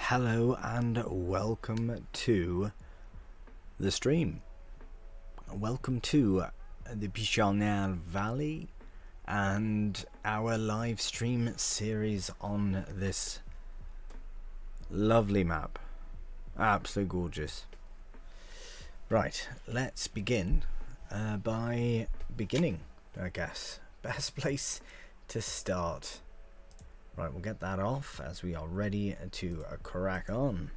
Hello and welcome to the stream. Welcome to the PICHONNIÈRE Valley and our live stream series on this lovely map. Absolutely gorgeous. Right, let's begin by beginning, I guess. Best place to start. Right, we'll get that off as we are ready to crack on.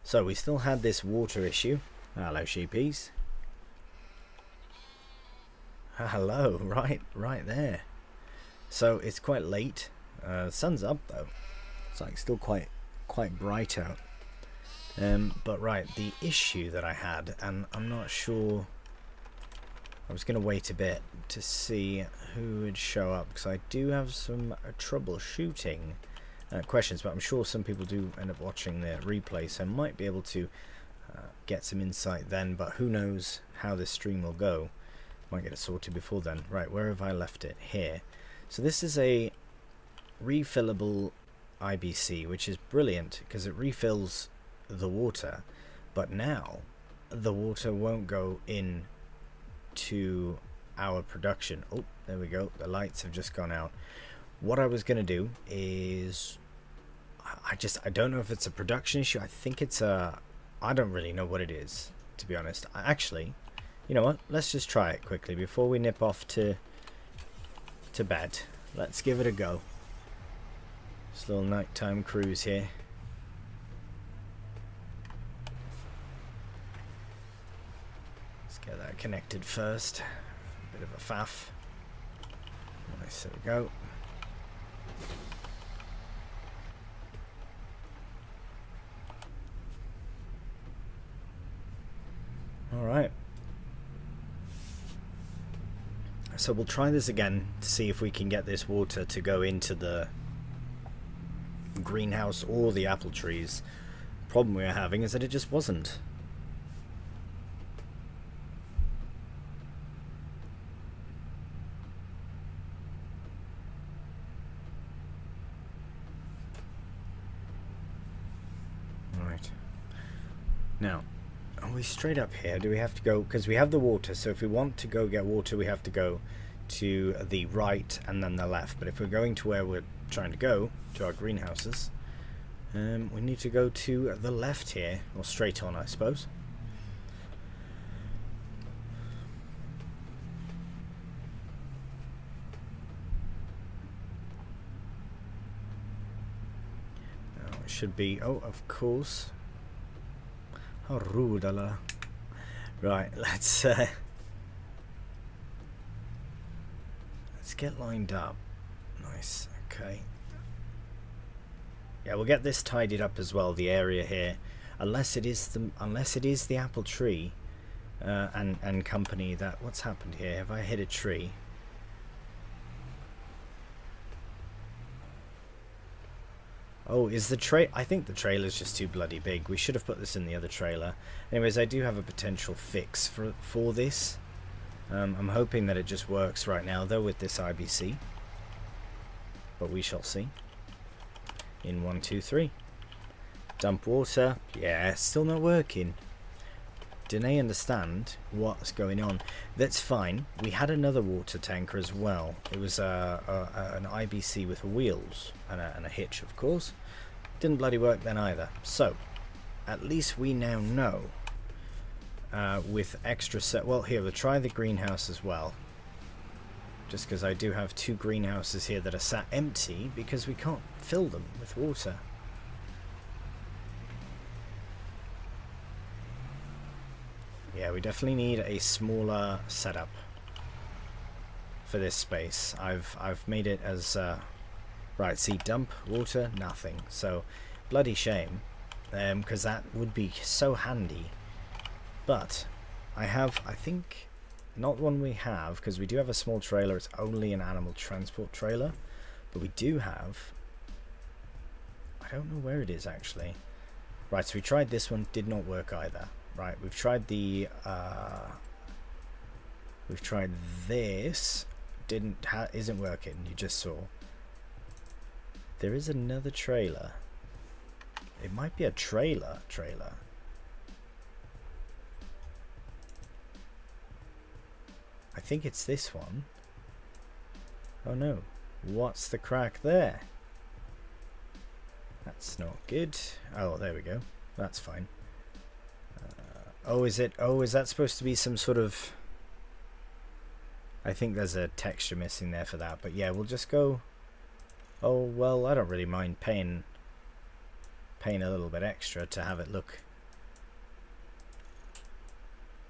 So we still had this water issue. Hello, sheepies. Hello, right there. So it's quite late. The sun's up though. It's like still quite bright out. But right, the issue that I had, and I'm not sure. I was going to wait a bit to see who would show up because I do have some troubleshooting questions, but I'm sure some people do end up watching the replay, so I might be able to get some insight then, but who knows how this stream will go. Might get it sorted before then. Right, where have I left it? Here. So this is a refillable IBC, which is brilliant because it refills the water, but now the water won't go in to our production. Oh, there we go, the lights have just gone out. What I was going to do is I don't know if it's a production issue. I think it's I don't really know what it is, to be honest. Actually, you know what, let's just try it quickly before we nip off to bed. Let's give it a go. This little nighttime cruise here. Get that connected first. Bit of a faff. Nice, there we go. Alright. So we'll try this again to see if we can get this water to go into the greenhouse or the apple trees. The problem we are having is that it just wasn't. Now, are we straight up here? Do we have to go? Because we have the water, so if we want to go get water, we have to go to the right and then the left. But if we're going to where we're trying to go, to our greenhouses, we need to go to the left here, or straight on, I suppose. Now, it should be, oh, of course. Oh, rudala. Right, let's get lined up. Nice. Okay. Yeah, we'll get this tidied up as well. The area here, unless it is the apple tree and company. That what's happened here? Have I hit a tree? Oh, is the I think the trailer's just too bloody big. We should have put this in the other trailer. Anyways, I do have a potential fix for this. I'm hoping that it just works right now, though, with this IBC. But we shall see. In 1, 2, 3. Dump water. Yeah, still not working. Didn't I understand what's going on? That's fine. We had another water tanker as well. It was an IBC with wheels and a hitch, of course. Didn't bloody work then either. So, at least we now know with extra set. Well, here, we'll try the greenhouse as well. Just because I do have 2 greenhouses here that are sat empty because we can't fill them with water. Yeah, we definitely need a smaller setup for this space. I've made it as right. See, dump water, nothing. So bloody shame, because that would be so handy. But I think not one we have, because we do have a small trailer. It's only an animal transport trailer, but we do have. I don't know where it is actually. Right, so we tried this one, did not work either. Right, we've tried the we've tried this, isn't working. You just saw there is another trailer It might be a trailer. I think it's this one. Oh no. What's the crack there? That's not good. Oh, there we go. That's fine. Oh, is it? Oh, is that supposed to be some sort of... I think there's a texture missing there for that. But yeah, we'll just go... Oh, well, I don't really mind paying a little bit extra to have it look...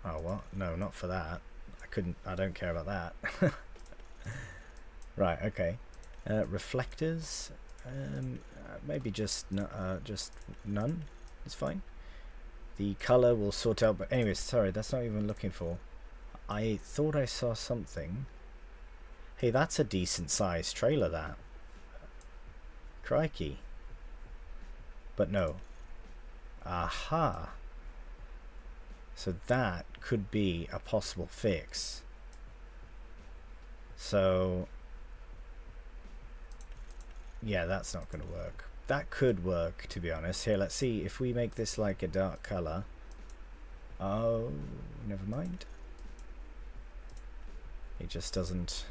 Oh, what? No, not for that. I don't care about that. Right, okay. Reflectors, maybe just none. It's fine. The color will sort out. But anyways, sorry, that's not even looking for. I thought I saw something. Hey, that's a decent sized trailer. That. Crikey. But no. Aha. So that could be a possible fix. So yeah, that's not going to work. That could work, to be honest. Here, let's see if we make this like a dark color. Oh, never mind. It just doesn't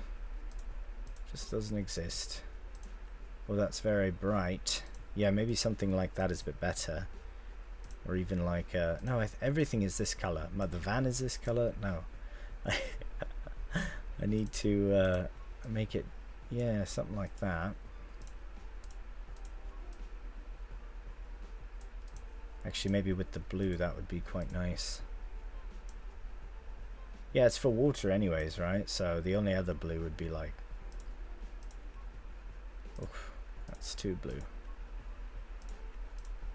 exist. Well, that's very bright. Yeah, maybe something like that is a bit better. Or even like no, everything is this color. The van is this color. No, I need to make it, yeah, something like that. Actually, maybe with the blue that would be quite nice. Yeah, it's for water anyways, right? So the only other blue would be like... Oof, that's too blue.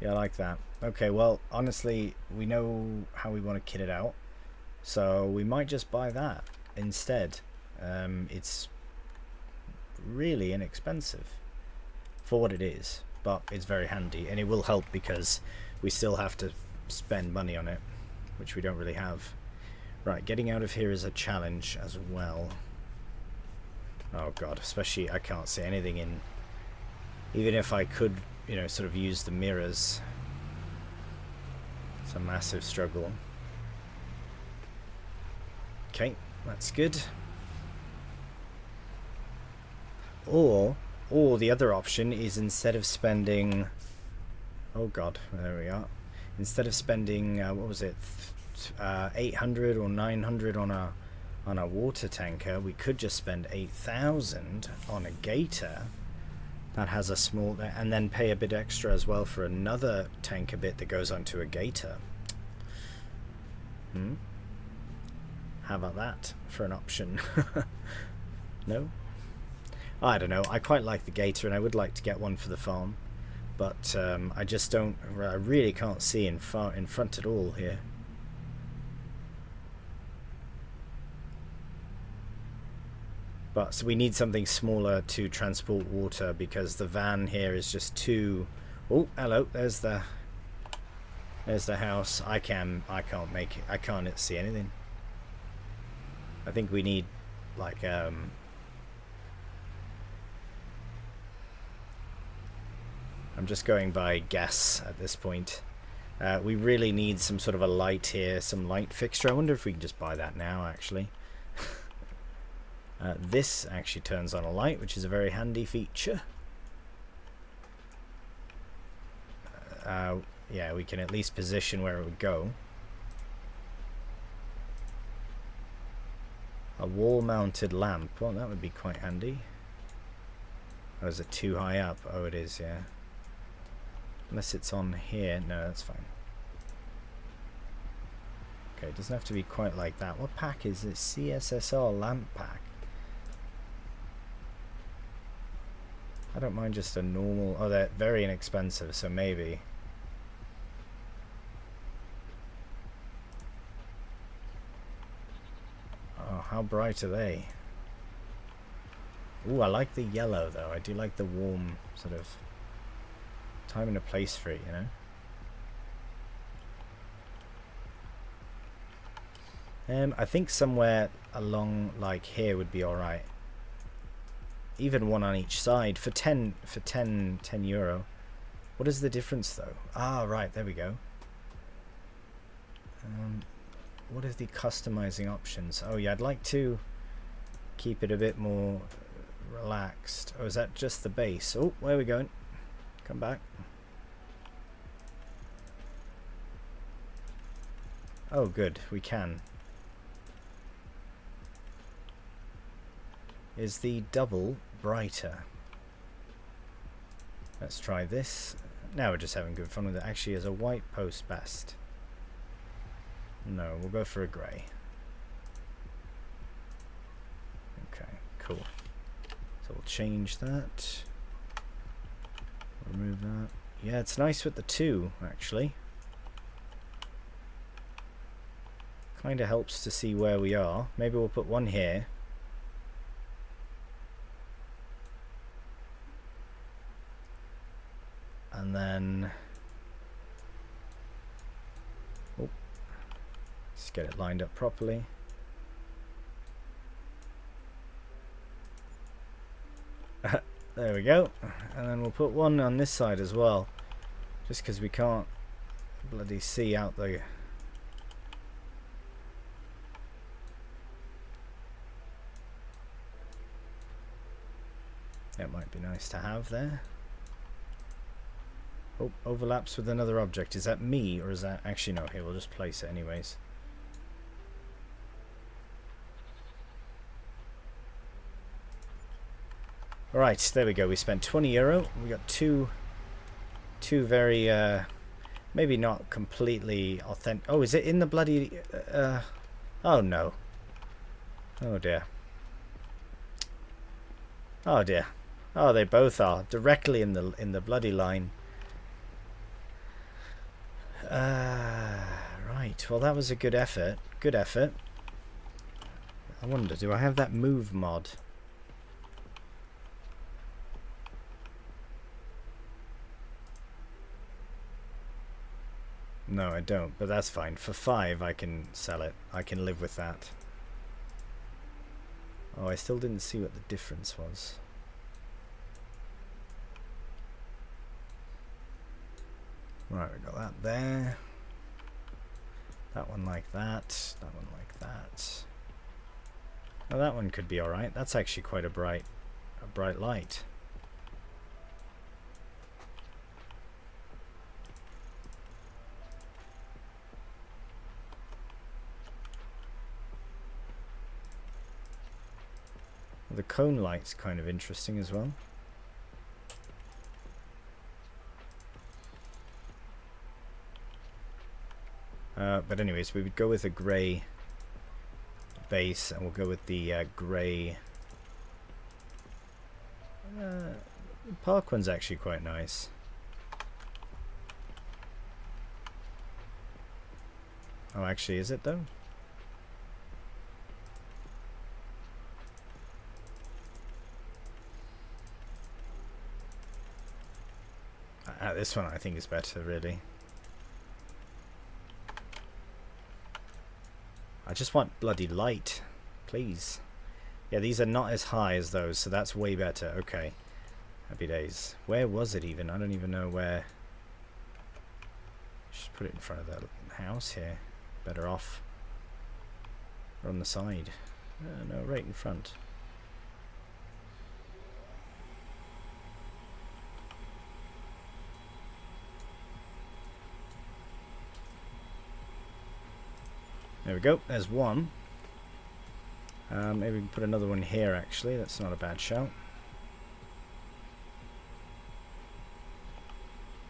Yeah, I like that. Okay, well, honestly, we know how we want to kit it out. So we might just buy that instead. It's really inexpensive for what it is, but it's very handy, and it will help because we still have to spend money on it, which we don't really have. Right, getting out of here is a challenge as well. Oh god, especially I can't see anything in... Even if I could, you know, sort of use the mirrors. It's a massive struggle. Okay, that's good. Or the other option is instead of spending... Oh god, there we are. Instead of spending, what was it, 800 or 900 on a water tanker, we could just spend 8,000 on a gator that has a small, and then pay a bit extra as well for another tanker bit that goes onto a gator. How about that for an option? No? I don't know. I quite like the gator, and I would like to get one for the farm, but I just don't. I really can't see in front at all here. But so we need something smaller to transport water because the van here is just too... Oh, hello. There's the house. I can't make it. I can't see anything. I think we need like I'm just going by guess at this point. We really need some sort of a light here, some light fixture. I wonder if we can just buy that now, actually. This actually turns on a light, which is a very handy feature. Yeah, we can at least position where it would go. A wall-mounted lamp. Well, that would be quite handy. Oh, is it too high up? Oh, it is, yeah. Unless it's on here. No, that's fine. Okay, it doesn't have to be quite like that. What pack is this? CSSR lamp pack. I don't mind just a normal... Oh, they're very inexpensive, so maybe. Oh, how bright are they? Ooh, I like the yellow, though. I do like the warm sort of time and a place for it, you know? I think somewhere along, like, here would be alright. Even one on each side for 10 euro. What is the difference though? Ah, right, there we go. What is the customizing options? Oh yeah, I'd like to keep it a bit more relaxed. Oh, is that just the base? Oh, where are we going? Come back. Oh good, we can. Is the double brighter? Let's try this. Now we're just having good fun with it. Actually, is a white post best? No, we'll go for a grey. Okay, cool. So we'll change that. Remove that. Yeah, it's nice with the two, actually. Kind of helps to see where we are. Maybe we'll put one here. And then... oh, let's get it lined up properly. There we go. And then we'll put one on this side as well. Just because we can't bloody see out the... it might be nice to have there. Oh, overlaps with another object. Is that me, or is that... actually no, here, we'll just place it anyways. Alright, there we go. We spent €20. We got two very, maybe not completely authentic... oh, is it in the bloody... oh no. Oh dear. Oh dear. Oh, they both are. Directly in the bloody line. Right, well that was a good effort. Good effort. I wonder, do I have that move mod? No, I don't, but that's fine. For 5 I can sell it. I can live with that. Oh, I still didn't see what the difference was. Right, we got that there. That one like that. That one like that. Oh, that one could be alright. That's actually quite a bright light. The cone light's kind of interesting as well. But anyways, we would go with a grey base, and we'll go with the grey... the park one's actually quite nice. Oh, actually, is it though? This one I think is better, really. I just want bloody light, please. Yeah, these are not as high as those, so that's way better. Okay. Happy days. Where was it even? I don't even know where. Just put it in front of the house here. Better off. Or on the side. No, right in front. There we go, there's one. Maybe we can put another one here actually, that's not a bad shout.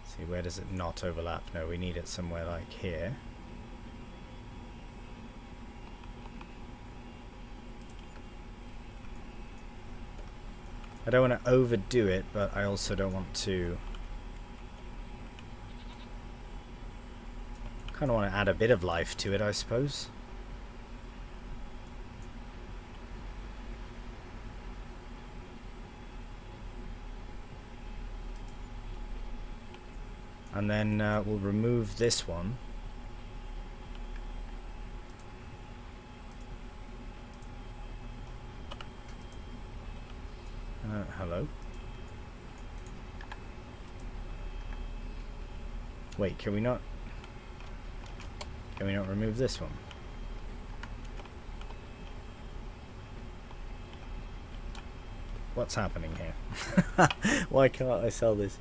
Let's see, where does it not overlap? No, we need it somewhere like here. I don't want to overdo it, but I also don't want to... kind of want to add a bit of life to it, I suppose. And then we'll remove this one. Hello. Wait, can we not remove this one? What's happening here? Why can't I sell this?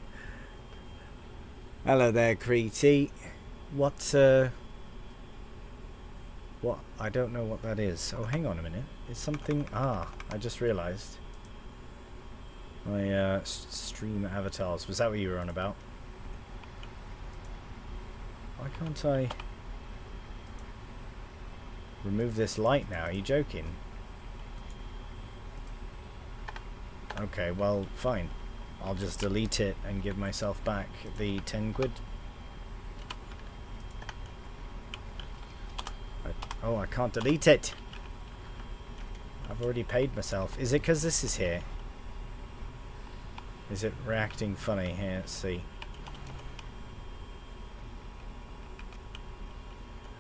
Hello there, Creety. What I don't know what that is. Oh, hang on a minute. It's something. I just realized. My stream avatars. Was that what you were on about? Why can't I remove this light now? Are you joking? Okay, well, fine. I'll just delete it and give myself back the 10 quid. Oh, I can't delete it. I've already paid myself. Is it because this is here? Is it reacting funny? Here, let's see.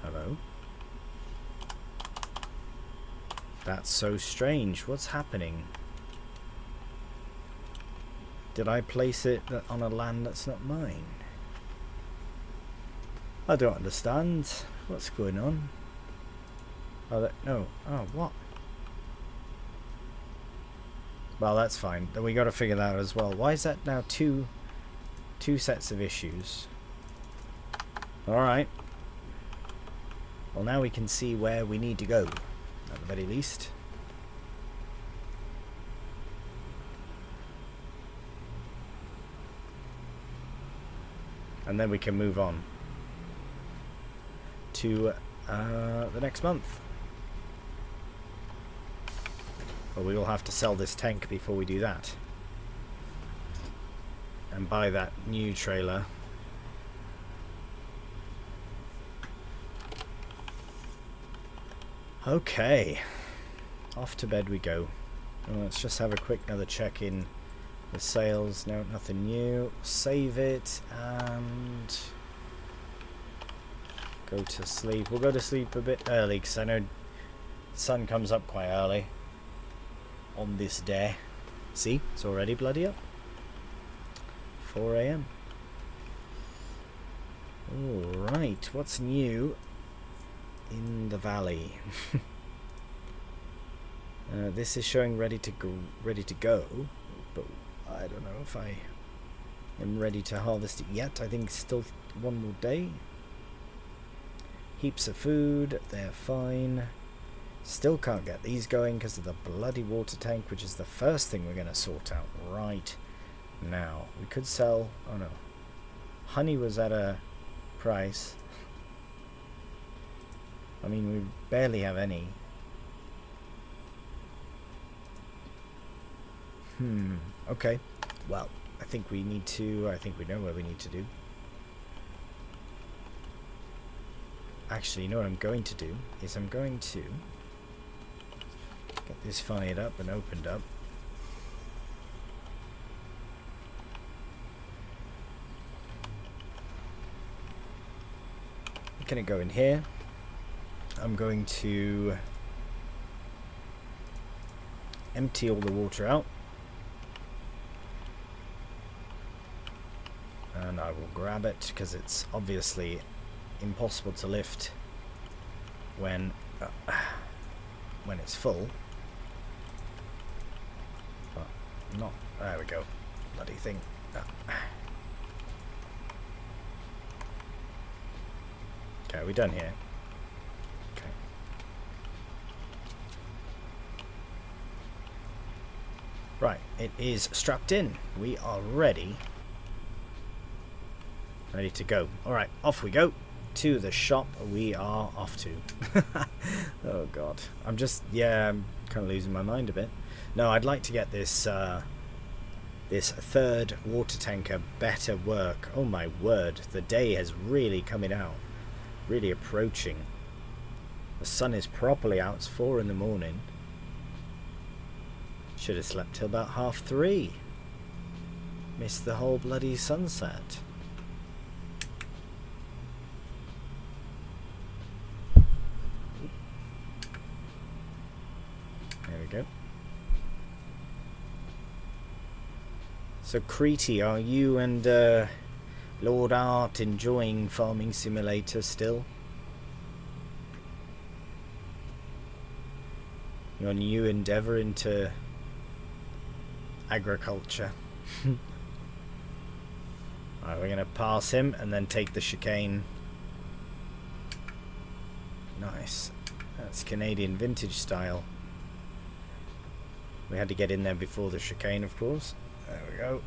Hello? That's so strange. What's happening? Did I place it on a land that's not mine? I don't understand. What's going on? Oh, no. Oh, what? Well, that's fine. Then we got to figure that out as well. Why is that now two sets of issues? Alright. Well, now we can see where we need to go, at the very least. And then we can move on to the next month. But we will have to sell this tank before we do that. And buy that new trailer. Okay. Off to bed we go. Well, let's just have a quick another check in the sales. No, nothing new. Save it and go to sleep. We'll go to sleep a bit early because I know the sun comes up quite early on this day. See, it's already bloody up. 4 AM. Alright, what's new in the valley? This is showing ready to go, but I don't know if I am ready to harvest it yet. I think still one more day. Heaps of food, they're fine. Still can't get these going because of the bloody water tank, which is the first thing we're going to sort out right now. We could sell... oh no. Honey was at a price. I mean, we barely have any. Okay. Well, I think we need to... I think we know what we need to do. Actually, you know what I'm going to do? Is I'm going to get this fired up and opened up. I'm going to go in here. I'm going to empty all the water out. And I will grab it because it's obviously impossible to lift when it's full. But not... there we go. Bloody thing. Okay, are we done here? Okay. Right, it is strapped in. We are ready. Ready to go. Alright, off we go. To the shop we are off to. Oh god. I'm just... yeah, I'm kind of losing my mind a bit. No, I'd like to get this this third water tanker better work. Oh my word. The day has really coming out. Really approaching. The sun is properly out. It's 4 in the morning. Should have slept till about 3:30. Missed the whole bloody sunset. There we go. So Creety, are you and Lord Art enjoying Farming Simulator still? Your new endeavour into agriculture. Alright, we're going to pass him and then take the chicane. Nice. That's Canadian vintage style. We had to get in there before the chicane, of course. There we go.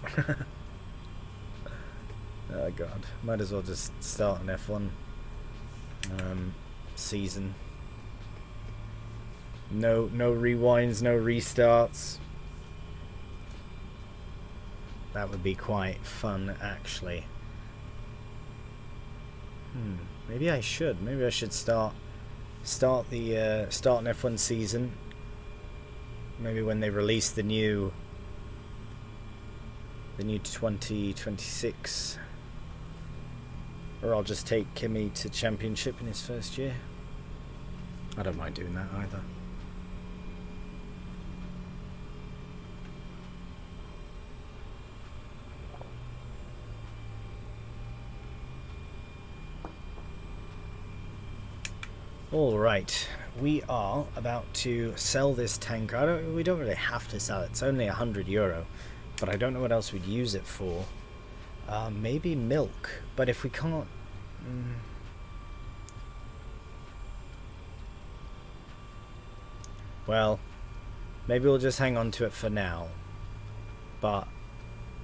Oh god, might as well just start an F1 season. No rewinds, no restarts. That would be quite fun, actually. Maybe I should. Maybe I should start an F1 season. Maybe when they release the new 2026. Or I'll just take Kimmy to championship in his first year. I don't mind doing that either. Alright, we are about to sell this tanker. We don't really have to sell it. It's only €100, but I don't know what else we'd use it for. Maybe milk, but if we can't... Well, maybe we'll just hang on to it for now. But,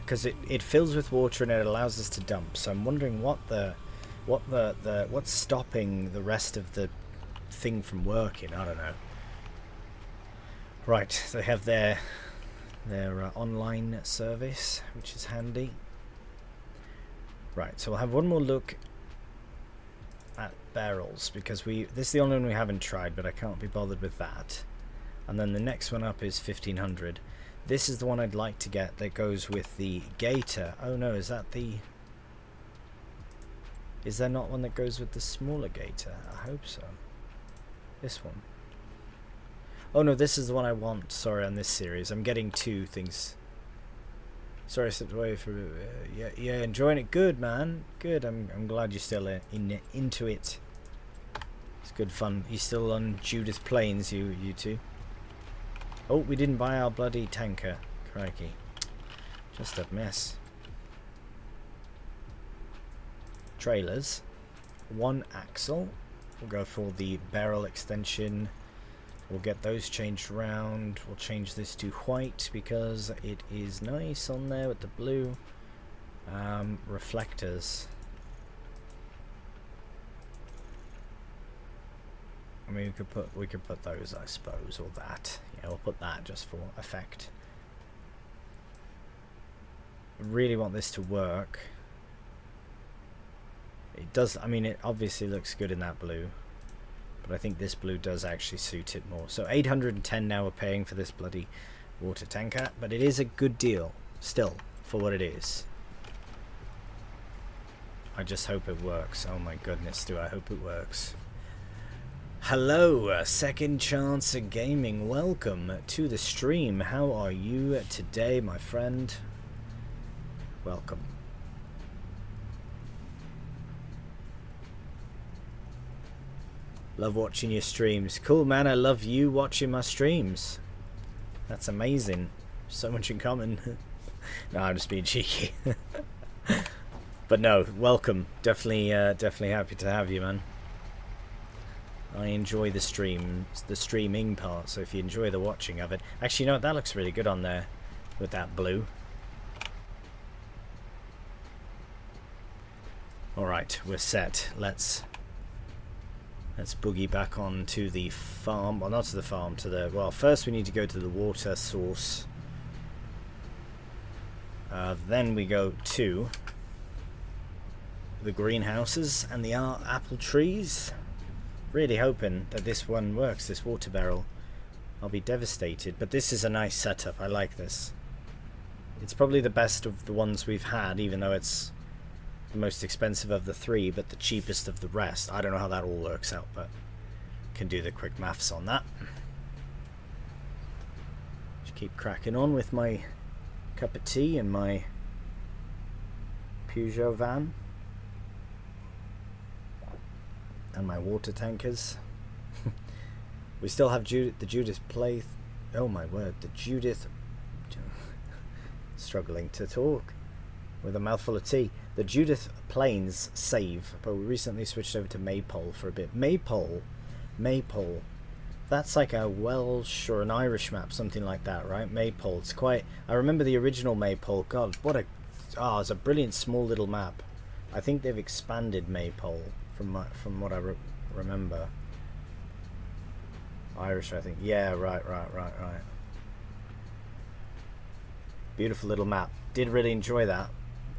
because it fills with water and it allows us to dump. So I'm wondering what's stopping the rest of the thing from working. I don't know. Right, they have their online service, which is handy. Right, so we'll have one more look at barrels, because this is the only one we haven't tried, but I can't be bothered with that. And then the next one up is 1500. This is the one I'd like to get that goes with the Gator. Oh no, is that the... Is there not one that goes with the smaller Gator? I hope so. This one. Oh no, this is the one I want. Sorry, on this series. I'm getting two things. Sorry, I stepped away for... yeah, enjoying it. Good, man. Good. I'm glad you're still into it. It's good fun. You still on Judith Plains, you two? Oh, we didn't buy our bloody tanker. Crikey. Just a mess. Trailers. One axle. We'll go for the barrel extension. We'll get those changed around. We'll change this to white because it is nice on there with the blue. Reflectors. I mean, we could put those, I suppose, or that. Yeah, we'll put that just for effect. I really want this to work. It does. I mean, it obviously looks good in that blue. But I think this blue does actually suit it more. So 810 now we're paying for this bloody water tanker. But it is a good deal, still, for what it is. I just hope it works. Oh my goodness, do I hope it works. Hello, Second Chance Gaming. Welcome to the stream. How are you today, my friend? Welcome. Love watching your streams. Cool, man. I love you watching my streams. That's amazing. So much in common. No, I'm just being cheeky. But no, welcome. Definitely happy to have you, man. I enjoy the streaming part. So if you enjoy the watching of it, actually, you know what? That looks really good on there with that blue. All right, we're set. Let's boogie back on to the farm. Well, not to the farm, to the... Well, first we need to go to the water source. Then we go to the greenhouses and the apple trees. Really hoping that this one works, this water barrel. I'll be devastated, but this is a nice setup. I like this. It's probably the best of the ones we've had, even though it's the most expensive of the three, but the cheapest of the rest. I don't know how that all works out, but can do the quick maths on that. Just keep cracking on with my cup of tea and my Peugeot van. and my water tankers. We still have the Judith play. Oh my word, the Judith. Struggling to talk with a mouthful of tea. The Judith planes save, but we recently switched over to Maypole for a bit. Maypole. That's like a Welsh or an Irish map, something like that, right? Maypole. It's quite. I remember the original Maypole. God, what a. It's a brilliant small little map. I think they've expanded Maypole from what I remember. Irish, I think. Yeah, right. Beautiful little map. Did really enjoy that.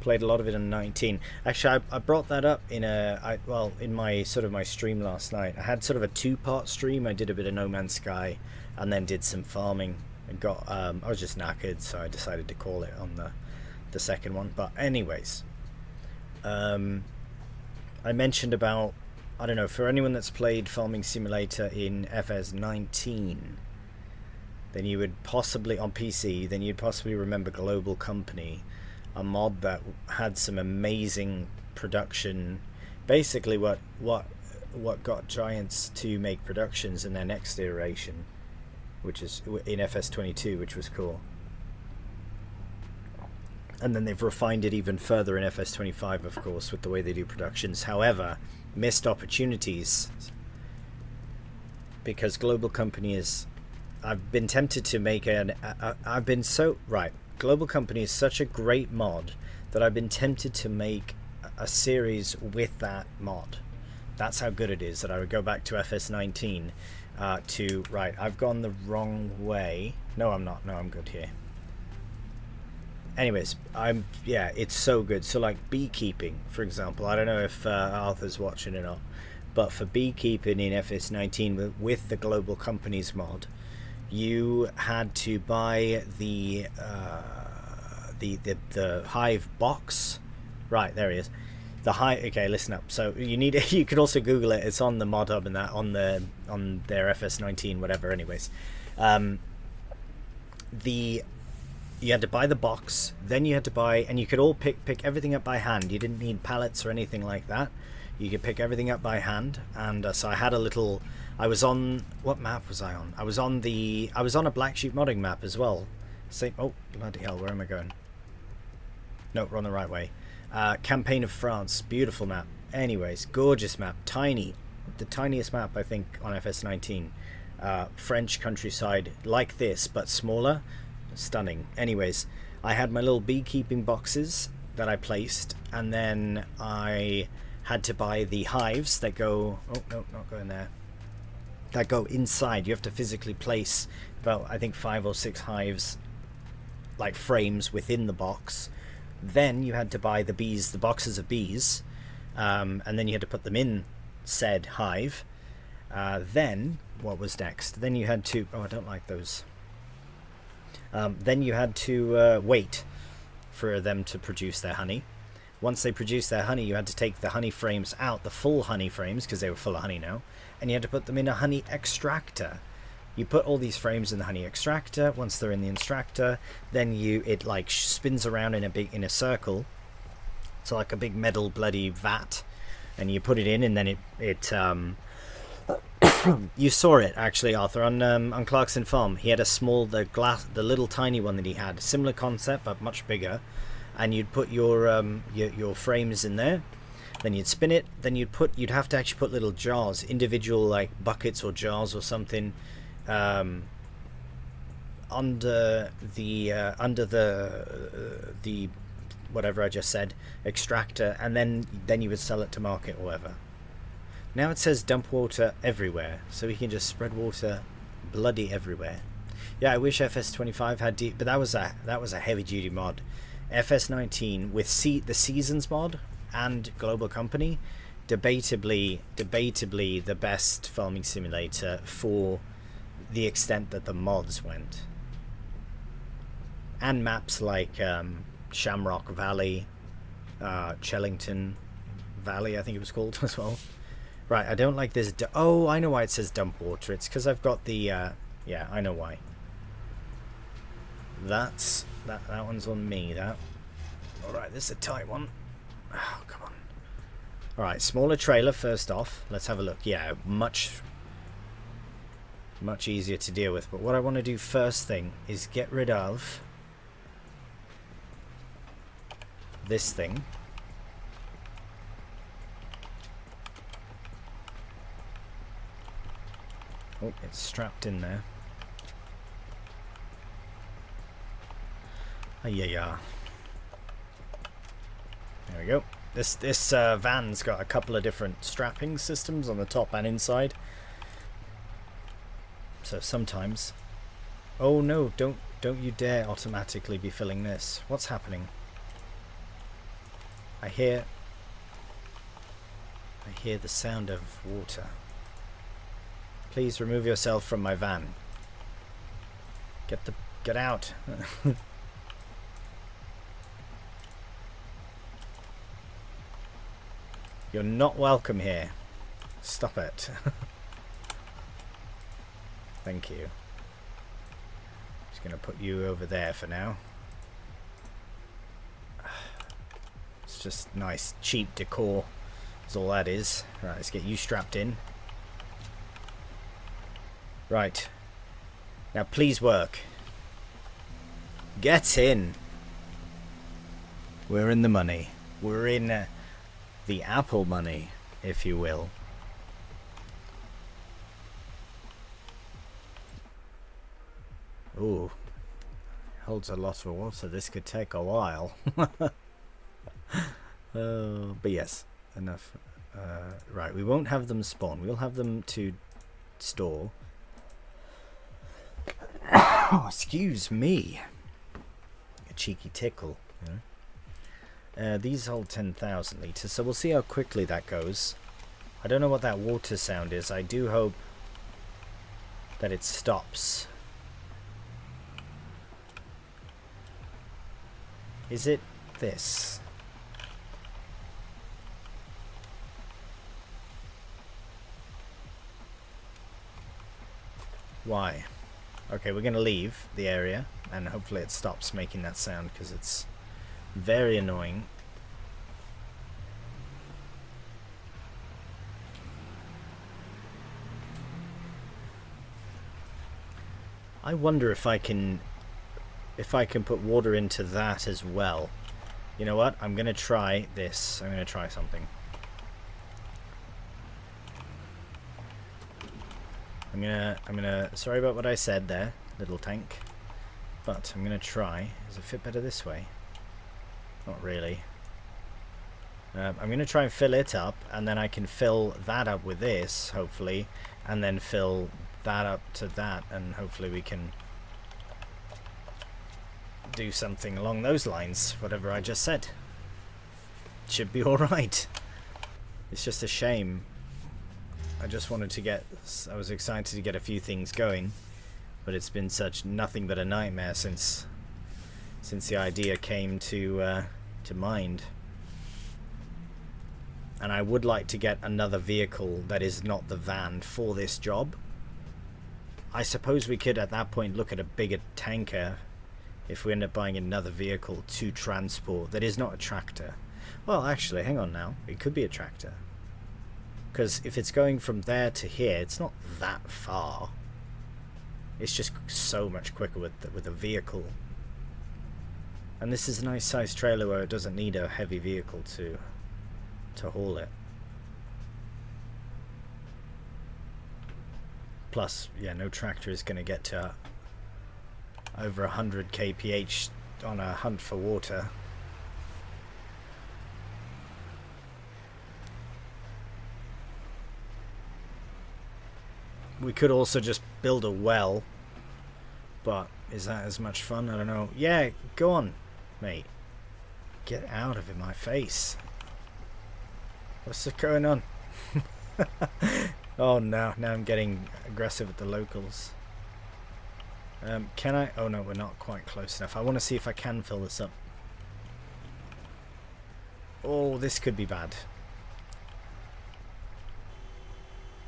Played a lot of it on 19. Actually, I brought that up in in my my stream last night. I had sort of a two-part stream. I did a bit of No Man's Sky, and then did some farming. And got I was just knackered, so I decided to call it on the second one. But anyways, I mentioned about, I don't know, for anyone that's played Farming Simulator in FS19, then you would possibly, on PC, then you'd possibly remember Global Company, a mod that had some amazing production. Basically what got Giants to make productions in their next iteration, which is in FS22, which was cool. And then they've refined it even further in FS25, of course, with the way they do productions. However, missed opportunities, because Global Company is... I've been tempted to make Global Company is such a great mod that I've been tempted to make a series with that mod. That's how good it is, that I would go back to FS19 I've gone the wrong way. No, I'm not. No, I'm good here. Anyways, it's so good. So like beekeeping, for example, I don't know if Arthur's watching or not, but for beekeeping in FS19 with the Global Companies mod, you had to buy the hive box. Right, there he is. The hive. Okay, listen up. So you could also Google it. It's on the mod hub and that on their FS19 whatever. Anyways, you had to buy the box, then you had to buy, and you could all pick everything up by hand. You didn't need pallets or anything like that. You could pick everything up by hand. And so I had a little. I was on, what map was I on? I was on a Black Sheep modding map as well. Oh bloody hell, where am I going? No, we're on the right way. Campaign of France, beautiful map. Anyways, gorgeous map, tiny, the tiniest map I think on FS19. French countryside like this, but smaller. Stunning. Anyways, I had my little beekeeping boxes that I placed, and then I had to buy the hives that go... Oh, no, not going there. That go inside. You have to physically place about, I think, 5 or 6 hives, like frames within the box. Then you had to buy the boxes of bees, and then you had to put them in said hive. Then, what was next? Then you had to... Oh, I don't like those. Then you had to wait for them to produce their honey. Once they produced their honey, you had to take the honey frames out, the full honey frames, because they were full of honey now, and you had to put them in a honey extractor. You put all these frames in the honey extractor. Once they're in the extractor, then it like spins around in a circle. It's like a big metal bloody vat, and you put it in, and then you saw it actually, Arthur, on Clarkson Farm. He had the little tiny one that he had, similar concept but much bigger, and you'd put your frames in there. Then you'd spin it. Then you'd have to actually put little jars, individual like buckets or jars or something, under the whatever I just said, extractor, and then you would sell it to market or whatever. Now it says dump water everywhere, so we can just spread water bloody everywhere. Yeah, I wish FS25 had but that was a heavy duty mod. FS19 with the Seasons mod and Global Company, debatably the best farming simulator for the extent that the mods went. And maps like Shamrock Valley, Chellington Valley, I think it was called as well. Right, I don't like this. Oh, I know why it says dump water. It's because I've got the... yeah, I know why. That one's on me, that. Alright, this is a tight one. Oh, come on. Alright, smaller trailer first off. Let's have a look. Yeah, much easier to deal with. But what I want to do first thing is get rid of this thing. Oh, it's strapped in there. Oh, yeah. There we go. This van's got a couple of different strapping systems on the top and inside. So sometimes... Oh no, don't you dare automatically be filling this. What's happening? I hear the sound of water. Please remove yourself from my van. Get out. You're not welcome here. Stop it. Thank you. Just gonna put you over there for now. It's just nice, cheap decor. That's all that is. Right, let's get you strapped in. Right. Now please work. Get in. We're in the money. We're in the Apple money, if you will. Ooh. Holds a lot of water. This could take a while. But yes, enough. Right, we won't have them spawn. We'll have them to store. Oh, excuse me. A cheeky tickle. You know? These hold 10,000 litres, so we'll see how quickly that goes. I don't know what that water sound is. I do hope that it stops. Is it this? Why? Okay, we're going to leave the area, and hopefully it stops making that sound, because it's very annoying. I wonder if I can put water into that as well. You know what? I'm gonna try this. I'm gonna try something. I'm gonna sorry about what I said there, little tank. But I'm gonna try. Does it fit better this way? Not really. I'm going to try and fill it up, and then I can fill that up with this, hopefully, and then fill that up to that, and hopefully we can do something along those lines, whatever I just said. Should be alright. It's just a shame. I was excited to get a few things going, but it's been such nothing but a nightmare since the idea came to mind. And I would like to get another vehicle that is not the van for this job. I suppose we could at that point look at a bigger tanker if we end up buying another vehicle to transport that is not a tractor. Well, actually, hang on now. It could be a tractor. Because if it's going from there to here, it's not that far. It's just so much quicker with a vehicle. And this is a nice sized trailer where it doesn't need a heavy vehicle to haul it. Plus, yeah, no tractor is going to get to over 100 kph on a hunt for water. We could also just build a well, but is that as much fun? I don't know. Yeah, go on, mate. Get out of my face. What's going on? Oh no, now I'm getting aggressive at the locals. Can I? Oh no, we're not quite close enough. I want to see if I can fill this up. Oh, this could be bad.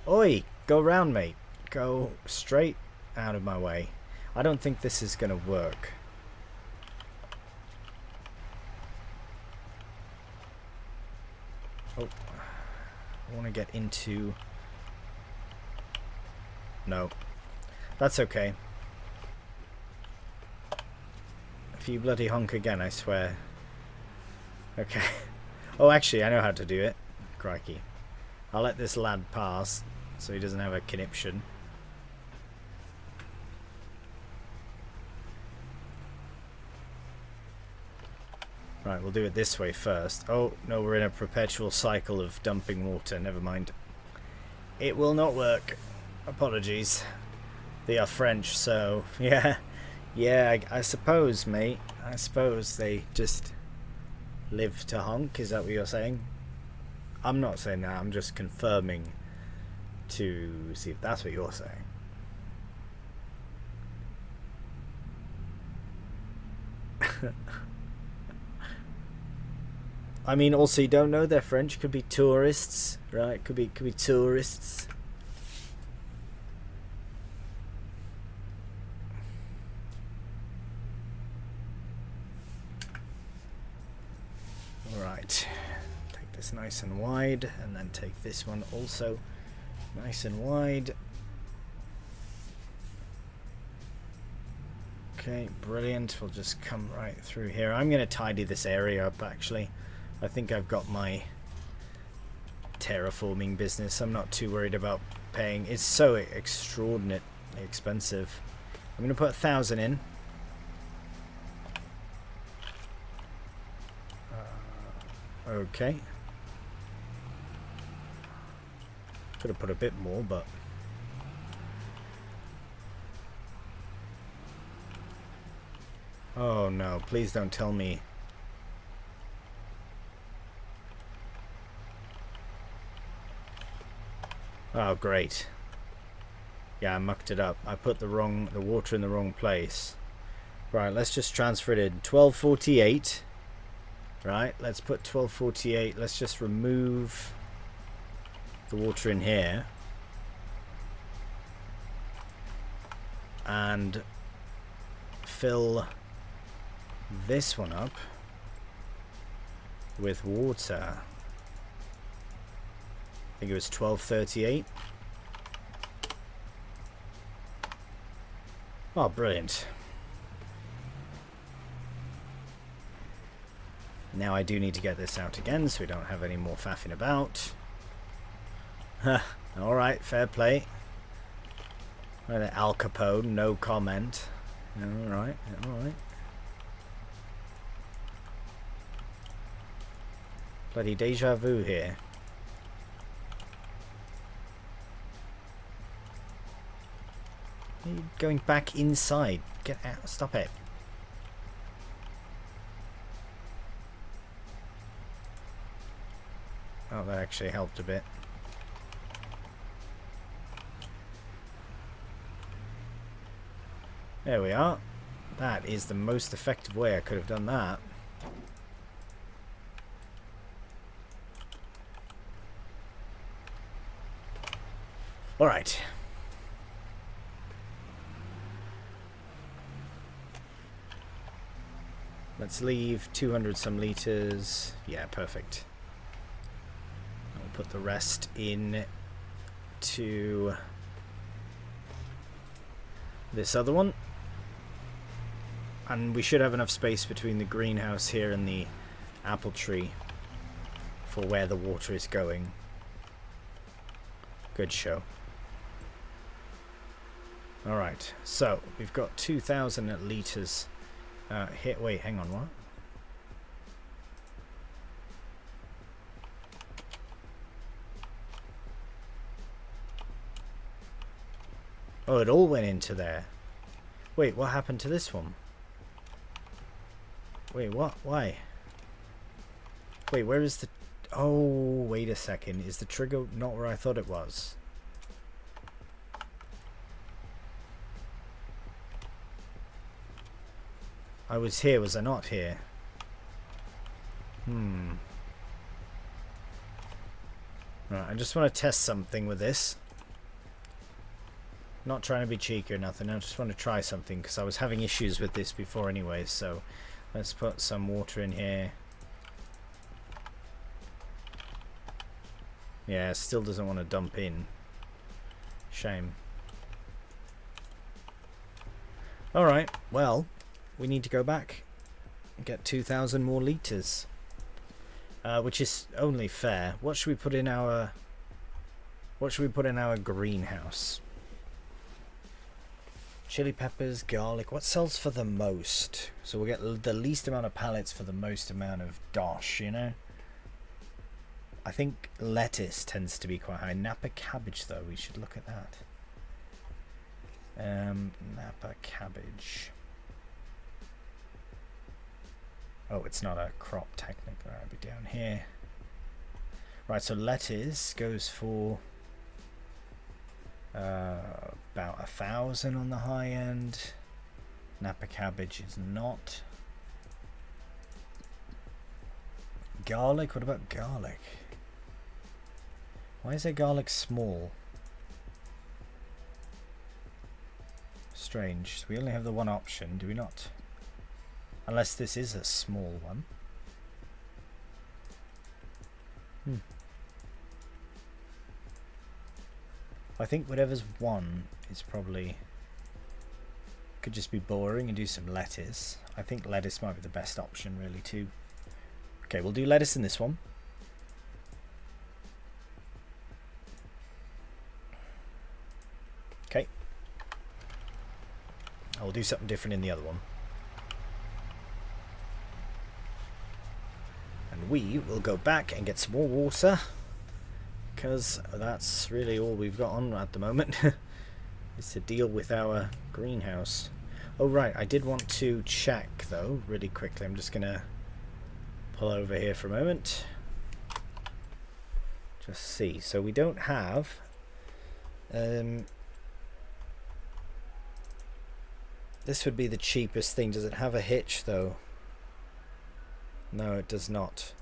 Oi, go round, mate. Go straight out of my way. I don't think this is going to work. Oh, I want to get into... No. That's okay. If you bloody honk again, I swear. Okay. Oh, actually, I know how to do it. Crikey. I'll let this lad pass so he doesn't have a conniption. Right, we'll do it this way first. Oh, no, we're in a perpetual cycle of dumping water. Never mind. It will not work. Apologies. They are French, so... Yeah. Yeah, I suppose, mate. I suppose they just live to honk. Is that what you're saying? I'm not saying that. I'm just confirming to see if that's what you're saying. I mean, also, you don't know they're French. Could be tourists, right? Could be tourists. All right. Take this nice and wide, and then take this one also nice and wide. Okay, brilliant. We'll just come right through here. I'm going to tidy this area up, actually. I think I've got my terraforming business. I'm not too worried about paying. It's so extraordinarily expensive. I'm going to put 1,000 in. Okay. Could have put a bit more, but... Oh no, please don't tell me. Oh, great. Yeah, I mucked it up. I put the water in the wrong place. Right, let's just transfer it in. 1248. Right, let's put 1248. Let's just remove the water in here. And fill this one up with water. I think it was 1238. Oh, brilliant. Now I do need to get this out again so we don't have any more faffing about. Alright, fair play. Al Capone, no comment. Alright, alright. Bloody deja vu here. Are you going back inside? Get out. Stop it. Oh, that actually helped a bit. There we are. That is the most effective way I could have done that. Alright. Let's leave 200 some liters. Yeah, perfect. I'll put the rest in to this other one. And we should have enough space between the greenhouse here and the apple tree for where the water is going. Good show. Alright, so we've got 2,000 liters here. Wait, hang on, what? Oh, it all went into there. Wait, what happened to this one? Wait, what? Why? Wait, where is the... Oh, wait a second. Is the trigger not where I thought it was? I was here, was I not here? Right, I just want to test something with this. Not trying to be cheeky or nothing, I just want to try something because I was having issues with this before anyway, so let's put some water in here. Yeah, still doesn't want to dump in. Shame. Alright, well, we need to go back and get 2,000 more litres. Which is only fair. What should we put in our... What should we put in our greenhouse? Chili peppers, garlic. What sells for the most? So we'll get the least amount of pallets for the most amount of dosh, you know? I think lettuce tends to be quite high. Napa cabbage, though. We should look at that. Napa cabbage. Oh, it's not a crop technically. I'll be down here. Right, so lettuce goes for about 1,000 on the high end. Napa cabbage is not. Garlic, what about garlic? Why is there garlic small? Strange. So we only have the one option, do we not? Unless this is a small one. I think whatever's one is probably... Could just be boring and do some lettuce. I think lettuce might be the best option really too. Okay, we'll do lettuce in this one. Okay. I'll do something different in the other one. And we will go back and get some more water, because that's really all we've got on at the moment. Is to deal with our greenhouse. Oh right, I did want to check though really quickly. I'm just gonna pull over here for a moment. Just see. So we don't have this would be the cheapest thing. Does it have a hitch though? No, it does not.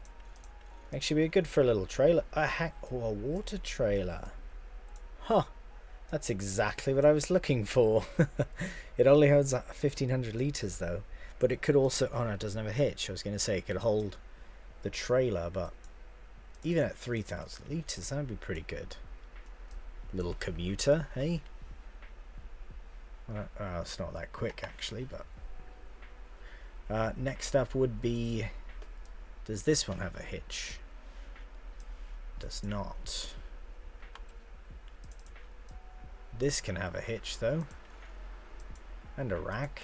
Actually be good for a little trailer. A water trailer. Huh. That's exactly what I was looking for. It only holds 1,500 litres though. But it could also... Oh no, it doesn't have a hitch. I was going to say it could hold the trailer, but even at 3,000 litres, that would be pretty good. Little commuter, hey? Well, it's not that quick actually, but... next up would be... Does this one have a hitch? Does not. This can have a hitch though, and a rack.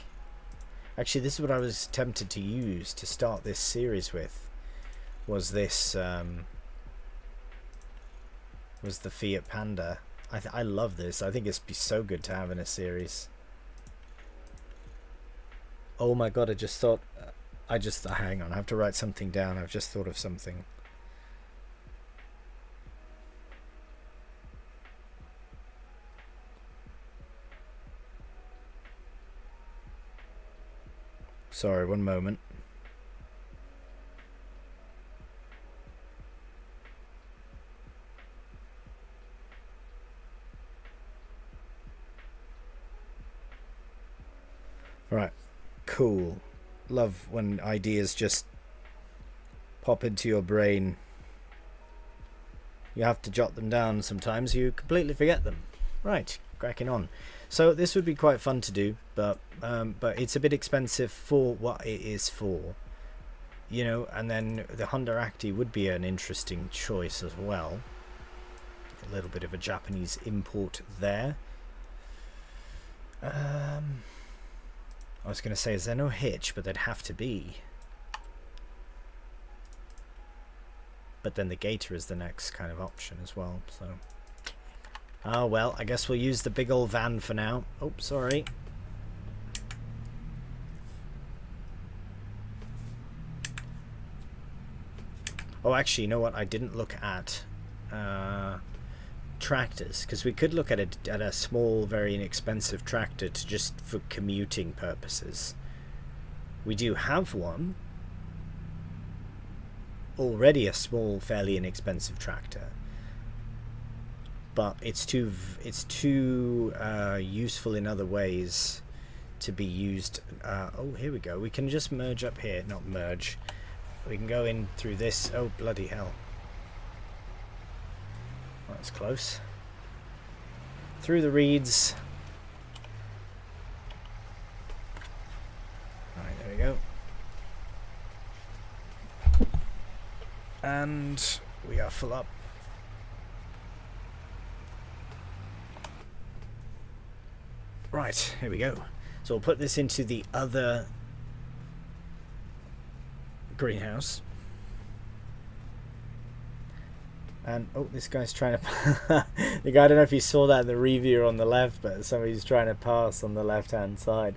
Actually, this is what I was tempted to use to start this series with. Was this was the Fiat Panda? I love this. I think it'd be so good to have in a series. Oh my god! I just thought. Hang on. I have to write something down. I've just thought of something. Sorry, one moment. Right, cool. Love when ideas just pop into your brain. You have to jot them down sometimes, you completely forget them. Right, cracking on. So this would be quite fun to do, but it's a bit expensive for what it is for, you know. And then the Honda Acti would be an interesting choice as well. A little bit of a Japanese import there. I was going to say, is there no hitch? But there'd have to be. But then the Gator is the next kind of option as well, so... Oh well, I guess we'll use the big old van for now. Oh, sorry. Oh, actually, you know what? I didn't look at tractors, because we could look at a small, very inexpensive tractor to just for commuting purposes. We do have one already, a small, fairly inexpensive tractor. But it's too useful in other ways to be used. Oh, here we go. We can just merge up here. Not merge. We can go in through this. Oh, bloody hell. That's close. Through the reeds. Alright, there we go. And we are full up. Right, here we go. So we'll put this into the other greenhouse. And oh, this guy's trying to the guy, I don't know if you saw that in the review on the left, but somebody's trying to pass on the left hand side.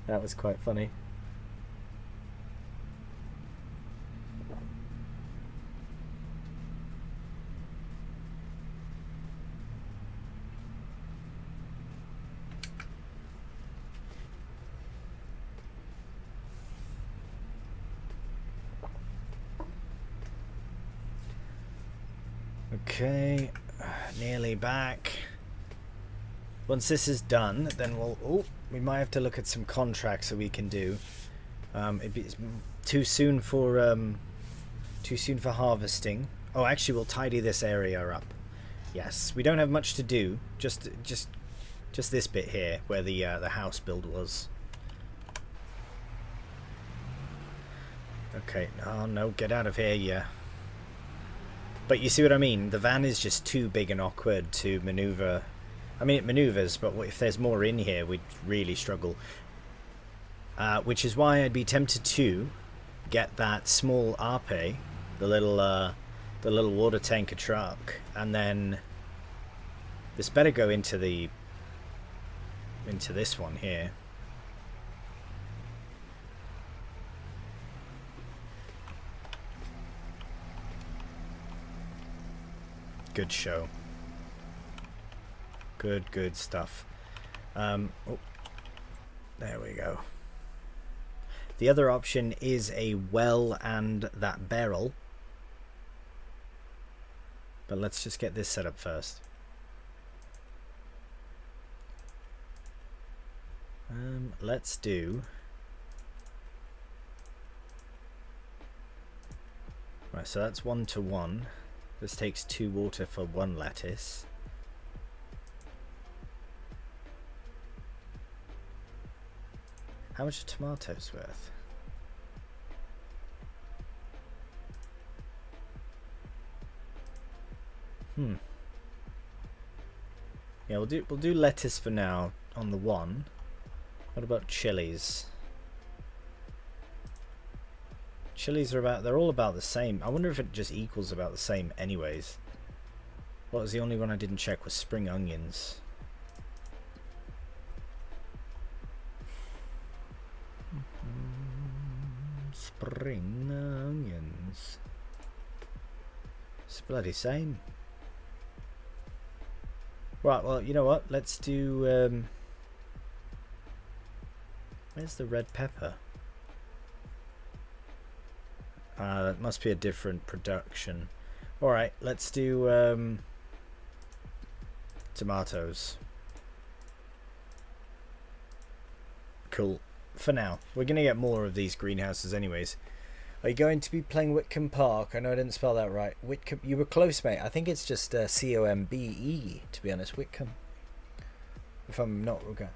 That was quite funny. Okay, nearly back. Once this is done, then we might have to look at some contracts that we can do. It's too soon for harvesting. Oh, actually, we'll tidy this area up. Yes, we don't have much to do. Just this bit here where the house build was. Okay. Oh no, get out of here, yeah. But you see what I mean? The van is just too big and awkward to maneuver. I mean, it maneuvers, but if there's more in here, we'd really struggle. Which is why I'd be tempted to get that small Arpe, the little water tanker truck, and then this better go into this one here. Good show. Good stuff. Oh, there we go. The other option is a well and that barrel. But let's just get this set up first. Let's do... Right, so that's 1 to 1. This takes 2 water for 1 lettuce. How much are tomatoes worth? Yeah, we'll do lettuce for now on the 1. What about chilies? Chilies are they're all about the same. I wonder if it just equals about the same anyways. What was the only one I didn't check was spring onions. Spring onions. It's bloody same. Right, well, you know what? Let's do... where's the red pepper? That must be a different production. Alright, let's do tomatoes. Cool. For now. We're going to get more of these greenhouses anyways. Are you going to be playing Whitcomb Park? I know I didn't spell that right. Whitcomb, you were close, mate. I think it's just C-O-M-B-E, to be honest. Whitcomb. If I'm not okay.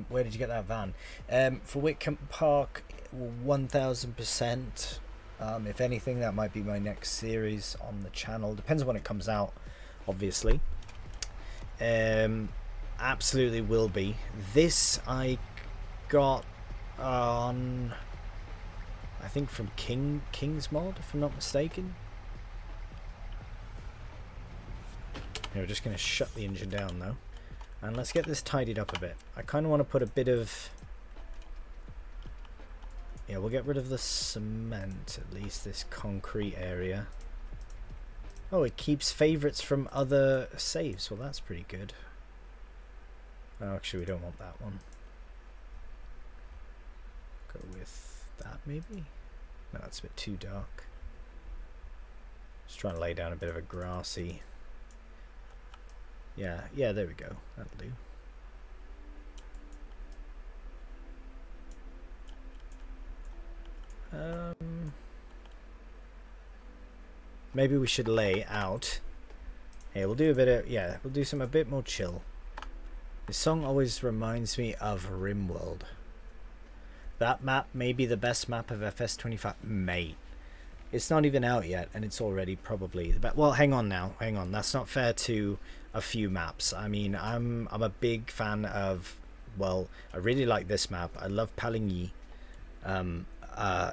Where did you get that van? For Whitcomb Park, 1000%. If anything, that might be my next series on the channel. Depends on when it comes out, obviously. Absolutely will be. This I got on, I think from King's Mod, if I'm not mistaken. Yeah, we're just going to shut the engine down though. And let's get this tidied up a bit. I kind of want to put a bit of... Yeah, we'll get rid of the cement, at least this concrete area. Oh, it keeps favorites from other saves. Well, that's pretty good. Oh, actually, we don't want that one. Go with that, maybe? No, that's a bit too dark. Just trying to lay down a bit of a grassy... Yeah, there we go. That'll do. Maybe we should lay out Hey, we'll do a bit of, yeah, we'll do some a bit more chill. This song always reminds me of RimWorld. That map may be the best map of FS25. Mate, it's not even out yet, and it's already probably the best. Well, hang on now, hang on. That's not fair to a few maps. I mean, I'm a big fan of. Well, I really like this map. I love Paligny.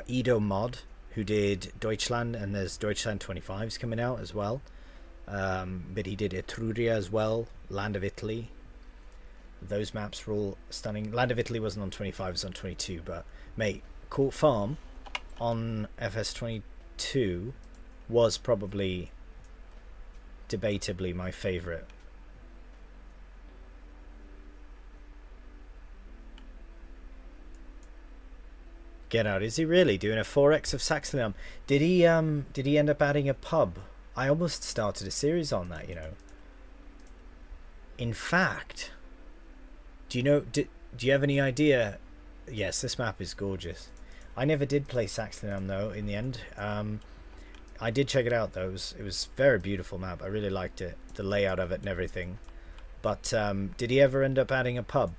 Edo Mod, who did Deutschland, and there's Deutschland 25s coming out as well. But he did Etruria as well, Land of Italy. Those maps were all stunning. Land of Italy wasn't on 25, it was on 22, but mate, Court Farm on FS22 was probably debatably my favourite. Get out. Is he really doing a 4x of Saxonham? Did he end up adding a pub? I almost started a series on that, you know. In fact, do you have any idea? Yes, this map is gorgeous. I never did play Saxonham though in the end. I did check it out though. It was a very beautiful map. I really liked it, the layout of it and everything. But did he ever end up adding a pub?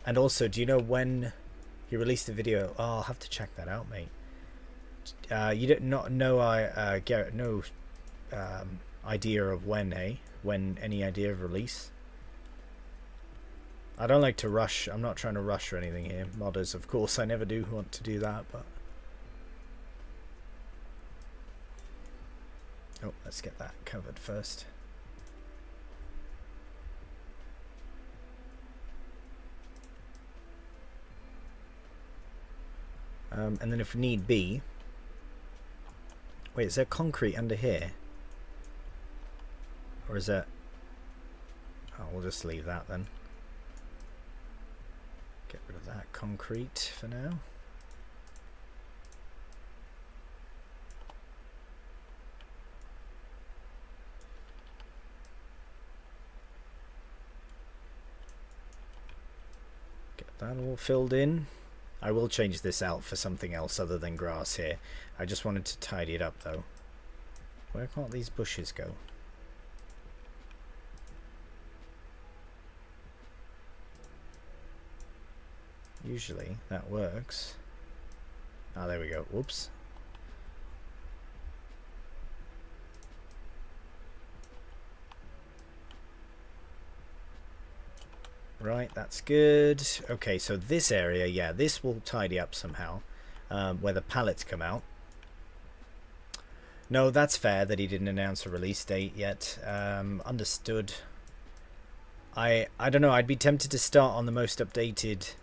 And also, do you know when he released the video? Oh, I'll have to check that out, mate. You don't not know Garrett, no idea of when, eh? When, any idea of release? I don't like to rush. I'm not trying to rush or anything here. Modders, of course, I never do want to do that, but... Oh, let's get that covered first. And then if need be... Wait, is there concrete under here? Or is that... Oh, we'll just leave that then. Get rid of that concrete for now. Get that all filled in. I will change this out for something else other than grass here. I just wanted to tidy it up though. Where can't these bushes go? Usually that works. Ah, there we go. Whoops. Right, that's good. Okay, so this area, yeah, this will tidy up somehow, where the pallets come out. No, that's fair that he didn't announce a release date yet. Understood. I don't know, I'd be tempted to start on the most updated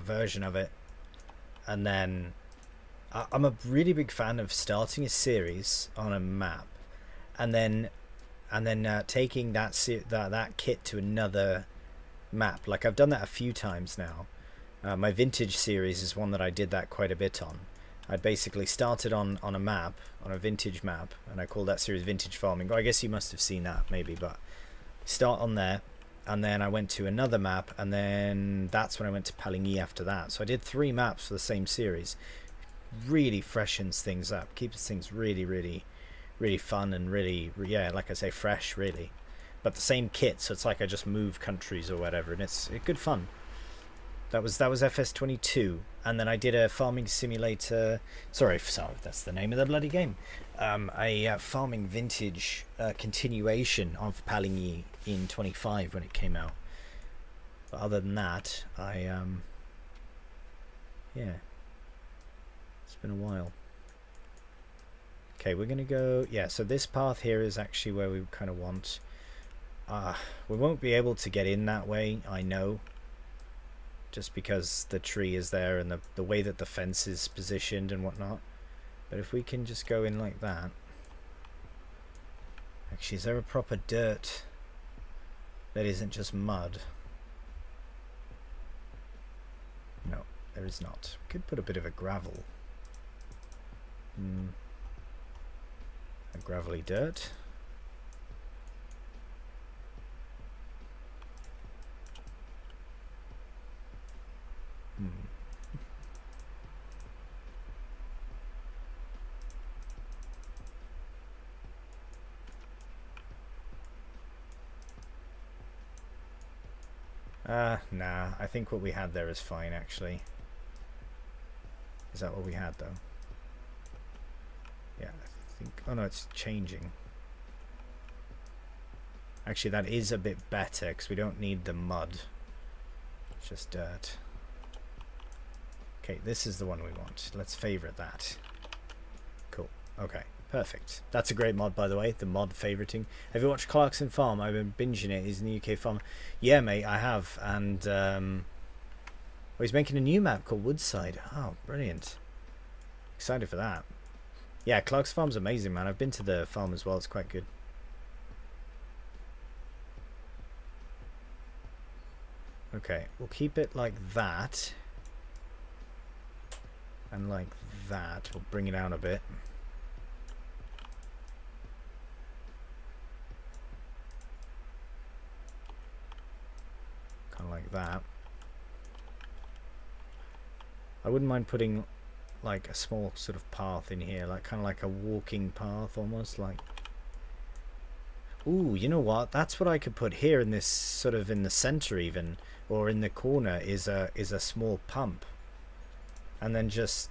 version of it, and then I'm a really big fan of starting a series on a map and then taking that kit to another map. Like I've done that a few times now. My vintage series is one that I did that quite a bit on. I basically started on a map, on a vintage map, and I called that series Vintage Farming. I guess you must have seen that maybe, but start on there. And then I went to another map, and then that's when I went to Paligny after that. So I did 3 maps for the same series. Really freshens things up, keeps things really, really, really fun and really, yeah, like I say, fresh, really. But the same kit, so it's like I just move countries or whatever, and it's good fun. That was FS22, and then I did a farming simulator. Sorry, that's the name of the bloody game. A farming vintage continuation of Paligny in 25 when it came out. But other than that, yeah, it's been a while. Okay, we're gonna go. Yeah, so this path here is actually where we kind of want. We won't be able to get in that way, I know. Just because the tree is there and the way that the fence is positioned and whatnot. But if we can just go in like that. Actually, is there a proper dirt that isn't just mud? No, there is not. We could put a bit of a gravel. A gravelly dirt. Nah, I think what we had there is fine, actually. Is that what we had, though? Yeah, I think... Oh, no, it's changing. Actually, that is a bit better, because we don't need the mud. It's just dirt. Okay, this is the one we want. Let's favorite that. Cool. Okay, perfect. That's a great mod, by the way, the mod favoriting. Have you watched Clarkson Farm? I've been binging it. He's in the UK farm. Yeah, mate, I have. And well, he's making a new map called Woodside. Oh, brilliant. Excited for that. Yeah, Clarkson Farm's amazing, man. I've been to the farm as well. It's quite good. Okay, we'll keep it like that. And like that. We'll bring it down a bit. Kind of like that. I wouldn't mind putting like a small sort of path in here, like kind of like a walking path almost, like... Ooh, you know what? That's what I could put here in this sort of in the center even, or in the corner is a small pump. And then just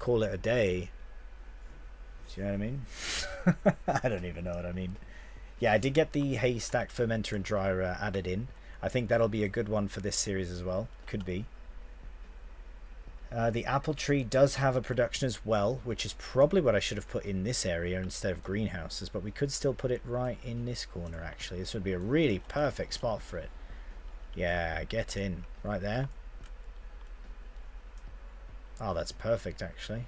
call it a day. Do you know what I mean? I don't even know what I mean. Yeah, I did get the haystack fermenter and dryer added in. I think that'll be a good one for this series as well. Could be. The apple tree does have a production as well, which is probably what I should have put in this area instead of greenhouses, but we could still put it right in this corner actually. This would be a really perfect spot for it. Yeah, get in. Right there. Oh, that's perfect actually.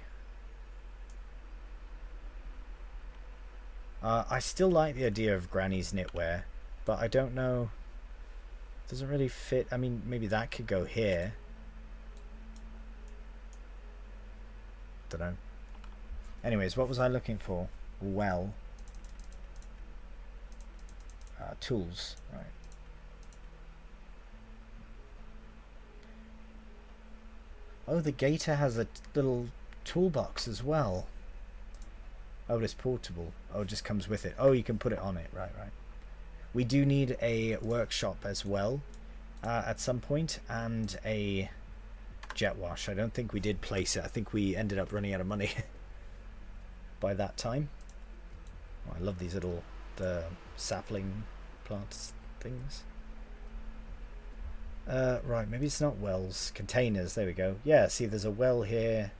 I still like the idea of Granny's knitwear, but I don't know. It doesn't really fit. I mean, maybe that could go here. Don't know. Anyways, what was I looking for? Well, tools, right? Oh, the Gator has a little toolbox as well. Oh, it's portable. Oh, it just comes with it. Oh, you can put it on it. Right, right. We do need a workshop as well at some point, and a jet wash. I don't think we did place it. I think we ended up running out of money by that time. Oh, I love these little sapling plants things. Right, maybe it's not wells. Containers, there we go. Yeah, see there's a well here.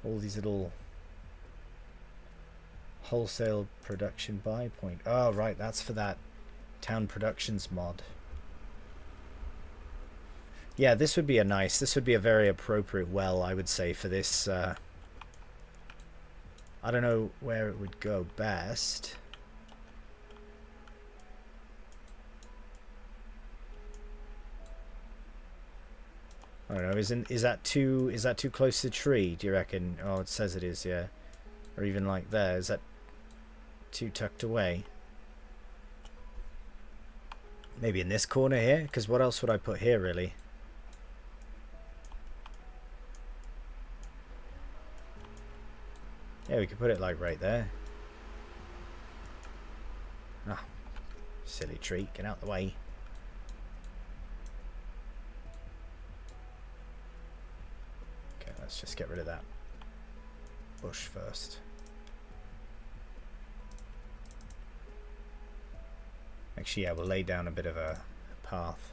All these little wholesale production buy point. Oh, right, that's for that town productions mod. Yeah, this would be this would be a very appropriate well, I would say, for this. I don't know where it would go best. I don't know. Is that too close to the tree? Do you reckon? Oh, it says it is. Yeah, or even like there. Is that too tucked away? Maybe in this corner here. Because what else would I put here, really? Yeah, we could put it like right there. Ah, silly tree. Get out the way. Let's just get rid of that bush first. Actually, yeah, we'll lay down a bit of a path,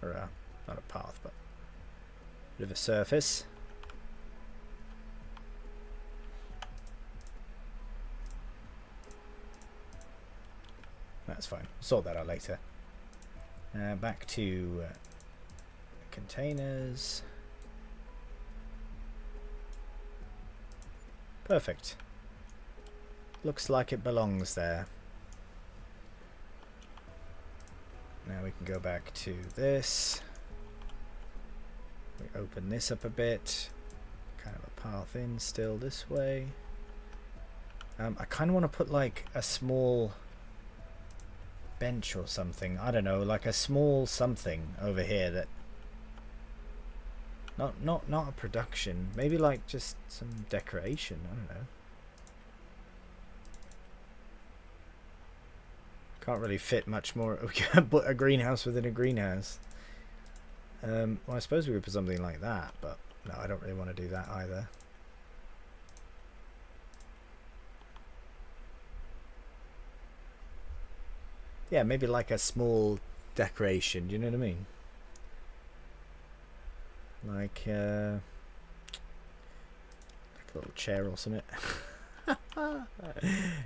or not a path, but a bit of a surface. That's fine. Sort that out later. Back to containers. Perfect. Looks like it belongs there. Now we can go back to this. We open this up a bit. Kind of a path in still this way. I kind of want to put like a small bench or something. I don't know, like a small something over here that not a production, maybe like just some decoration. I don't know. Can't really fit much more. We can put a greenhouse within a greenhouse. Well, I suppose we could put something like that, but no, I don't really want to do that either. Yeah, maybe like a small decoration, do you know what I mean? Like a little chair or something.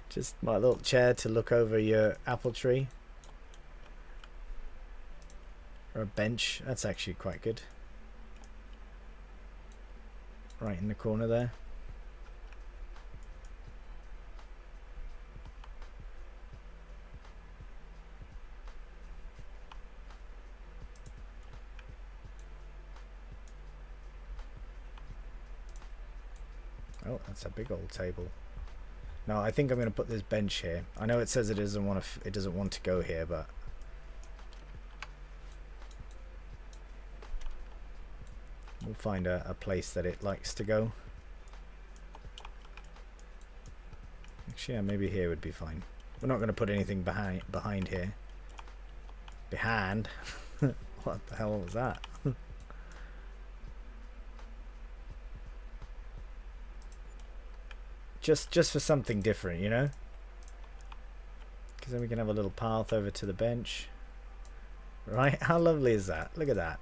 Just my little chair to look over your apple tree. Or a bench, that's actually quite good. Right in the corner there. Oh, that's a big old table. No, I think I'm going to put this bench here. I know it says it doesn't want to go here, but we'll find a place that it likes to go. Actually, yeah, maybe here would be fine. We're not going to put anything behind here. Behind? What the hell was that? Just for something different, you know? Because then we can have a little path over to the bench. Right? How lovely is that? Look at that.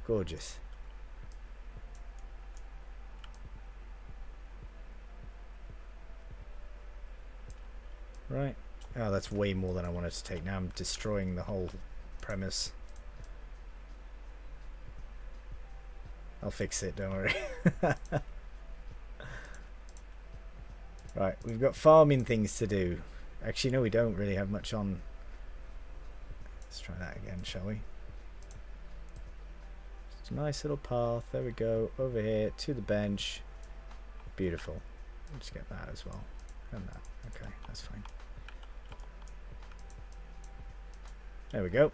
Gorgeous. Right. Oh, that's way more than I wanted to take. Now I'm destroying the whole premise. I'll fix it, don't worry. Right, we've got farming things to do. Actually, no, we don't really have much on. Let's try that again, shall we? Just a nice little path. There we go. Over here to the bench. Beautiful. Let's get that as well. And that. Okay, that's fine. There we go.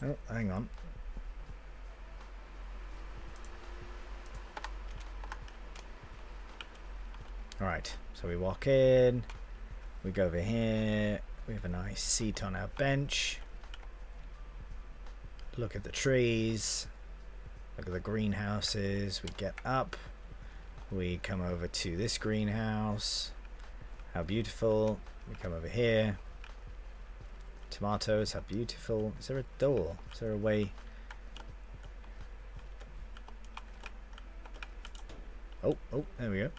Oh, hang on. Alright, so we walk in, we go over here, we have a nice seat on our bench, look at the trees, look at the greenhouses, we get up, we come over to this greenhouse, how beautiful, we come over here, tomatoes, how beautiful. Is there a door? Is there a way? Oh, there we go.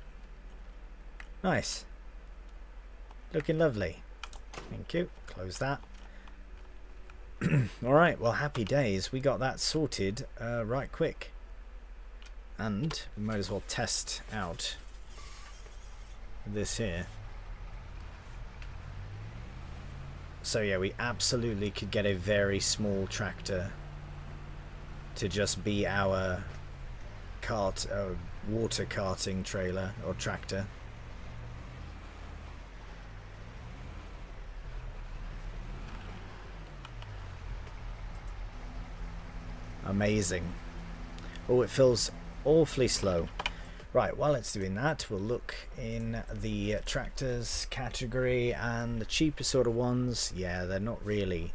Nice. Looking lovely. Thank you. Close that. Alright, well, happy days. We got that sorted right quick. And we might as well test out this here. So yeah, we absolutely could get a very small tractor to just be our water carting trailer or tractor. Amazing. Oh, it feels awfully slow. Right, while it's doing that, we'll look in the tractors category, and the cheaper sort of ones, yeah, they're not really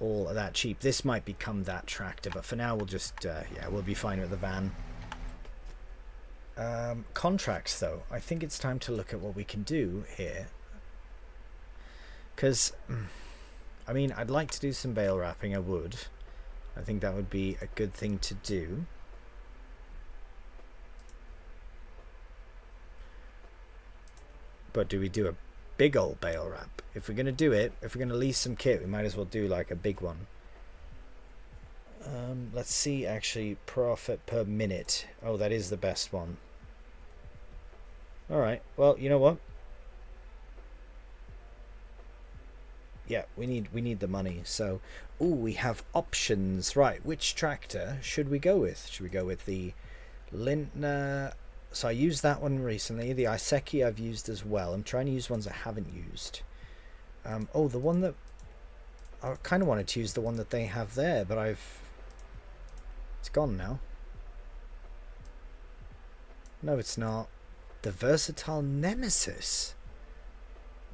all that cheap. This might become that tractor, but for now we'll just, yeah, we'll be fine with the van. Contracts, though. I think it's time to look at what we can do here. Because, I mean, I'd like to do some bale wrapping, I would. I think that would be a good thing to do. But do we do a big old bale wrap? If we're going to do it, if we're going to lease some kit, we might as well do like a big one. Let's see, actually, profit per minute. Oh, that is the best one. Alright, well, you know what? Yeah, we need the money. So, ooh, we have options. Right, which tractor should we go with? Should we go with the Lintner? So I used that one recently. The Iseki I've used as well. I'm trying to use ones I haven't used. Oh, the one that I kind of wanted to use, the one that they have there, but it's gone now. No, it's not. The versatile nemesis.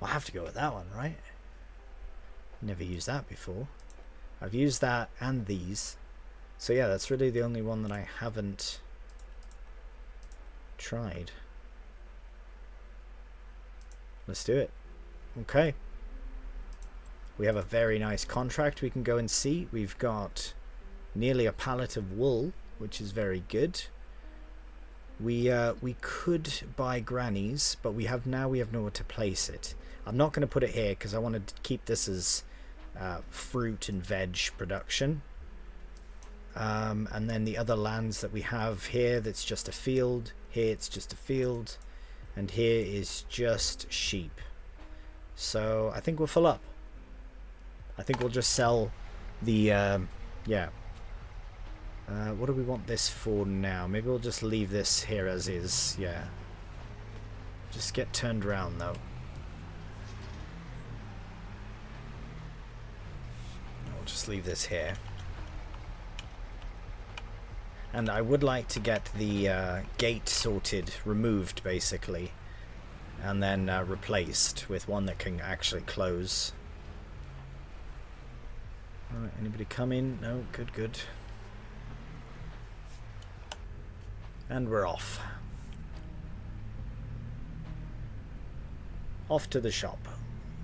I'll have to go with that one, right? Never used that before. I've used that and these. So yeah, that's really the only one that I haven't tried. Let's do it. Okay. We have a very nice contract we can go and see. We've got nearly a pallet of wool, which is very good. We could buy grannies, but we have nowhere to place it. I'm not going to put it here because I wanted to keep this as fruit and veg production. And then the other lands that we have here, that's just a field. Here it's just a field. And here is just sheep. So I think we'll fill up. I think we'll just sell the, yeah. What do we want this for now? Maybe we'll just leave this here as is, yeah. Just get turned around though. I'll just leave this here. And I would like to get the gate sorted, removed basically, and then replaced with one that can actually close. Alright, anybody come in? No, good, good. And we're off. Off to the shop.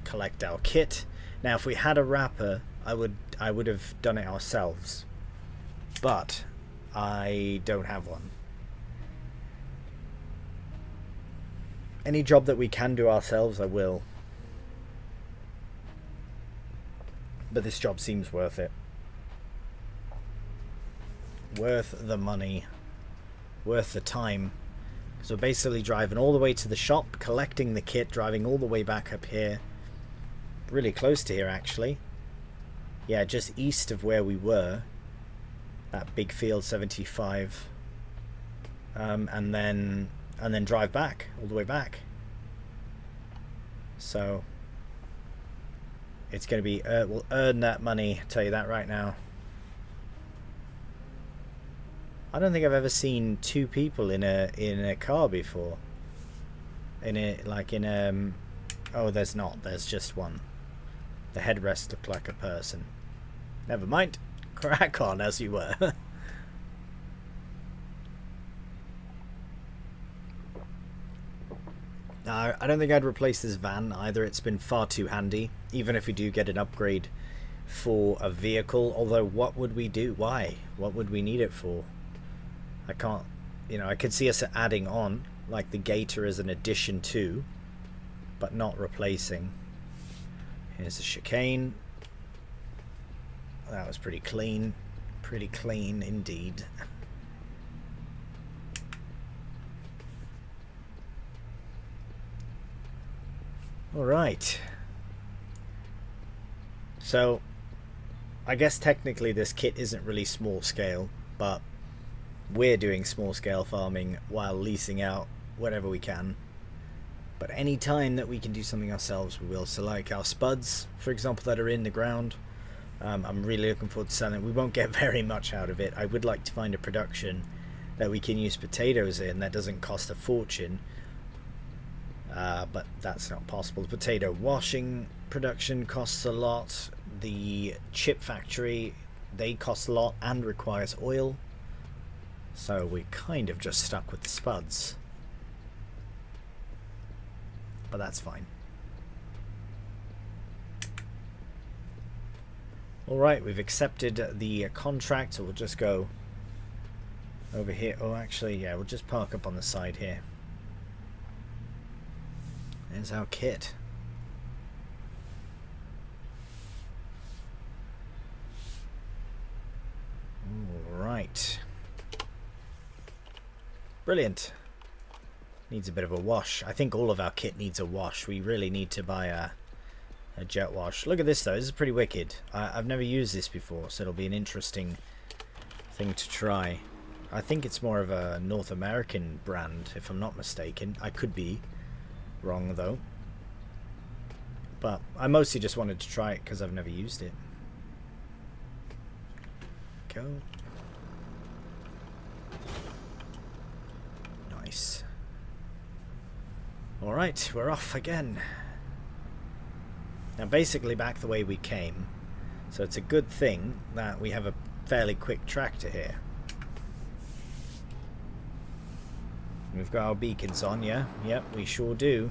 Collect our kit. Now if we had a wrapper, I would have done it ourselves. But I don't have one. Any job that we can do ourselves, I will. But this job seems worth it. Worth the money. Worth the time. So basically driving all the way to the shop, collecting the kit, driving all the way back up here. Really close to here actually. Yeah, just east of where we were. That big field 75. And then drive back, all the way back. So it's going to be, we'll earn that money, I'll tell you that right now. I don't think I've ever seen two people in a car before. Oh, there's not. There's just one. The headrest looked like a person. Never mind. Crack on as you were. No, I don't think I'd replace this van either. It's been far too handy. Even if we do get an upgrade for a vehicle. Although, what would we do? Why? What would we need it for? I can't, you know, I could see us adding on, like the gator as an addition to, but not replacing. Here's the chicane. That was pretty clean indeed. Alright. So, I guess technically this kit isn't really small scale, but we're doing small scale farming while leasing out whatever we can. But any time that we can do something ourselves, we will. So like our spuds, for example, that are in the ground, I'm really looking forward to selling. We won't get very much out of it. I would like to find a production that we can use potatoes in that doesn't cost a fortune. But that's not possible. The potato washing production costs a lot. The chip factory, they cost a lot and requires oil. So we're kind of just stuck with the spuds. But that's fine. Alright, we've accepted the contract, so we'll just go over here. Oh, actually, yeah, we'll just park up on the side here. There's our kit. Alright. Brilliant. Needs a bit of a wash. I think all of our kit needs a wash. We really need to buy a jet wash. Look at this though. This is pretty wicked. I've never used this before, so it'll be an interesting thing to try. I think it's more of a North American brand, if I'm not mistaken. I could be wrong though. But I mostly just wanted to try it because I've never used it. Go. Nice. Alright, we're off again. Now basically back the way we came. So it's a good thing that we have a fairly quick tractor here. We've got our beacons on, yeah? Yep, we sure do.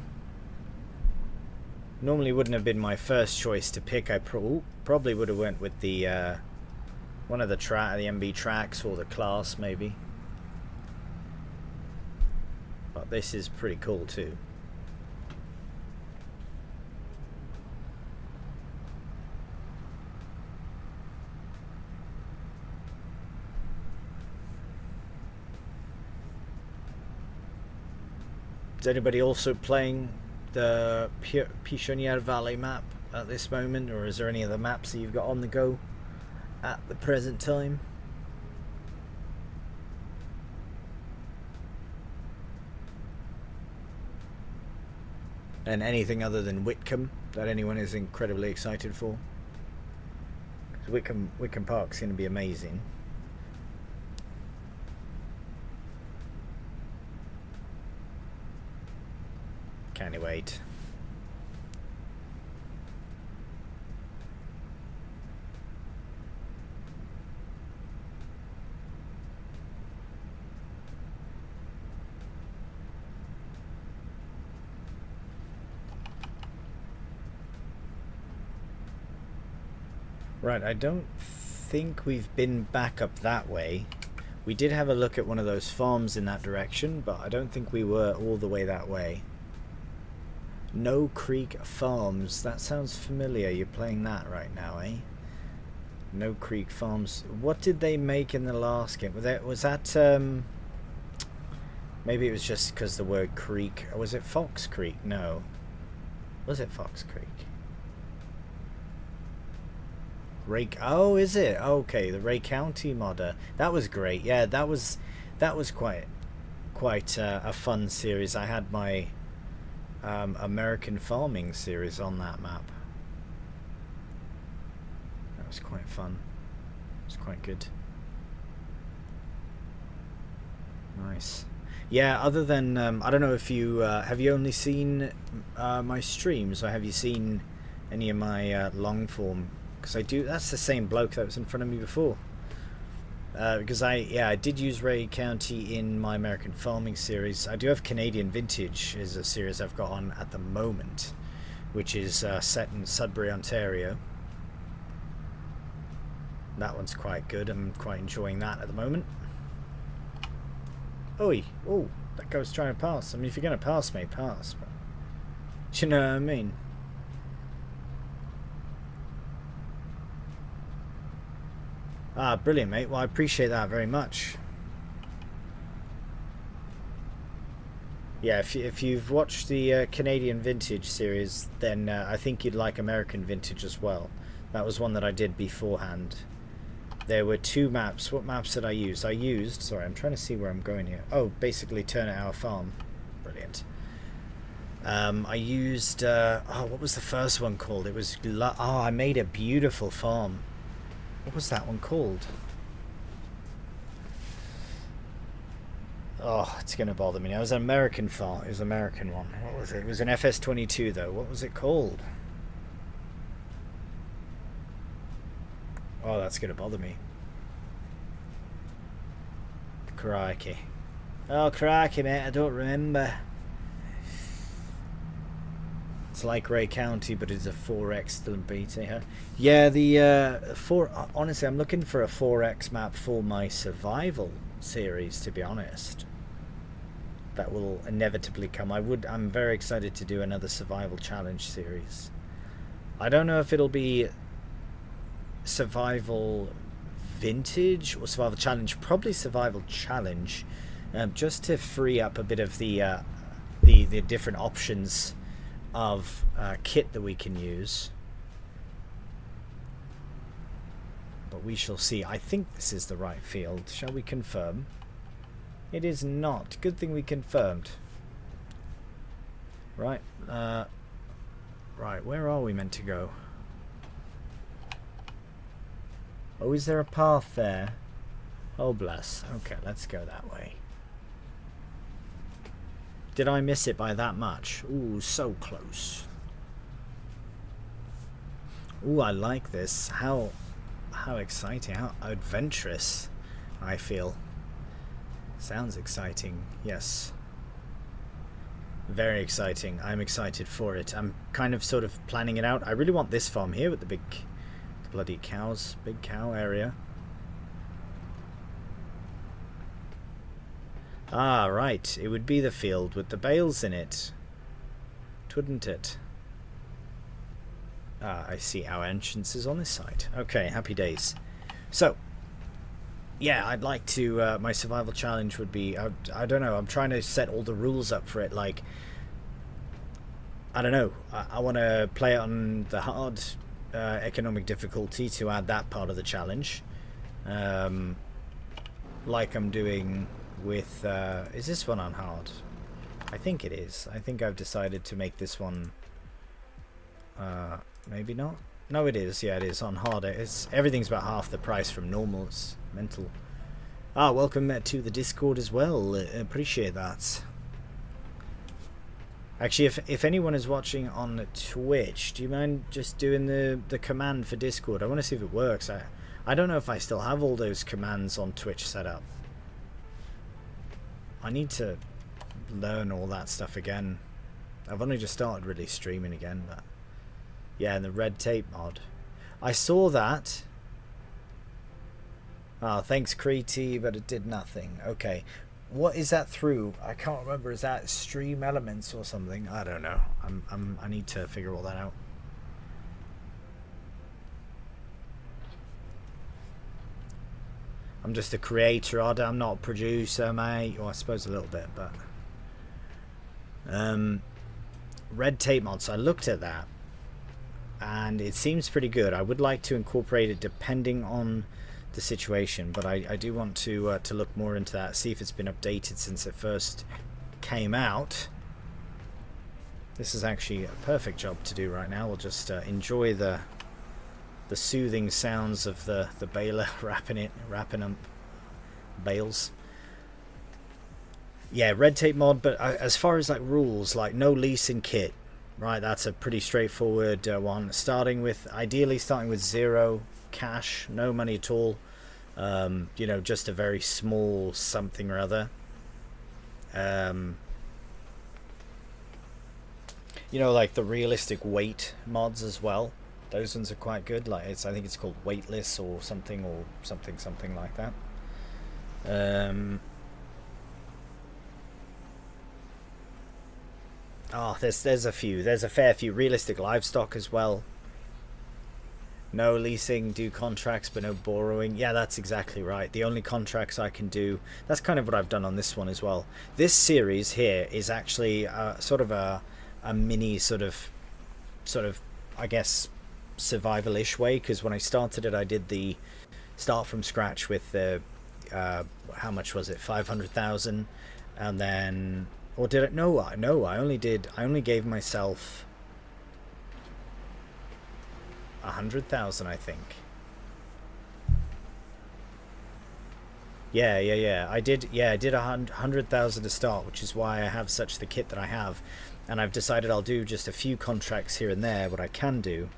Normally wouldn't have been my first choice to pick. I probably would have went with the one of the MB tracks or the class maybe. But this is pretty cool too. Is anybody also playing the PICHONNIÈRE Valley map at this moment, or is there any other maps that you've got on the go at the present time? And anything other than Whitcomb that anyone is incredibly excited for? Whitcomb Park's going to be amazing. Can't wait. Right, I don't think we've been back up that way. We did have a look at one of those farms in that direction, but I don't think we were all the way that way. No Creek Farms. That sounds familiar. You're playing that right now, eh? No Creek Farms. What did they make in the last game? Was that maybe it was just because the word creek. Or was it Fox Creek? No. Was it Fox Creek? Oh, is it? Okay, the Ray County modder. That was great. Yeah, that was quite a fun series. I had my American farming series on that map. That was quite fun. It was quite good. Nice. Yeah, other than I don't know if you have you only seen my streams, or have you seen any of my long form? Because I do. That's the same bloke that was in front of me before. Because I did use Ray County in my American farming series. I do have Canadian Vintage is a series I've got on at the moment, which is set in Sudbury, Ontario. That one's quite good. I'm quite enjoying that at the moment. Oi! Oh, that guy was trying to pass. I mean, if you're going to pass me, pass. But, do you know what I mean? Ah, brilliant, mate. Well, I appreciate that very much. Yeah, if you've watched the Canadian Vintage series, then I think you'd like American Vintage as well. That was one that I did beforehand. There were two maps. What maps did I use? Sorry, I'm trying to see where I'm going here. Oh, basically Turn It Our Farm. Brilliant. I used... what was the first one called? It was... I made a beautiful farm. What was that one called? Oh, it's going to bother me now. It was an American farm. It was an American one. What was it? It was an FS22 though. What was it called? Oh, that's going to bother me. Crikey. Oh, crikey, mate. I don't remember. It's like Ray County, but it's a 4X still in beta. Huh? Yeah, the honestly, I'm looking for a 4X map for my survival series. To be honest, that will inevitably come. I'm very excited to do another survival challenge series. I don't know if it'll be survival vintage or survival challenge. Probably survival challenge, just to free up a bit of the different options of kit that we can use. But we shall see. I think this is the right field. Shall we confirm? It is not. Good thing we confirmed. Right. Right, where are we meant to go? Oh, is there a path there? Oh, bless. Okay, let's go that way. Did I miss it by that much? Ooh, so close. Ooh, I like this. How exciting, how adventurous I feel. Sounds exciting, yes. Very exciting. I'm excited for it. I'm kind of sort of planning it out. I really want this farm here with the bloody cows, big cow area. Ah, right. It would be the field with the bales in it, wouldn't it? Ah, I see. Our entrance is on this side. Okay, happy days. So, yeah, I'd like to, my survival challenge would be, I don't know, I'm trying to set all the rules up for it, like, I don't know, I want to play it on the hard economic difficulty to add that part of the challenge, like I'm doing with, is this one on hard? I think it is. I think I've decided to make this one, maybe not? No, it is. Yeah, it is on hard. Everything's about half the price from normal. It's mental. Ah, welcome to the Discord as well. Appreciate that. Actually, if anyone is watching on Twitch, do you mind just doing the command for Discord? I want to see if it works. I don't know if I still have all those commands on Twitch set up. I need to learn all that stuff again. I've only just started really streaming again, but yeah, and the red tape mod. I saw that. Ah, thanks Creety, but it did nothing. Okay. What is that through? I can't remember. Is that Stream Elements or something? I don't know. I need to figure all that out. I'm just a creator, I'm not a producer, mate. Or I suppose a little bit, but red tape mod. So I looked at that and it seems pretty good. I would like to incorporate it depending on the situation, but I do want to look more into that, see if it's been updated since it first came out. This is actually a perfect job to do right now. We'll just enjoy the soothing sounds of the baler wrapping up bales. Yeah, red tape mod, but as far as like rules, like no leasing kit, right? That's a pretty straightforward one. Ideally starting with 0 cash, no money at all. You know, just a very small something or other. You know, like the realistic weight mods as well. Those ones are quite good. Like I think it's called weightless or something like that. Oh, there's a few. There's a fair few. Realistic livestock as well. No leasing, do contracts, but no borrowing. Yeah, that's exactly right. The only contracts I can do. That's kind of what I've done on this one as well. This series here is actually sort of a mini sort of I guess survival-ish way, because when I started it, I did the start from scratch with the how much was it, 500,000, and then, or did it? No, I only gave myself 100,000, I think. Yeah. I did 100,000 to start, which is why I have such the kit that I have, and I've decided I'll do just a few contracts here and there, what I can do.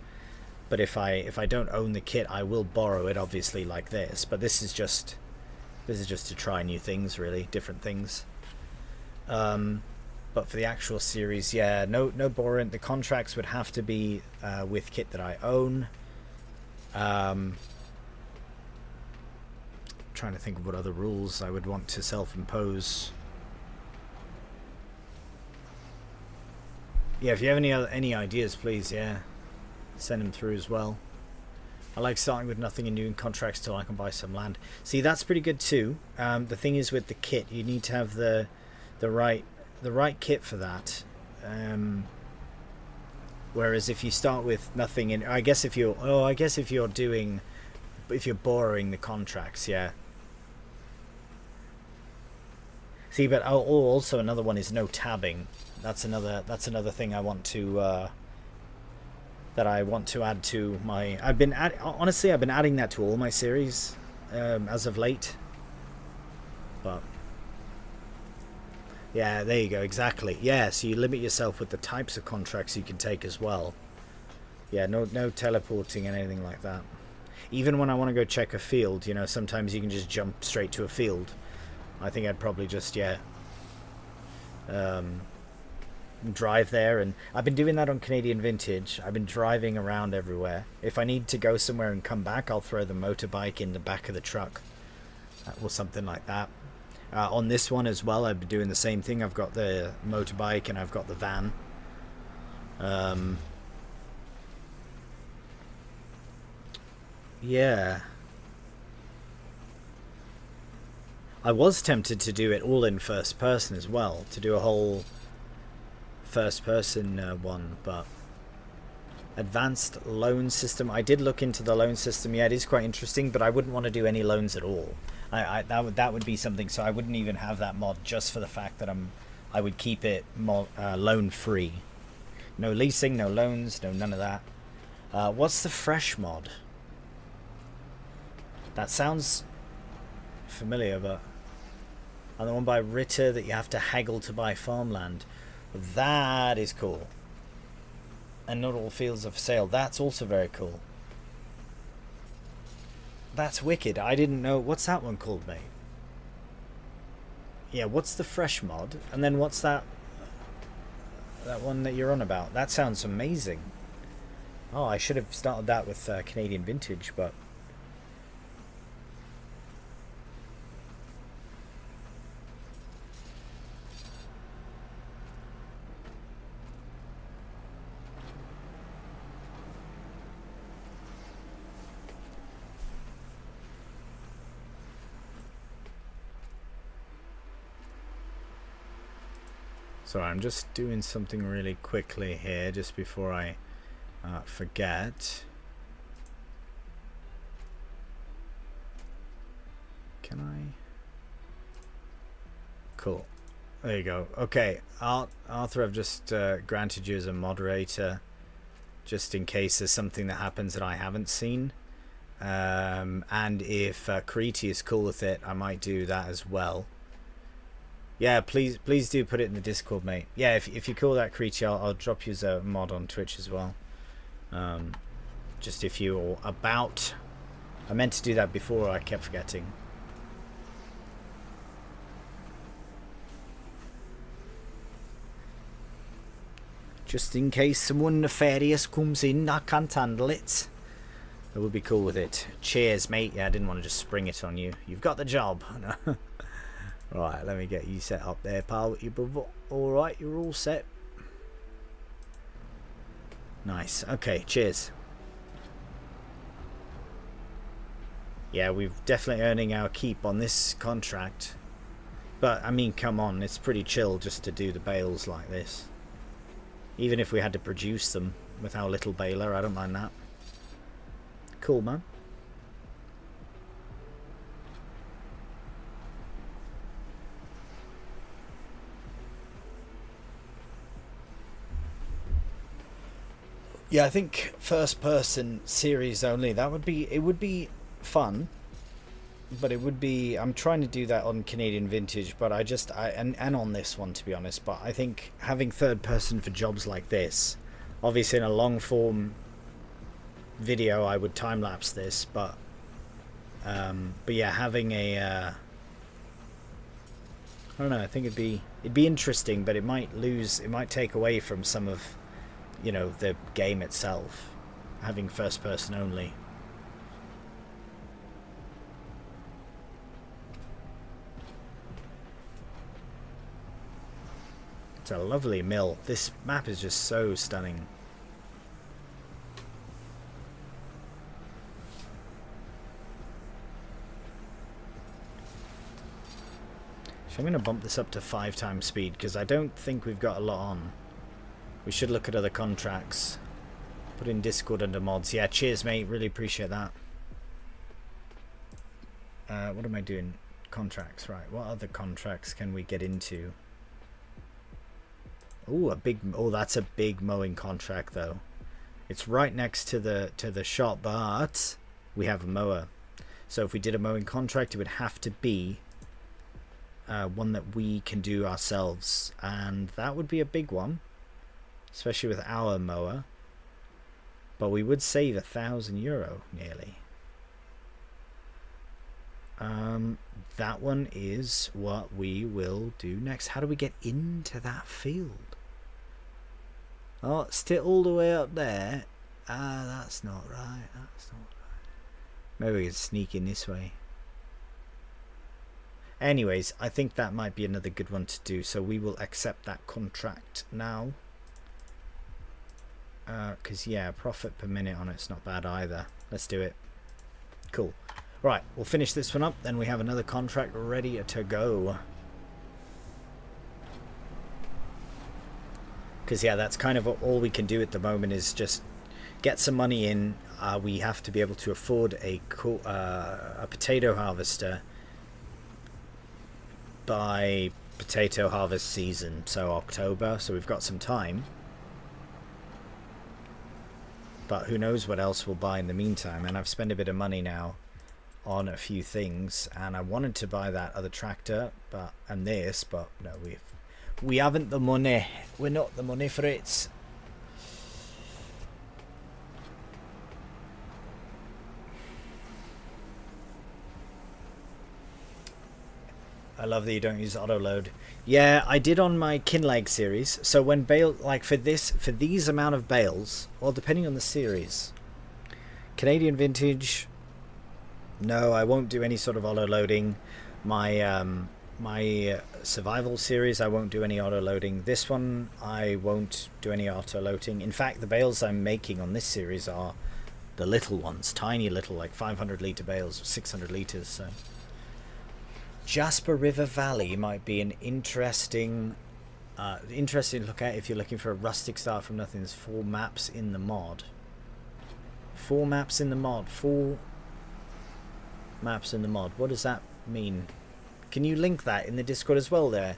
But if I don't own the kit, I will borrow it, obviously, like this. But this is just to try new things, really, different things. But for the actual series, yeah, no borrowing. The contracts would have to be with kit that I own. Trying to think of what other rules I would want to self-impose. Yeah, if you have any ideas, please, yeah, send them through as well. I like starting with nothing and doing contracts till I can buy some land. See, that's pretty good too. The thing is with the kit, you need to have the right kit for that. Whereas if you start with nothing, and I guess if you're borrowing the contracts, yeah. See, but also another one is no tabbing. That's another thing I want to add to my. Honestly, I've been adding that to all my series as of late. But Yeah, there you go, exactly. Yeah, so you limit yourself with the types of contracts you can take as well. Yeah, no teleporting and anything like that. Even when I want to go check a field, you know, sometimes you can just jump straight to a field. I think I'd probably just, yeah, drive there. And I've been doing that on Canadian Vintage. I've been driving around everywhere. If I need to go somewhere and come back, I'll throw the motorbike in the back of the truck or something like that. On this one as well, I've been doing the same thing. I've got the motorbike and I've got the van. Yeah. I was tempted to do it all in first person as well, to do a whole first person one, but advanced loan system. I did look into the loan system. Yeah, it is quite interesting, but I wouldn't want to do any loans at all. That would be something. So I wouldn't even have that mod, just for the fact that I would keep it loan free. No leasing, no loans, no none of that. What's the fresh mod? That sounds familiar, but and the one by Ritter that you have to haggle to buy farmland. That is cool. And not all fields are for sale. That's also very cool. That's wicked. I didn't know. What's that one called, mate? Yeah, what's the fresh mod? And then what's that one that you're on about? That sounds amazing. Oh, I should have started that with Canadian Vintage, but sorry, I'm just doing something really quickly here, just before I forget. Can I? Cool. There you go. Okay, Arthur, I've just granted you as a moderator, just in case there's something that happens that I haven't seen. And if Kriti is cool with it, I might do that as well. Yeah, please do put it in the Discord, mate. Yeah, if you call that Kriti, I'll drop you as a mod on Twitch as well. Just if you're about. I meant to do that before, I kept forgetting. Just in case someone nefarious comes in, I can't handle it. I would be cool with it. Cheers, mate. Yeah, I didn't want to just spring it on you. You've got the job. Right, let me get you set up there, pal, with your brother. Alright, you're all set. Nice. Okay, cheers. Yeah, we're definitely earning our keep on this contract. But, I mean, come on, it's pretty chill just to do the bales like this. Even if we had to produce them with our little baler, I don't mind that. Cool, man. Yeah, I think first person series only. It would be fun, but it would be, I'm trying to do that on Canadian Vintage, but and on this one, to be honest, but I think having third person for jobs like this, obviously in a long form video I would time lapse this, but yeah, having a I don't know, I think it'd be interesting, but it might take away from some of, you know, the game itself, having first person only. It's a lovely mill. This map is just so stunning. So I'm going to bump this up to 5 times speed, because I don't think we've got a lot on. We should look at other contracts. Put in Discord under mods. Yeah, cheers, mate. Really appreciate that. What am I doing? Contracts, right. What other contracts can we get into? Oh, that's a big mowing contract, though. It's right next to the shop, but we have a mower. So if we did a mowing contract, it would have to be one that we can do ourselves, and that would be a big one, especially with our mower. But we would save €1,000 nearly. That one is what we will do next. How do we get into that field? Oh, it's still all the way up there. That's not right. That's not right. Maybe we can sneak in this way. Anyways, I think that might be another good one to do. So we will accept that contract now. Because, yeah, profit per minute on it's not bad either. Let's do it. Cool. Right, we'll finish this one up. Then we have another contract ready to go. Because, yeah, that's kind of all we can do at the moment is just get some money in. We have to be able to afford a potato harvester by potato harvest season, so October. So we've got some time. But who knows what else we'll buy in the meantime. And I've spent a bit of money now on a few things, and I wanted to buy that other tractor and this, but no, we haven't the money. We're not the money for it. I love that you don't use auto load. Yeah, I did on my Kinleg series. So when bale, like for these amount of bales, well, depending on the series, Canadian vintage, no, I won't do any sort of auto loading. My my survival series, I won't do any auto loading. This one, I won't do any auto loading. In fact, the bales I'm making on this series are the little ones, tiny little, like 500 litre bales, 600 litres. So Jasper River Valley might be an interesting to look at if you're looking for a rustic start from nothing. There's 4 maps in the mod. 4 maps in the mod. 4 maps in the mod. What does that mean? Can you link that in the Discord as well there?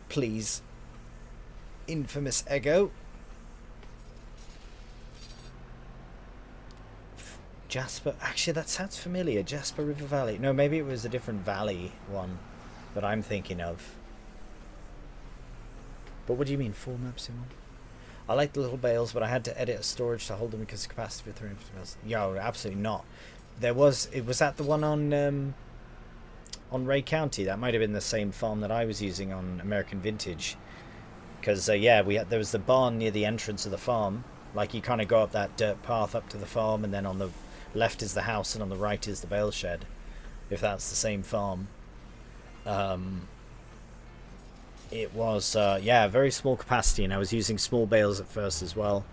Please. Infamous Ego. Jasper, actually that sounds familiar. Jasper River Valley. No, maybe it was a different valley one that I'm thinking of. But what do you mean 4 maps in one? I like the little bales, but I had to edit a storage to hold them because the capacity for 350 bales. Yo, absolutely not. It was that the one on Ray County. That might have been the same farm that I was using on American Vintage. Because yeah, there was the barn near the entrance of the farm. Like you kind of go up that dirt path up to the farm, and then on the left is the house, and on the right is the bale shed. If that's the same farm. It was yeah, very small capacity, and I was using small bales at first as well.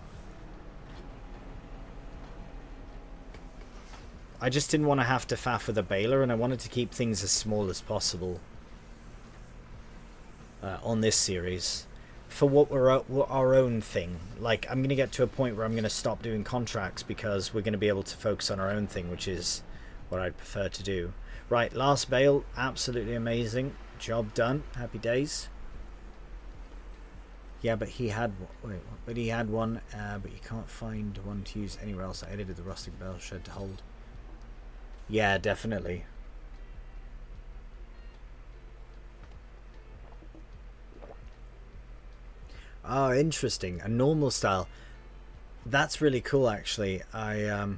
I just didn't want to have to faff with a baler, and I wanted to keep things as small as possible on this series for what we're our own thing. Like, I'm going to get to a point where I'm going to stop doing contracts because we're going to be able to focus on our own thing, which is what I'd prefer to do. Right, last bale, absolutely amazing. Job done. Happy days. Yeah, but he had one. Wait, but he had one, but you can't find one to use anywhere else. I edited the rustic bale shed to hold. Yeah, definitely. Oh, interesting. A normal style. That's really cool, actually. Oh,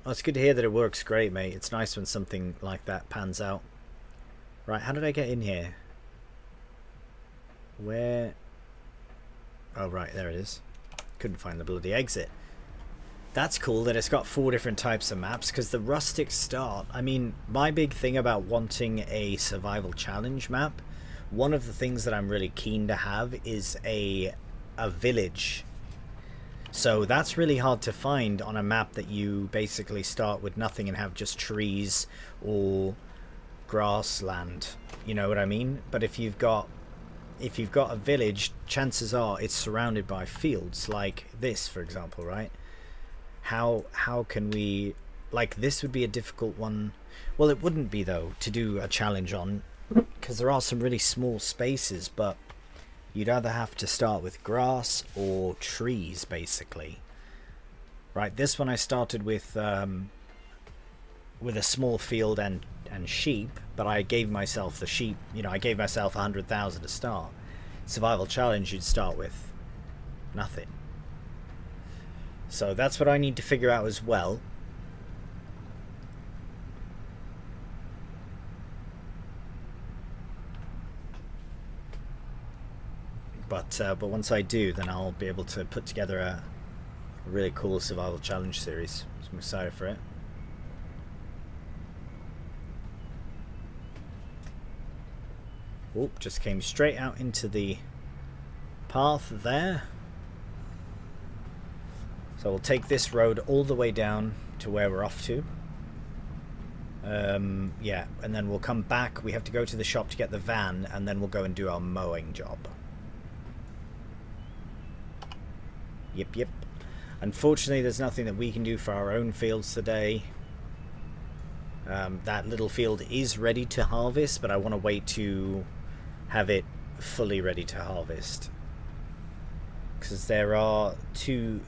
it's good to hear that it works great, mate. It's nice when something like that pans out. Right, how did I get in here? Where? Oh, right, there it is. Couldn't find the bloody exit. That's cool that it's got 4 different types of maps, because the rustic start, I mean, my big thing about wanting a survival challenge map, one of the things that I'm really keen to have is a village. So that's really hard to find on a map that you basically start with nothing and have just trees or grassland, you know what I mean? But if you've got a village, chances are it's surrounded by fields like this, for example, right? How can we, like, this would be a difficult one. Well, it wouldn't be though to do a challenge on, because there are some really small spaces, but you'd either have to start with grass or trees, basically. Right, this one I started with a small field and and sheep, but I gave myself the sheep. You know, I gave myself 100,000 to start. Survival challenge, you'd start with nothing. So that's what I need to figure out as well. But once I do, then I'll be able to put together a really cool survival challenge series. So I'm excited for it. Oop, just came straight out into the path there. So we'll take this road all the way down to where we're off to. Yeah, and then we'll come back. We have to go to the shop to get the van, and then we'll go and do our mowing job. Yep. Unfortunately, there's nothing that we can do for our own fields today. That little field is ready to harvest, but I want to wait to have it fully ready to harvest. Because there are two...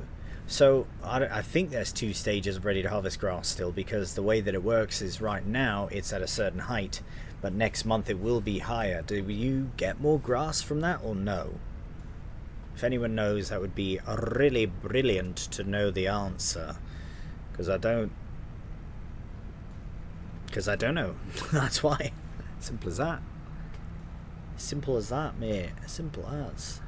So, I think there's 2 stages of ready to harvest grass still, because the way that it works is right now it's at a certain height, but next month it will be higher. Do you get more grass from that or no? If anyone knows, that would be really brilliant to know the answer, because I don't know. That's why. Simple as that. Simple as that, mate. Simple as.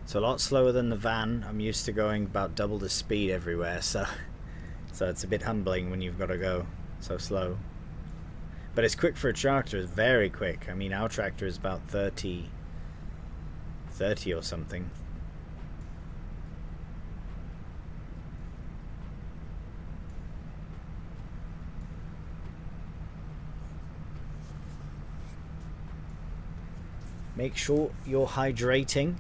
It's a lot slower than the van. I'm used to going about double the speed everywhere, so it's a bit humbling when you've got to go so slow. But it's quick for a tractor. It's very quick. I mean, our tractor is about 30 or something. Make sure you're hydrating,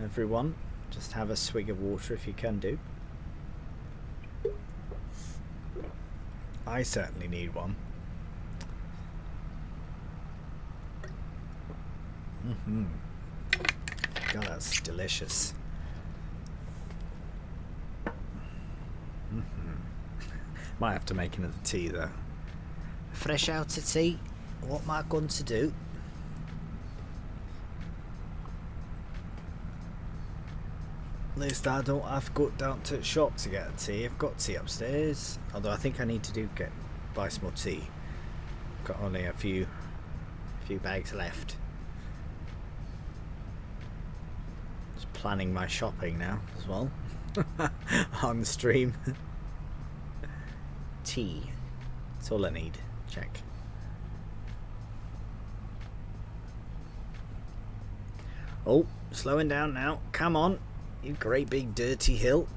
everyone. Just have a swig of water if you can do. I certainly need one. God, that's delicious. Might have to make another tea though. Fresh out of tea. What am I going to do? At least I don't have to go down to the shop to get a tea. I've got tea upstairs. Although I think I need to buy some more tea. Got only a few bags left. Just planning my shopping now as well. On the stream. Tea. That's all I need. Check. Oh, slowing down now. Come on. You great big dirty hill.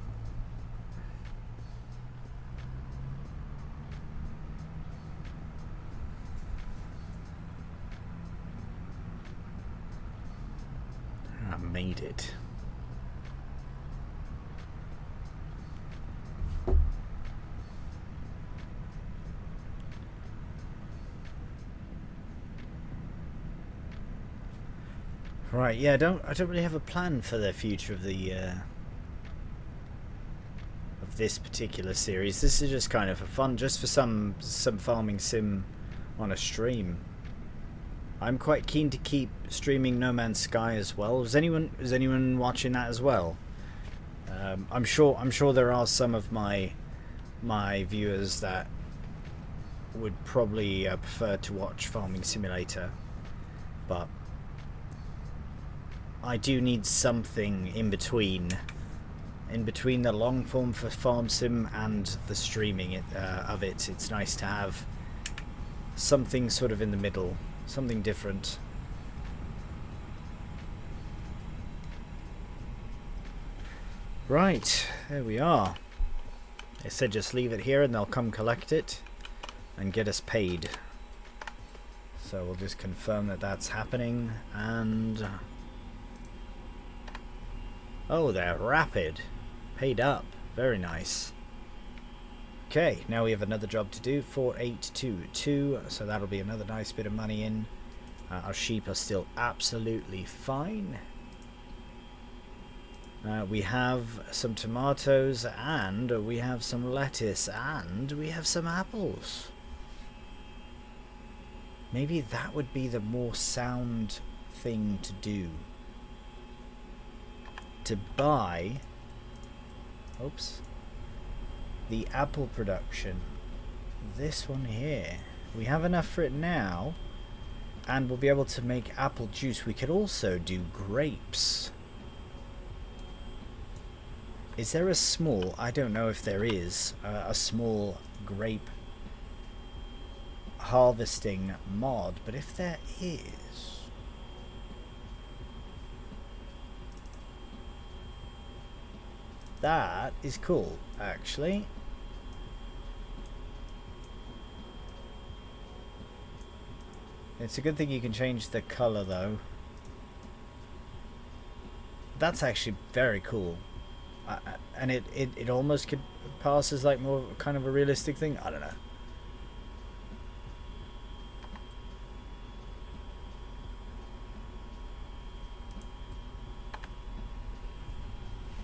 I made it. Right, yeah, I don't really have a plan for the future of the of this particular series. This is just kind of for fun, just for some farming sim on a stream. I'm quite keen to keep streaming No Man's Sky as well. Is anyone watching that as well? I'm sure there are some of my viewers that would probably prefer to watch Farming Simulator, but I do need something in between the long form for Farm Sim and the streaming of it. It's nice to have something sort of in the middle, something different. Right, there we are. They said just leave it here and they'll come collect it and get us paid. So we'll just confirm that that's happening. And oh, they're rapid. Paid up. Very nice. Okay, now we have another job to do. 4822. So that'll be another nice bit of money in. Our sheep are still absolutely fine. We have some tomatoes, and we have some lettuce, and we have some apples. Maybe that would be the more sound thing to do. To buy, oops, the apple production. This one here. We have enough for it now, and we'll be able to make apple juice. We could also do grapes. Is there a small, I don't know if there is, a small grape harvesting mod, but if there is, that is cool, actually. It's a good thing you can change the color, though. That's actually very cool. And it almost could pass as like more kind of a realistic thing. I don't know.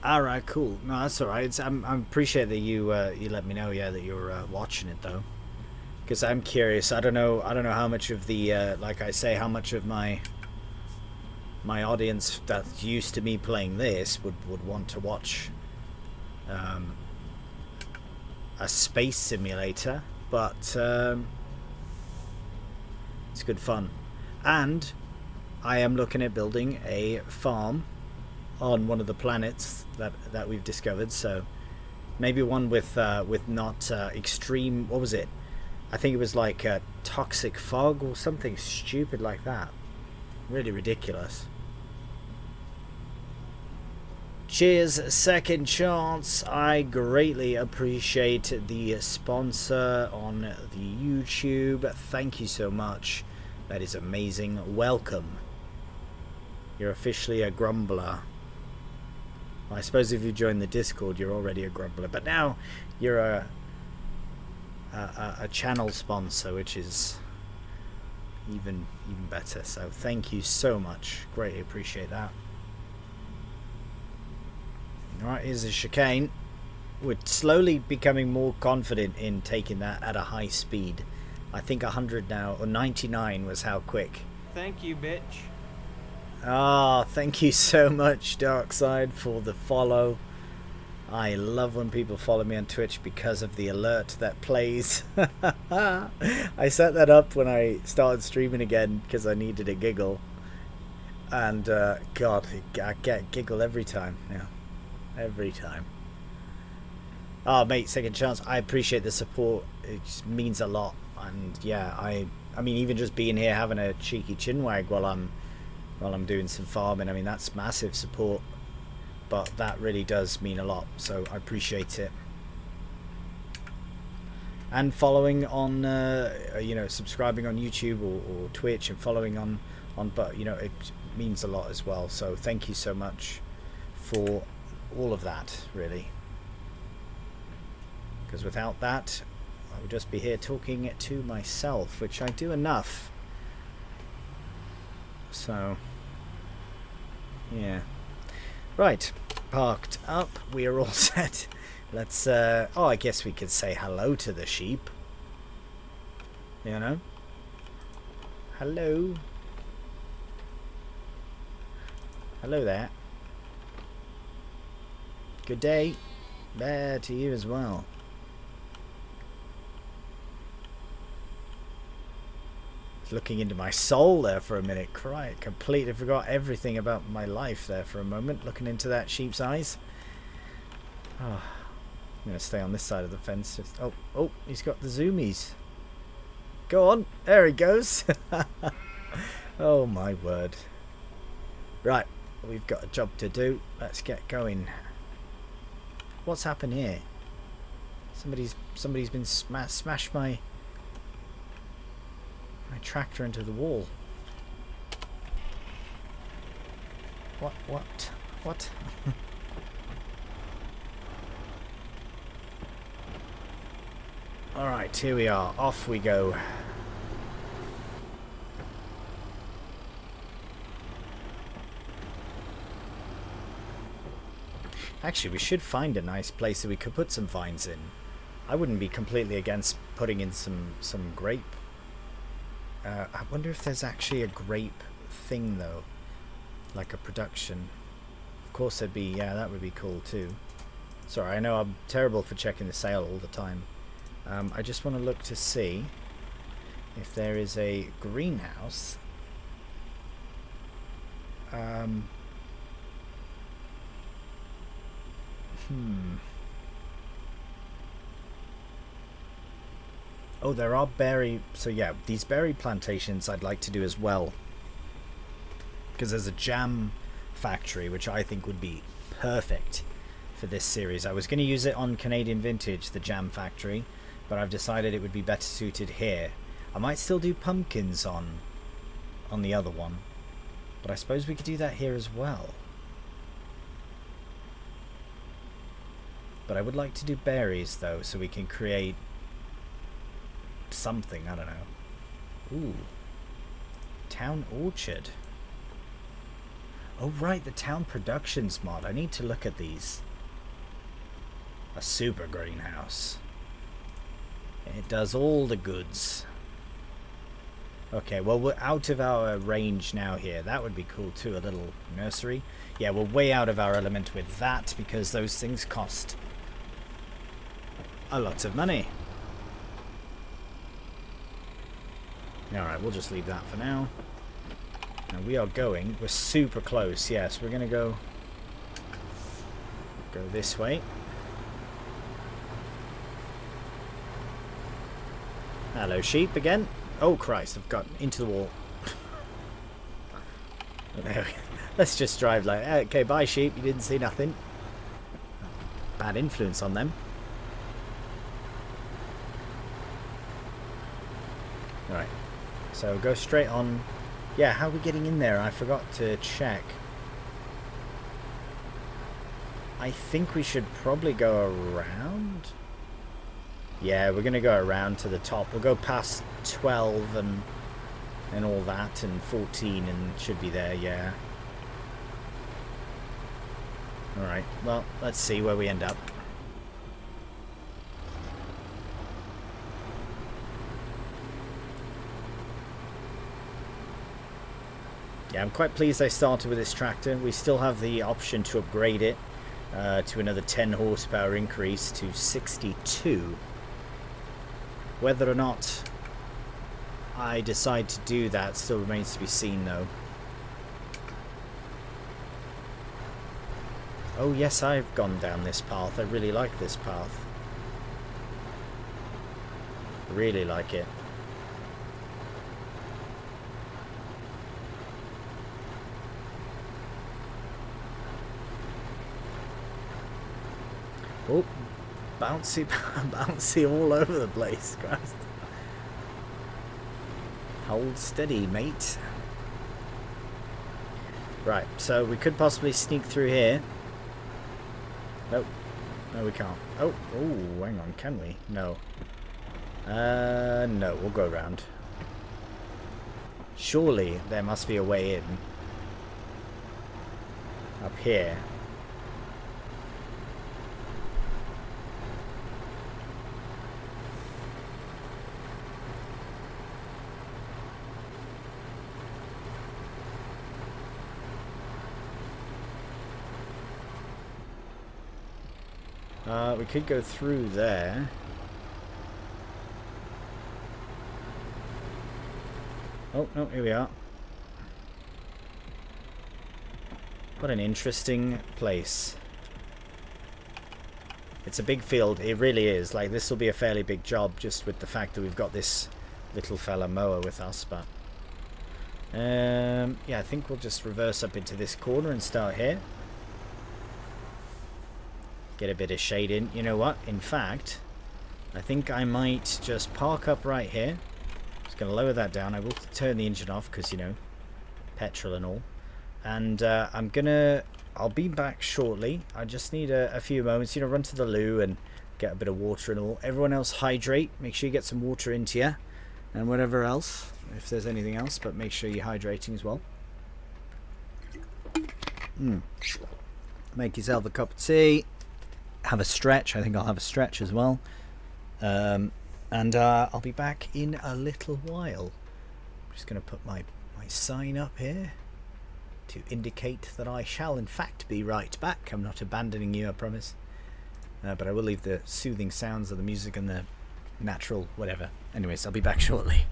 All right, cool. No, that's all right. I appreciate that you you let me know. Yeah, that you're watching it though, because I'm curious. I don't know how much of the like I say, how much of my audience that's used to me playing this would want to watch a space simulator, but it's good fun. And I am looking at building a farm on one of the planets that we've discovered, so maybe one with not extreme, what was it, I think it was like a toxic fog or something stupid like that. Really ridiculous. Cheers, Second Chance. I greatly appreciate the sponsor on the YouTube. Thank you so much. That is amazing. Welcome. You're officially a grumbler. Well, I suppose if you join the Discord, you're already a grumbler. But now you're a channel sponsor, which is even better. So thank you so much. Greatly appreciate that. Alright, here's a chicane. We're slowly becoming more confident in taking that at a high speed. I think 100 now, or 99 was how quick. Thank you, bitch. Ah, thank you so much, Darkside, for the follow. I love when people follow me on Twitch because of the alert that plays. I set that up when I started streaming again because I needed a giggle. And, God, I get a giggle every time now. Every time. Oh, mate, Second Chance, I appreciate the support. It just means a lot. And yeah, I mean, even just being here having a cheeky chinwag while I'm doing some farming, I mean, that's massive support. But that really does mean a lot, so I appreciate it. And following on, you know, subscribing on YouTube or Twitch and following on, but you know, it means a lot as well. So thank you so much for all of that, really, because without that I would just be here talking to myself, which I do enough. So yeah, right, parked up, we are all set. Let's oh, I guess we could say hello to the sheep, you know. Hello there. Good day. There to you as well. Looking into my soul there for a minute. Cry, completely forgot everything about my life there for a moment. Looking into that sheep's eyes. Oh, I'm going to stay on this side of the fence. Oh, he's got the zoomies. Go on. There he goes. Oh my word. Right. We've got a job to do. Let's get going. What's happened here? Somebody's been smashed my tractor into the wall. What? Alright, here we are. Off we go. Actually, we should find a nice place that we could put some vines in. I wouldn't be completely against putting in some grape. I wonder if there's actually a grape thing, though. Like a production. Of course there'd be, yeah, that would be cool too. Sorry, I know I'm terrible for checking the sale all the time. I just want to look to see if there is a greenhouse. Oh, there are berry... So yeah, these berry plantations I'd like to do as well. Because there's a jam factory, which I think would be perfect for this series. I was going to use it on Canadian Vintage, the jam factory, but I've decided it would be better suited here. I might still do pumpkins on the other one, but I suppose we could do that here as well. But I would like to do berries, though, so we can create something, I don't know. Ooh. Town orchard. Oh, right, the town productions mod. I need to look at these. A super greenhouse. It does all the goods. Okay, well, we're out of our range now here. That would be cool, too, a little nursery. Yeah, we're way out of our element with that, because those things cost a lot of money. Alright, we'll just leave that for now. Now we are going, we're super close, yes, we're going to go this way. Hello, sheep again. Oh Christ, I've got into the wall. There we go. Let's just drive like, okay, bye sheep, you didn't see nothing. Bad influence on them. Alright, so go straight on. Yeah, how are we getting in there? I forgot to check. I think we should probably go around. Yeah, we're going to go around to the top. We'll go past 12 and all that, and 14 and should be there, yeah. Alright, well, let's see where we end up. Yeah, I'm quite pleased I started with this tractor. We still have the option to upgrade it to another 10 horsepower increase to 62. Whether or not I decide to do that still remains to be seen, though. Oh yes, I've gone down this path. I really like this path. Really like it. Oh, bouncy, bouncy all over the place, Christ. Hold steady, mate. Right, so we could possibly sneak through here. Nope. No, we can't. Oh, hang on, can we? No. No, we'll go around. Surely there must be a way in. Up here. We could go through there. Oh, no, here we are. What an interesting place. It's a big field, it really is. Like, this will be a fairly big job just with the fact that we've got this little fella mower with us, but yeah, I think we'll just reverse up into this corner and start here. Get a bit of shade in. You know what? In fact, I think I might just park up right here. Just going to lower that down. I will turn the engine off because, you know, petrol and all. And I'll be back shortly. I just need a few moments, you know, run to the loo and get a bit of water and all. Everyone else hydrate. Make sure you get some water into you. And whatever else, if there's anything else, but make sure you're hydrating as well. Make yourself a cup of tea. Have a stretch. I think I'll have a stretch as well. And I'll be back in a little while. I'm just going to put my sign up here to indicate that I shall in fact be right back. I'm not abandoning you, I promise. But I will leave the soothing sounds of the music and the natural whatever. Anyways, I'll be back shortly.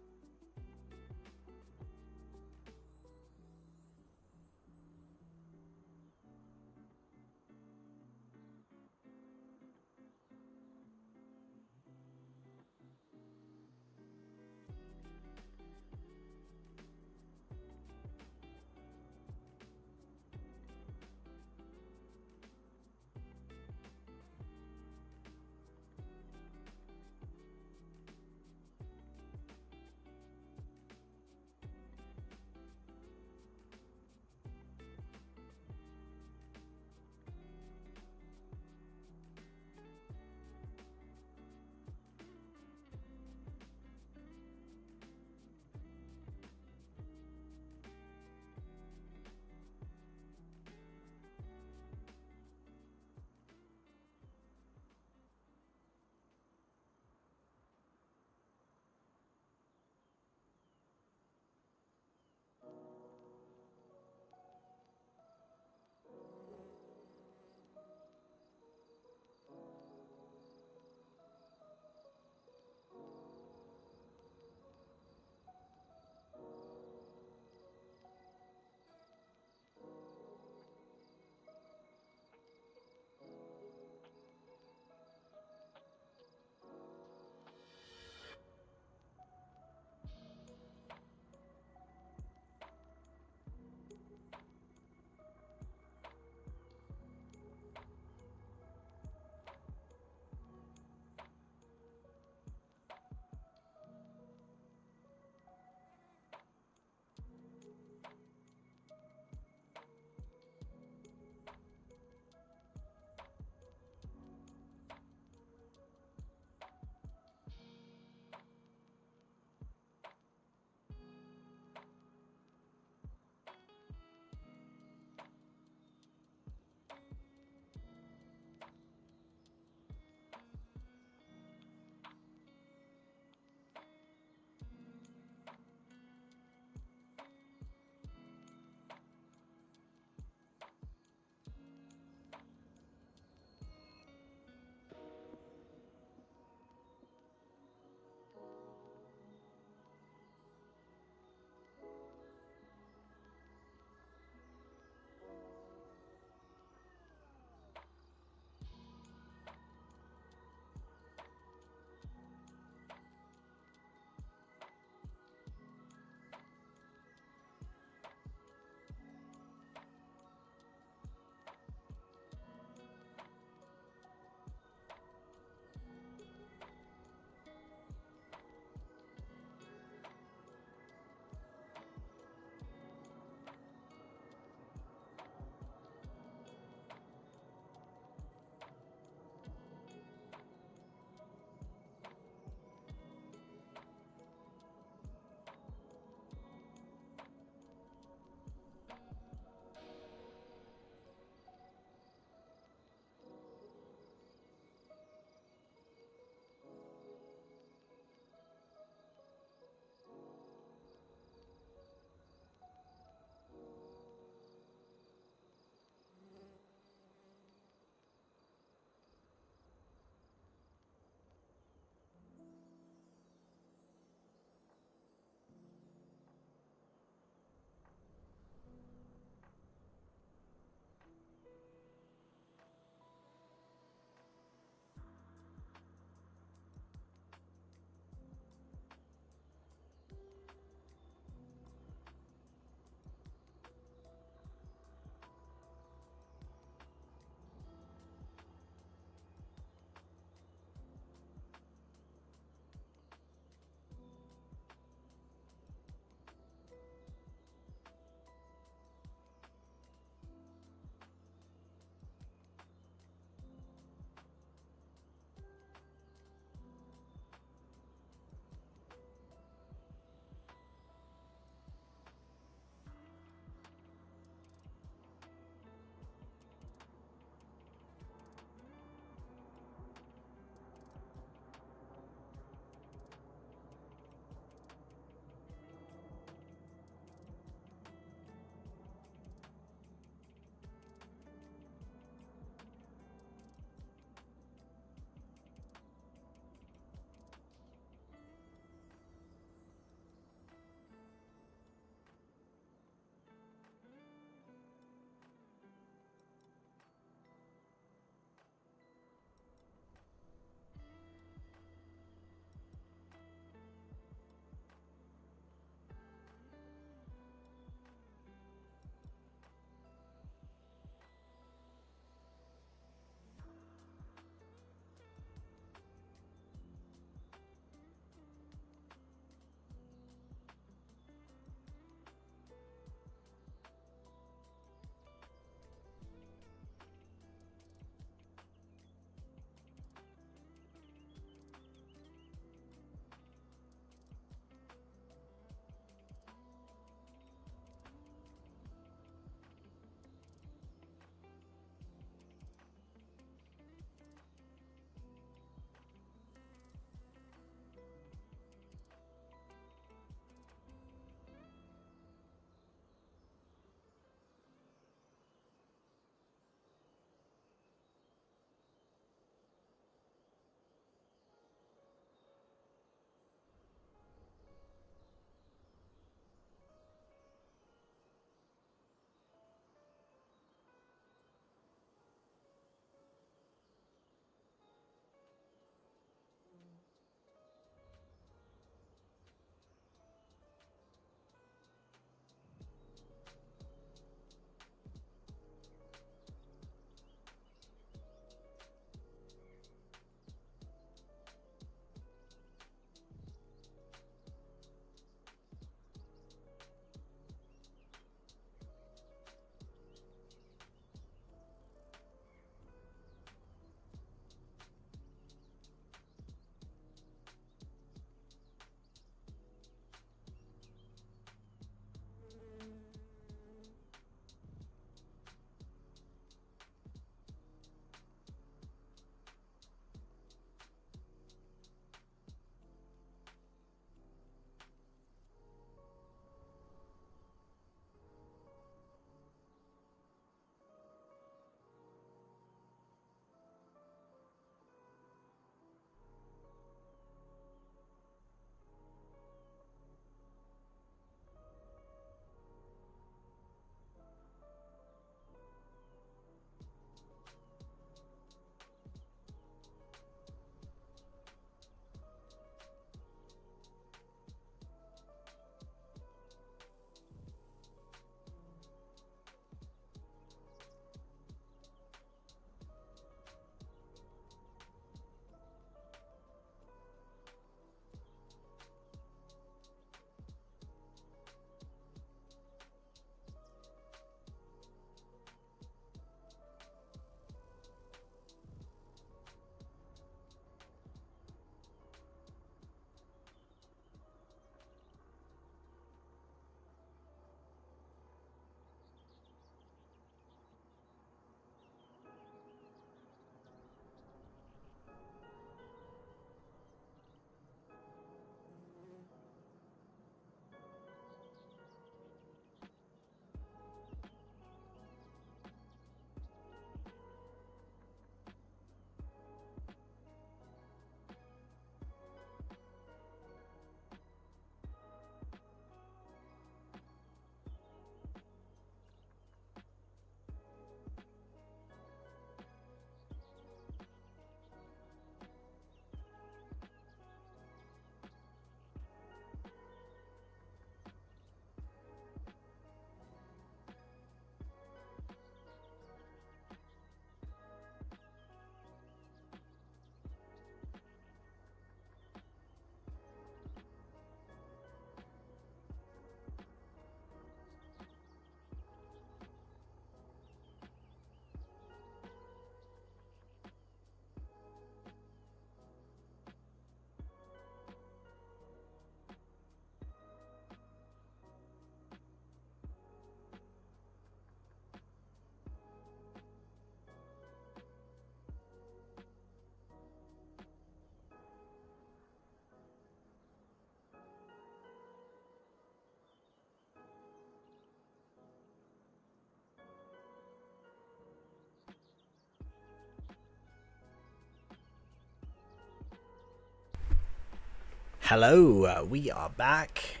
Hello, we are back.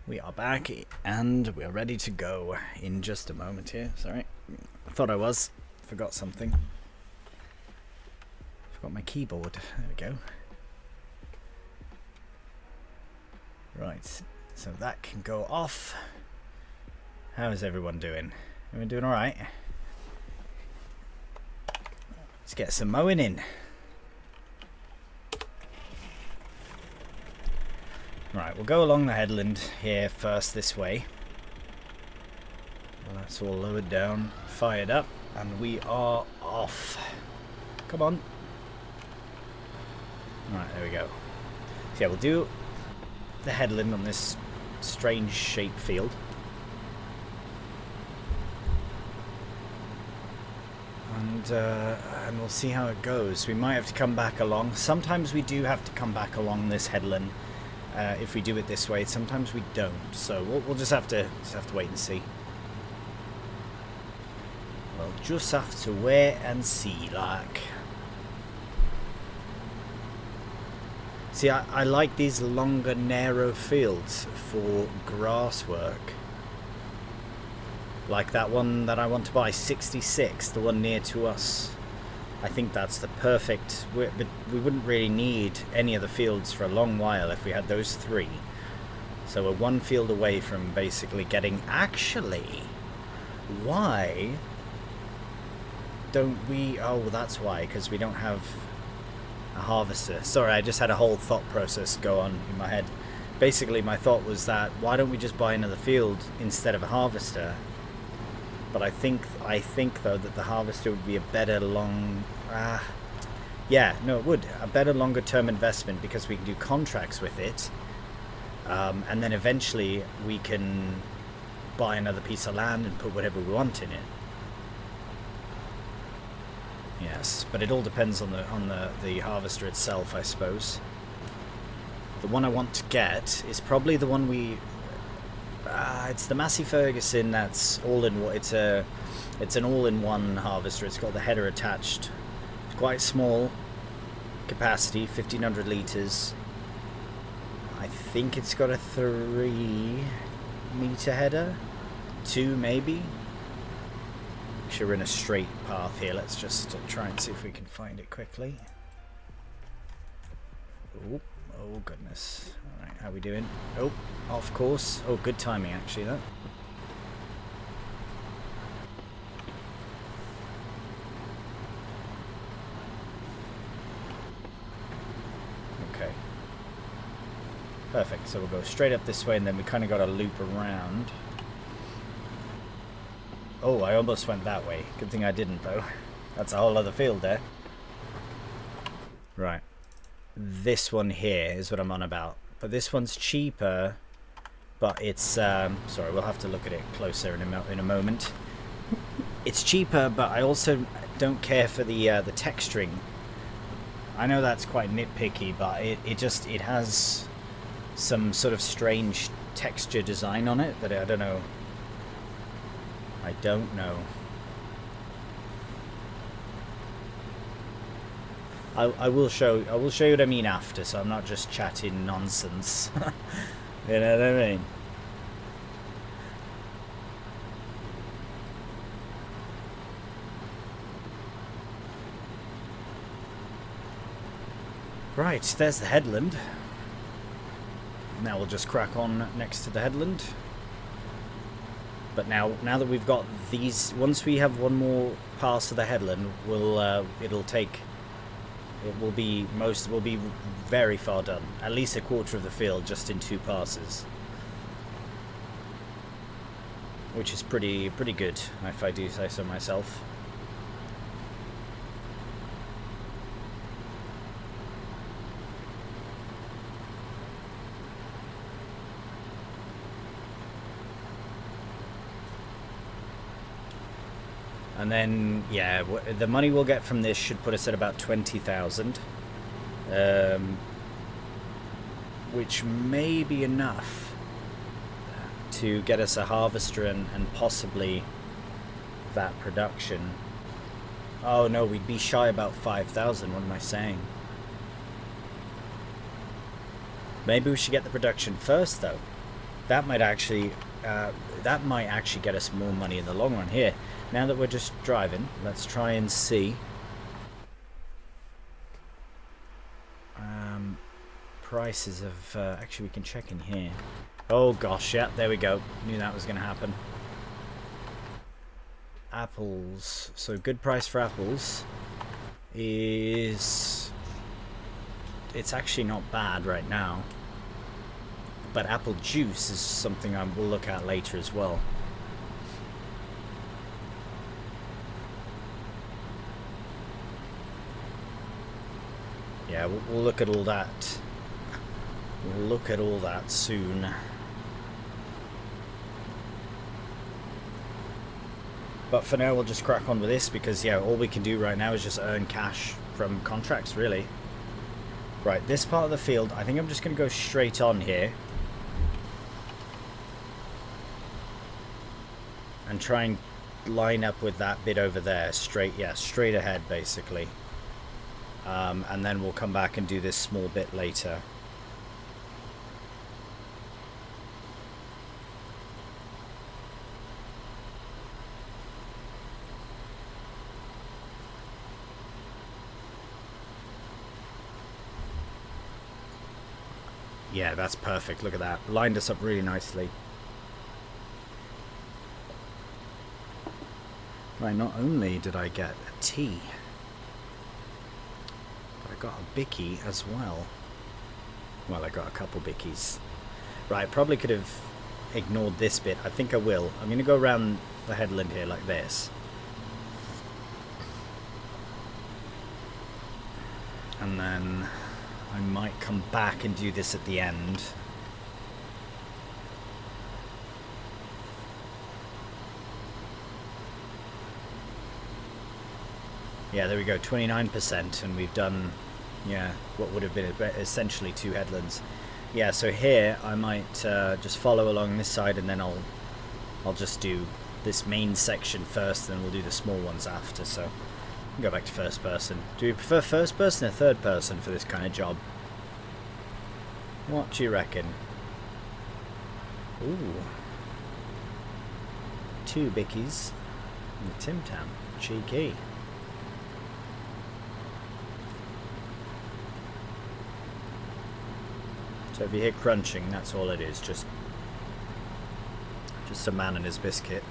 We are back and we are ready to go in just a moment here. Sorry, I thought I was. Forgot something. Forgot my keyboard. There we go. Right, so that can go off. How is everyone doing? Everyone doing alright? Let's get some mowing in. Right, we'll go along the headland here first this way. Well, that's all lowered down, fired up, and we are off. Come on. Right, there we go. So yeah, we'll do the headland on this strange shaped field. And we'll see how it goes. We might have to come back along. Sometimes we do have to come back along this headland. If we do it this way, sometimes we don't. So we'll just have to wait and see. We'll just have to wait and see, like. See, I like these longer, narrow fields for grass work. Like that one that I want to buy, 66, the one near to us. I think that's the perfect, but we wouldn't really need any of the fields for a long while if we had those three. So we're one field away from basically getting, actually, why don't we, oh that's why, because we don't have a harvester. Sorry, I just had a whole thought process go on in my head. Basically my thought was that, why don't we just buy another field instead of a harvester? But I think though that the harvester would be a better it would, a better longer term investment, because we can do contracts with it, and then eventually we can buy another piece of land and put whatever we want in it. Yes, but it all depends on the harvester itself, I suppose. The one I want to get is probably the one we. It's the Massey Ferguson. That's all in one. It's an all-in-one harvester. It's got the header attached. It's quite small capacity, 1500 liters. I think it's got a 3-meter header, 2 maybe. Actually, we're in a straight path here. Let's just try and see if we can find it quickly. Oh goodness. Alright, how we doing? Oh, off course. Oh, good timing actually, that. Okay. Perfect, so we'll go straight up this way and then we kind of got to loop around. Oh, I almost went that way. Good thing I didn't though. That's a whole other field there. Right. This one here is what I'm on about, but this one's cheaper, but it's sorry, we'll have to look at it closer in a moment. It's cheaper, but I also don't care for the texturing. I know that's quite nitpicky, but it has some sort of strange texture design on it that I don't know. I will show you what I mean after, so I'm not just chatting nonsense. You know what I mean? Right, there's the headland. Now we'll just crack on next to the headland. But now that we've got these, once we have one more pass of the headland, we'll will be very far done. At least a quarter of the field just in 2 passes, which is pretty good, if I do say so myself. And then, yeah, the money we'll get from this should put us at about 20,000, which may be enough to get us a harvester and possibly that production. Oh no, we'd be shy about 5,000. What am I saying? Maybe we should get the production first, though. That might actually get us more money in the long run. Here, now that we're just driving, let's try and see. Prices of actually, we can check in here. Oh gosh, yeah, there we go. Knew that was going to happen. Apples. So good price for apples is, it's actually not bad right now. But apple juice is something I will look at later as well. Yeah, we'll look at all that. We'll look at all that soon. But for now, we'll just crack on with this because, yeah, all we can do right now is just earn cash from contracts, really. Right, this part of the field, I think I'm just going to go straight on here. And try and line up with that bit over there. Straight ahead, basically. And then we'll come back and do this small bit later. Yeah, that's perfect. Look at that. Lined us up really nicely. Right, not only did I get a tea, but I got a bicky as well. Well, I got a couple bickies. Right, probably could have ignored this bit. I think I will. I'm going to go around the headland here like this. And then I might come back and do this at the end. Yeah, there we go, 29%, and we've done, yeah, what would have been essentially 2 headlands. Yeah, so here I might just follow along this side, and then I'll just do this main section first, and then we'll do the small ones after. So go back to first person. Do you prefer first person or third person for this kind of job? What do you reckon? Ooh, 2 bickies and a Tim Tam. Cheeky. So if you hear crunching, that's all it is, just a man and his biscuit.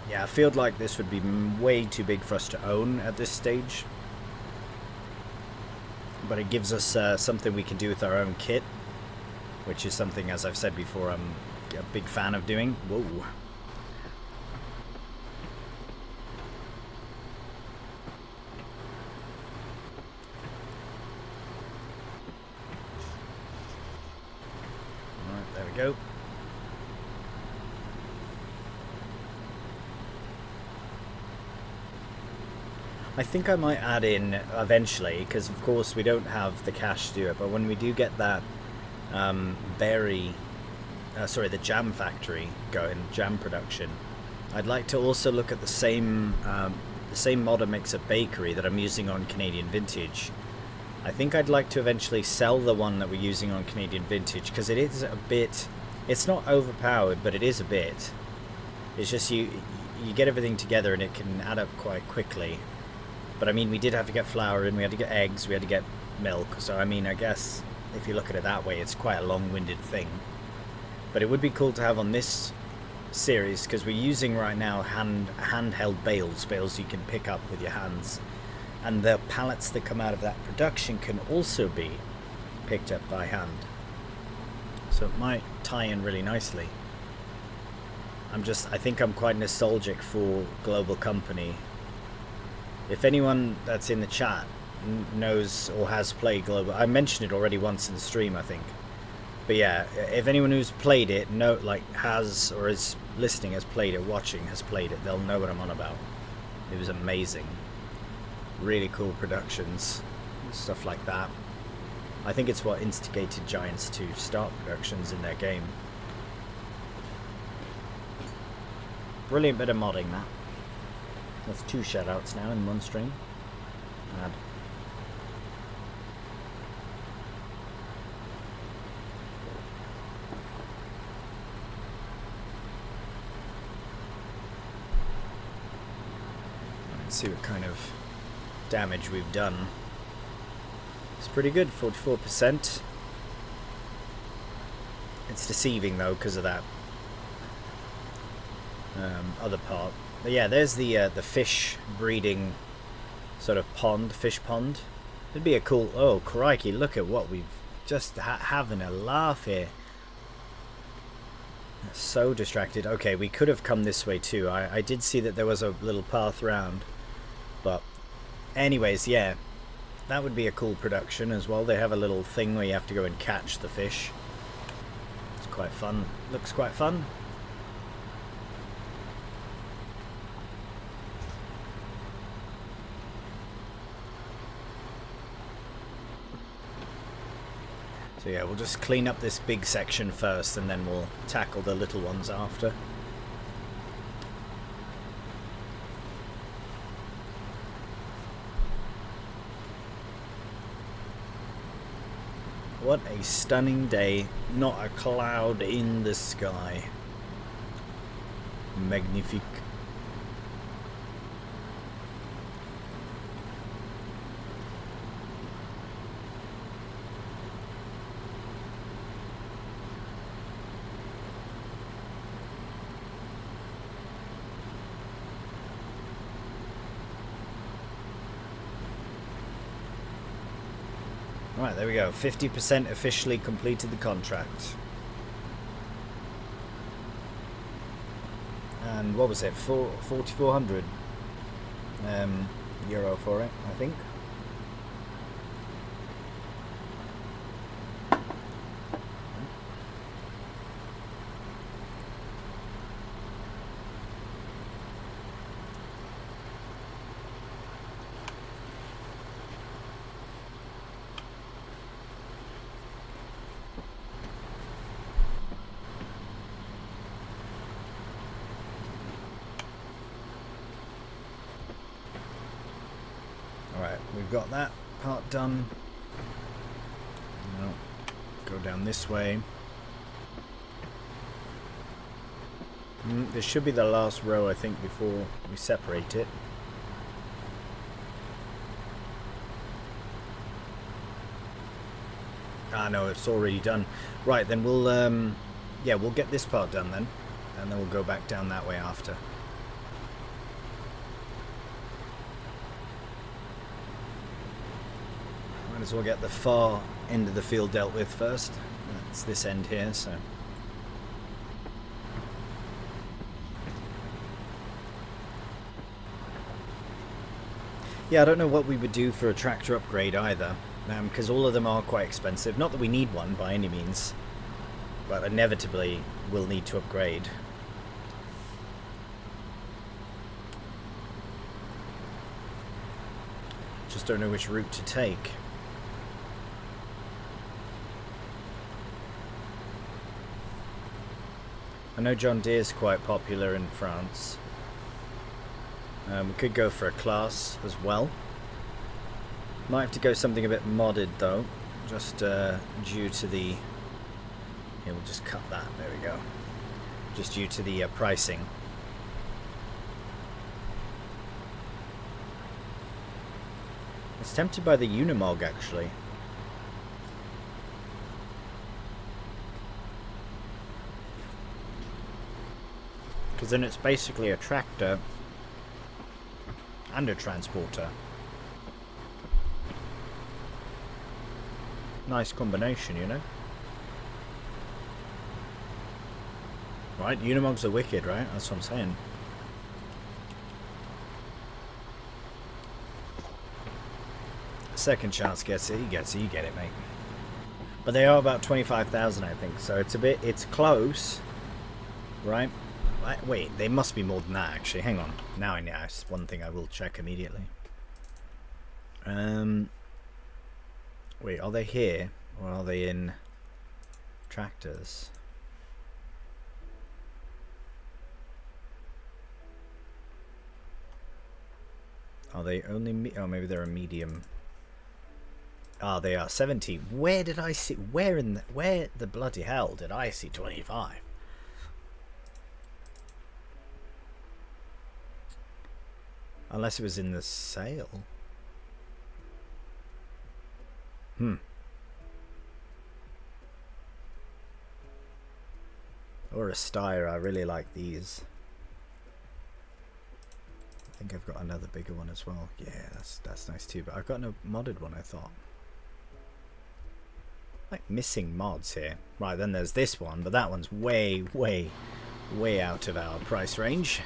Yeah, a field like this would be way too big for us to own at this stage. But it gives us something we can do with our own kit, which is something, as I've said before, I'm a big fan of doing. Whoa. Alright, there we go. I think I might add in eventually, because of course we don't have the cash to do it, but when we do get that the jam factory going, jam production, I'd like to also look at the same modder mixer bakery that I'm using on Canadian Vintage. I think I'd like to eventually sell the one that we're using on Canadian Vintage, because it is a bit, it's not overpowered, but it is a bit. It's just you get everything together and it can add up quite quickly. But I mean, we did have to get flour in, we had to get eggs, we had to get milk. So I mean, I guess if you look at it that way, it's quite a long-winded thing. But it would be cool to have on this series, because we're using right now handheld bales you can pick up with your hands. And the pallets that come out of that production can also be picked up by hand. So it might tie in really nicely. I think I'm quite nostalgic for Global Company. If anyone that's in the chat knows or has played Global, I mentioned it already once in the stream, I think. But yeah, if anyone who's played it, has or is listening, has played it, watching, has played it, they'll know what I'm on about. It was amazing. Really cool productions, stuff like that. I think it's what instigated Giants to start productions in their game. Brilliant bit of modding, that. That's 2 shoutouts now in one stream. Mad. Let's see what kind of damage we've done. It's pretty good, 44%. It's deceiving though because of that other part. But yeah, there's the fish breeding sort of pond, fish pond. It'd be a cool. Oh crikey! Look at what we've just having a laugh here. So distracted. Okay, we could have come this way too. I did see that there was a little path round, but anyways, yeah, that would be a cool production as well. They have a little thing where you have to go and catch the fish. It's quite fun. Looks quite fun. So yeah, we'll just clean up this big section first and then we'll tackle the little ones after. What a stunning day. Not a cloud in the sky. Magnifique. Right, there we go. 50% officially completed the contract. And what was it? 4,400 euro for it, I think. Alright, we've got that part done. Now, go down this way. This should be the last row, I think, before we separate it. Ah, no, it's already done. Right, then we'll, yeah, we'll get this part done then. And then we'll go back down that way after. Might as well get the far end of the field dealt with first. It's this end here, so. Yeah, I don't know what we would do for a tractor upgrade either, because all of them are quite expensive. Not that we need one by any means, but inevitably we'll need to upgrade. Just don't know which route to take. I know John Deere's quite popular in France. We could go for a class as well. Might have to go something a bit modded though, just due to the... Here, we'll just cut that, there we go. Just due to the pricing. I was tempted by the Unimog actually. Because then it's basically a tractor and a transporter. Nice combination, you know? Right, Unimogs are wicked, right? That's what I'm saying. Second chance gets it, he gets it, you get it, mate. But they are about 25,000, I think, so it's close, right? Wait, they must be more than that, actually. Hang on. Now I know. It's one thing I will check immediately. Wait, are they here? Or are they in tractors? Are they only oh, maybe they're a medium. Ah, they are 70. Where did I see? Where the bloody hell did I see 25? Unless it was in the sale. Or a Steyr. I really like these. I think I've got another bigger one as well. Yeah, that's nice too. But I've got no modded one, I thought. Like missing mods here. Right, then there's this one, but that one's way out of our price range.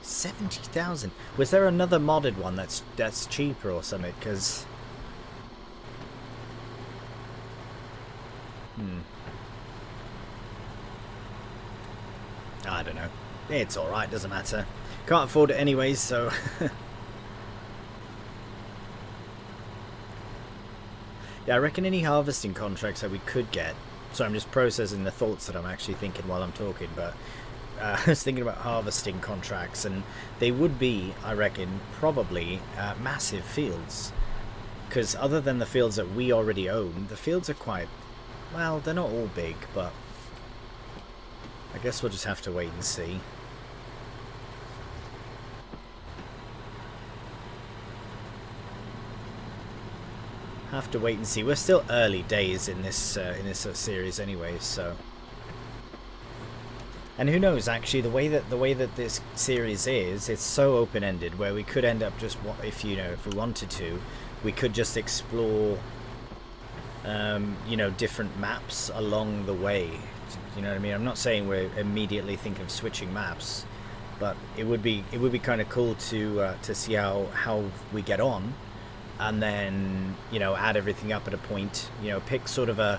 70,000. Was there another modded one that's cheaper or something? Because I don't know. It's all right. Doesn't matter. Can't afford it anyways, so. Yeah, I reckon any harvesting contracts that we could get. So I'm just processing the thoughts that I'm actually thinking while I'm talking, but I was thinking about harvesting contracts, and they would be, I reckon, probably massive fields. Because other than the fields that we already own, the fields are quite, well, they're not all big, but I guess we'll just have to wait and see. Have to wait and see. We're still early days in this series, anyways. So, and who knows? Actually, the way that this series is, it's so open-ended, where we could end up just, if we wanted to, we could just explore, different maps along the way. You know what I mean? I'm not saying we're immediately thinking of switching maps, but it would be kind of cool to see how we get on. And then, add everything up at a point, pick sort of a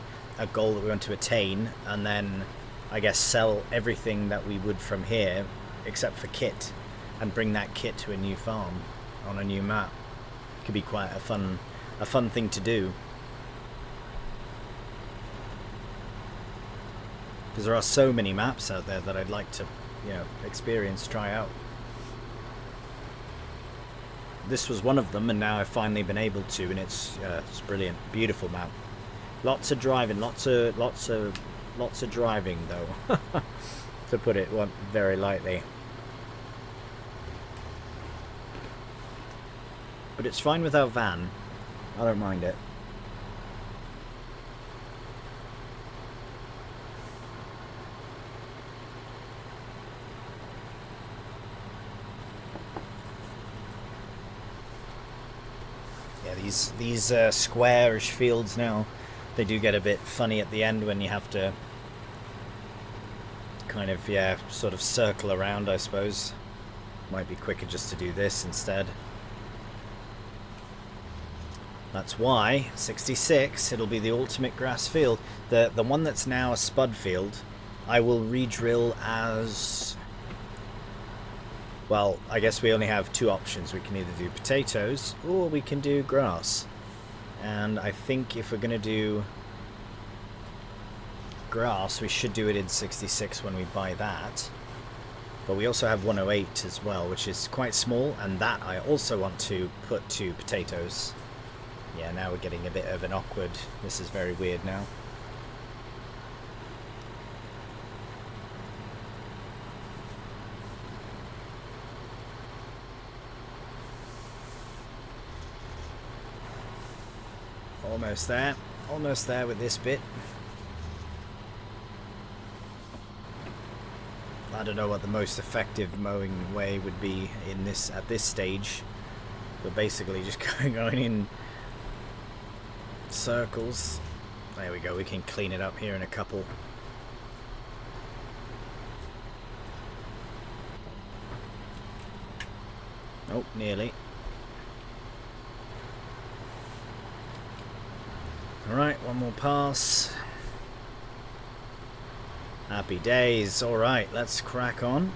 goal that we want to attain, and then, I guess, sell everything that we would from here, except for kit, and bring that kit to a new farm on a new map. Could be quite a fun thing to do. Because there are so many maps out there that I'd like to, experience, try out. This was one of them, and now I've finally been able to, and it's brilliant, beautiful map. Lots of driving, lots of driving though, to put it very lightly. But it's fine with our van. I don't mind it. These squarish fields now, they do get a bit funny at the end when you have to kind of, sort of circle around, I suppose. Might be quicker just to do this instead. That's why 66, it'll be the ultimate grass field. The one that's now a spud field, I will re-drill as... Well, I guess we only have two options. We can either do potatoes or we can do grass. And I think if we're going to do grass, we should do it in 66 when we buy that. But we also have 108 as well, which is quite small, and that I also want to put to potatoes. Yeah, now we're getting a bit of an awkward... This is very weird now. Almost there with this bit. I don't know what the most effective mowing way would be in this at this stage, but basically just going in circles. There we go, we can clean it up here in a couple. Oh, nearly. Alright, one more pass. Happy days. Alright, let's crack on.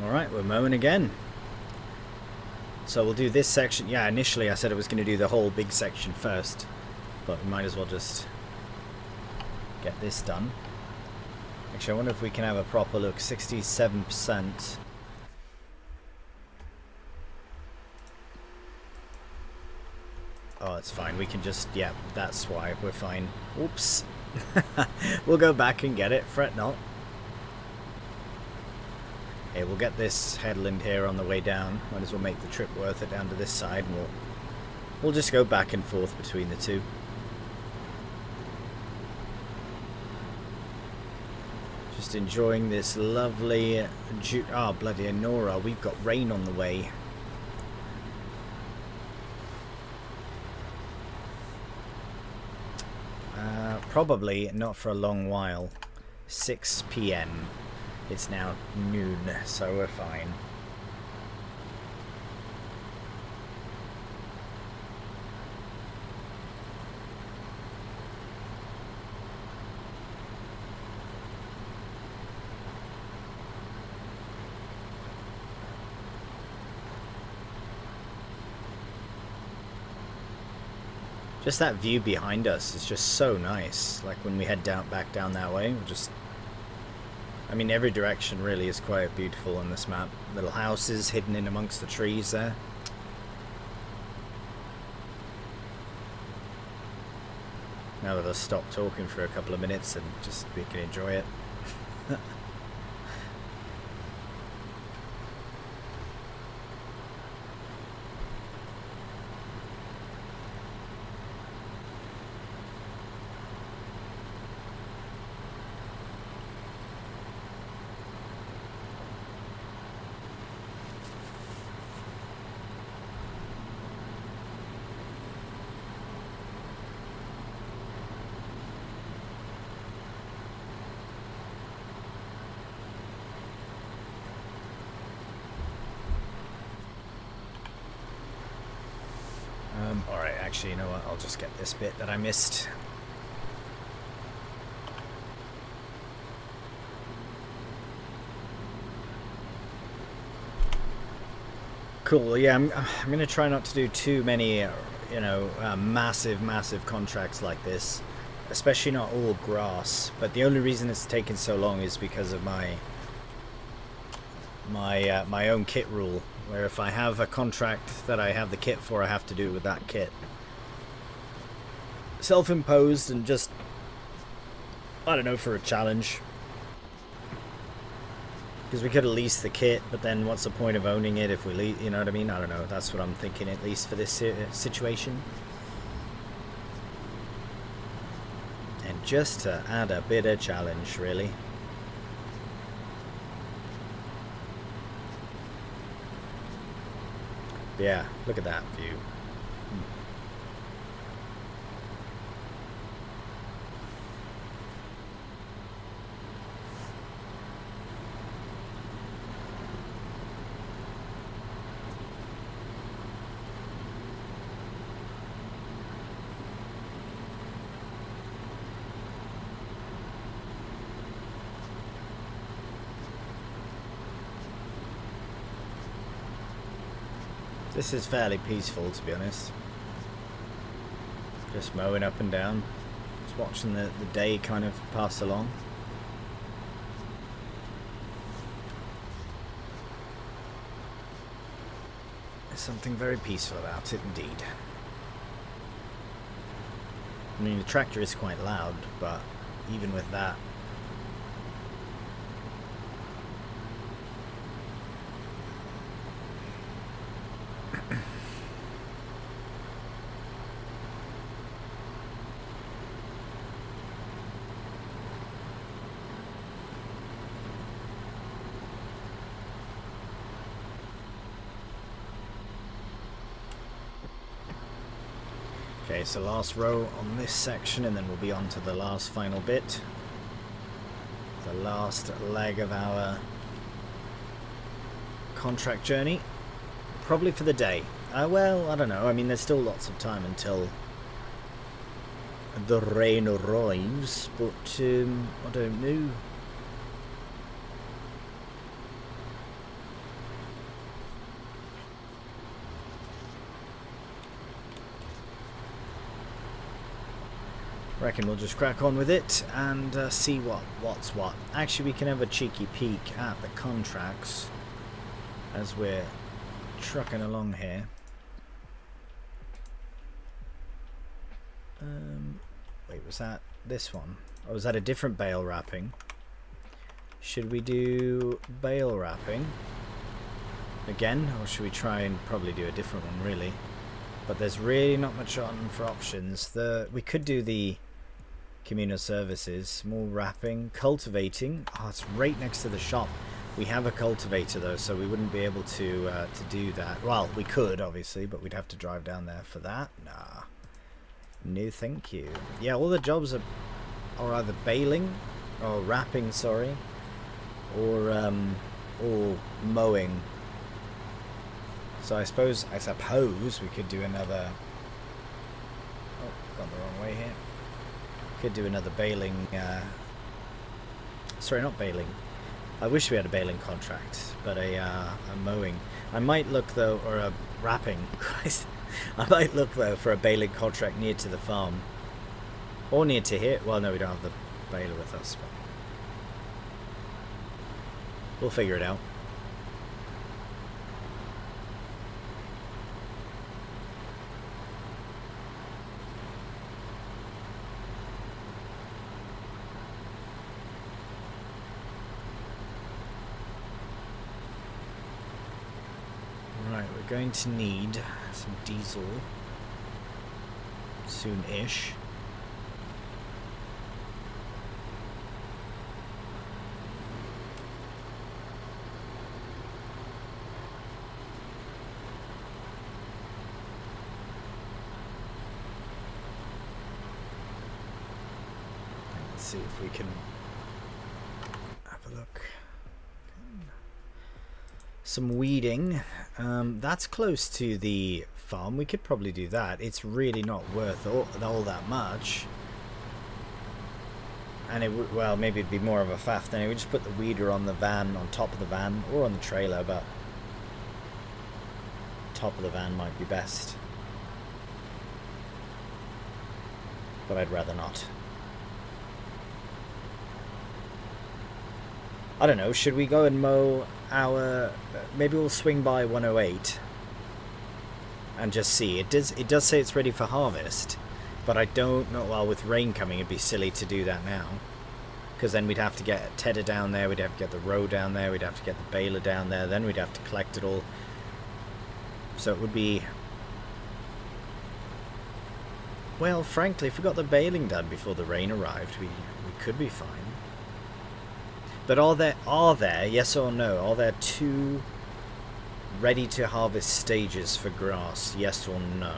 Alright, we're mowing again. So we'll do this section. Yeah, initially I said I was going to do the whole big section first, but we might as well just get this done. Actually, I wonder if we can have a proper look. 67%. Oh, it's fine. We can just, yeah, that's why we're fine. Oops. We'll go back and get it. Fret not. Okay, we'll get this headland here on the way down. Might as well make the trip worth it down to this side, and we'll just go back and forth between the two. Just enjoying this lovely... Oh, bloody Nora, we've got rain on the way. Probably not for a long while. 6 PM. It's now noon, so we're fine. Just that view behind us is just so nice. Like when we head back down that way, we'll just... I mean, every direction really is quite beautiful on this map. Little houses hidden in amongst the trees there. Now that I've stopped talking for a couple of minutes and just we can enjoy it. Alright, actually, you know what? I'll just get this bit that I missed. Cool, yeah, I'm going to try not to do too many, you know, massive contracts like this. Especially not all grass. But the only reason it's taken so long is because of my own kit rule. Where if I have a contract that I have the kit for, I have to do it with that kit. Self-imposed and just, I don't know, for a challenge. Because we could have leased the kit, but then what's the point of owning it if we lease, you know what I mean? I don't know, that's what I'm thinking at least for this situation. And just to add a bit of challenge, really. Yeah, look at that view. This is fairly peaceful, to be honest. Just mowing up and down. Just watching the day kind of pass along. There's something very peaceful about it, indeed. I mean, the tractor is quite loud, but even with that... Okay, so last row on this section, and then we'll be on to the last final bit. The last leg of our contract journey. Probably for the day. Well, I don't know. I mean, there's still lots of time until the rain arrives, but I don't know. reckon we'll just crack on with it and see what's what. Actually, we can have a cheeky peek at the contracts as we're trucking along here. Wait, was that this one? Or was that a different bale wrapping? Should we do bale wrapping again, or should we try and probably do a different one, really? But there's really not much on for options. We could do the communal services, more wrapping, cultivating. Oh, it's right next to the shop. We have a cultivator though, so we wouldn't be able to do that. Well, we could obviously, but we'd have to drive down there for that. Nah, no, thank you. Yeah, all the jobs are either baling or wrapping, sorry, or mowing. So I suppose we could do another. Oh, gone the wrong way here. Could do another baling. Sorry, not baling. I wish we had a baling contract, but a mowing. I might look though, or a wrapping. Christ, I might look though for a baling contract near to the farm, or near to here. Well, no, we don't have the baler with us, but we'll figure it out. Going to need some diesel soon-ish. Let's see if we can have a look. Some weeding. That's close to the farm. We could probably do that. It's really not worth all that much. And it would, well, maybe it'd be more of a faff then. We just put the weeder on the van, on top of the van, or on the trailer, but top of the van might be best. But I'd rather not. I don't know, should we go and mow our... maybe we'll swing by 108 and just see. It does say it's ready for harvest, but I don't know. Well, with rain coming, it'd be silly to do that now, because then we'd have to get a tedder down there, we'd have to get the row down there, we'd have to get the baler down there, then we'd have to collect it all. So it would be... well, frankly, if we got the baling done before the rain arrived, we could be fine. But are there, yes or no, are there 2 ready to harvest stages for grass, yes or no?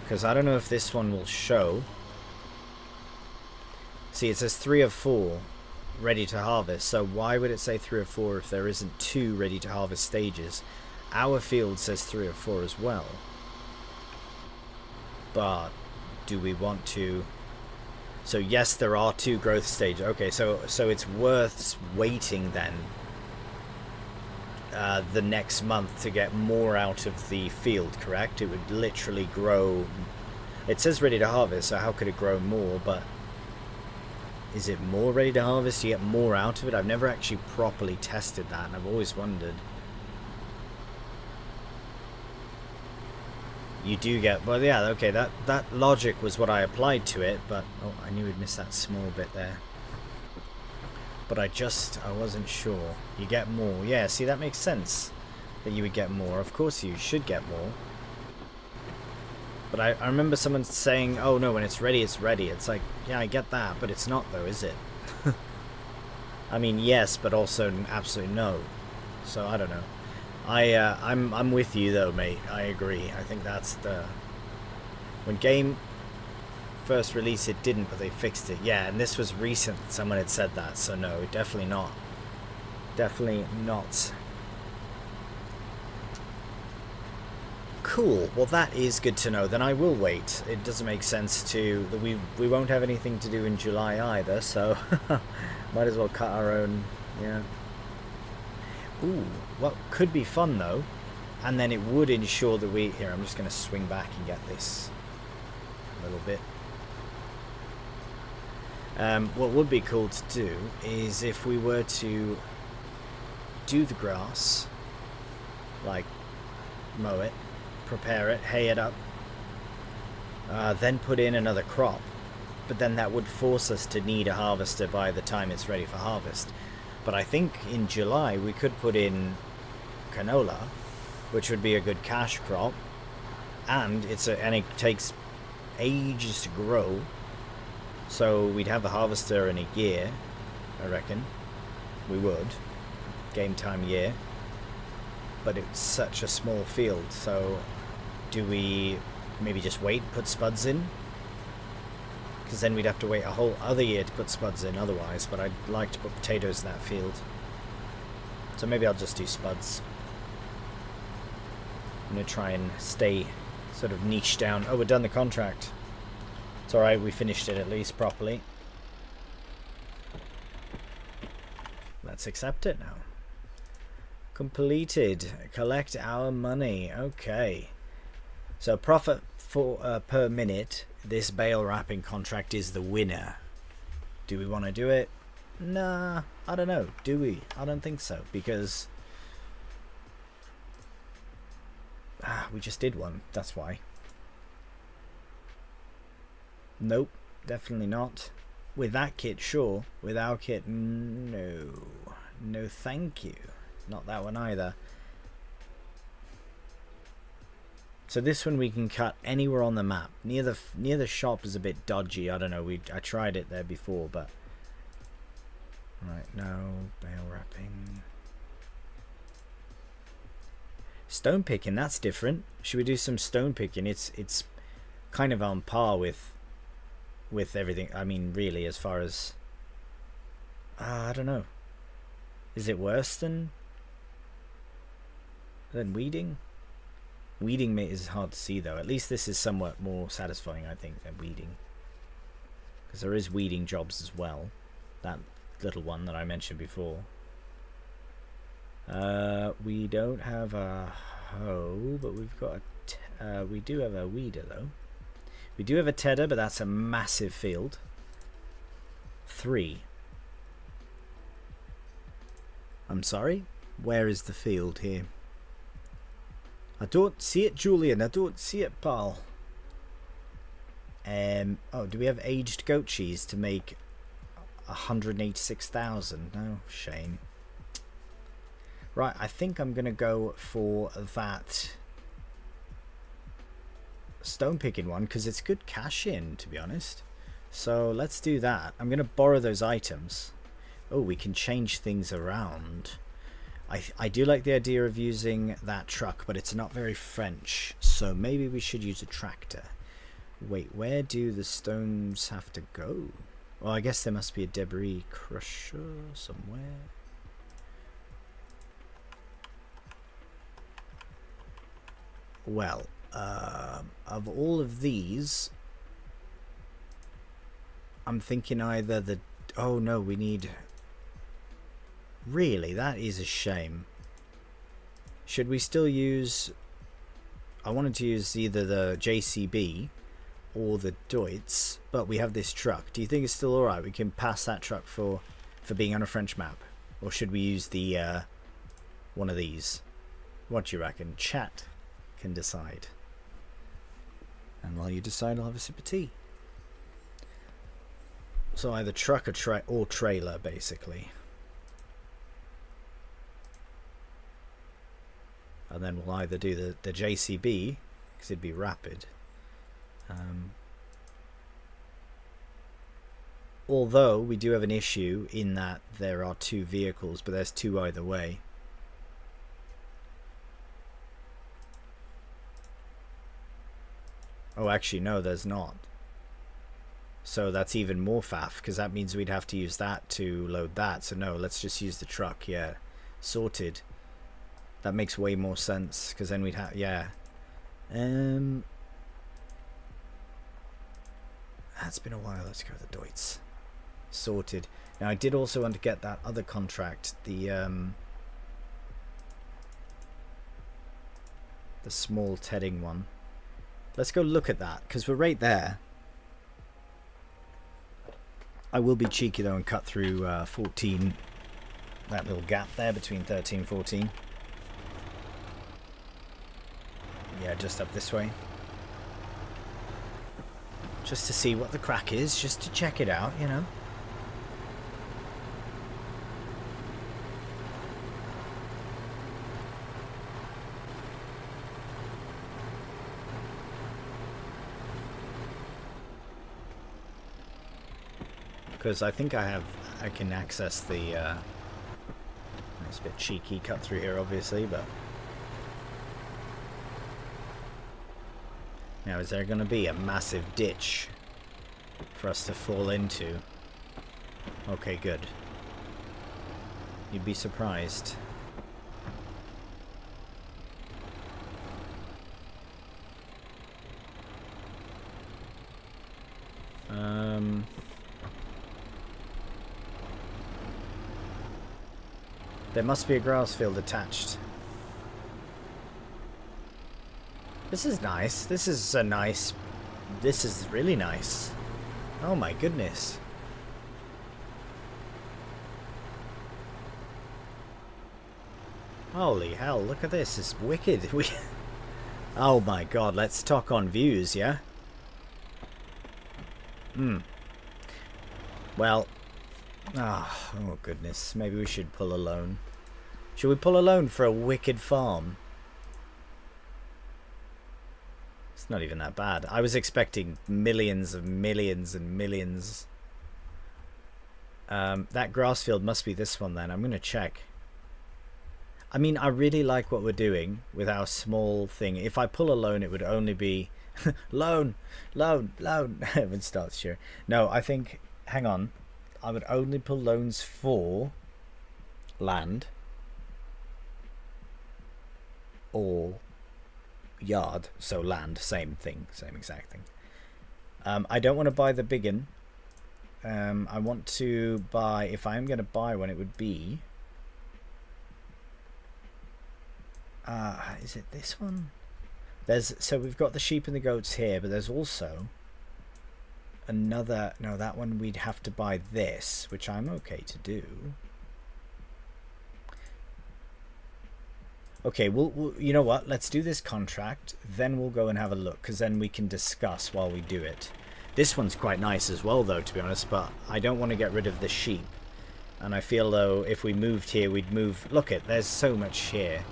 Because I don't know if this one will show. See, it says 3 of 4 ready to harvest, so why would it say 3 of 4 if there isn't 2 ready to harvest stages? Our field says 3 of 4 as well. But do we want to... so yes, there are 2 growth stages. Okay, so it's worth waiting then the next month to get more out of the field, correct? It would literally grow. It says ready to harvest, so how could it grow more? But is it more ready to harvest? You get more out of it? I've never actually properly tested that, and I've always wondered. You do get, well, yeah, okay, that logic was what I applied to it, but oh, I knew we'd miss that small bit there. But I wasn't sure. You get more. Yeah, see, that makes sense that you would get more. Of course you should get more. But I remember someone saying, oh no, when it's ready, it's ready. It's like, yeah, I get that, but it's not though, is it? I mean, yes, but also absolutely no. So I don't know. I'm with you though, mate. I agree. I think that's the... when game first released, it didn't, but they fixed it. Yeah, and this was recent. Someone had said that, so no, definitely not. Definitely not. Cool. Well, that is good to know. Then I will wait. It doesn't make sense to... we won't have anything to do in July either, so might as well cut our own... yeah. Ooh, what could be fun though, and then it would ensure that we... here, I'm just going to swing back and get this a little bit. What would be cool to do is if we were to do the grass, like mow it, prepare it, hay it up, then put in another crop, but then that would force us to need a harvester by the time it's ready for harvest. But I think in July we could put in canola, which would be a good cash crop, and it takes ages to grow, so we'd have a harvester in a year. I reckon we would, game time year, but it's such a small field. So do we maybe just wait and put spuds in? Because then we'd have to wait a whole other year to put spuds in otherwise, but I'd like to put potatoes in that field, so maybe I'll just do spuds. I'm going to try and stay sort of niche down. Oh, we're done the contract. It's alright, we finished it at least properly. Let's accept it now. Completed. Collect our money. Okay. So profit for per minute. This bale wrapping contract is the winner. Do we want to do it? Nah, I don't know. Do we? I don't think so, because we just did one. That's why. Nope, definitely not. With that kit, sure. With our kit, no. No thank you. Not that one either. So this one we can cut anywhere on the map. Near the shop is a bit dodgy. I don't know. I tried it there before, but right, no bale wrapping. Stone picking, that's different. Should we do some stone picking? It's kind of on par with everything. I mean, really, as far as I don't know. Is it worse than weeding? Weeding is hard to see, though. At least this is somewhat more satisfying, I think, than weeding, because there is weeding jobs as well. That little one that I mentioned before. We don't have a hoe, but we've got we do have a weeder, though. We do have a tedder, but that's a massive field. 3. I'm sorry? Where is the field here? I don't see it, Julian. I don't see it, pal. Oh, do we have aged goat cheese to make 186,000? No, shame. Right, I think I'm going to go for that stone picking one, because it's good cash in, to be honest. So let's do that. I'm going to borrow those items. Oh, we can change things around. I do like the idea of using that truck, but it's not very French, so maybe we should use a tractor. Wait, where do the stones have to go? Well, I guess there must be a debris crusher somewhere. Well, of all of these, I'm thinking either the... Oh no, we need... Really, that is a shame. Should we still use... I wanted to use either the JCB or the Deutz, but we have this truck. Do you think it's still alright? We can pass that truck for being on a French map. Or should we use the one of these? What do you reckon? Chat can decide. And while you decide, I'll have a sip of tea. So either truck or trailer, basically. And then we'll either do the JCB, because it'd be rapid. Although we do have an issue in that there are 2 vehicles, but there's 2 either way. Oh, actually, no, there's not. So that's even more faff, because that means we'd have to use that to load that. So no, let's just use the truck. Yeah, sorted. That makes way more sense, because then we'd have... Yeah. That's been a while. Let's go with the Deutz. Sorted. Now, I did also want to get that other contract, the small tedding one. Let's go look at that, because we're right there. I will be cheeky though and cut through 14, that little gap there between 13 and 14. Yeah, just up this way. Just to see what the crack is, just to check it out, you know. Because I think I can access the, it's a bit cheeky, cut through here obviously, but... Now is there going to be a massive ditch for us to fall into? Okay, good. You'd be surprised. There must be a grass field attached. This is nice. This is a nice... This is really nice. Oh my goodness. Holy hell, look at this. It's wicked. Oh my god, let's talk on views, yeah? Well... Oh goodness. Maybe we should pull a loan. Should we pull a loan for a wicked farm? It's not even that bad. I was expecting millions and millions and millions. That grass field must be this one then. I'm going to check. I mean, I really like what we're doing with our small thing. If I pull a loan, it would only be... loan! Loan! Loan! Everyone starts cheering. No, I think... Hang on. I would only pull loans for land or yard, so land, same thing, same exact thing. I don't want to buy the big one. I want to buy, if I'm going to buy one, it would be is it this one? So we've got the sheep and the goats here, but there's also another, no, that one we'd have to buy this, which I'm okay to do. Okay, we'll you know what, let's do this contract, then we'll go and have a look, because then we can discuss while we do it. This one's quite nice as well though, to be honest, but I don't want to get rid of the sheep. And I feel though if we moved here, we'd move, look it, there's so much here.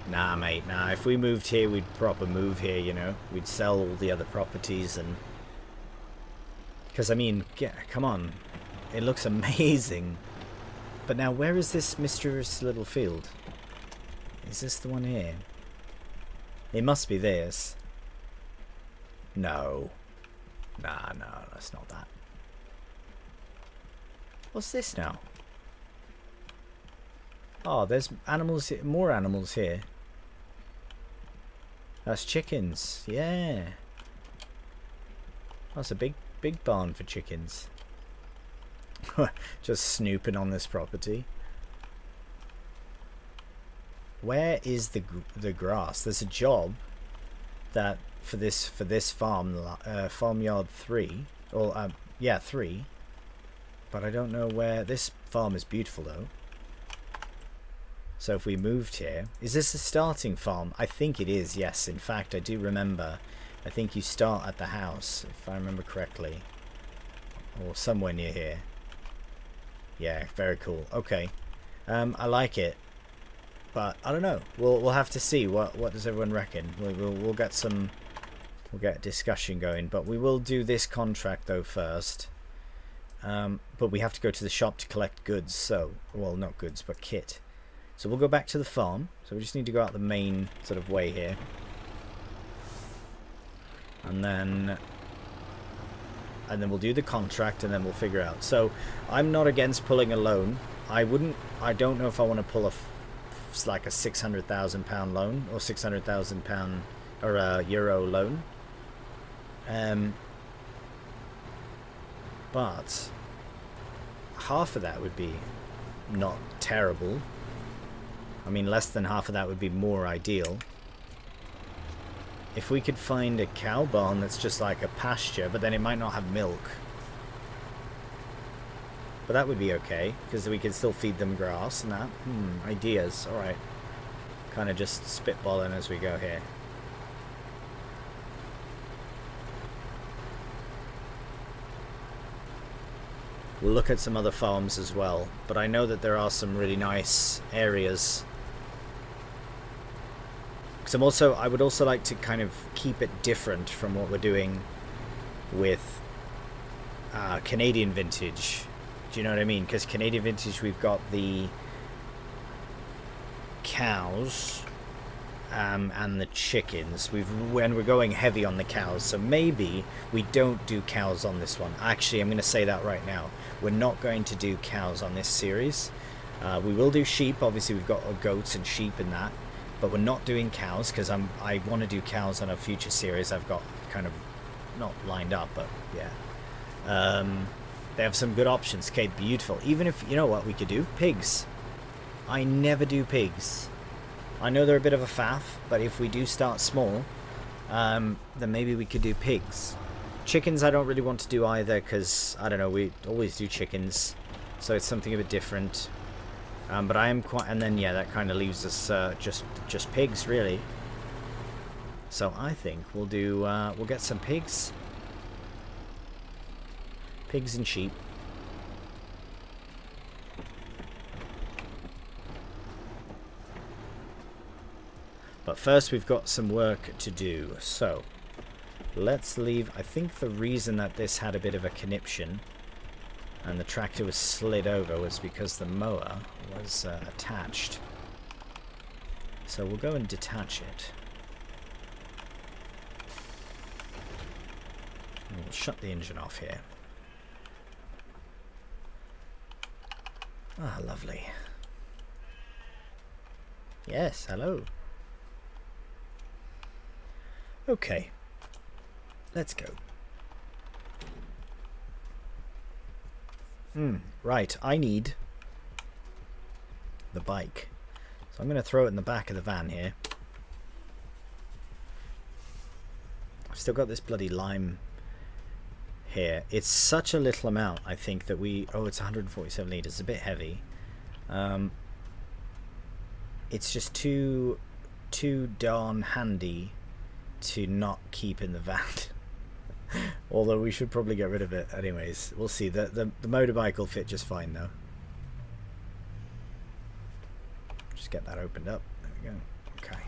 Nah mate, nah, if we moved here, we'd proper move here, you know. We'd sell all the other properties and... Because I mean, come on, it looks amazing. But now where is this mysterious little field? Is this the one here? It must be this. No. Nah, no, that's not that. What's this now? Oh, there's animals, more animals here. That's chickens, yeah. That's a big barn for chickens. Just snooping on this property. Where is the grass? There's a job that for this farm, farmyard 3, or yeah 3, but I don't know where. This farm is beautiful though. So if we moved here, is this a starting farm? I think it is, yes. In fact, I do remember. I think you start at the house, if I remember correctly, or somewhere near here. Yeah, very cool. Okay, I like it. But I don't know. We'll have to see. What does everyone reckon? We'll get some. We'll get discussion going. But we will do this contract though first. But we have to go to the shop to collect goods. So, well, not goods, but kit. So we'll go back to the farm. So we just need to go out the main sort of way here, and then we'll do the contract, and then we'll figure out. So I'm not against pulling a loan. I don't know if I want to pull it's like a £600,000 loan or £600,000 or a euro loan, but half of that would be not terrible. I mean, less than half of that would be more ideal. If we could find a cow barn that's just like a pasture, but then it might not have milk. But that would be okay, because we can still feed them grass and that. Ideas. Alright. Kind of just spitballing as we go here. We'll look at some other farms as well, but I know that there are some really nice areas. Because I would also like to kind of keep it different from what we're doing with Canadian vintage. Do you know what I mean? Because Canadian vintage, we've got the cows and the chickens. When we're going heavy on the cows, so maybe we don't do cows on this one. Actually, I'm going to say that right now. We're not going to do cows on this series. We will do sheep. Obviously, we've got goats and sheep in that, but we're not doing cows because I want to do cows on a future series. I've got kind of not lined up, but yeah. They have some good options. Okay, beautiful. Even if, you know what we could do? Pigs. I never do pigs. I know they're a bit of a faff, but if we do start small, then maybe we could do pigs. Chickens I don't really want to do either, because, I don't know, we always do chickens, so it's something a bit different. But I am quite, and then yeah, that kind of leaves us just pigs, really. So I think we'll do, we'll get some pigs. Pigs and sheep. But first we've got some work to do. So let's leave. I think the reason that this had a bit of a conniption and the tractor was slid over was because the mower was attached. So we'll go and detach it. And we'll shut the engine off here. Ah, lovely. Yes, hello. Okay. Let's go. Right, I need the bike. So I'm going to throw it in the back of the van here. I've still got this bloody lime here. It's such a little amount, I think, that we... Oh, it's 147 litres. It's a bit heavy. It's just too darn handy to not keep in the van. Although we should probably get rid of it anyways. We'll see. The motorbike will fit just fine, though. Just get that opened up. There we go. Okay.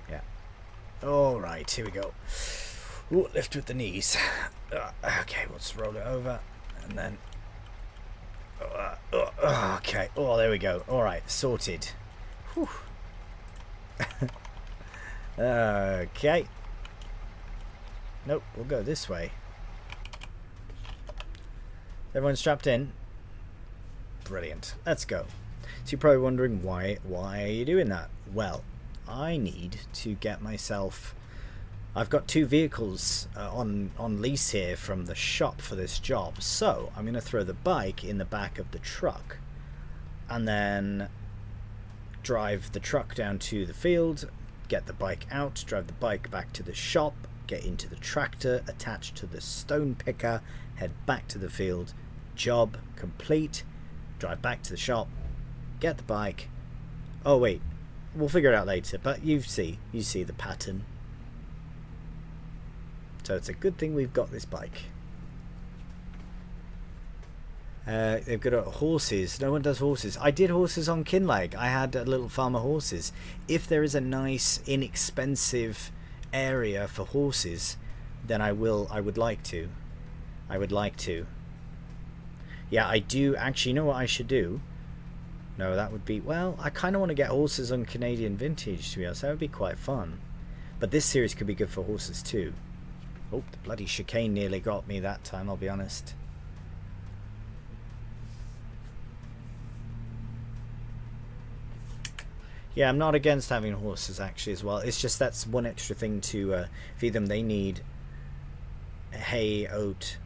Yeah. Alright, here we go. Ooh, lift with the knees. Okay, let's roll it over. And then... okay. Oh, there we go. Alright, sorted. Whew. Okay. Nope, we'll go this way. Everyone strapped in? Brilliant. Let's go. So you're probably wondering, why are you doing that? Well, I need to get myself... I've got 2 vehicles on lease here from the shop for this job, so I'm going to throw the bike in the back of the truck and then drive the truck down to the field, get the bike out, drive the bike back to the shop, get into the tractor, attach to the stone picker, head back to the field, job complete, drive back to the shop, get the bike. Oh wait, we'll figure it out later, but you see the pattern. So it's a good thing we've got this bike. They've got horses. No one does horses. I did horses on Kinlag. I had a little farm of horses. If there is a nice, inexpensive area for horses, then I would like to. I would like to. Yeah, I do. Actually, you know what I should do? No, that would be... Well, I kind of want to get horses on Canadian vintage, to be honest. That would be quite fun. But this series could be good for horses too. Oh, the bloody chicane nearly got me that time, I'll be honest. Yeah, I'm not against having horses actually as well. It's just that's one extra thing to feed them. They need hay, oat,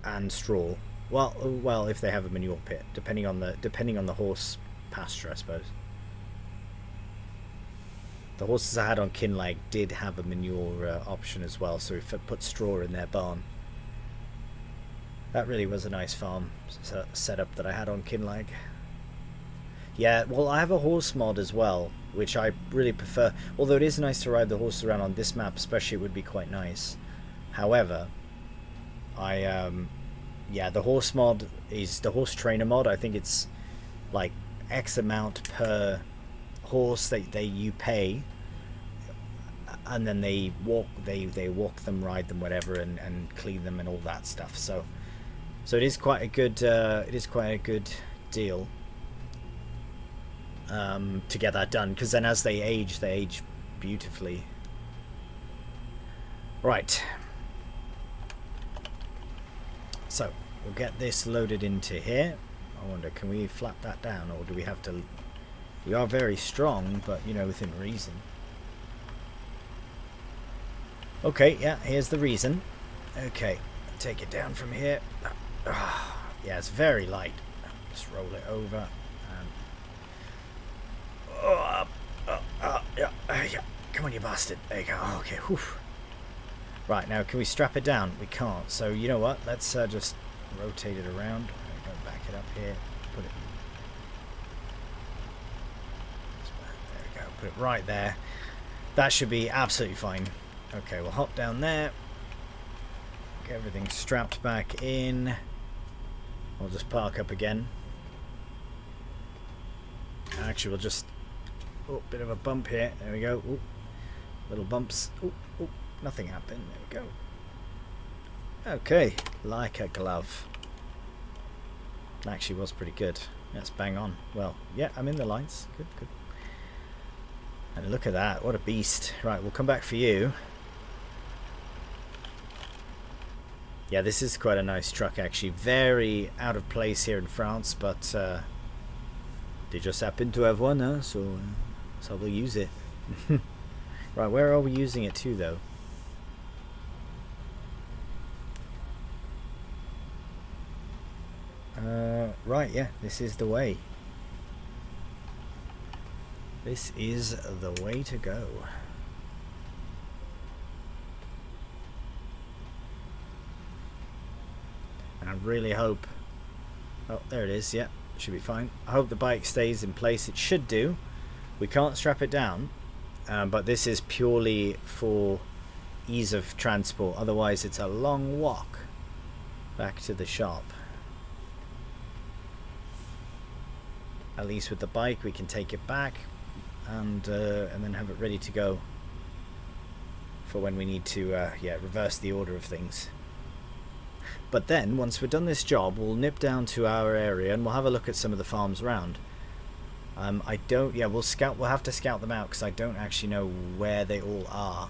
and straw. Well, if they have a manure pit, depending on the horse pasture, I suppose. The horses I had on Kinlag did have a manure option as well, so we put straw in their barn. That really was a nice farm setup that I had on Kinlag. Yeah, well, I have a horse mod as well, which I really prefer. Although it is nice to ride the horse around on this map, especially, it would be quite nice. However, yeah, the horse mod is the horse trainer mod. I think it's like X amount per horse that you pay, and then they walk them, ride them, whatever, and clean them and all that stuff. So it is quite a good deal to get that done, because then as they age beautifully. Right, so we'll get this loaded into here. I wonder, can we flap that down, or do we have to? We are very strong, but you know, within reason. Okay, yeah, here's the reason. Okay, take it down from here. Yeah, it's very light. Just roll it over. Yeah. Come on, you bastard. There you go. Okay, whew. Right, now can we strap it down? We can't. So you know what? Let's just rotate it around. Go back it up here. Put it. There we go. Put it right there. That should be absolutely fine. Okay, we'll hop down there. Get everything strapped back in. We'll just park up again. Actually, we'll just... Oh, bit of a bump here. There we go. Ooh, little bumps. Oh, nothing happened. There we go. Okay, like a glove. Actually was pretty good. That's bang on. Well, yeah, I'm in the lines. Good. And look at that. What a beast. Right, we'll come back for you. Yeah, this is quite a nice truck, actually. Very out of place here in France, but they just happen to have one, huh? So we'll use it. Right, where are we using it to, though? Right, yeah, this is the way. This is the way to go. And I really hope... Oh, there it is, yeah, should be fine. I hope the bike stays in place. It should do. We can't strap it down, but this is purely for ease of transport. Otherwise, it's a long walk back to the shop. At least with the bike, we can take it back and then have it ready to go for when we need to yeah, reverse the order of things. But then once we're done this job, we'll nip down to our area and we'll have a look at some of the farms around. I don't, yeah, we'll have to scout them out because I don't actually know where they all are.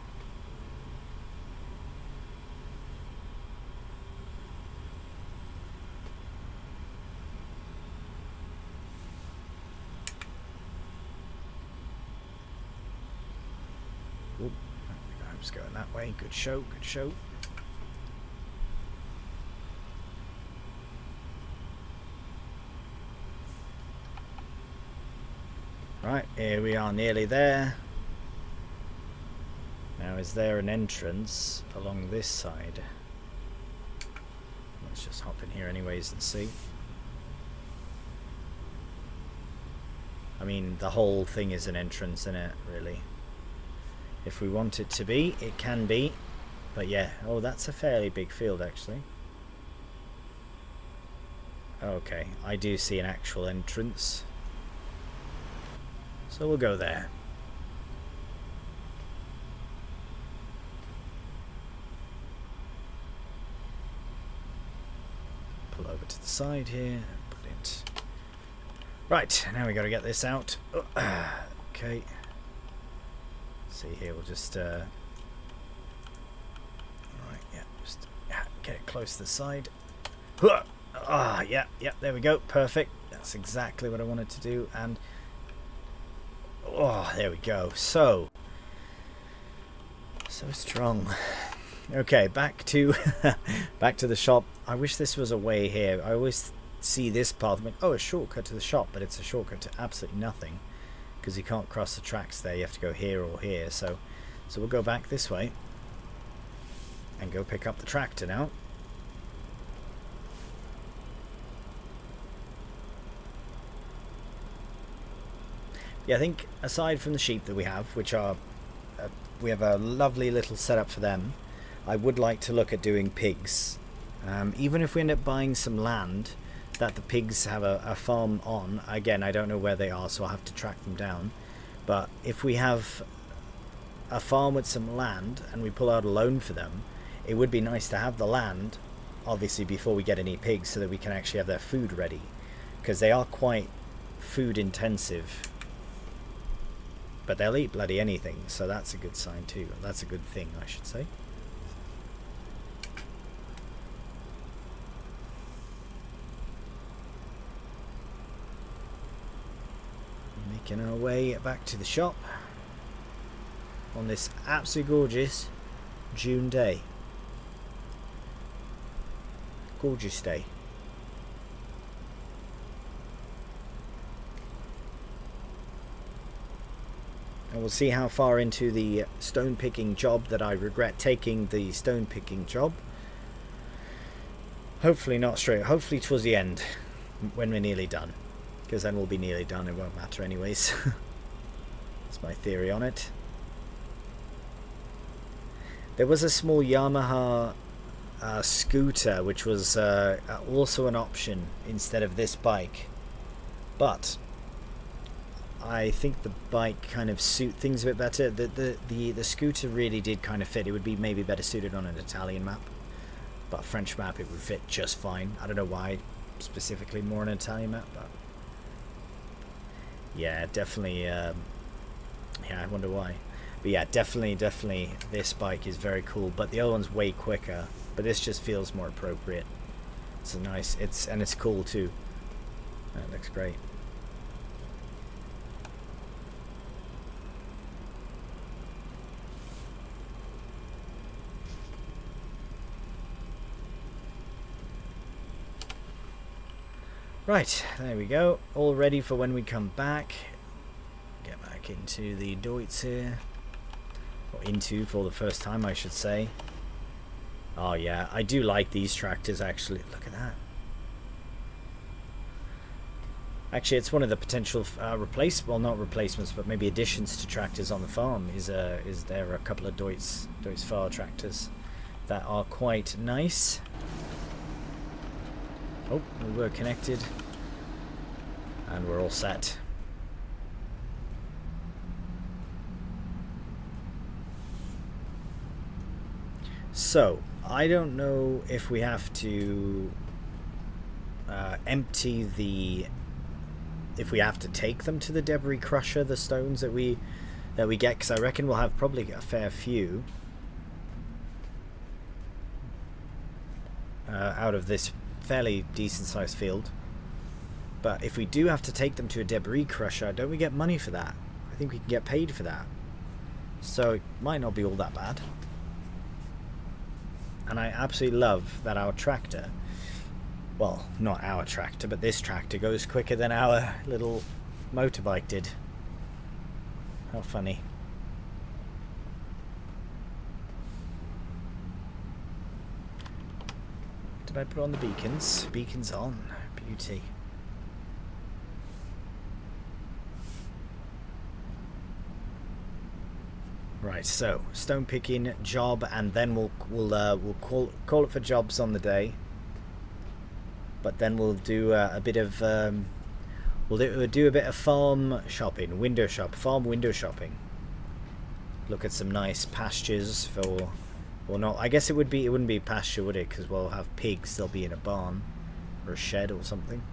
Oop, I was going that way. Good show, good show. Right, here we are, nearly there. Now, is there an entrance along this side? Let's just hop in here anyways and see. I mean, the whole thing is an entrance, isn't it, really? If we want it to be, it can be. But yeah, oh, that's a fairly big field, actually. Okay, I do see an actual entrance. So we'll go there. Pull over to the side here. Put it. Right, now we got to get this out. Okay. Let's see here. We'll just. All right. Yeah. Just get it close to the side. Yeah. There we go. Perfect. That's exactly what I wanted to do. And. Oh, there we go. So strong. Okay, back to the shop. I wish this was a way here. I always see this path. I'm like, oh, a shortcut to the shop, but it's a shortcut to absolutely nothing because you can't cross the tracks there. You have to go here or here. So we'll go back this way and go pick up the tractor now. Yeah, I think aside from the sheep that we have, which are we have a lovely little setup for them, I would like to look at doing pigs. Even if we end up buying some land that the pigs have a farm on, again, I don't know where they are, so I'll have to track them down. But if we have a farm with some land and we pull out a loan for them, it would be nice to have the land, obviously, before we get any pigs, so that we can actually have their food ready, because they are quite food intensive. But they'll eat bloody anything, so that's a good sign too. That's a good thing, I should say. Making our way back to the shop on this absolutely gorgeous June day. Gorgeous day. And we'll see how far into the stone picking job that I regret taking the stone picking job. Hopefully not straight. Hopefully towards the end, when we're nearly done. Because then we'll be nearly done. It won't matter anyways. That's my theory on it. There was a small Yamaha scooter, which was also an option instead of this bike. But I think the bike kind of suit things a bit better. The scooter really did kind of fit. It would be maybe better suited on an Italian map, but a French map it would fit just fine. I don't know why specifically more on an Italian map, but yeah, definitely. Yeah, I wonder why. But yeah, definitely this bike is very cool. But the other one's way quicker. But this just feels more appropriate. It's a nice. It's cool too. That looks great. Right, there we go. All ready for when we come back. Get back into the Deutz here. Or into for the first time, I should say. Oh yeah, I do like these tractors actually. Look at that. Actually, it's one of the potential well, not replacements, but maybe additions to tractors on the farm. Is there a couple of Deutz Fahr tractors that are quite nice. Oh, we were connected. And we're all set. So, I don't know if we have to empty the... if we have to take them to the debris crusher, the stones that we get, because I reckon we'll have probably a fair few out of this fairly decent sized field. But if we do have to take them to a debris crusher, don't we get money for that? I think we can get paid for that, so it might not be all that bad. And I absolutely love that our tractor, well, not our tractor, but this tractor goes quicker than our little motorbike did. How funny. Did I put on the beacons? Beacons on. Beauty. Right, so stone picking job, and then we'll call it for jobs on the day. But then we'll do a bit of we'll do a bit of farm shopping, farm window shopping. Look at some nice pastures for. Or not, I guess it wouldn't be pasture, would it? Because we'll have pigs, they'll be in a barn or a shed or something.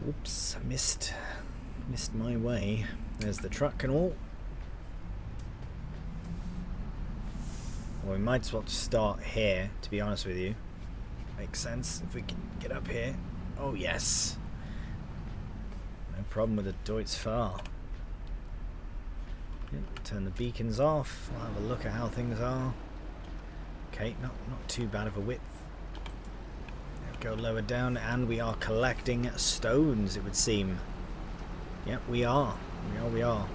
Oops, I missed my way. There's the truck and all. Well, we might as well start here, to be honest with you. Makes sense if we can get up here. Oh yes. No problem with the Deutz Fahr. Turn the beacons off. We'll have a look at how things are. Okay, not too bad of a width. Go lower down, and we are collecting stones, it would seem. Yep, we are. We are.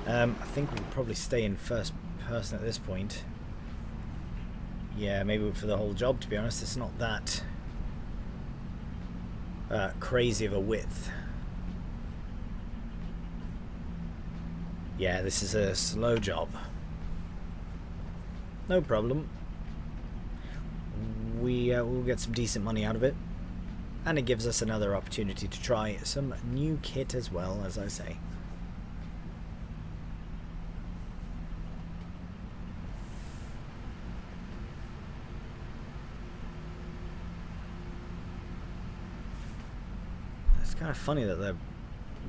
I think we'll probably stay in first person at this point. Yeah, maybe for the whole job, to be honest. It's not that crazy of a width. Yeah, this is a slow job. No problem. We'll get some decent money out of it. And it gives us another opportunity to try some new kit as well, as I say. It's kind of funny that the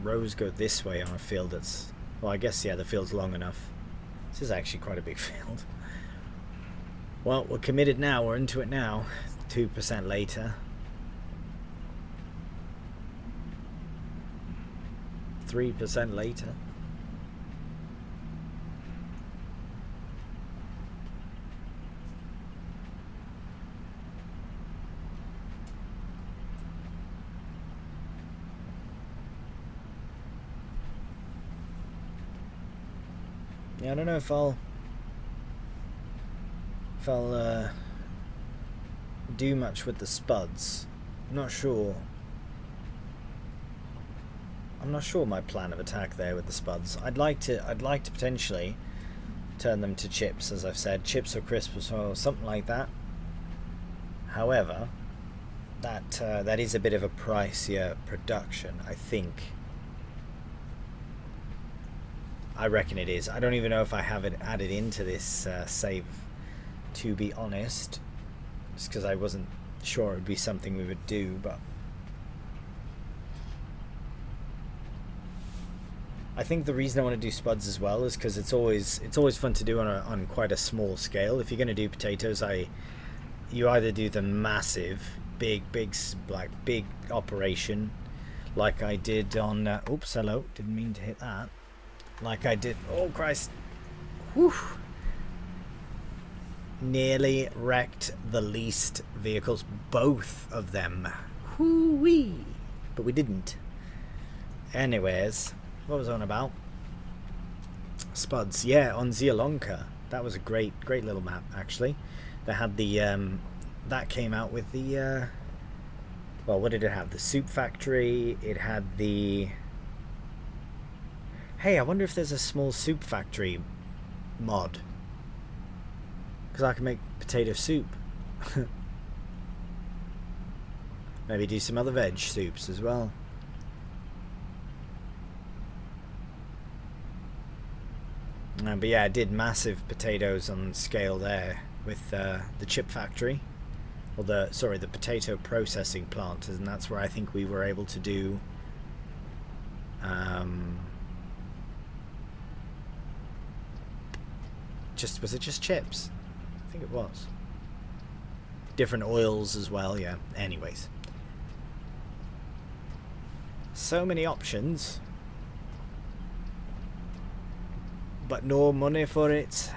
rows go this way on a field that's... Well, I guess, yeah, the field's long enough. This is actually quite a big field. Well, we're committed now. We're into it now. 2% later. 3% later. Yeah, I don't know if I'll do much with the spuds. I'm not sure. I'm not sure my plan of attack there with the spuds. I'd like to potentially turn them to chips, as I've said, chips or crisps or something like that. However, that is a bit of a pricier production, I think. I reckon it is. I don't even know if I have it added into this save, to be honest. Just because I wasn't sure it would be something we would do, but I think the reason I want to do spuds as well is because it's always fun to do on quite a small scale. If you're going to do potatoes, you either do the massive, big operation, like I did on. Oops, hello, didn't mean to hit that. Like I did. Oh Christ! Whew. Nearly wrecked the leased vehicles, both of them. Whoo-wee! But we didn't. Anyways, what was I on about? Spuds, yeah, on Zielonka. That was a great little map, actually. They had the that came out with the well, what did it have? The soup factory. It had the... Hey, I wonder if there's a small soup factory mod. Because I can make potato soup. Maybe do some other veg soups as well. But yeah, I did massive potatoes on scale there with the chip factory. Or the potato processing plant. And that's where I think we were able to do... was it just chips? I think it was. Different oils as well, yeah. Anyways. So many options. But no money for it.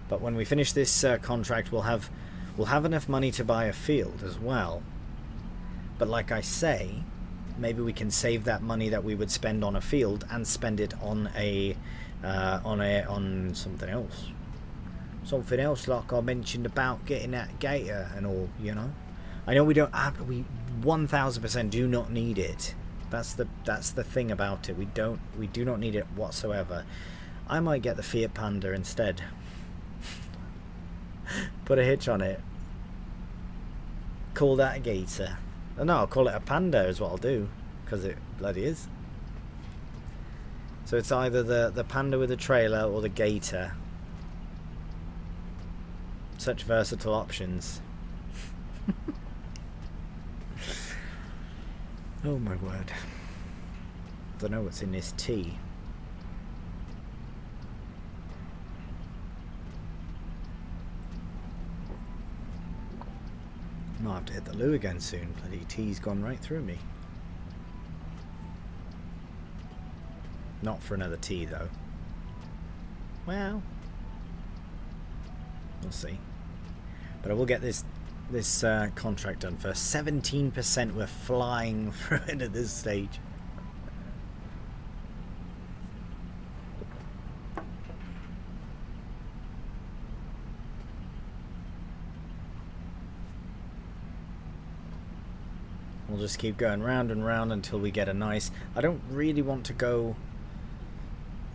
But when we finish this contract, we'll have enough money to buy a field as well. But like I say, maybe we can save that money that we would spend on a field and spend it on on something else. Something else, like I mentioned about getting that gator and all, you know. I know we 1000% do not need it. That's the thing about it. We do not need it whatsoever. I might get the Fiat Panda instead. Put a hitch on it. Call that a gator. No, I'll call it a panda is what I'll do, because it bloody is. So it's either the panda with a trailer or the gator. Such versatile options. Oh my word. Don't know what's in this tea. have to hit the loo again soon. Bloody tea's gone right through me. Not for another tea though. Well, we'll see. But I will get this contract done first. 17%. We're flying through it at this stage. We'll just keep going round and round until we get a nice... I don't really want to go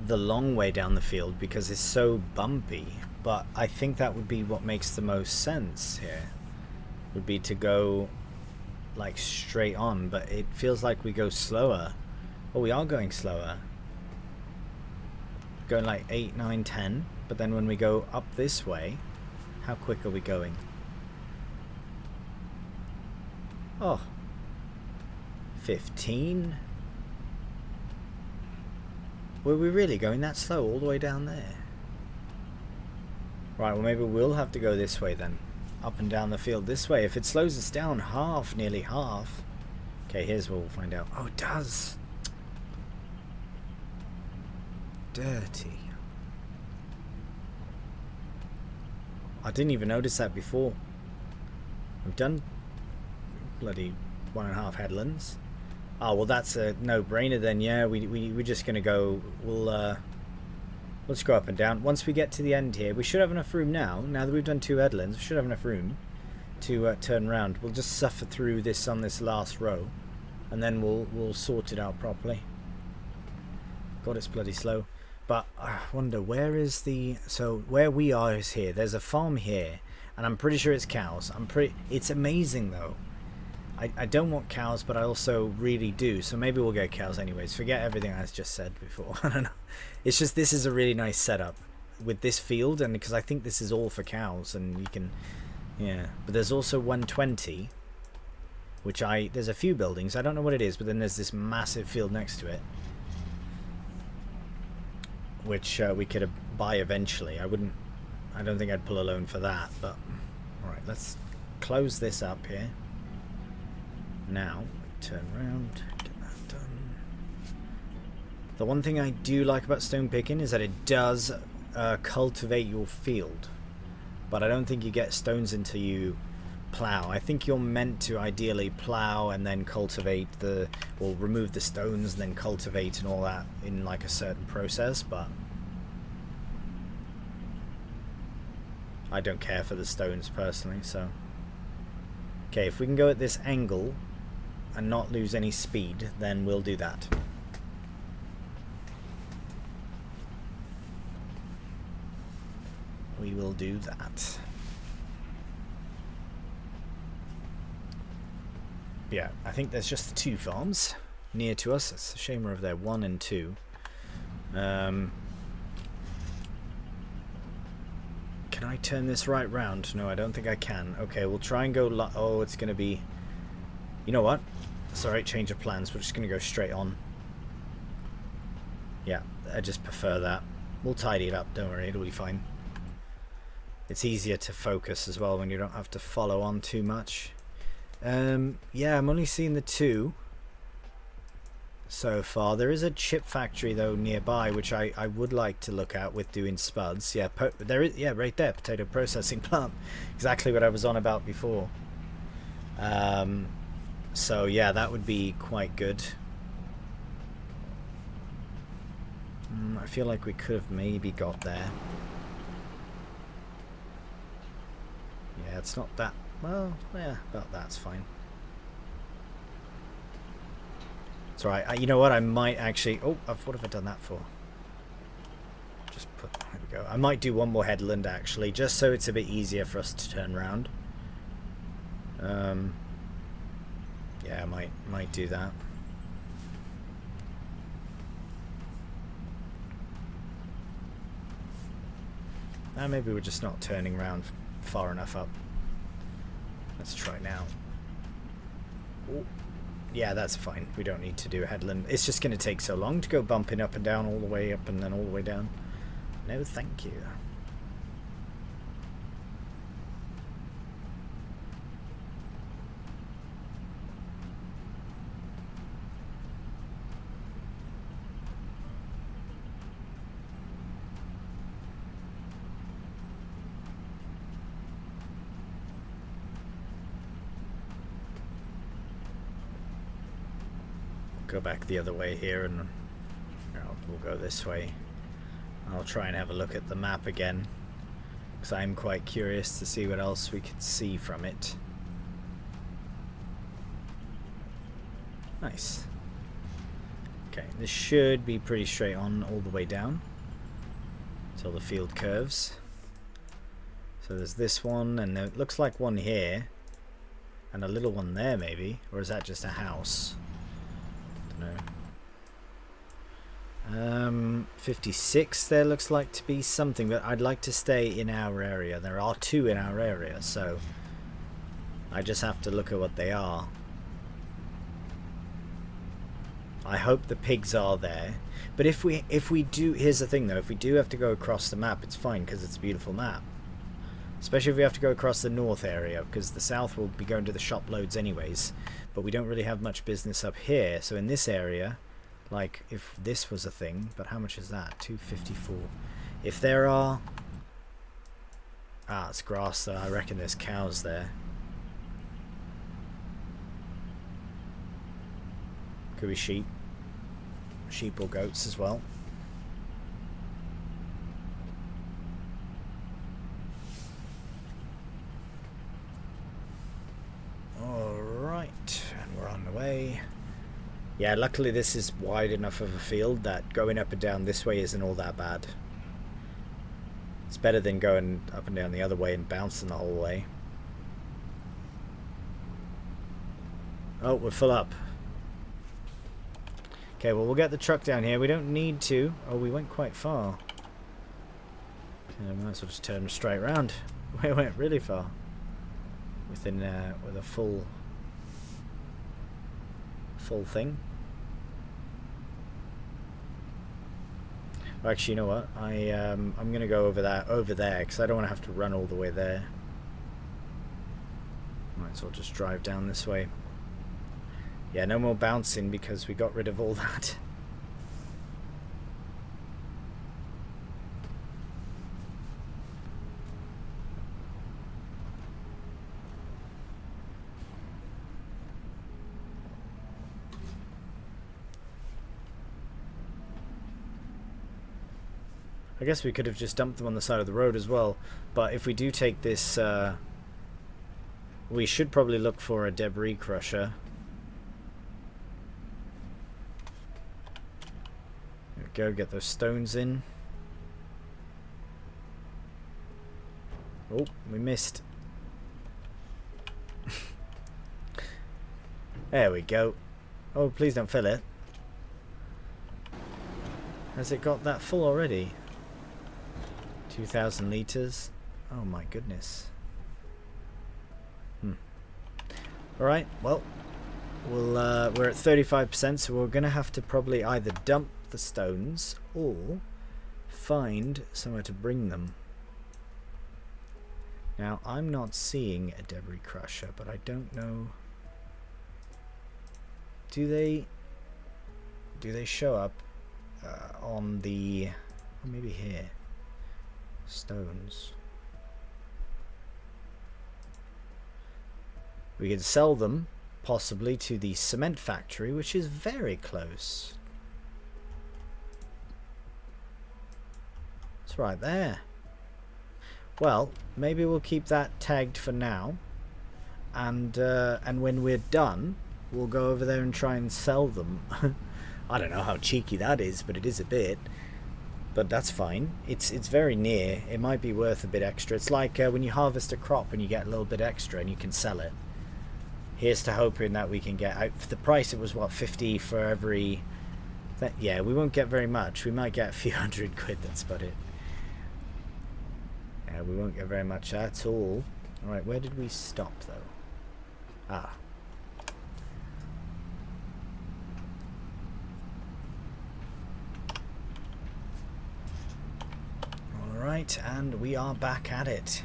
the long way down the field because it's so bumpy, but I think that would be what makes the most sense here. Would be to go like straight on, but it feels like we go slower. Oh, we are going slower. Going like 8, 9, 10, but then when we go up this way, how quick are we going? Oh, 15. Were we really going that slow all the way down there? Right, well maybe we'll have to go this way then. Up and down the field this way. If it slows us down half, nearly half. Okay, here's what we'll find out. Oh, it does. Dirty. I didn't even notice that before. We've done bloody 1.5 headlands. Oh, well that's a no-brainer then. Yeah, we're just gonna go. We'll let's go up and down. Once we get to the end here, we should have enough room now. Now that we've done 2 headlands, we should have enough room to turn around. We'll just suffer through this on this last row, and then we'll sort it out properly. God, it's bloody slow. But I wonder where is the... So where we are is here. There's a farm here, and I'm pretty sure it's cows. It's amazing though. I don't want cows, but I also really do. So maybe we'll get cows anyways. Forget everything I just said before. I don't know. It's just this is a really nice setup with this field, and because I think this is all for cows, and you can, yeah. But there's also 120, which there's a few buildings. I don't know what it is, but then there's this massive field next to it, which we could buy eventually. I don't think I'd pull a loan for that. But all right, let's close this up here. Now, turn around, get that done. The one thing I do like about stone picking is that it does cultivate your field. But I don't think you get stones until you plow. I think you're meant to ideally plow and then cultivate or remove the stones and then cultivate and all that in like a certain process, but I don't care for the stones personally, so. Okay, if we can go at this angle and not lose any speed, then we'll do that. We will do that. Yeah, I think there's just the 2 farms near to us. It's a shame we're over there, 1 and 2. Can I turn this right round? No, I don't think I can. Okay, we'll try and go... Oh, it's going to be... You know what? It's alright, change of plans. We're just going to go straight on. Yeah, I just prefer that. We'll tidy it up, don't worry, it'll be fine. It's easier to focus as well when you don't have to follow on too much. Yeah, I'm only seeing the 2 so far. There is a chip factory though nearby, which I would like to look at with doing spuds. Yeah, there is. Yeah, right there, potato processing plant. Exactly what I was on about before. So yeah, that would be quite good. I feel like we could have maybe got there. Yeah, it's not that... Well, yeah, about that's fine. It's alright. You know what? I might actually... Oh, what have I done that for? Just put... There we go. I might do one more headland, actually, just so it's a bit easier for us to turn around. Yeah, I might do that. Maybe we're just not turning around far enough up. Let's try now. Ooh. Yeah, that's fine. We don't need to do a headland. It's just going to take so long to go bumping up and down, all the way up and then all the way down. No, thank you. go back the other way here, and we'll go this way. I'll try and have a look at the map again, because I'm quite curious to see what else we could see from it. Nice. Okay, this should be pretty straight on all the way down until the field curves. So there's this one, and it looks like one here, and a little one there maybe, or is that just a house? Don't know. 56 there looks like to be something, but I'd like to stay in our area. There are 2 in our area, so I just have to look at what they are. I hope the pigs are there, but if we do, here's the thing though, if we do have to go across the map, it's fine because it's a beautiful map. Especially if we have to go across the north area, because the south will be going to the shop loads anyways, but we don't really have much business up here. So in this area, like if this was a thing, but how much is that? 254. If there are, it's grass though. I reckon there's cows there. Could be sheep or goats as well. Alright, and we're on the way. Yeah, luckily this is wide enough of a field that going up and down this way isn't all that bad. It's better than going up and down the other way and bouncing the whole way. Oh, we're full up. Okay, well, we'll get the truck down here. We don't need to. Oh, we went quite far. Yeah, we might as well just turn straight around. We went really far. With a full thing. Well, actually, you know what? I'm gonna go over there because I don't want to have to run all the way there. Might as well just drive down this way. Yeah, no more bouncing because we got rid of all that. I guess we could have just dumped them on the side of the road as well, but if we do take this, we should probably look for a debris crusher. There we go, get those stones in. Oh, we missed. There we go. Oh, please don't fill it. Has it got that full already? 2,000 litres. Oh my goodness. Alright, well, we're at 35%, so we're going to have to probably either dump the stones or find somewhere to bring them. Now, I'm not seeing a debris crusher, but I don't know. Do they show up on the... Oh, maybe here. Stones. We could sell them possibly to the cement factory, which is very close. It's right there. Well, maybe we'll keep that tagged for now, and when we're done, we'll go over there and try and sell them. I don't know how cheeky that is, but it is a bit. But that's fine. It's very near. It might be worth a bit extra. It's like when you harvest a crop and you get a little bit extra and you can sell it. Here's to hoping that we can get out. For the price, it was what, 50 for every... yeah, we won't get very much. We might get a few hundred quid, that's about it. Yeah, we won't get very much at all. Alright, where did we stop though? Ah. Alright, and we are back at it.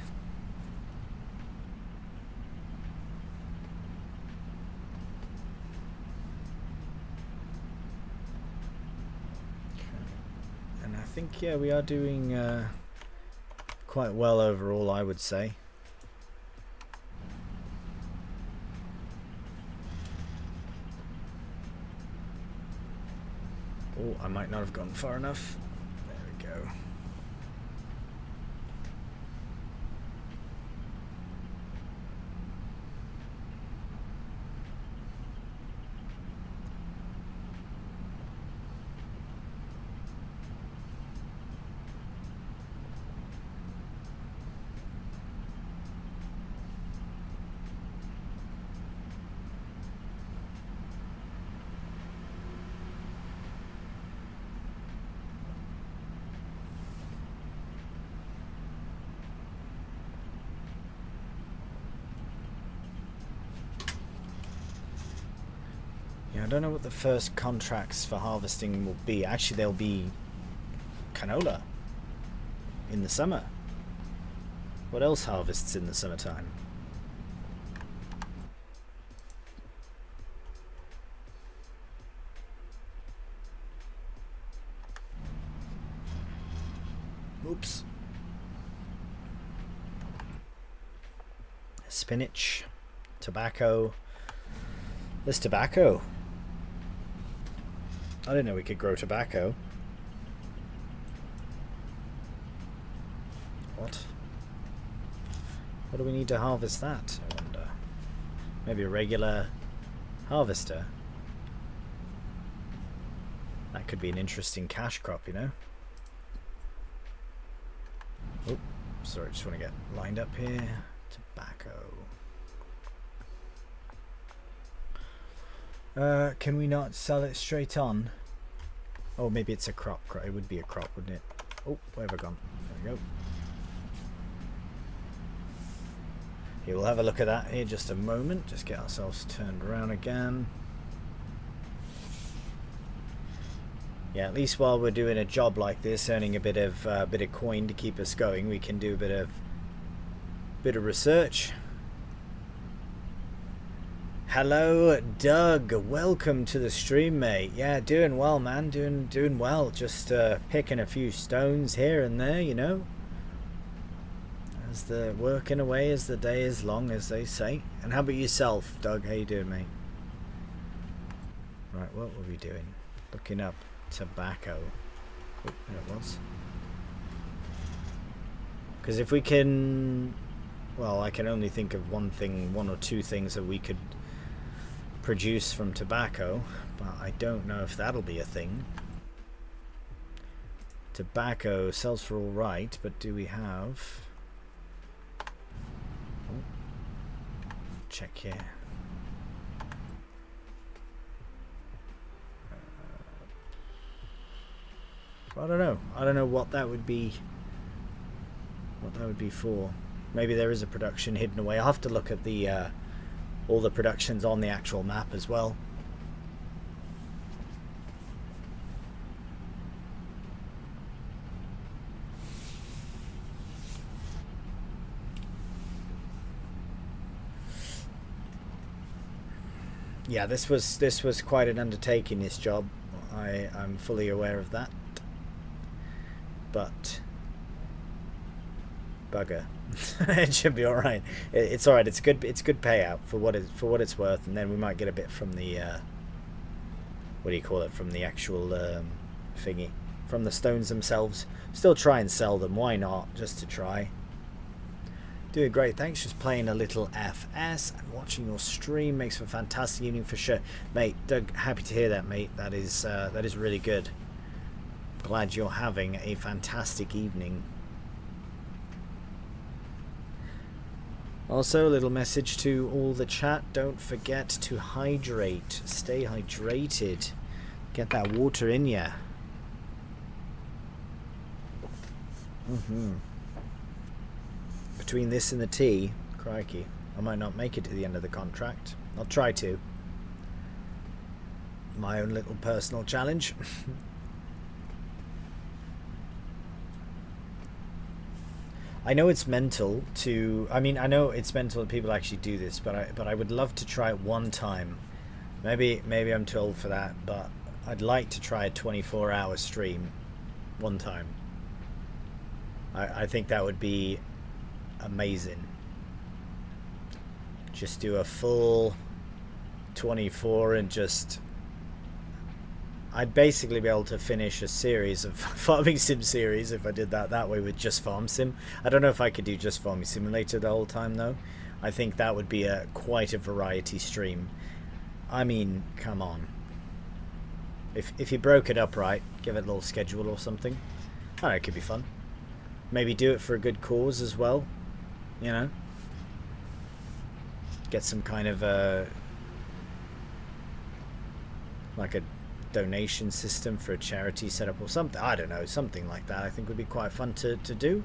Okay. And I think, yeah, we are doing quite well overall, I would say. I might not have gone far enough. There we go. I don't know what the first contracts for harvesting will be. Actually, there'll be canola in the summer. What else harvests in the summertime? Oops. Spinach, tobacco. There's tobacco. I didn't know we could grow tobacco. What? What do we need to harvest that, I wonder? Maybe a regular harvester. That could be an interesting cash crop, you know? Oh, sorry, just want to get lined up here. Tobacco. Can we not sell it straight on? Oh, maybe it's a crop. It would be a crop, wouldn't it? Oh, where have I gone? There we go. Here, we'll have a look at that here just a moment. Just get ourselves turned around again. Yeah, at least while we're doing a job like this, earning a bit of coin to keep us going, we can do a bit of research. Hello, Doug. Welcome to the stream, mate. Yeah, doing well, man. Doing well. Just picking a few stones here and there, you know. As the working away as the day is long, as they say. And how about yourself, Doug? How you doing, mate? Right, what were we doing? Looking up tobacco. Oh, there it was. Because if we can, well, I can only think of one or two things that we could produce from tobacco, but I don't know if that'll be a thing. Tobacco sells for all right, but do we have... Oh. Check here. I don't know. I don't know what that would be. What that would be for. Maybe there is a production hidden away. I'll have to look at the all the productions on the actual map as well. Yeah, this was quite an undertaking, this job. I'm fully aware of that. But bugger. It should be all right. It's all right. It's good payout for what it's worth, and then we might get a bit from the what do you call it, from the actual thingy, from the stones themselves. Still try and sell them. Why not? Just to try. Doing great. Thanks. Just playing a little FS and watching your stream makes for a fantastic evening for sure, mate. Doug, happy to hear that, mate. That is really good. Glad you're having a fantastic evening. Also, a little message to all the chat. Don't forget to hydrate. Stay hydrated. Get that water in ya. Between this and the tea, crikey, I might not make it to the end of the contract. I'll try to. My own little personal challenge. I know it's mental to, I know it's mental that people actually do this, but I would love to try it one time. Maybe I'm too old for that, but I'd like to try a 24-hour stream one time. I think that would be amazing. Just do a full 24 and just I'd basically be able to finish a series of farming sim series if I did that way with just farm sim. I don't know if I could do just farming simulator the whole time though. I think that would be quite a variety stream. I mean, come on. If you broke it up right, give it a little schedule or something, I don't know, it could be fun. Maybe do it for a good cause as well, you know. Get some kind of like a donation system for a charity set up or something. I don't know, something like that I think would be quite fun to do.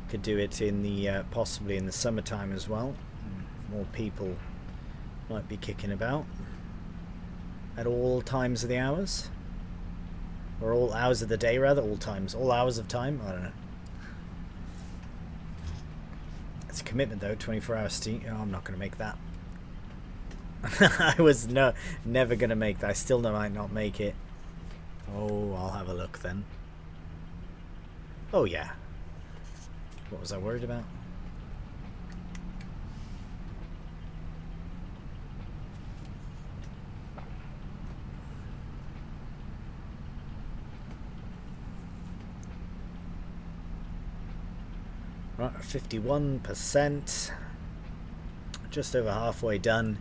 Could do it in the possibly in the summertime as well. More people might be kicking about at all times of the hours, or all hours of the day rather, all times, all hours of time. I don't know. It's a commitment though, 24 hours steam. Oh, I'm not going to make that. I was never going to make that. I still might not make it. Oh, I'll have a look then. Oh yeah. What was I worried about? Right, 51%. Just over halfway done.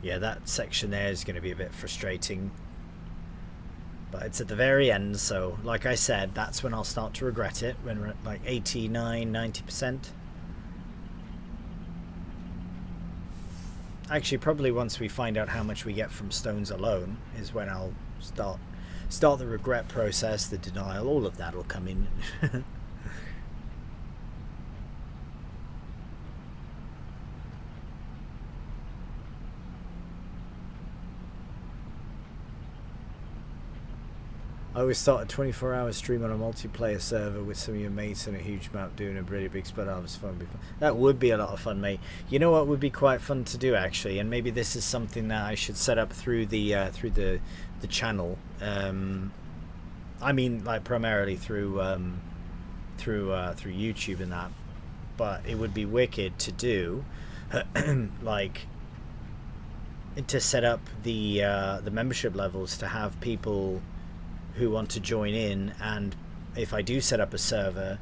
Yeah, that section there is going to be a bit frustrating, but it's at the very end, so like I said, that's when I'll start to regret it, when we're at like 89–90%. Actually, probably once we find out how much we get from stones alone is when I'll start the regret process, the denial, all of that will come in. I always thought a 24-hour stream on a multiplayer server with some of your mates on a huge map doing a really big spread out was fun. That would be a lot of fun, mate. You know what would be quite fun to do actually, and maybe this is something that I should set up through the channel. I mean, like primarily through YouTube and that. But it would be wicked to do, like, to set up the membership levels to have people who want to join in, and if I do set up a server,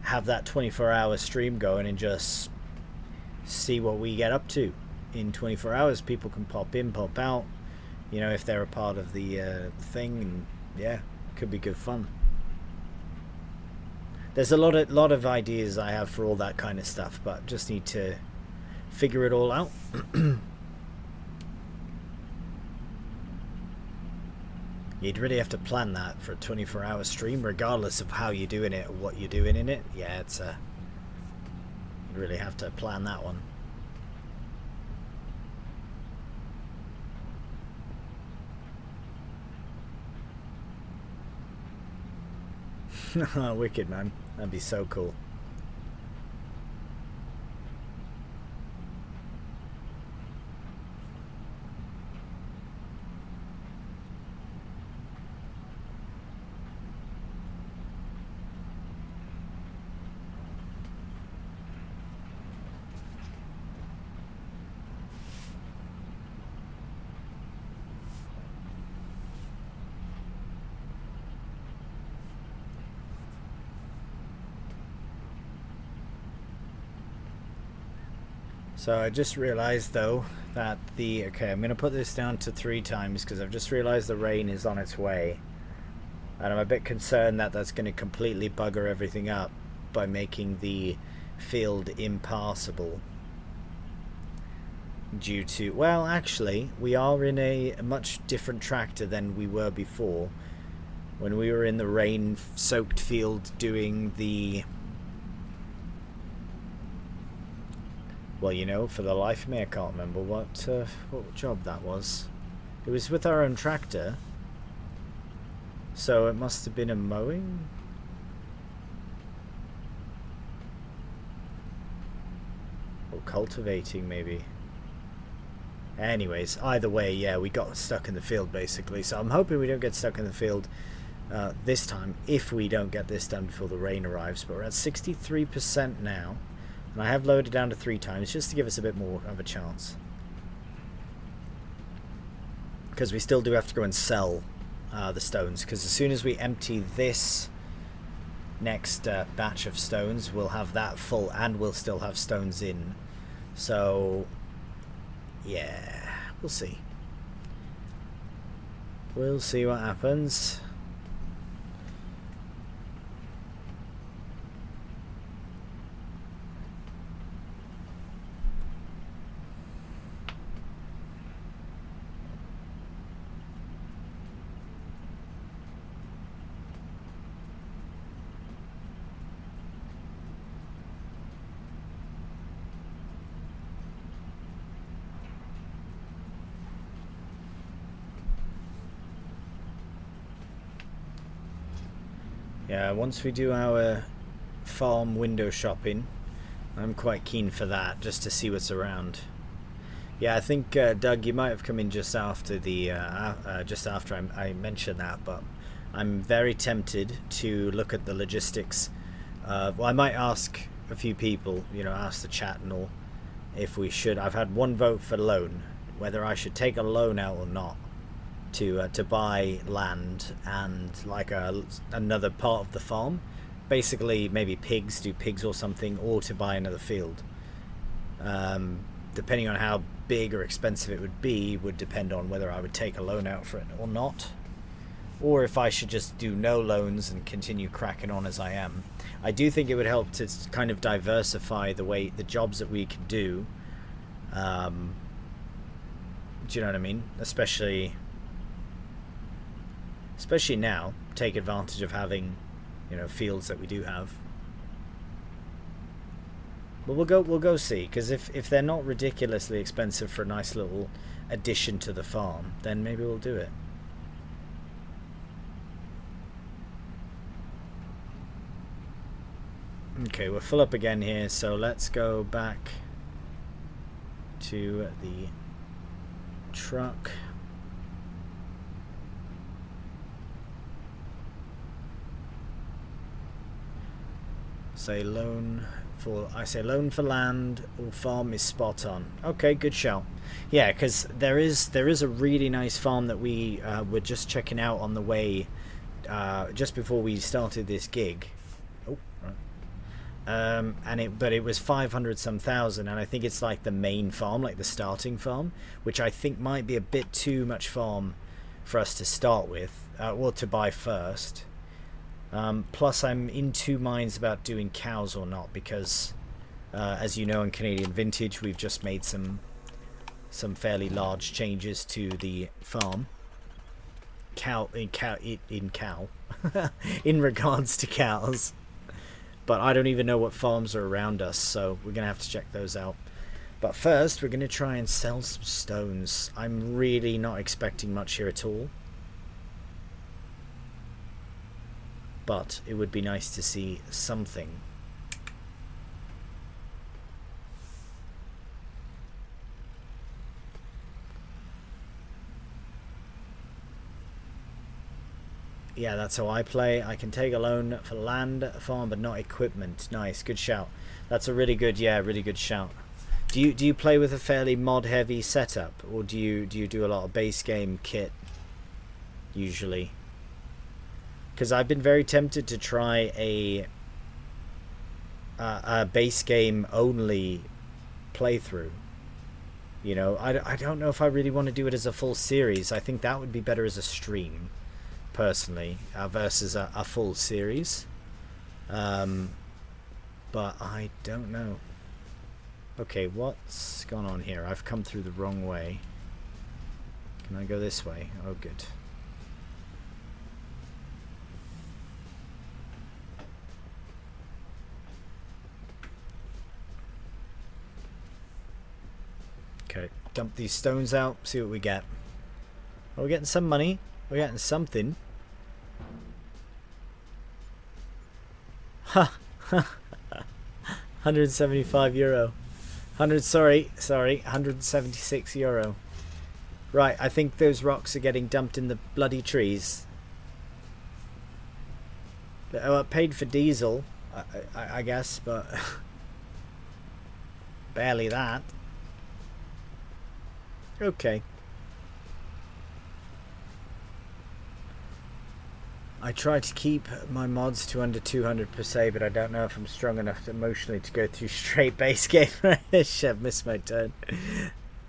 have that 24-hour stream going and just see what we get up to in 24 hours. People can pop in, pop out, you know, if they're a part of the thing, and yeah, could be good fun. There's a lot of ideas I have for all that kind of stuff, but just need to figure it all out. You'd really have to plan that for a 24-hour stream, regardless of how you're doing it or what you're doing in it. Yeah, it's you'd really have to plan that one. Wicked, man. That'd be so cool. So I just realized though that okay, I'm going to put this down to 3 times because I've just realized the rain is on its way, and I'm a bit concerned that that's going to completely bugger everything up by making the field impassable due to, well, actually we are in a much different tractor than we were before when we were in the rain soaked field doing the, well, you know, for the life of me I can't remember what job that was. It was with our own tractor, so it must have been a mowing. Or cultivating maybe. Anyways, either way, yeah, we got stuck in the field basically. So I'm hoping we don't get stuck in the field this time, if we don't get this done before the rain arrives. But we're at 63% now, and I have lowered it down to 3 times just to give us a bit more of a chance. Because we still do have to go and sell the stones, because as soon as we empty this next batch of stones, we'll have that full, and we'll still have stones in. So yeah, we'll see. We'll see what happens. Yeah, once we do our farm window shopping, I'm quite keen for that, just to see what's around. Yeah, I think Doug, you might have come in just after the I mentioned that, but I'm very tempted to look at the logistics. Well, I might ask a few people, you know, ask the chat and all, if we should. I've had one vote for loan, whether I should take a loan out or not to buy land and like another part of the farm, basically maybe pigs, do pigs or something, or to buy another field. Depending on how big or expensive it would be would depend on whether I would take a loan out for it or not, or if I should just do no loans and continue cracking on as I am. I do think it would help to kind of diversify the jobs that we can do. Do you know what I mean? Especially now, take advantage of having, you know, fields that we do have. But we'll go see, because if they're not ridiculously expensive for a nice little addition to the farm, then maybe we'll do it. Okay, we're full up again here, so let's go back to the truck. I say loan for land or farm is spot on. Okay, good shout. Yeah, because there is a really nice farm that we were just checking out on the way just before we started this gig. Oh, right. But it was 500 some thousand, and I think it's like the main farm, like the starting farm, which I think might be a bit too much farm for us to start with, or to buy first. Plus I'm in 2 minds about doing cows or not, because as you know, in Canadian Vintage we've just made some fairly large changes to the farm in regards to cows, but I don't even know what farms are around us, so we're gonna have to check those out. But first we're gonna try and sell some stones. I'm really not expecting much here at all, but it would be nice to see something. Yeah, that's how I play. I can take a loan for land, farm, but not equipment. Nice, good shout. That's a really good shout. Do you play with a fairly mod heavy setup, or do you do a lot of base game kit usually? Because I've been very tempted to try a base game only playthrough. You know, I don't know if I really want to do it as a full series. I think that would be better as a stream, personally, versus a full series. But I don't know. Okay, what's gone on here? I've come through the wrong way. Can I go this way? Oh, good. Okay, dump these stones out, see what we get. Oh, we're getting some money. We're getting something. Ha! 175 euro. 176 euro. Right, I think those rocks are getting dumped in the bloody trees. Paid for diesel, I guess, but barely that. Okay. I try to keep my mods to under 200 per se, but I don't know if I'm strong enough emotionally to go through straight base game. I've missed my turn.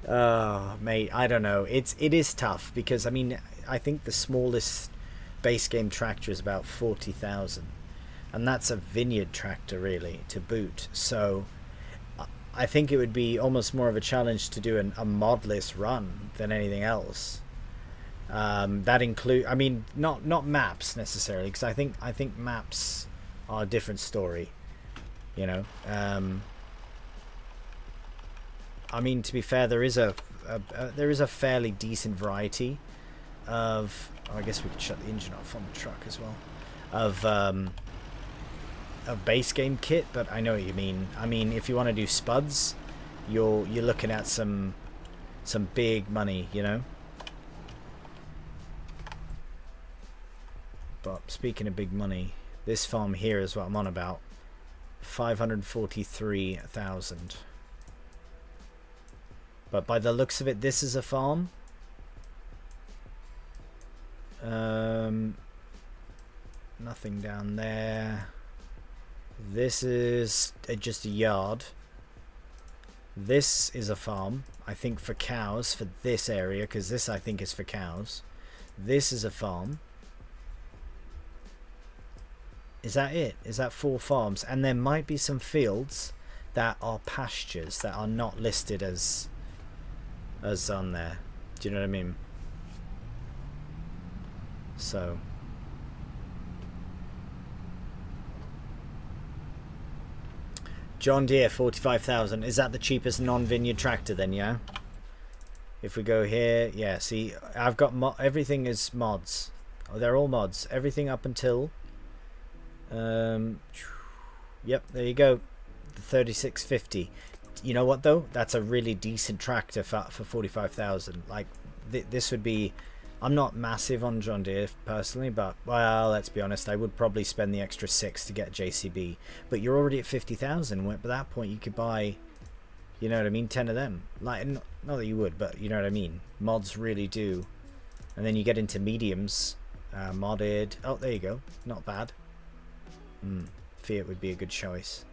Oh, mate, I don't know. It is tough because I mean I think the smallest base game tractor is about 40,000, and that's a vineyard tractor really to boot. So I think it would be almost more of a challenge to do a modless run than anything else. That include, I mean, not maps necessarily, because I think maps are a different story. You know, I mean, to be fair, there is a fairly decent variety of. Oh, I guess we could shut the engine off on the truck as well. Of base game kit, but I know what you mean. I mean, if you want to do spuds, you're looking at some big money, you know. But speaking of big money, this farm here is what I'm on about. 543,000. But by the looks of it, this is a farm. Nothing down there. This is just a yard. This is a farm, I think, for cows, for this area, because this I think is for cows. This is a farm. Is that it? Is that 4 farms? And there might be some fields that are pastures that are not listed as on there. Do you know what I mean? So John Deere 45,000. Is that the cheapest non-vineyard tractor then? Yeah. If we go here, yeah. See, I've got everything is mods. Oh, they're all mods. Everything up until. Yep, there you go. The 3650. You know what though? That's a really decent tractor for 45,000. Like this would be. I'm not massive on John Deere personally, but well, let's be honest. I would probably spend the extra 6 to get JCB. But you're already at 50,000. At that point, you could buy. You know what I mean? 10 of them. Like not that you would, but you know what I mean. Mods really do. And then you get into mediums, modded. Oh, there you go. Not bad. Fiat would be a good choice.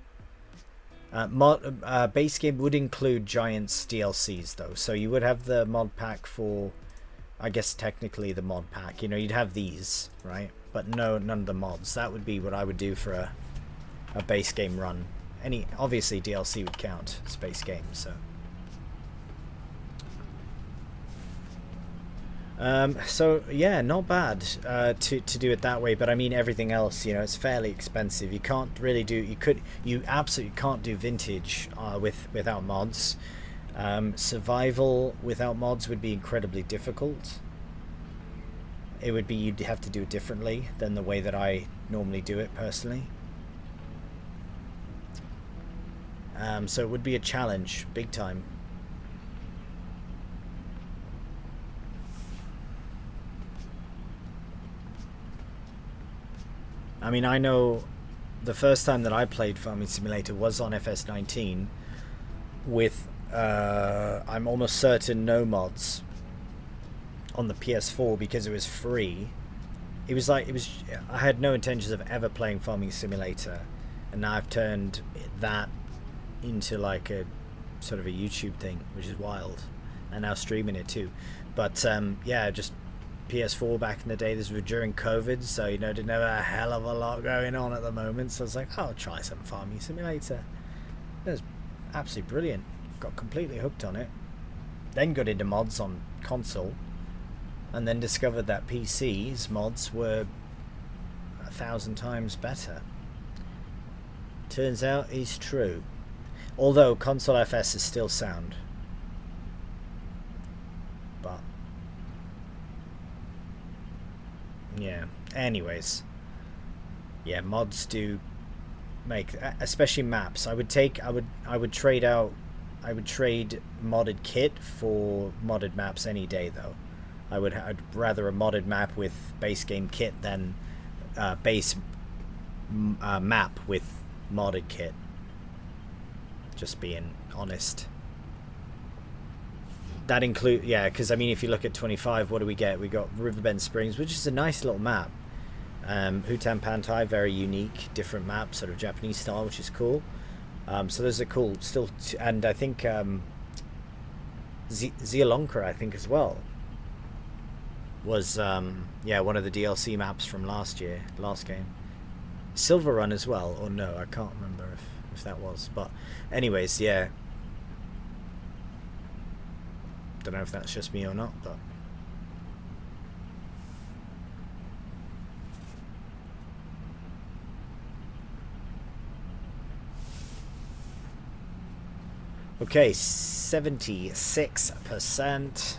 Base game would include Giants DLCs though, so you would have the mod pack for, I guess technically the mod pack. You know, you'd have these, right? But none of the mods. That would be what I would do for a base game run. Obviously DLC would count as base game, so. So yeah, not bad to do it that way, but I mean everything else, you know, it's fairly expensive. You can't really do. You absolutely can't do vintage without mods. Survival without mods would be incredibly difficult. It would be, you'd have to do it differently than the way that I normally do it personally. So it would be a challenge, big time. I mean, I know the first time that I played Farming Simulator was on FS19 with, I'm almost certain, no mods on the PS4 because it was free. I had no intentions of ever playing Farming Simulator, and now I've turned that into like a sort of a YouTube thing, which is wild, and now streaming it too. But yeah, just PS4 back in the day. This was during COVID, so you know, didn't have a hell of a lot going on at the moment, so I was like, oh, I'll try some Farming Simulator. It was absolutely brilliant. Got completely hooked on it, then got into mods on console, and then discovered that PC's mods were 1,000 times better. Turns out it's true, although console FS is still sound. But yeah, anyways, yeah, mods do make, especially maps. I would trade out would trade modded kit for modded maps any day, though. I'd rather a modded map with base game kit than base map with modded kit. Just being honest. That include, yeah, because I mean, if you look at 25, what do we get? We got Riverbend Springs, which is a nice little map. Hutan Pantai, very unique, different map, sort of Japanese style, which is cool. So those are cool. Still, and I think Zielonka, I think as well, was yeah, one of the DLC maps from last game. Silver Run as well, or no, I can't remember if that was. But anyways, yeah. Don't know if that's just me or not, but okay, 76%.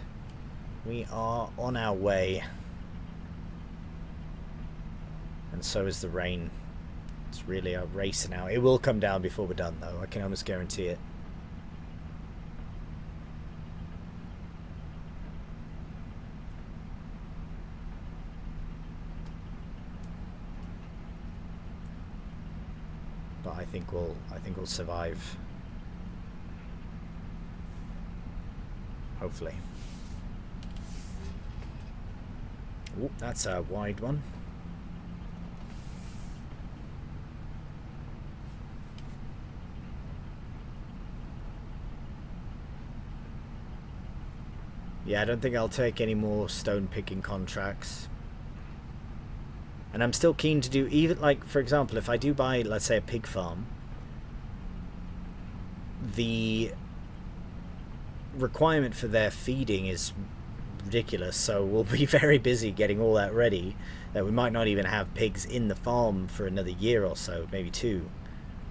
We are on our way. And so is the rain. It's really a race now. It will come down before we're done, though. I can almost guarantee it. But I think we'll survive. Hopefully. Ooh, that's a wide one. Yeah, I don't think I'll take any more stone picking contracts. And I'm still keen to do, even like, for example, if I do buy, let's say, a pig farm, the requirement for their feeding is ridiculous, so we'll be very busy getting all that ready that we might not even have pigs in the farm for another year or so, maybe 2.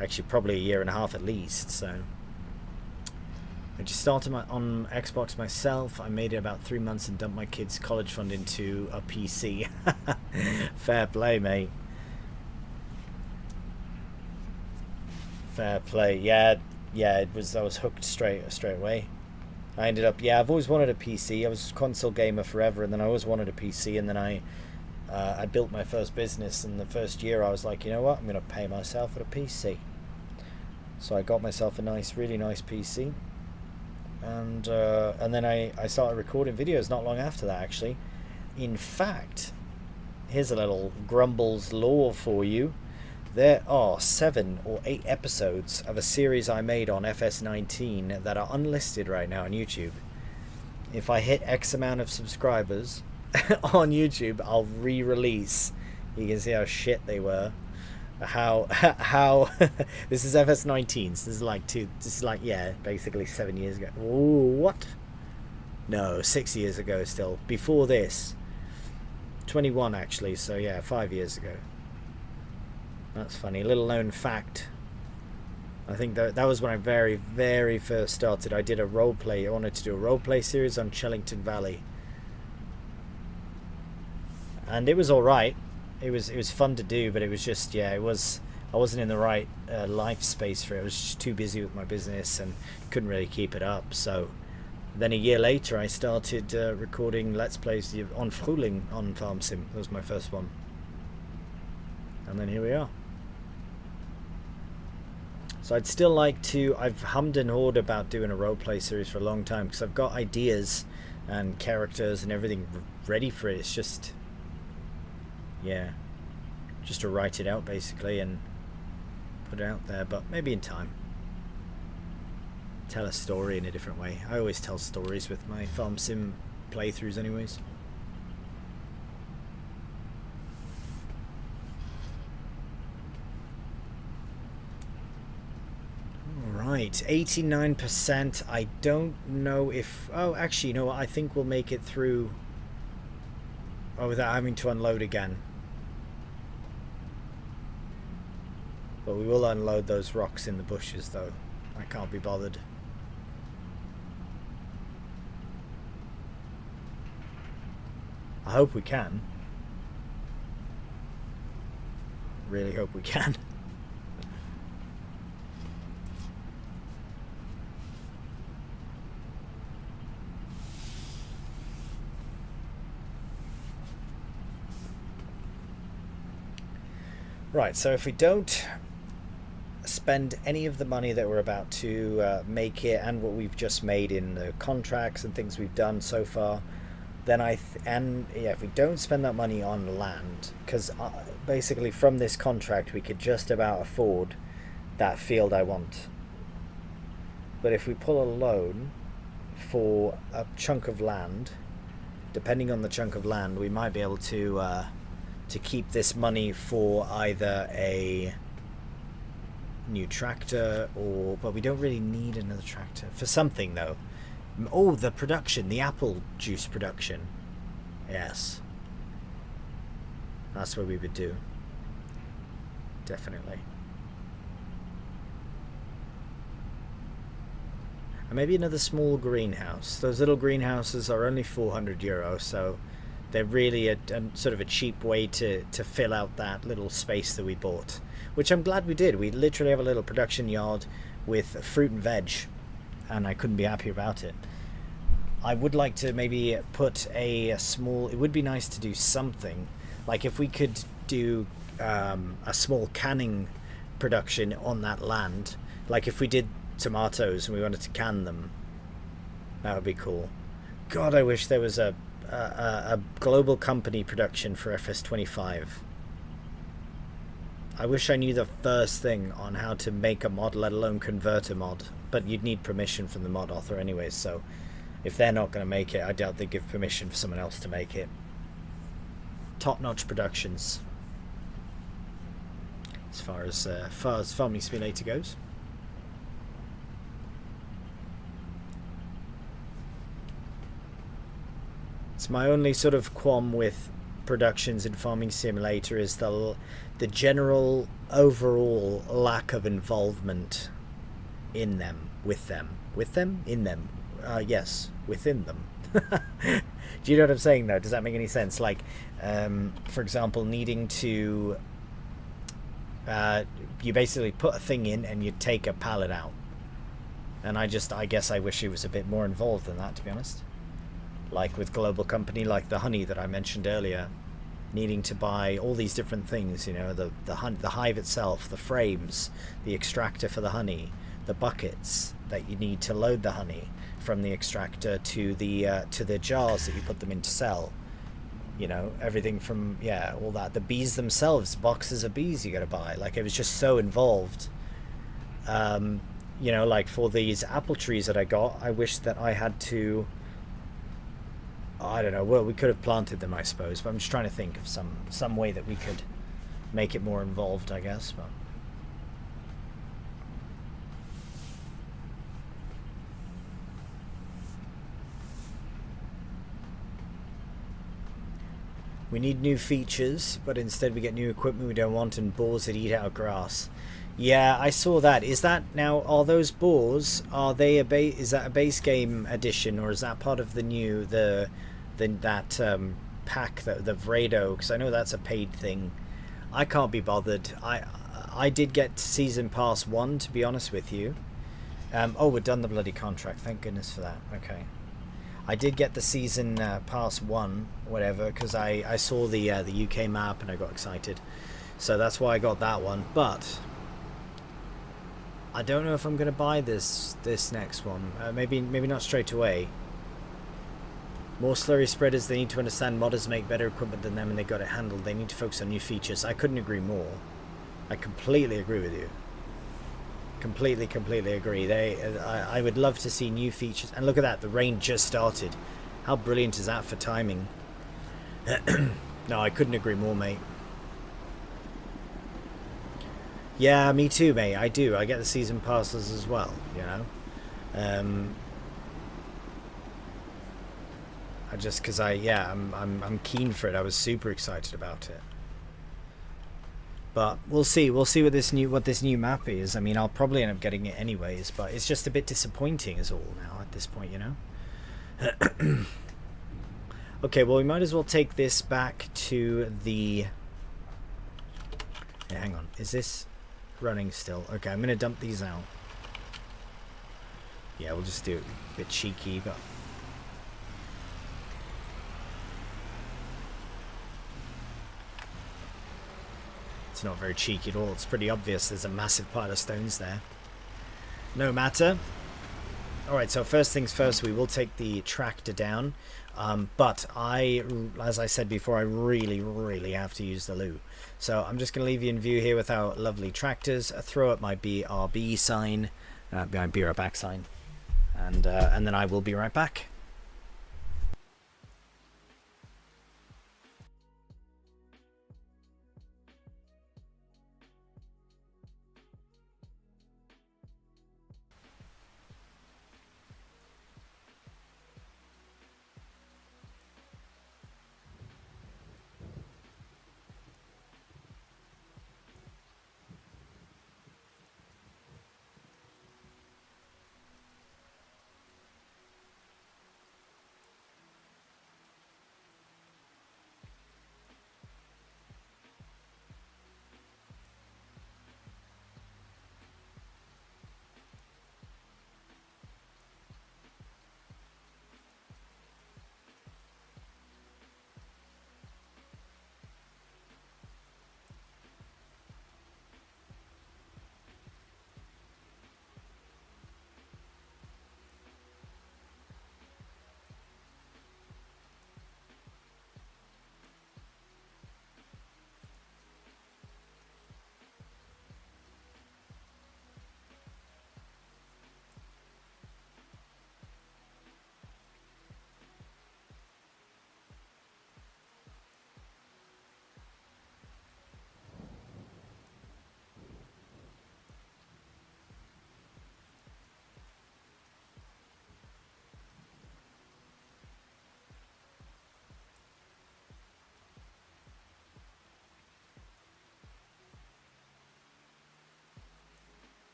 Actually, probably a year and a half at least, so. I just started on Xbox myself. I made it about 3 months and dumped my kids' college fund into a PC. Fair play, mate. Fair play. Yeah, it was. I was hooked straight away. I ended up. Yeah, I've always wanted a PC. I was a console gamer forever, and then I always wanted a PC. And then I built my first business. And the first year, I was like, you know what? I'm gonna pay myself for a PC. So I got myself a really nice PC. And then I started recording videos not long after that, actually. In fact, here's a little Grumbles lore for you. There are 7 or 8 episodes of a series I made on FS19 that are unlisted right now on YouTube. If I hit X amount of subscribers on YouTube, I'll re-release. You can see how shit they were. How this is FS19, so this is like yeah, basically 7 years ago. Ooh, what? No, 6 years ago still. Before this, 21 actually, so yeah, 5 years ago. That's funny. Little known fact. I think that was when I very, very first started. I did a roleplay. I wanted to do a roleplay series on Chellington Valley, and it was all right. It was fun to do, but it was just, yeah, I wasn't in the right life space for it. I was just too busy with my business and couldn't really keep it up. So then a year later, I started recording Let's Plays on Fruling on Farm Sim. That was my first one. And then here we are. So I'd still like to, I've hummed and hawed about doing a roleplay series for a long time because I've got ideas and characters and everything ready for it. It's just, yeah, just to write it out basically and put it out there, but maybe in time. Tell a story in a different way. I always tell stories with my Farm Sim playthroughs anyways. Right, 89%. I don't know if... Oh, actually, you know what? I think we'll make it through... Oh, without having to unload again. But we will unload those rocks in the bushes, though. I can't be bothered. I hope we can. Really hope we can. Right, so if we don't spend any of the money that we're about to make here and what we've just made in the contracts and things we've done so far, then if we don't spend that money on land, because basically from this contract we could just about afford that field I want. But if we pull a loan for a chunk of land, depending on the chunk of land, we might be able to keep this money for either a new tractor but we don't really need another tractor for something though. Oh, the production, the apple juice production. Yes, that's what we would do, definitely. And maybe another small greenhouse. Those little greenhouses are only €400, so they're really a sort of a cheap way to fill out that little space that we bought, which I'm glad we did. We literally have a little production yard with fruit and veg, and I couldn't be happier about it. I would like to maybe put a small, it would be nice to do something, like if we could do a small canning production on that land, like if we did tomatoes and we wanted to can them, that would be cool. God, I wish there was a global company production for FS25. I wish I knew the first thing on how to make a mod, let alone convert a mod, but you'd need permission from the mod author anyways, so if they're not going to make it, I doubt they'd give permission for someone else to make it. Top-notch productions as far as Farming Simulator goes. It's my only sort of qualm with productions in Farming Simulator is the general overall lack of involvement in them, in them. Yes, within them. Do you know what I'm saying though? Does that make any sense? Like, for example, needing to you basically put a thing in and you take a pallet out, and I guess I wish it was a bit more involved than that, to be honest. Like with global company, like the honey that I mentioned earlier, needing to buy all these different things, you know, the hive itself, the frames, the extractor for the honey, the buckets that you need to load the honey from the extractor to the jars that you put them in to sell, you know, everything from, yeah, all that, the bees themselves, boxes of bees you gotta buy. Like, it was just so involved. You know, like for these apple trees that I got, I wish that I had to, I don't know, well, we could have planted them, I suppose, but I'm just trying to think of some way that we could make it more involved, I guess. But we need new features, but instead we get new equipment we don't want and boars that eat our grass. Yeah, I saw that. Is that now, are those boars, are they is that a base game edition, or is that part of the new that pack, the Vrado? Because I know that's a paid thing. I can't be bothered. I did get season pass 1, to be honest with you. Oh, we're done the bloody contract, thank goodness for that. Okay, I did get the season pass 1, whatever, because I saw the UK map and I got excited, so that's why I got that one. But I don't know if I'm gonna buy this next one. Maybe not straight away. More slurry spreaders, they need to understand modders make better equipment than them and they got it handled. They need to focus on new features. I couldn't agree more. I completely agree with you. Completely agree. I would love to see new features. And look at that, the rain just started. How brilliant is that for timing? No, I couldn't agree more, mate. Yeah, me too, mate. I do. I get the season passes as well, you know. I just, because I'm keen for it. I was super excited about it. But we'll see what this new map is. I mean, I'll probably end up getting it anyways, but it's just a bit disappointing is all now at this point, you know. Okay, well, we might as well take this back to the... Yeah, hang on, is this running still? Okay, I'm gonna dump these out. Yeah, we'll just do it a bit cheeky, but It's not very cheeky at all. It's pretty obvious there's a massive pile of stones there. No matter. Alright, so first things first, we will take the tractor down. But as I said before, I really have to use the loo. So I'm just going to leave you in view here with our lovely tractors. Throw up my BRB sign, my be right back sign, and then I will be right back.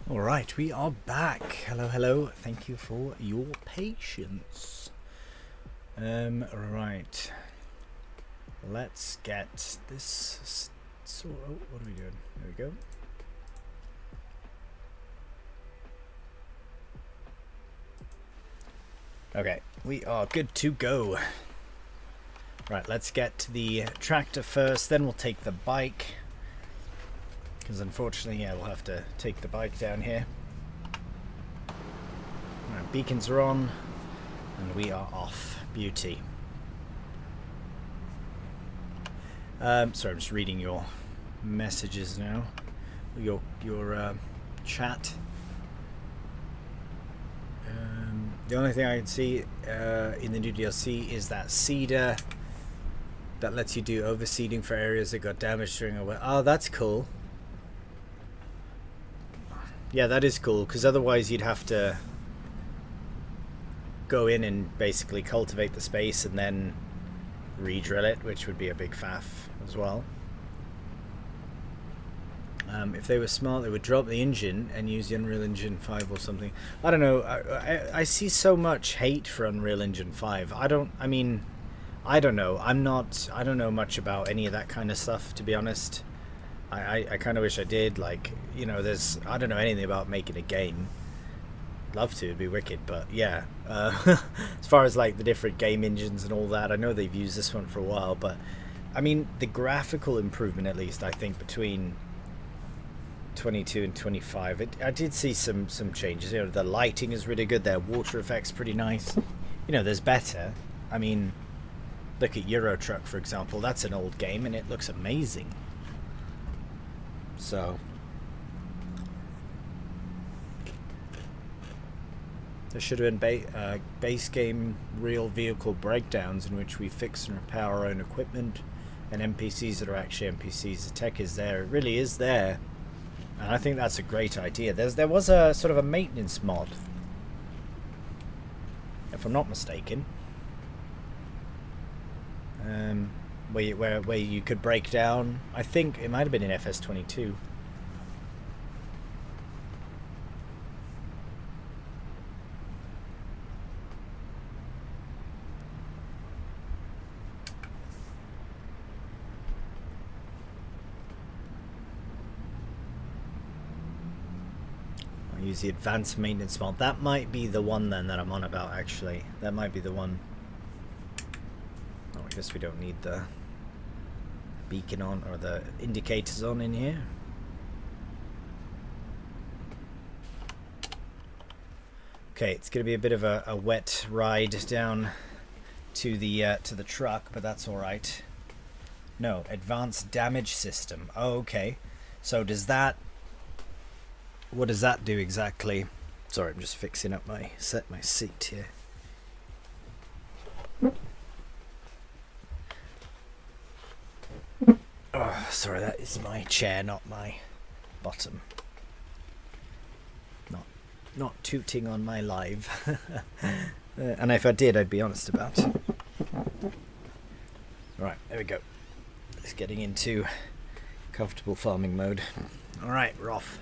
Alright, we are back. Hello, hello. Thank you for your patience. Right. Let's get this. So, oh, what are we doing? There we go. Okay, we are good to go. Right, let's get the tractor first, then we'll take the bike. Because unfortunately, yeah, we'll have to take the bike down here. Right, beacons are on, and we are off. Beauty. Sorry, I'm just reading your messages now. Your chat. The only thing I can see in the new DLC is that seeder that lets you do overseeding for areas that got damaged during a weather. Oh, that's cool. Yeah, that is cool, because otherwise you'd have to go in and basically cultivate the space and then re-drill it, which would be a big faff as well. If they were smart, they would drop the engine and use the Unreal Engine 5 or something. I don't know. I see so much hate for Unreal Engine 5. I don't know. I don't know much about any of that kind of stuff, to be honest. I kind of wish I did. Like, you know, I don't know anything about making a game. Love to, it'd be wicked, but yeah. As far as like the different game engines and all that, I know they've used this one for a while, but I mean, the graphical improvement, at least, I think, between 22 and 25, I did see some changes. You know, the lighting is really good, their water effects pretty nice. You know, there's better. I mean, look at Euro Truck, for example. That's an old game and it looks amazing. So there should have been base game real vehicle breakdowns in which we fix and repair our own equipment, and NPCs that are actually NPCs. The tech is there. It really is there. And I think that's a great idea. There was a sort of a maintenance mod, if I'm not mistaken, where you could break down. I think it might have been in FS22. Use the advanced maintenance mod. That might be the one then that I'm on about, actually. That might be the one. Oh, I guess we don't need the beacon on, or the indicators on in here. Okay, it's going to be a bit of a wet ride down to the truck, but that's all right. No, advanced damage system. Oh, okay. So does that... What does that do exactly? Sorry, I'm just fixing up my seat here. Oh, sorry, that is my chair, not my bottom. Not tooting on my live. And if I did, I'd be honest about it. Right, there we go. It's getting into comfortable farming mode. All right, we're off.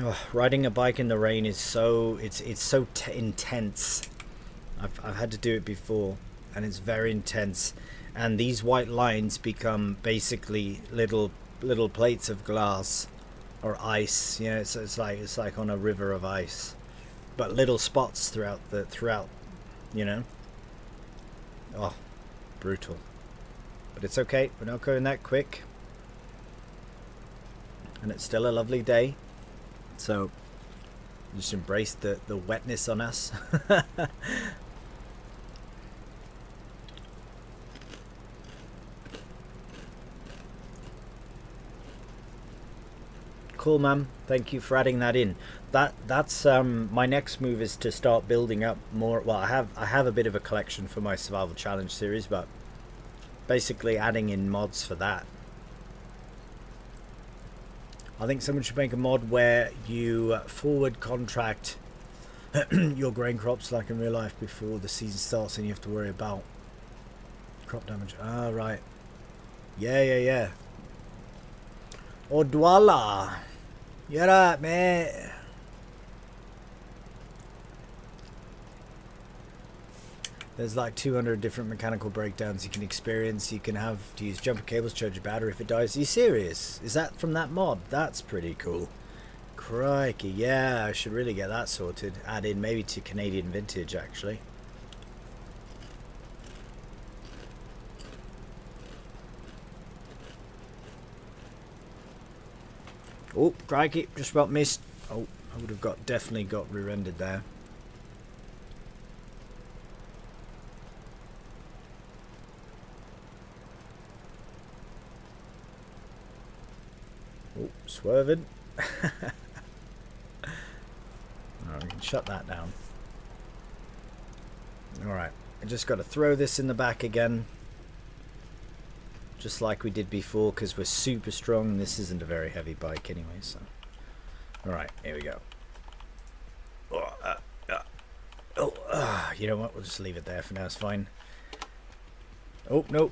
Oh, riding a bike in the rain is so intense. I've had to do it before, and it's very intense. And these white lines become basically little plates of glass or ice. You know, it's like on a river of ice, but little spots throughout. You know. Oh, brutal. But it's okay. We're not going that quick, and it's still a lovely day. So just embrace the wetness on us. Cool, man. Thank you for adding that in. That's my next move is to start building up more. Well, I have a bit of a collection for my survival challenge series, but basically adding in mods for that. I think someone should make a mod where you forward contract your grain crops like in real life before the season starts and you have to worry about crop damage. Ah, right. Yeah. Odwalla. You're right, mate. There's like 200 different mechanical breakdowns you can experience. You can have to use jumper cables, charge your battery if it dies. Are you serious? Is that from that mod? That's pretty cool. Crikey, yeah, I should really get that sorted. Add in maybe to Canadian Vintage, actually. Oh, crikey, just about missed. Oh, I would have definitely got re-rendered there. Oh, swerving. We can shut that down. Alright, I just got to throw this in the back again. Just like we did before, because we're super strong. This isn't a very heavy bike anyway, so. Alright, here we go. You know what? We'll just leave it there for now. It's fine. Oh, no.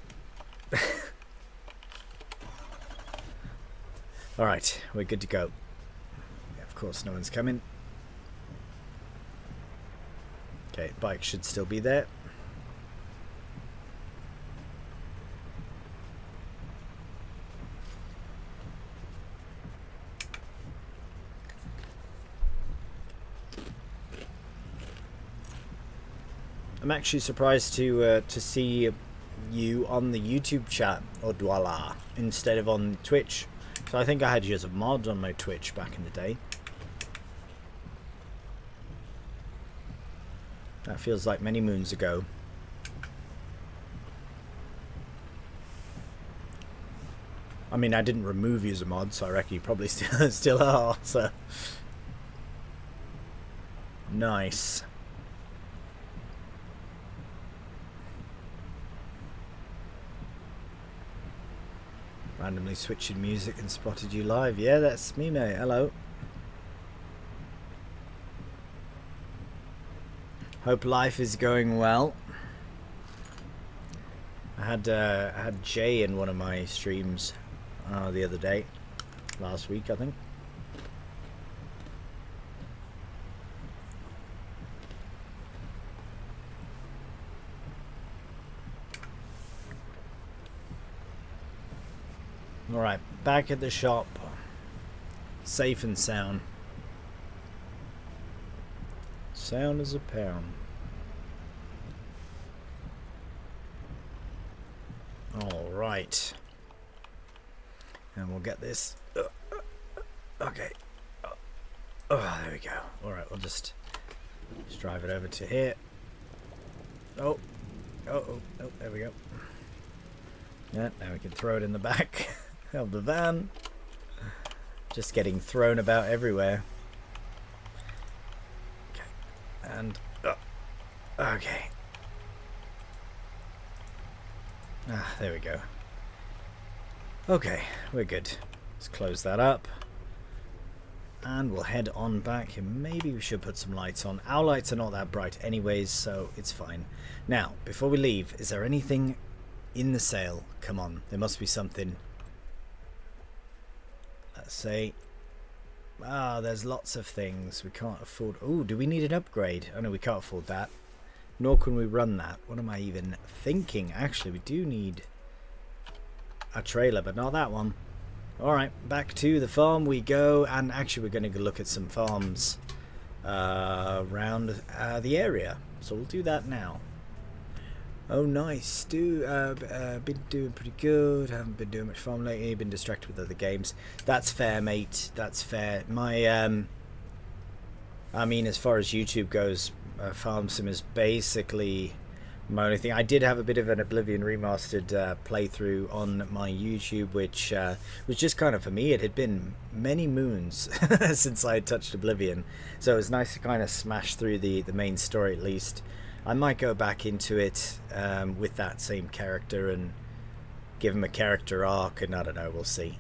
Alright, we're good to go. Yeah, of course, no one's coming. Okay, bike should still be there. I'm actually surprised to see you on the YouTube chat, Odwalla, instead of on Twitch. So I think I had you as a mod on my Twitch back in the day. That feels like many moons ago. I mean, I didn't remove you as a mod, so I reckon you probably still are. So nice. Randomly switching music and spotted you live. Yeah, that's me, mate. Hello. Hope life is going well. I had Jay in one of my streams the other day, last week I think. Alright, back at the shop. Safe and sound. Sound as a pound. Alright. And we'll get this. Okay. Oh, there we go. Alright, we'll just drive it over to here. Oh, there we go. Yeah, now we can throw it in the back of the van. Just getting thrown about everywhere. Okay. And okay. There we go. Okay, we're good. Let's close that up. And we'll head on back. And maybe we should put some lights on. Our lights are not that bright anyways, so it's fine. Now, before we leave, is there anything in the sale? Come on, there must be something. Let's say, there's lots of things we can't afford. Oh, do we need an upgrade? Oh no, we can't afford that, nor can we run that. What am I even thinking? Actually, we do need a trailer, but not that one. Alright, back to the farm we go, and actually we're going to look at some farms around the area, so we'll do that now. Oh nice, been doing pretty good, haven't been doing much farm lately, been distracted with other games. That's fair, mate, that's fair. My, I mean, as far as YouTube goes, Farm Sim is basically my only thing. I did have a bit of an Oblivion Remastered playthrough on my YouTube, which was just kind of for me. It had been many moons since I had touched Oblivion, so it was nice to kind of smash through the main story at least. I might go back into it with that same character and give him a character arc, and I don't know, we'll see.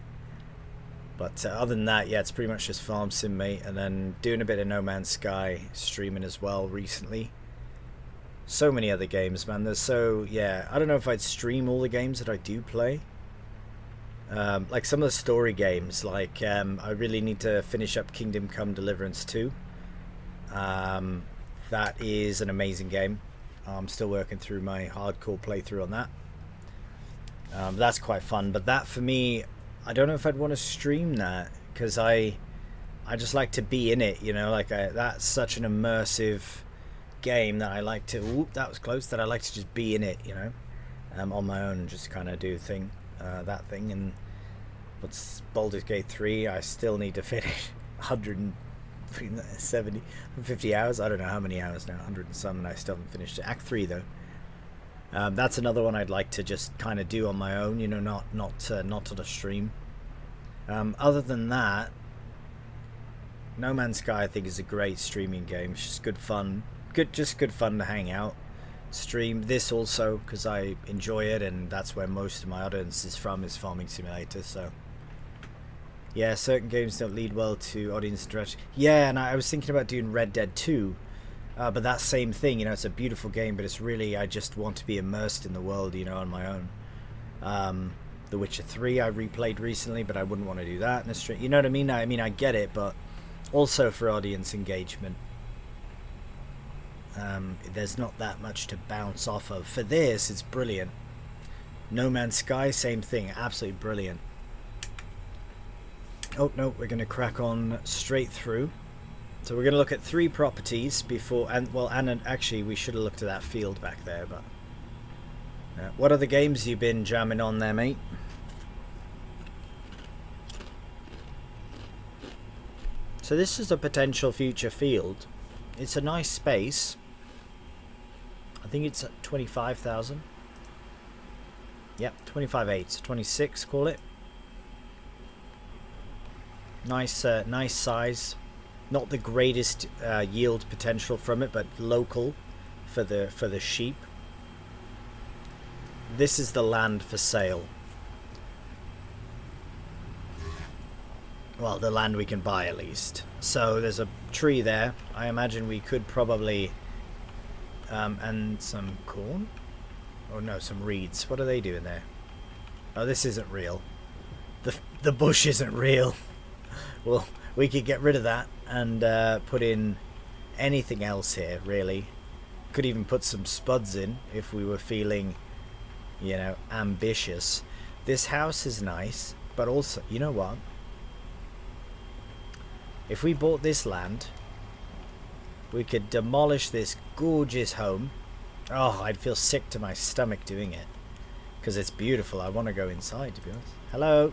But other than that, yeah, it's pretty much just Farm Sim, mate, and then doing a bit of No Man's Sky, streaming as well recently. So many other games, man. There's yeah, I don't know if I'd stream all the games that I do play. Like some of the story games, like I really need to finish up Kingdom Come Deliverance 2. That is an amazing game. I'm still working through my hardcore playthrough on that. That's quite fun, but that for me, I don't know if I'd want to stream that, because I just like to be in it, you know, like that's such an immersive game that I like to, whoop, that was close, that I like to just be in it, you know, on my own, and just kind of do that thing. And what's Baldur's Gate 3, I still need to finish 170, 50 hours, I don't know how many hours now, 100 and some, and I still haven't finished it. Act 3 though. That's another one I'd like to just kind of do on my own, you know, not on a stream. Other than that, No Man's Sky I think is a great streaming game. It's just good fun, just good fun to hang out, stream this also, because I enjoy it, and that's where most of my audience is from, is Farming Simulator. So yeah, certain games don't lead well to audience interaction. Yeah, and I was thinking about doing Red Dead 2. But that same thing, you know, it's a beautiful game, but it's really, I just want to be immersed in the world, you know, on my own. The Witcher 3 I replayed recently, but I wouldn't want to do that in a stream. You know what I mean? I mean, I get it, but also for audience engagement. There's not that much to bounce off of. For this, it's brilliant. No Man's Sky, same thing, absolutely brilliant. Oh, no, we're going to crack on straight through. So we're going to look at 3 properties before, and well, and actually we should have looked at that field back there, but what other games you been jamming on there, mate? So this is a potential future field. It's a nice space. I think it's at 25,000. Yep, 25.8, so 26, call it. Nice, nice size. Not the greatest yield potential from it, but local for the sheep. This is the land for sale. Well, the land we can buy at least. So there's a tree there. I imagine we could probably and some corn. Oh no, some reeds. What are they doing there? Oh, this isn't real. The bush isn't real. Well, we could get rid of that and put in anything else here, really. Could even put some spuds in if we were feeling, you know, ambitious. This house is nice, but also, you know what? If we bought this land, we could demolish this gorgeous home. Oh, I'd feel sick to my stomach doing it, because it's beautiful. I want to go inside, to be honest. Hello.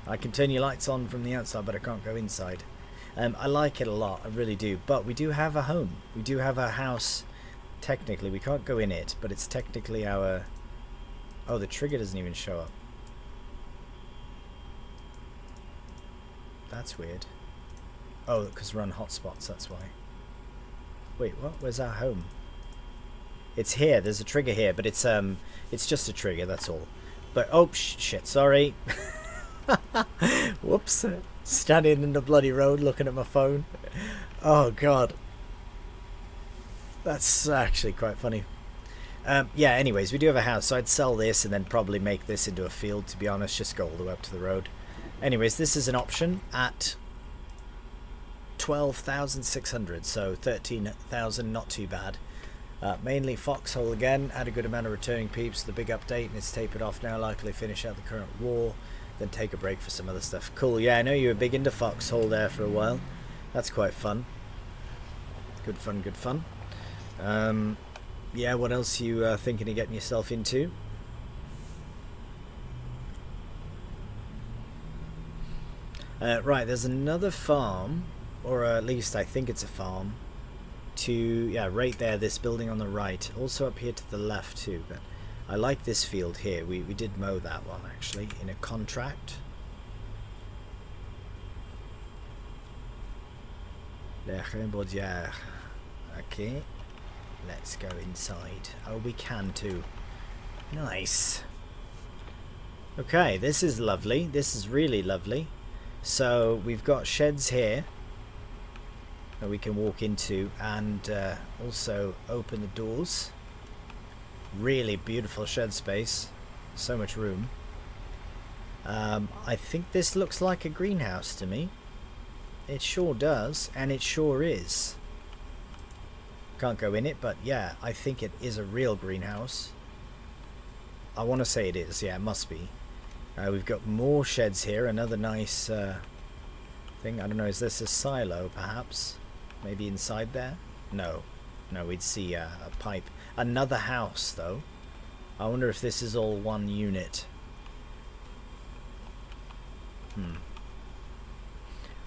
I can turn your lights on from the outside, but I can't go inside. I like it a lot, I really do. But we do have a home. We do have a house. Technically, we can't go in it, but it's technically our... Oh, the trigger doesn't even show up. That's weird. Oh, because we're on hotspots, that's why. Wait, what? Where's our home? It's here. There's a trigger here, but it's just a trigger, that's all. But, oh, shit, sorry. Whoops. Standing in the bloody road looking at my phone. Oh god, that's actually quite funny. Yeah, anyways, we do have a house, so I'd sell this and then probably make this into a field, to be honest. Just go all the way up to the road. Anyways, this is an option at 12,600, so 13,000, not too bad. Mainly foxhole again. Had a good amount of returning peeps. The big update, and it's tapered off now. Likely finish out the current war, then take a break for some other stuff. Cool. Yeah, I know you were big into foxhole there for a while. That's quite fun. Good fun, good fun. Yeah, what else you thinking of getting yourself into? Right, there's another farm, or at least I think it's a farm, to, yeah, right there, this building on the right. Also up here to the left too, but I like this field here. We did mow that one, actually, in a contract. Okay, let's go inside. Oh, we can too. Nice. Okay, this is lovely. This is really lovely. So we've got sheds here that we can walk into, and also open the doors. Really beautiful shed space. So much room. I think this looks like a greenhouse to me. It sure does, and it sure is. Can't go in it, but yeah, I think it is a real greenhouse. I want to say it is. Yeah, it must be. We've got more sheds here. Another nice thing. I don't know, is this a silo perhaps? Maybe inside there? No. No, we'd see a pipe. Another house though. I wonder if this is all one unit.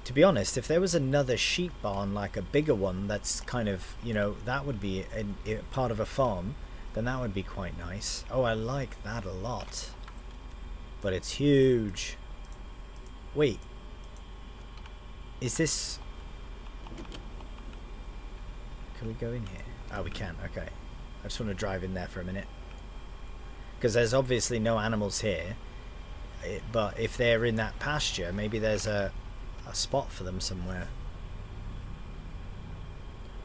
To be honest, if there was another sheep barn, like a bigger one that's kind of, you know, that would be a part of a farm, then that would be quite nice. Oh, I like that a lot. But it's huge. Wait. Is this... Can we go in here? Oh, we can. Okay. I just want to drive in there for a minute. Because there's obviously no animals here. But if they're in that pasture, maybe there's a spot for them somewhere.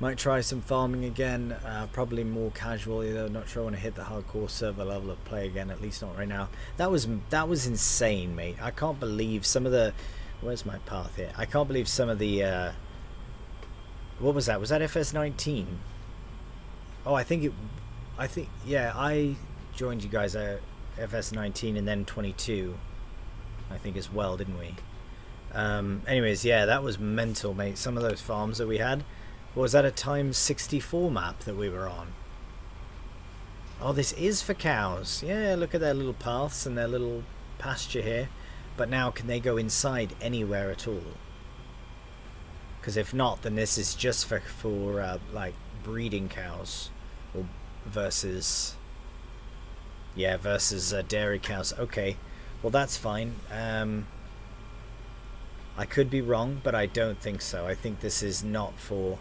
Might try some farming again, probably more casually though. Not sure I want to hit the hardcore server level of play again, at least not right now. That was insane, mate. I can't believe some of the... Where's my path here? I can't believe some of the... What was that? Was that FS19? Oh, yeah, I joined you guys at FS19 and then 22, I think, as well, didn't we? Anyways, yeah, that was mental, mate. Some of those farms that we had. Was that a times 64 map that we were on? Oh, this is for cows. Yeah, look at their little paths and their little pasture here. But now, can they go inside anywhere at all? Because if not, then this is just for like breeding cows, or versus dairy cows. Okay, well that's fine. I could be wrong, but I don't think so. I think this is not for...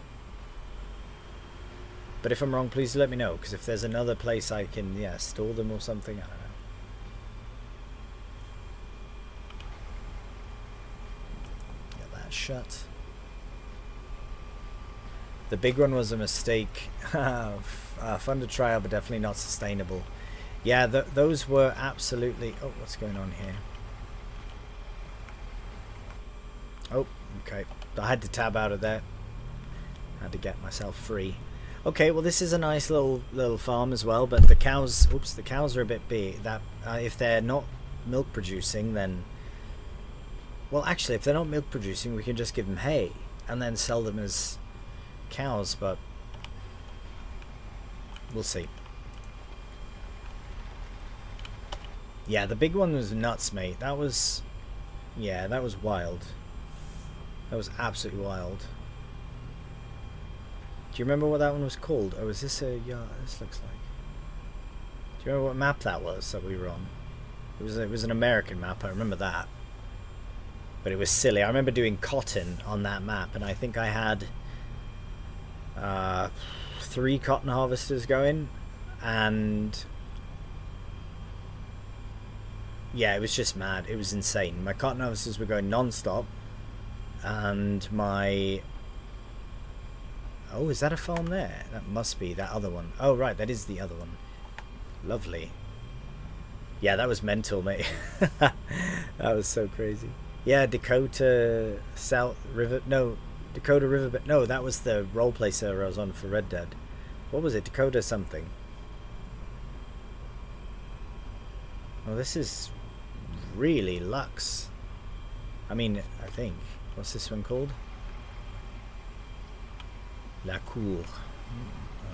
But if I'm wrong, please let me know, because if there's another place I can, yeah, store them or something, I don't know. Get that shut. The big one was a mistake. Fun to try out, but definitely not sustainable. Yeah, those were absolutely... Oh, what's going on here? Oh, okay. I had to tab out of there. Had to get myself free. Okay, well this is a nice little farm as well, but the cows... Oops, the cows are a bit big. That if they're not milk producing, then... Well, actually, if they're not milk producing, we can just give them hay and then sell them as cows, but we'll see. Yeah, the big one was nuts, mate. That was... Yeah, that was wild. That was absolutely wild. Do you remember what that one was called? Oh, is this a... Yeah, this looks like... Do you remember what map that was that we were on? It was an American map, I remember that. But it was silly. I remember doing cotton on that map, and I think I had 3 cotton harvesters going, and... Yeah, it was just mad. It was insane. My cotton harvesters were going non-stop, and my... Oh, is that a farm there? That must be that other one. Oh, right, that is the other one. Lovely. Yeah, that was mental, mate. That was so crazy. Yeah, Dakota South River... No, Dakota River... But no, that was the roleplay server I was on for Red Dead. What was it? Dakota something. Well, this is really luxe. I mean, I think. What's this one called? La Cour.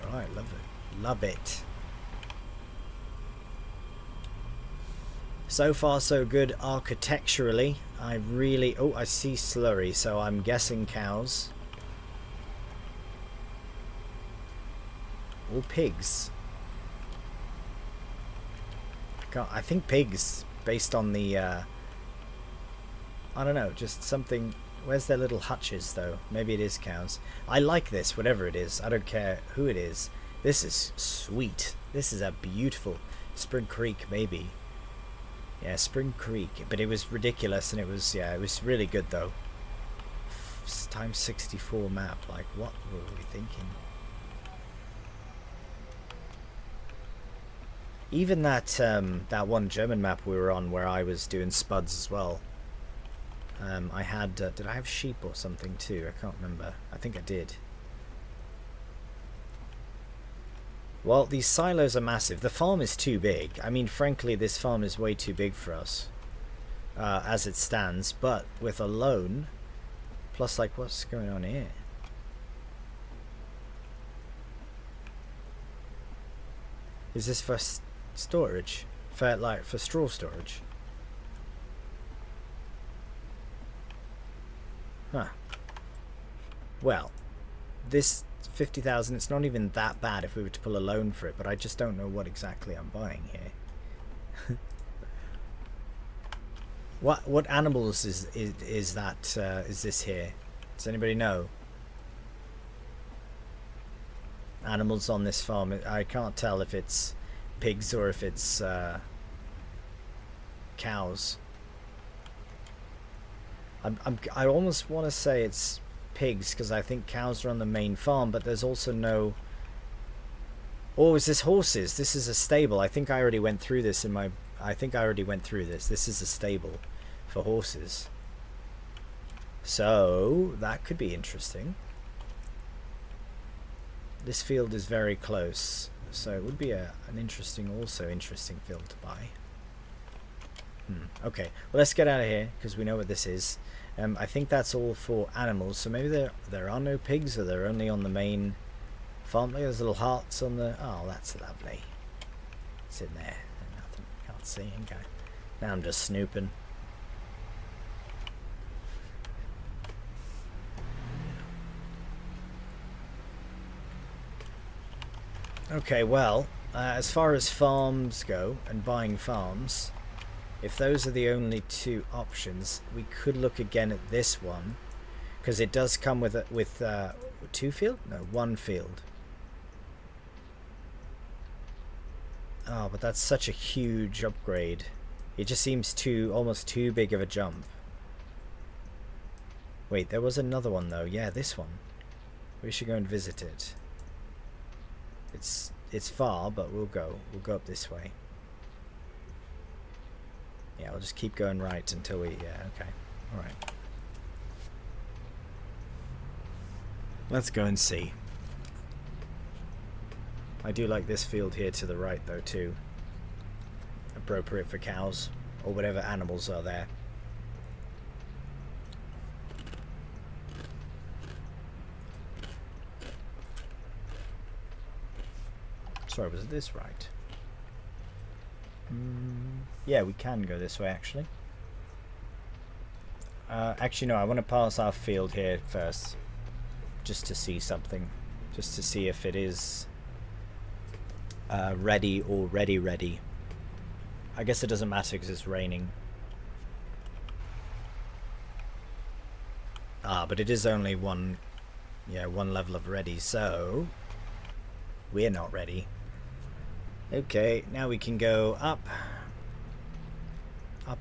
Alright, love it. Love it. So far, so good architecturally. I really... Oh, I see slurry, so I'm guessing cows. Or pigs. I think pigs, based on the... I don't know, just something... Where's their little hutches, though? Maybe it is cows. I like this, whatever it is. I don't care who it is. This is sweet. This is a beautiful... Spring Creek, maybe. Yeah, Spring Creek, but it was ridiculous, and it was, yeah, it was really good though. Times 64 map, like what were we thinking? Even that that one German map we were on where I was doing spuds as well. I had, did I have sheep or something too? I can't remember. I think I did. Well, these silos are massive. The farm is too big. I mean, frankly, this farm is way too big for us as it stands. But with a loan, plus, like, what's going on here? Is this for storage? For straw storage? Huh. Well, this 50,000, it's not even that bad if we were to pull a loan for it, but I just don't know what exactly I'm buying here. What animals is this here? Does anybody know? Animals on this farm, I can't tell if it's pigs or if it's cows. I almost want to say it's pigs because I think cows are on the main farm, but there's also no. Oh, is this horses? This is a stable. I think I already went through this in my. I think I already went through this. This is a stable for horses. So that could be interesting. This field is very close, so it would be an interesting field to buy. Okay, well, let's get out of here because we know what this is. I think that's all for animals, so maybe there are no pigs, or they're only on the main farm. Look, there's little hearts on the. Oh, that's lovely. It's in there. Nothing. Can't see. Okay. Now I'm just snooping. Okay, well, as far as farms go and buying farms, if those are the only two options, we could look again at this one, because it does come with two field? No, one field. Oh, but that's such a huge upgrade. It just seems almost too big of a jump. Wait, there was another one though. Yeah, this one. We should go and visit it. It's far, but we'll go up this way. Yeah, we'll just keep going right until we. Yeah, okay, all right. Let's go and see. I do like this field here to the right though too. Appropriate for cows or whatever animals are there. Sorry, was this right? Yeah, we can go this way actually. Actually no, I want to pass our field here first, just to see something, just to see if it is ready or ready. I guess it doesn't matter because it's raining. But it is only one level of ready, so we're not ready. Okay, now we can go up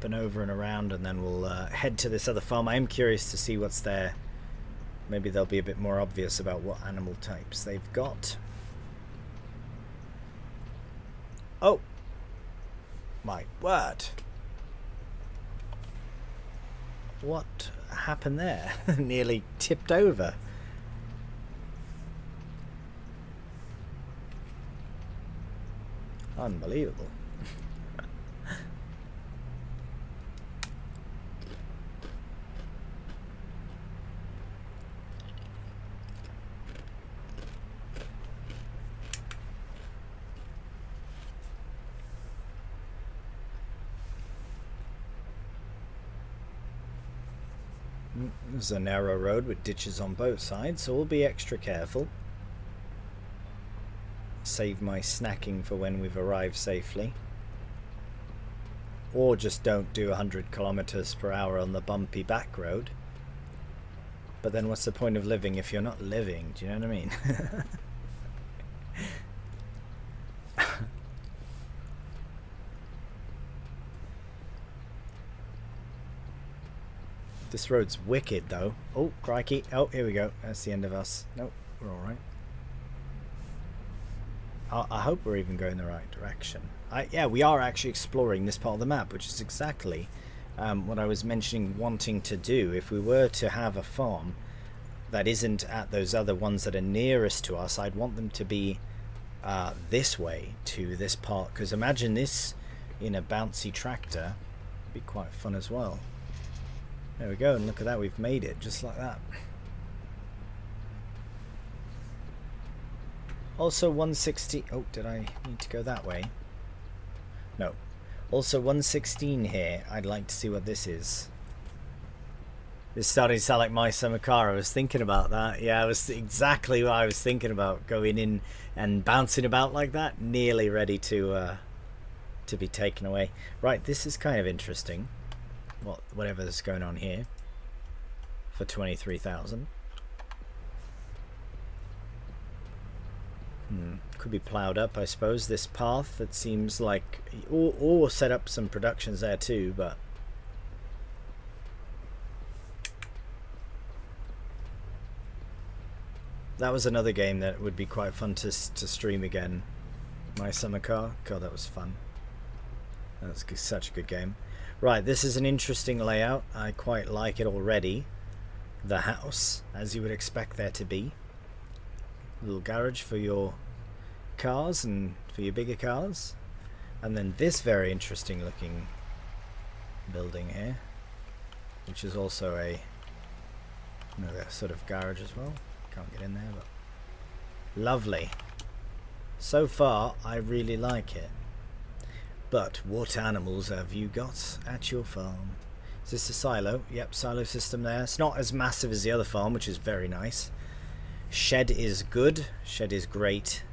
and over and around, and then we'll head to this other farm. I am curious to see what's there. Maybe they'll be a bit more obvious about what animal types they've got. Oh my word, what happened there? Nearly tipped over. Unbelievable. There's a narrow road with ditches on both sides, so we'll be extra careful. Save my snacking for when we've arrived safely. Or just don't do 100 kilometers per hour on the bumpy back road. But then what's the point of living if you're not living? Do you know what I mean? This road's wicked, though. Oh, crikey. Oh, here we go. That's the end of us. Nope, we're alright. I hope we're even going the right direction. Yeah, we are actually exploring this part of the map, which is exactly what I was mentioning wanting to do. If we were to have a farm that isn't at those other ones that are nearest to us, I'd want them to be this way to this part. Because imagine this in a bouncy tractor. It'd be quite fun as well. There we go, and look at that, we've made it just like that. Also 160, oh, did I need to go that way? No. Also 116 here, I'd like to see what this is. It's starting to sound like my summer car. I was thinking about that. Yeah, it was exactly what I was thinking about, going in and bouncing about like that, nearly ready to be taken away. Right, this is kind of interesting. Whatever's going on here for 23,000. Could be ploughed up, I suppose, this path that seems like, or set up some productions there too, but that was another game that would be quite fun to stream again. My Summer Car. God, that was fun. That's such a good game. Right, this is an interesting layout. I quite like it already. The house, as you would expect there to be. Little garage for your cars and for your bigger cars. And then this very interesting looking building here, which is also another sort of garage as well. Can't get in there, but lovely. So far, I really like it. But what animals have you got at your farm? Is this a silo? Yep, silo system there. It's not as massive as the other farm, which is very nice. Shed is good. Shed is great.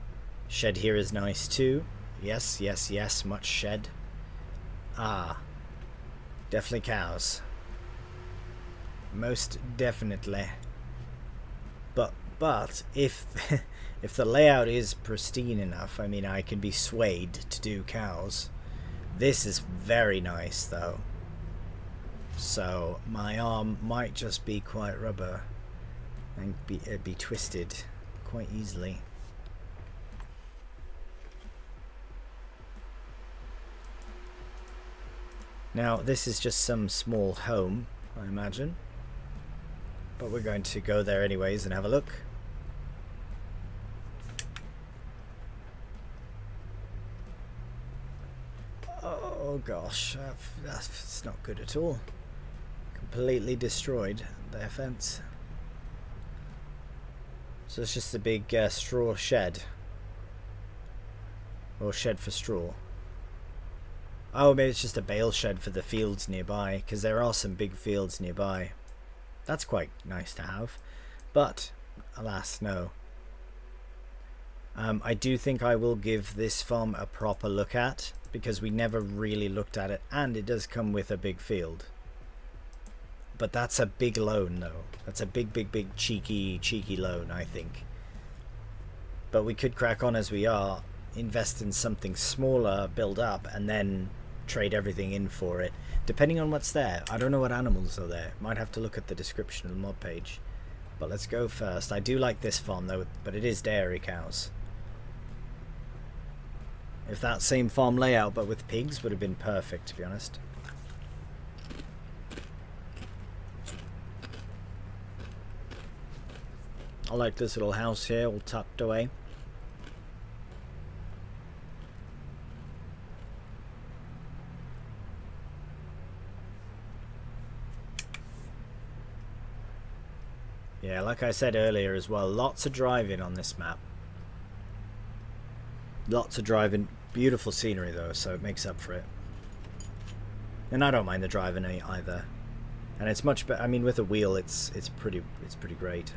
Shed here is nice too. Yes, yes, yes, much shed. Ah, definitely cows. Most definitely. But if if the layout is pristine enough, I mean, I can be swayed to do cows. This is very nice though. So my arm might just be quite rubber and be twisted quite easily. Now this is just some small home, I imagine. But we're going to go there anyways and have a look. Oh gosh, that's not good at all. Completely destroyed their fence. So it's just a big straw shed. Or shed for straw. Oh, maybe it's just a bale shed for the fields nearby, because there are some big fields nearby. That's quite nice to have. But, alas, no. I do think I will give this farm a proper look at, because we never really looked at it, and it does come with a big field. But that's a big loan, though. That's a big cheeky loan, I think. But we could crack on as we are, invest in something smaller, build up, and then trade everything in for it, depending on what's there. I don't know what animals are there. Might have to look at the description of the mod page. But let's go first. I do like this farm, though, but it is dairy cows. If that same farm layout but with pigs would have been perfect, to be honest. I like this little house here, all tucked away. Yeah, like I said earlier as well, lots of driving on this map. Lots of driving. Beautiful scenery though, so it makes up for it. And I don't mind the driving either. And it's much better. I mean, with a wheel, it's pretty great.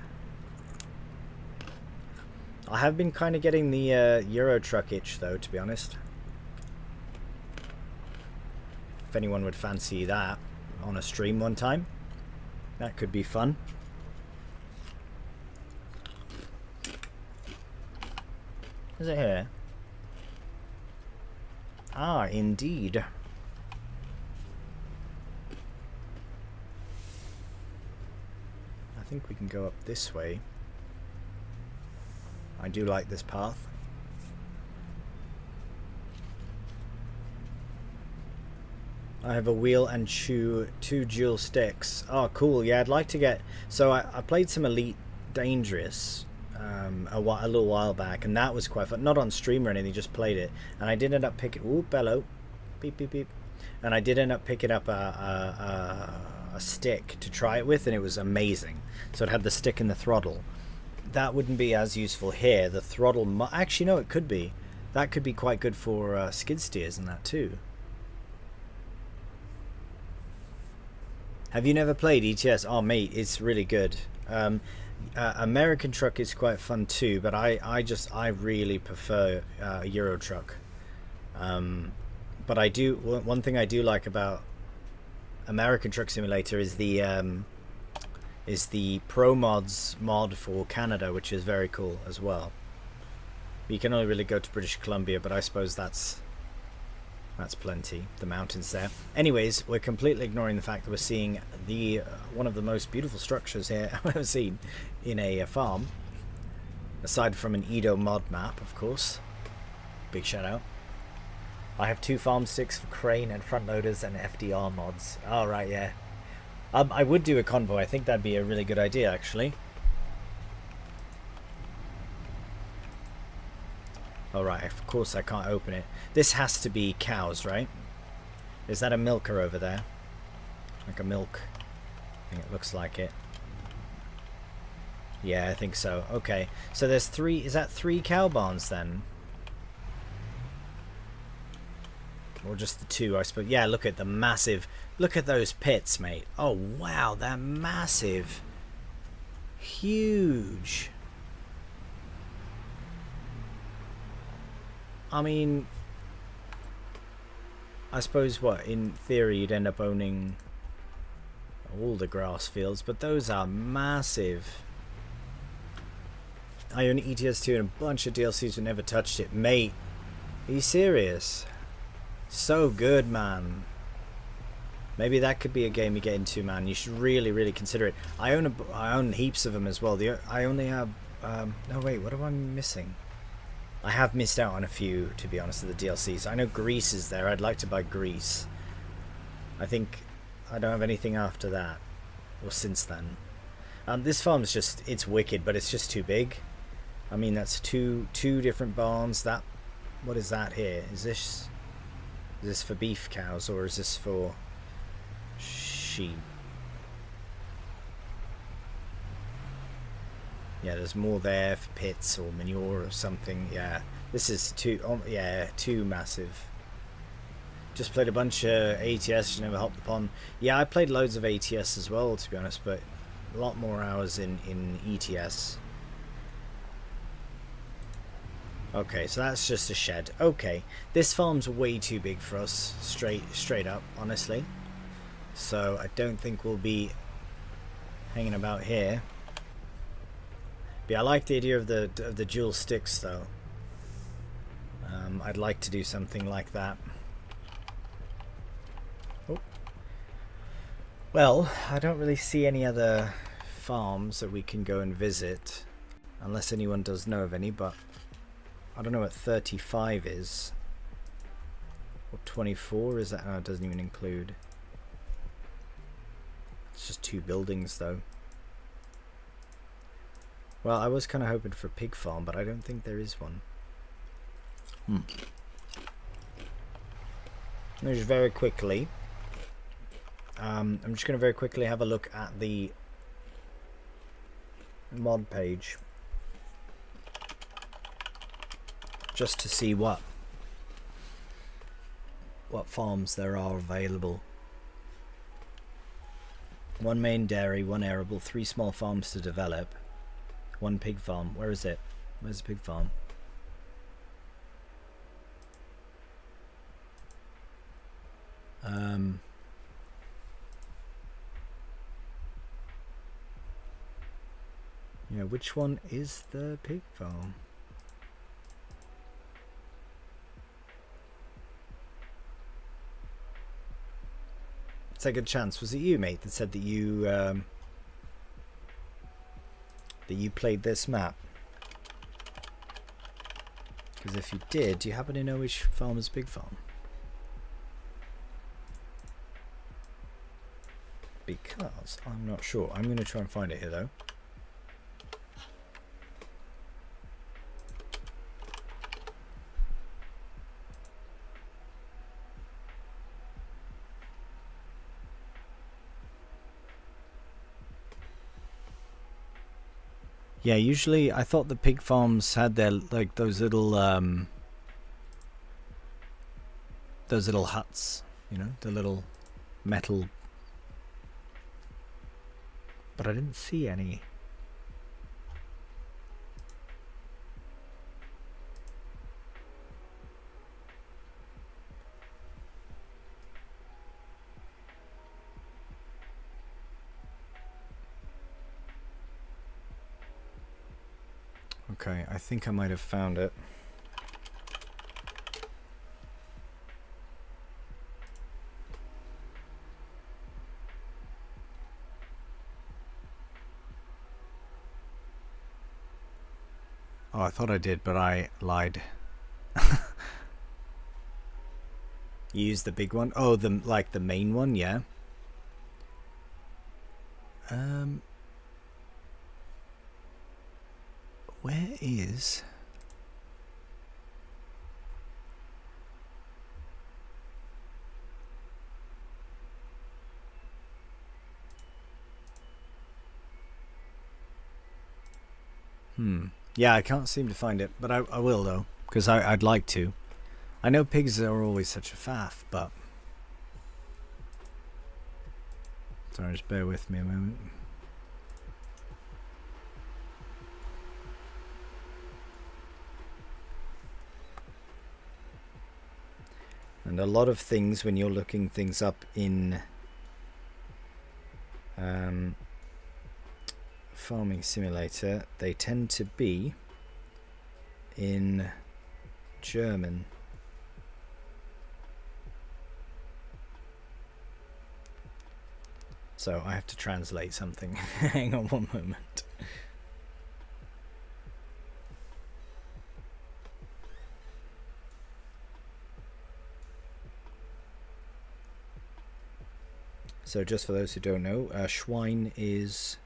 I have been kind of getting the Euro truck itch though, to be honest. If anyone would fancy that on a stream one time, that could be fun. Is it here? Ah, indeed. think we can go up this way. I do like this path. I have a wheel and two dual sticks. Oh, cool. Yeah, I'd like to get... So I played some Elite Dangerous a little while back, and that was quite fun. Not on stream or anything, just played it. And I did end up picking... Ooh, bellow. Beep, beep, beep. And I did end up picking up a stick to try it with, and it was amazing. So it had the stick and the throttle. That wouldn't be as useful here. The throttle... Actually, no, it could be. That could be quite good for skid steers and that too. Have you never played ETS? Oh, mate, it's really good. American Truck is quite fun too, but I really prefer Euro Truck. But I do... One thing I do like about American Truck Simulator is the Pro Mods mod for Canada, which is very cool as well. You can only really go to British Columbia, but I suppose that's plenty, the mountains there. Anyways, we're completely ignoring the fact that we're seeing the one of the most beautiful structures here I've ever seen in a farm, aside from an Edo mod map, of course. Big shout out. I have 2 farm sticks for crane and front loaders and FDR mods. Oh, right, yeah. I would do a convoy. I think that'd be a really good idea, actually. Alright, of course I can't open it. This has to be cows, right? Is that a milker over there? Like a milk. I think it looks like it. Yeah, I think so. Okay. So there's 3... Is that 3 cow barns then? Or just the 2, I suppose. Yeah, look at the massive... Look at those pits, mate. Oh, wow. They're massive. Huge. I mean, I suppose what, in theory you'd end up owning all the grass fields, but those are massive. I own ETS2 and a bunch of DLCs but never touched it. Mate, are you serious? So good, man. Maybe that could be a game you get into, man. You should really consider it. I own heaps of them as well. I only have no, wait, what am I missing? I have missed out on a few, to be honest, of the DLCs. I know Greece is there. I'd like to buy Greece. I think I don't have anything after that, or since then. This farm's just, it's wicked, but it's just too big. I mean, that's two different barns. That, what is that here? Is this for beef cows, or is this for sheep? Yeah, there's more there for pits or manure or something. Yeah, this is too massive. Just played a bunch of ATS, never hopped upon. Yeah, I played loads of ATS as well, to be honest, but a lot more hours in ETS. Okay, so that's just a shed. Okay, this farm's way too big for us, straight up, honestly. So I don't think we'll be hanging about here. But yeah, I like the idea of the dual sticks, though. I'd like to do something like that. Oh. Well, I don't really see any other farms that we can go and visit, unless anyone does know of any, but I don't know what 35 is. Or 24 is that? No, it doesn't even include. It's just 2 buildings, though. Well, I was kind of hoping for a pig farm, but I don't think there is one. Just very quickly, I'm just going to very quickly have a look at the mod page, just to see what farms there are available. 1 main dairy, 1 arable, 3 small farms to develop, 1 pig farm. Where is it? Where's the pig farm? Yeah, which one is the pig farm? Second chance. Was it you, mate, that said that you that you played this map? Because if you did, do you happen to know which farm is Pig Farm? Because I'm not sure. I'm going to try and find it here though. Yeah, usually I thought the pig farms had their like those little huts, you know, the little metal, but I didn't see any. Okay, I think I might have found it. Oh, I thought I did, but I lied. You used the big one? Oh, like the main one, yeah. Where is... Yeah, I can't seem to find it, but I will though, because I'd like to. I know pigs are always such a faff, but... Sorry, just bear with me a moment. And a lot of things, when you're looking things up in Farming Simulator, they tend to be in German. So I have to translate something. Hang on one moment. So just for those who don't know, Schwein is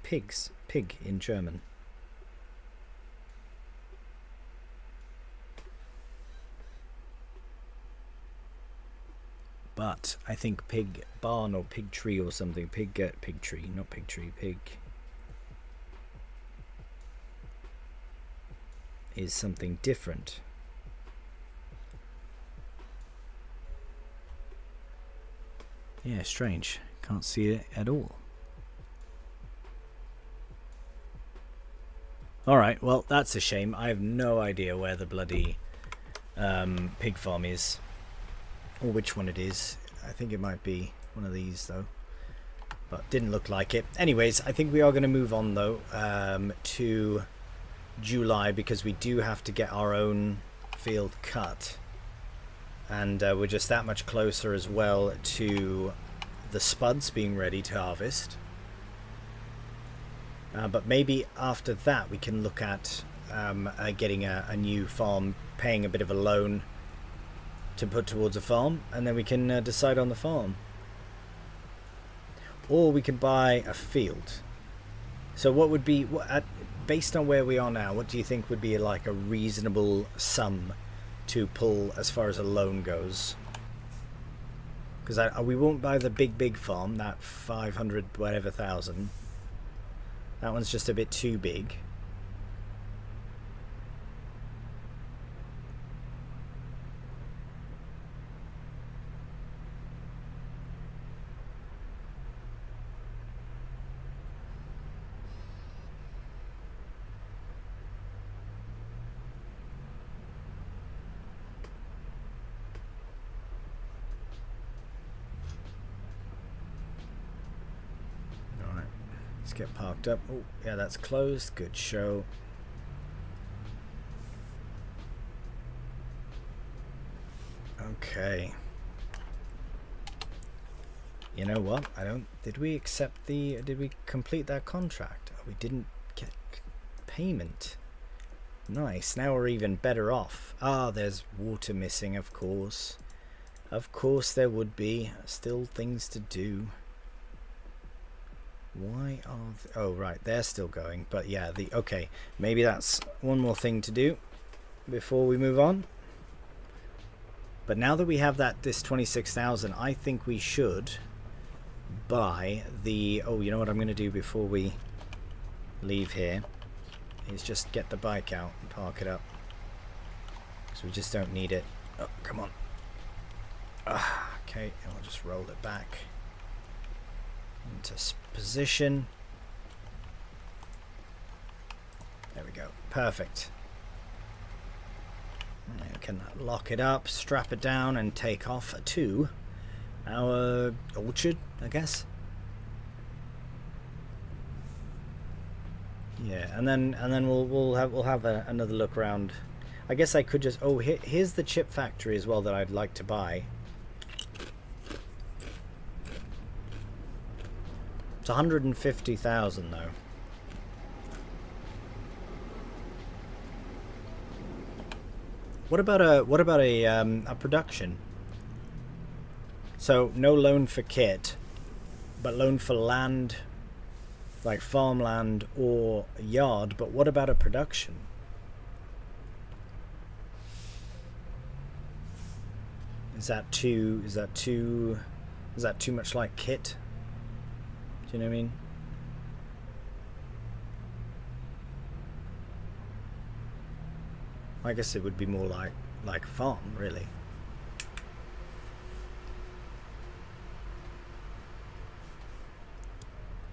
pig in German. But I think pig barn or pig tree or something. Pig tree, not pig tree. Pig is something different. Yeah, strange. Can't see it at all. Alright, well, that's a shame. I have no idea where the bloody pig farm is. Or which one it is. I think it might be one of these, though. But didn't look like it. Anyways, I think we are going to move on, though, to July, because we do have to get our own field cut. And we're just that much closer as well to the spuds being ready to harvest. But maybe after that we can look at getting a new farm, paying a bit of a loan to put towards a farm, and then we can decide on the farm. Or we can buy a field. So what would be, based on where we are now, what do you think would be like a reasonable sum to pull as far as a loan goes? Because we won't buy the big farm, that 500 whatever thousand. That one's just a bit too big. Let's get parked up. Oh, yeah, that's closed. Good show. Okay. You know what? I don't. Did we accept the? Did we complete that contract? Oh, we didn't get payment. Nice. Now we're even better off. Ah, there's water missing, of course. Of course there would be. Still things to do. Why are oh right, they're still going. But yeah, okay. Maybe that's one more thing to do before we move on. But now that we have this 26,000, I think we should buy the. Oh, you know what I'm going to do before we leave here is just get the bike out and park it up, because we just don't need it. Oh, come on. Okay, and we'll just roll it back into position. There we go. Perfect. We can lock it up, strap it down, and take off to our orchard, I guess. Yeah, and then we'll have another look around. I guess I could just. Oh, here's the chip factory as well that I'd like to buy. It's 150,000 though. What about a production? So no loan for kit, but loan for land, like farmland or yard. But what about a production? Is that too much like kit? Do you know what I mean? I guess it would be more like a farm, really.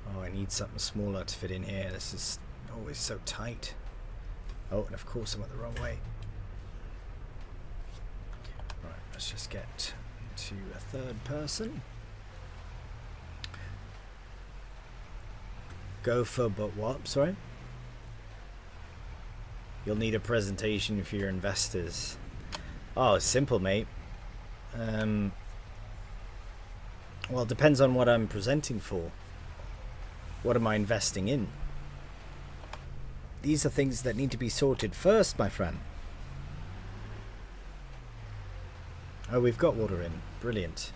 Oh, I need something smaller to fit in here. This is always so tight. Oh, and of course I went the wrong way. Right, let's just get to a third person. Go for, but what? Sorry? You'll need a presentation for your investors. Oh, it's simple, mate. Well, it depends on what I'm presenting for. What am I investing in? These are things that need to be sorted first, my friend. Oh, we've got water in. Brilliant.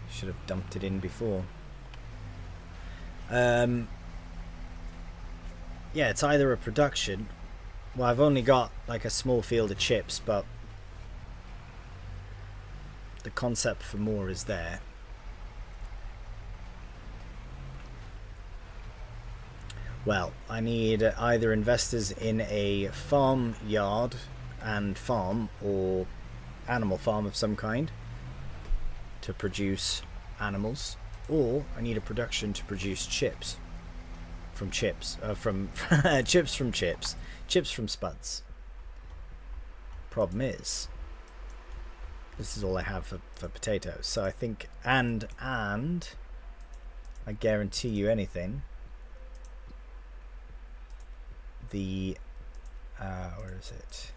Should have dumped it in before. Yeah, it's either a production. Well, I've only got like a small field of chips, but the concept for more is there. Well, I need either investors in a farm yard and farm, or animal farm of some kind to produce animals, or I need a production to produce chips from chips, chips from chips. Chips from spuds. Problem is, this is all I have for potatoes. So I think, and I guarantee you anything, the where is it?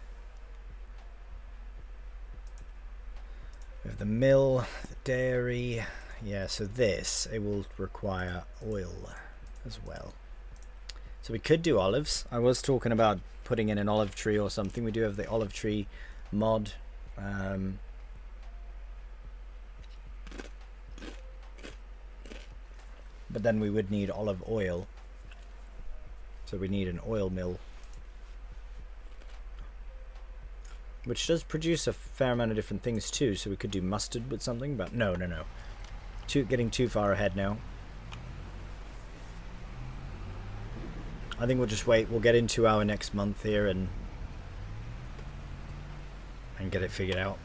We have the mill, the dairy. Yeah, so this, it will require oil as well. So we could do olives. I was talking about putting in an olive tree or something. We do have the olive tree mod. But then we would need olive oil. So we need an oil mill, which does produce a fair amount of different things too. So we could do mustard with something, but no. Getting too far ahead now. I think we'll just wait. We'll get into our next month here and get it figured out.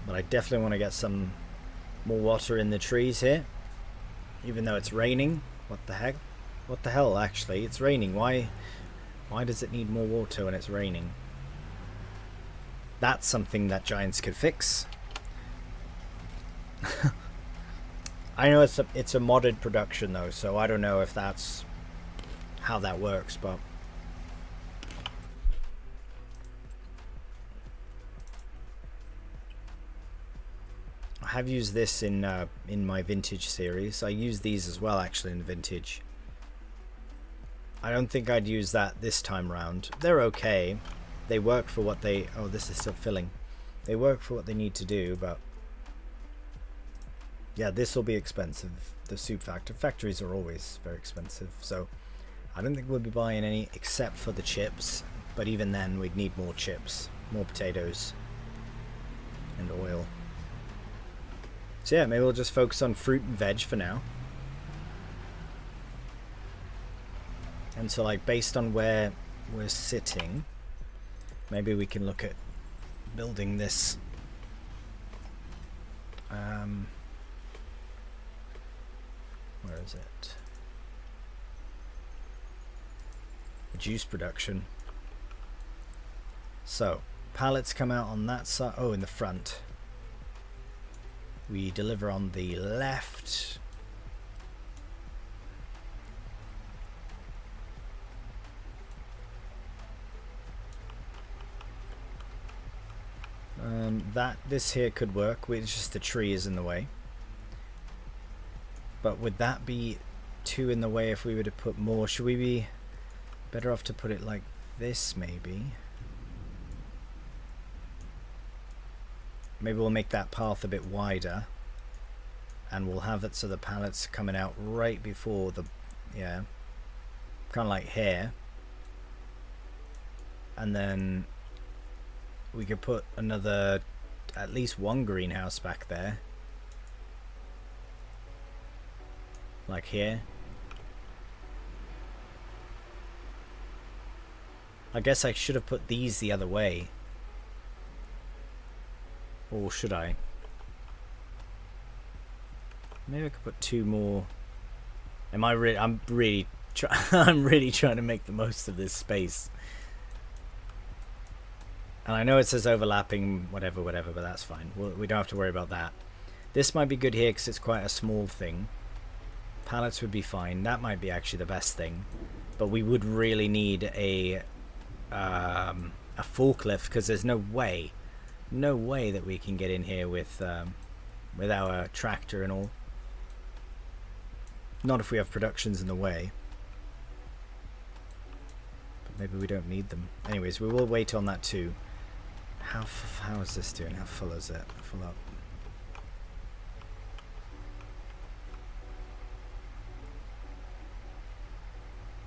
But I definitely want to get some more water in the trees here, even though it's raining. What the heck? What the hell? Actually, it's raining. Why does it need more water when it's raining? That's something that Giants could fix. I know it's a modded production though, so I don't know if that's how that works, but have used this in my vintage series. I use these as well actually in vintage. I don't think I'd use that this time round. They're okay. They work for what they... Oh, this is still filling. They work for what they need to do, but... Yeah, this will be expensive. The soup factories are always very expensive, so I don't think we'll be buying any except for the chips, but even then we'd need more chips, more potatoes, and oil. So yeah, maybe we'll just focus on fruit and veg for now. And so like based on where we're sitting, maybe we can look at building this where is it? Juice production. So pallets come out on that side. Oh, in the front. We deliver on the left. This here could work. It's just the tree is in the way. But would that be too in the way if we were to put more? Should we be better off to put it like this maybe? Maybe we'll make that path a bit wider. And we'll have it so the pallets are coming out right before the... Yeah. Kind of like here. And then we could put another... At least one greenhouse back there. Like here. I guess I should have put these the other way. Or should I? Maybe I could put two more. I'm really trying to make the most of this space. And I know it says overlapping whatever, but that's fine. We don't have to worry about that. This might be good here because it's quite a small thing. Pallets would be fine. That might be actually the best thing. But we would really need a forklift because there's no way that we can get in here with our tractor and all. Not if we have productions in the way. But maybe we don't need them. Anyways, we will wait on that too. How is this doing? How full is it? Full up.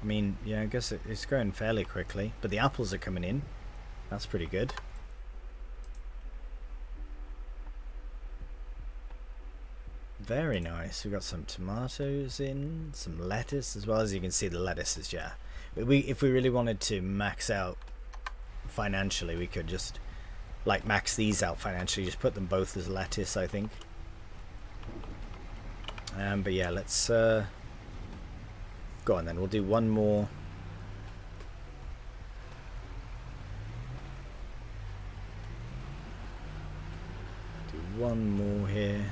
I mean, yeah, I guess it's going fairly quickly, but the apples are coming in. That's pretty good. Very nice. We've got some tomatoes in, some lettuce as well. As you can see, the lettuce is, yeah. If we really wanted to max out financially, we could just like max these out financially. Just put them both as lettuce, I think. But yeah, let's go on then. We'll do one more. Do one more here.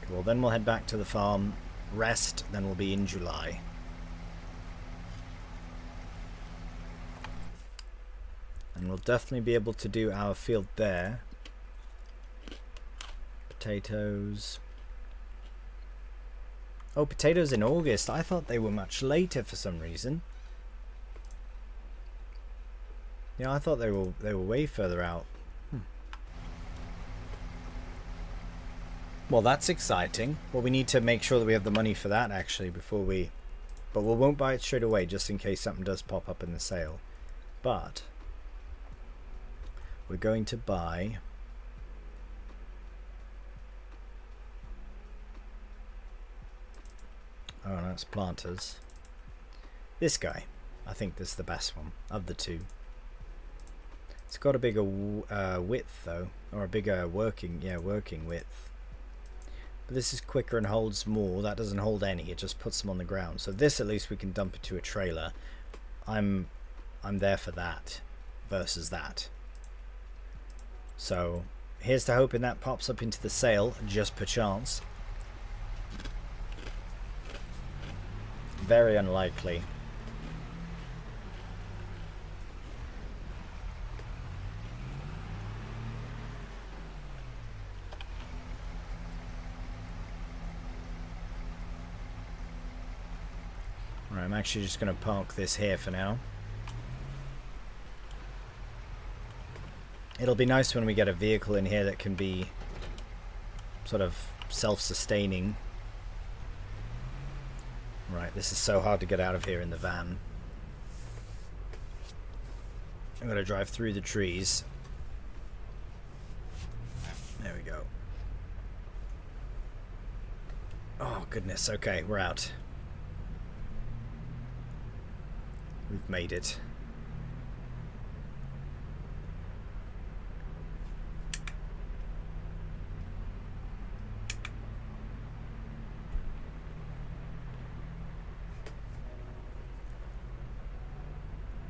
Well, then we'll head back to the farm, rest, then we'll be in July. And we'll definitely be able to do our field there. Potatoes. Oh, potatoes in August. I thought they were much later for some reason. Yeah, I thought they were way further out. Well, that's exciting. Well, we need to make sure that we have the money for that actually before we... But we won't buy it straight away just in case something does pop up in the sale. But we're going to buy... Oh, no, it's planters. This guy. I think this is the best one of the two. It's got a bigger width though, or a bigger working width. But this is quicker and holds more. That doesn't hold any. It just puts them on the ground. So this at least we can dump it to a trailer. I'm there for that versus that. So here's to hoping that pops up into the sale just per chance. very unlikely. Right, I'm actually just going to park this here for now. It'll be nice when we get a vehicle in here that can be sort of self-sustaining. Right, this is so hard to get out of here in the van. I'm going to drive through the trees. There we go. Oh, goodness. Okay, we're out. We've made it.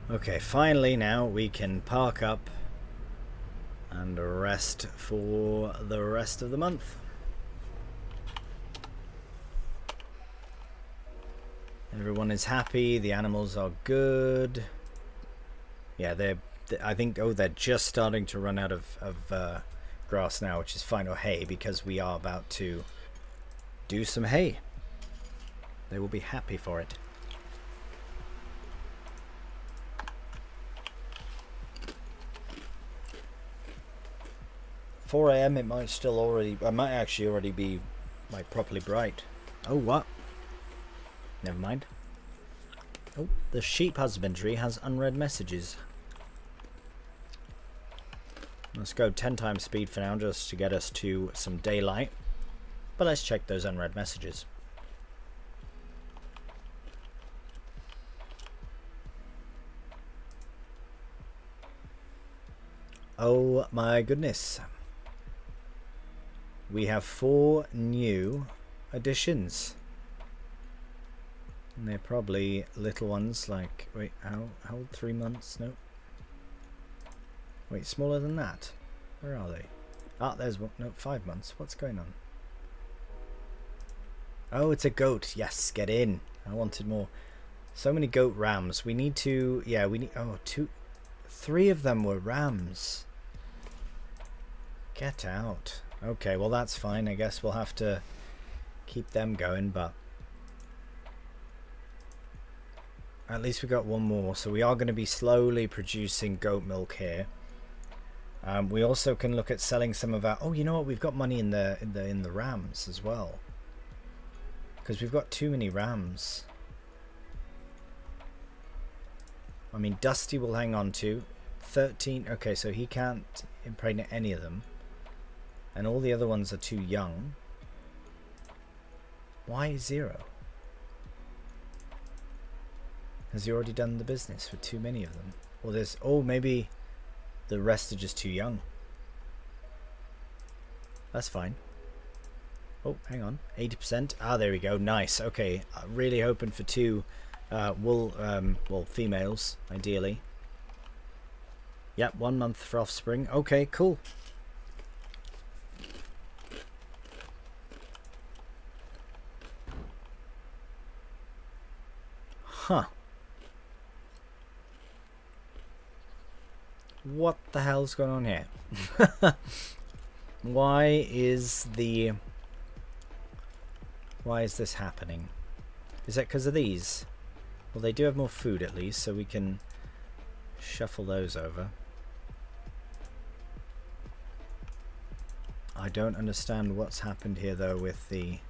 Okay, finally now we can park up and rest for the rest of the month. Everyone is happy, the animals are good. Yeah, I think, oh, they're just starting to run out of grass now, which is fine, or hay, because we are about to do some hay. They will be happy for it. 4 AM, it might still already, I might actually already be like properly bright. Oh, what? Never mind. Oh, the sheep husbandry has unread messages. Let's go 10 times speed for now, just to get us to some daylight. But let's check those unread messages. Oh my goodness. We have 4 new additions. And they're probably little ones like, wait, how old? 3 months? No. Wait, smaller than that? Where are they? Ah, there's one. No, 5 months. What's going on? Oh, it's a goat. Yes, get in. I wanted more. So many goat rams. We need to, yeah, we need, oh, 3 of them were rams. Get out. Okay, well that's fine. I guess we'll have to keep them going, but at least we got 1 more. So we are going to be slowly producing goat milk here. We also can look at selling some of our. Oh, you know what? We've got money in the rams as well, because we've got too many rams. I mean, Dusty will hang on to 13. Okay, so he can't impregnate any of them. And all the other ones are too young. Why 0? Has he already done the business with too many of them? Or there's... Oh, maybe the rest are just too young. That's fine. Oh, hang on. 80%. Ah, there we go. Nice. Okay. Really hoping for 2 well, females, ideally. Yep, 1 month for offspring. Okay, cool. Huh. What the hell's going on here? Why is this happening? Is that because of these? Well, they do have more food at least, so we can shuffle those over. I don't understand what's happened here though with the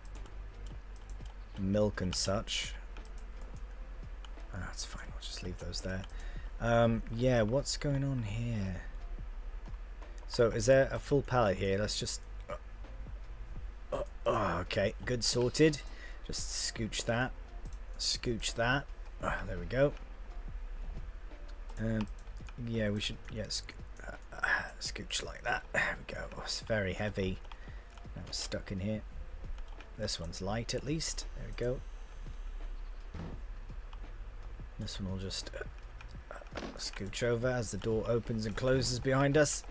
milk and such. That's fine, we'll just leave those there. Yeah, what's going on here? So is there a full pallet here? Let's just okay, good, sorted. Just scooch that, there we go. Yeah, we should, yes, scooch like that. There we go. Oh, it's very heavy. Now it's stuck in here. This one's light at least. There we go. This one will just scooch over as the door opens and closes behind us.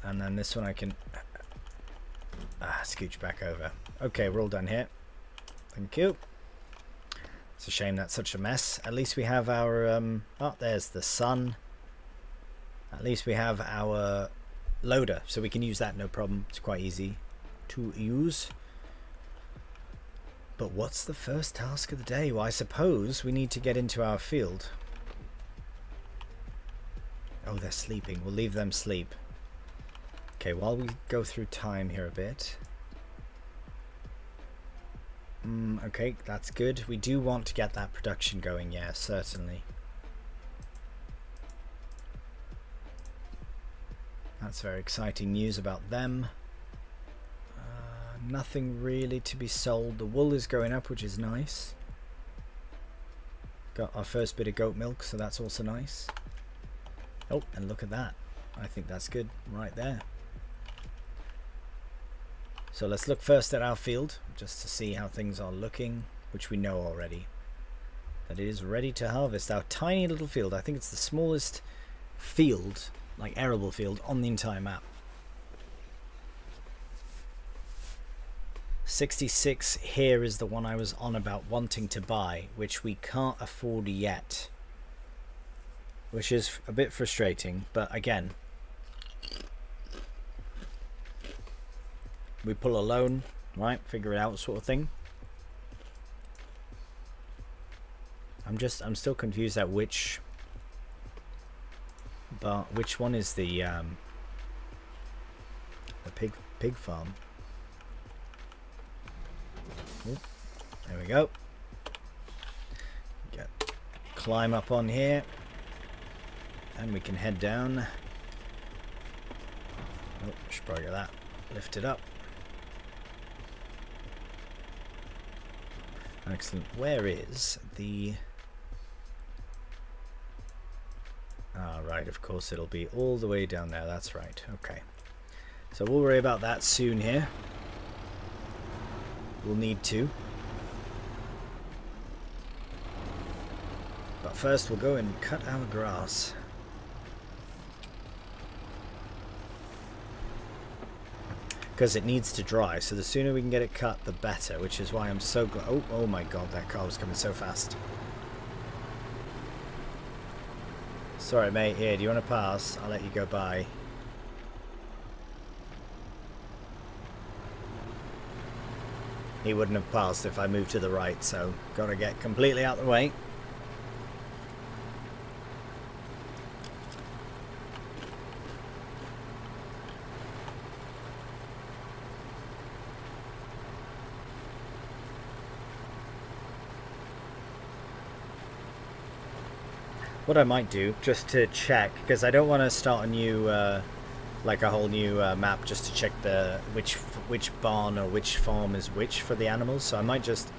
And then this one I can scooch back over. Okay, we're all done here. Thank you. It's a shame that's such a mess. At least we have our oh, there's the sun. At least we have our loader, so we can use that no problem. It's quite easy to use. But what's the first task of the day? Well, I suppose we need to get into our field. Oh, they're sleeping. We'll leave them sleep. Okay, while we go through time here a bit. Okay, that's good. We do want to get that production going, yeah, certainly. That's very exciting news about them. Nothing really to be sold. The wool is going up, which is nice. Got our first bit of goat milk, so that's also nice. Oh, and look at that. I think that's good right there. So let's look first at our field, just to see how things are looking, which we know already. That it is ready to harvest. Our tiny little field. I think it's the smallest field, like arable field, on the entire map. 66 here is the one I was on about wanting to buy, which we can't afford yet. Which is a bit frustrating, but again, we pull a loan, right? Figure it out, sort of thing. I'm still confused at which one is the pig farm. Ooh, there we go. Climb up on here. And we can head down. Oh, should probably get that lifted up. Excellent. Where is the... Ah, right, of course it'll be all the way down there. That's right. Okay. So we'll worry about that soon here. We'll need to. But first we'll go and cut our grass. Because it needs to dry, so the sooner we can get it cut, the better, which is why I'm so glad. Oh my god, that car was coming so fast. Sorry, mate. Here, do you want to pass? I'll let you go by. He wouldn't have passed if I moved to the right, so got to get completely out the way. What I might do, just to check, because I don't want to start a new, like a whole new map just to check the which barn or which farm is which for the animals. So I might just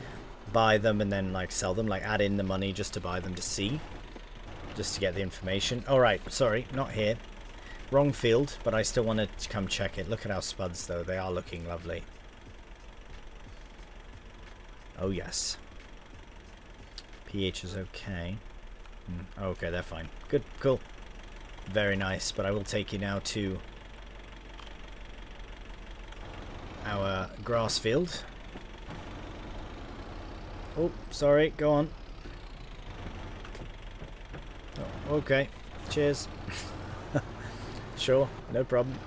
buy them and then like sell them, like add in the money just to buy them to see, just to get the information. All right, sorry, not here, wrong field, but I still wanted to come check it. Look at our spuds though; they are looking lovely. Oh yes, pH is okay. Okay, they're fine. Good, cool. Very nice, but I will take you now to our grass field. Oh, sorry, go on. Oh, okay, cheers. Sure, no problem.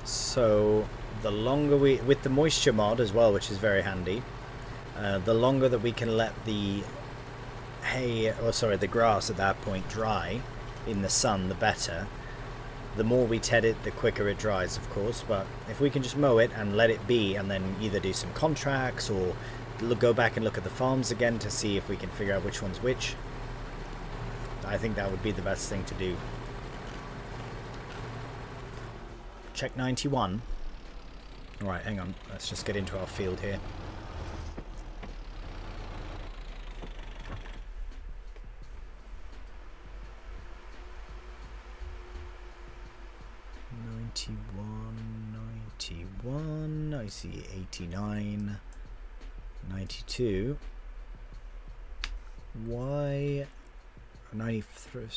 So the longer we, with the moisture mod as well, which is very handy, the longer that we can let the hay, or sorry, the grass at that point dry in the sun, the better. The more we ted it, the quicker it dries, of course, but if we can just mow it and let it be, and then either do some contracts or go back and look at the farms again to see if we can figure out which one's which, I think that would be the best thing to do. Check 91. Alright, hang on. Let's just get into our field here. I see 89, 92. Why 93,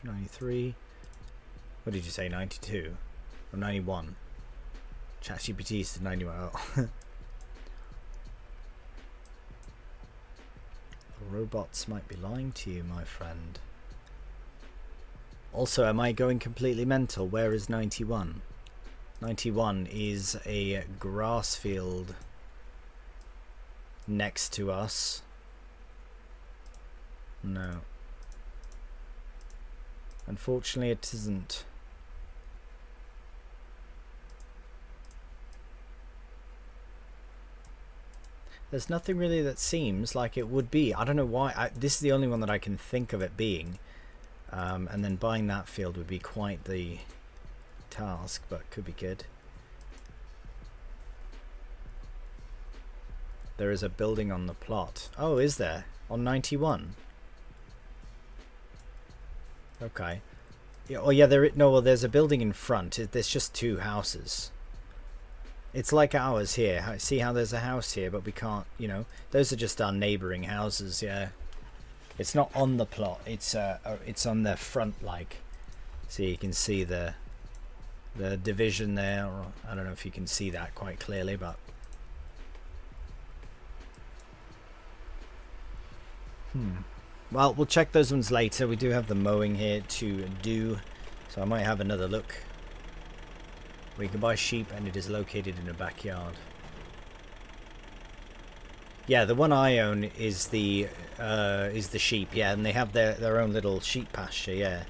93? What did you say, 92? Or 91? ChatGPT said 91. Oh. The robots might be lying to you, my friend. Also, am I going completely mental? Where is 91? 91 is a grass field next to us. No. Unfortunately, it isn't. There's nothing really that seems like it would be. I don't know why. This is the only one that I can think of it being. And then buying that field would be quite the task, but could be good. There is a building on the plot. Oh, is there? On 91? Okay. Yeah, oh yeah, well, there's a building in front. There's just two houses. It's like ours here. See how there's a house here, but we can't, you know, those are just our neighboring houses, yeah. It's not on the plot, it's on the front, like. So you can see the division there, or I don't know if you can see that quite clearly, but well, we'll check those ones later. We do have the mowing here to do, so I might have another look. We can buy sheep, and it is located in a backyard. Yeah, the one I own is the sheep. Yeah, and they have their own little sheep pasture. Yeah.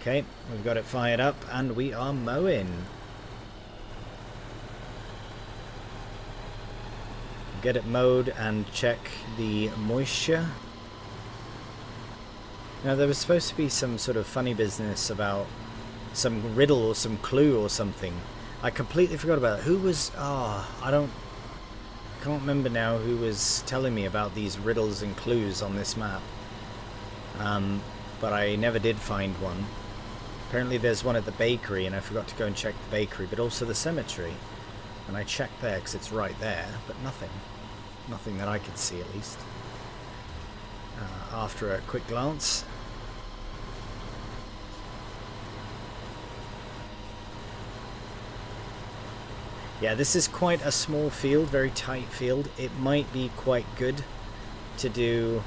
Okay, we've got it fired up, and we are mowing. Get it mowed and check the moisture. Now, there was supposed to be some sort of funny business about some riddle or some clue or something. I completely forgot about it. Who was... I can't remember now who was telling me about these riddles and clues on this map. But I never did find one. Apparently there's one at the bakery, and I forgot to go and check the bakery, but also the cemetery. And I checked there because it's right there, but nothing. Nothing that I could see, at least. After a quick glance. Yeah, this is quite a small field, very tight field. It might be quite good to do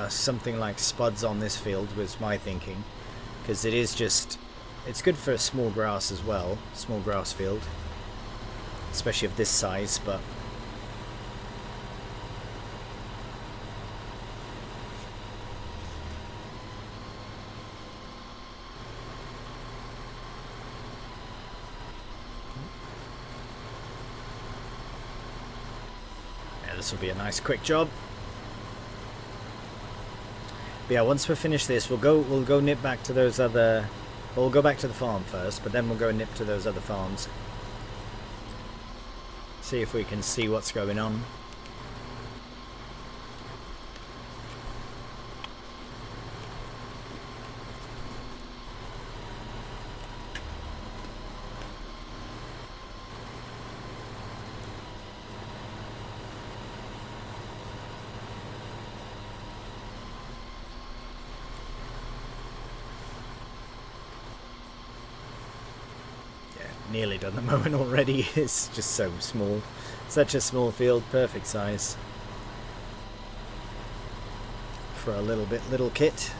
something like spuds on this field, was my thinking. Because it is just... It's good for small grass as well, small grass field. Especially of this size, but... This will be a nice quick job. But yeah, once we're finished this, we'll go nip back to those other... Well, we'll go back to the farm first, but then we'll go nip to those other farms. See if we can see what's going on. Nearly done the mowing already. It's just so small. Such a small field, perfect size for a little kit.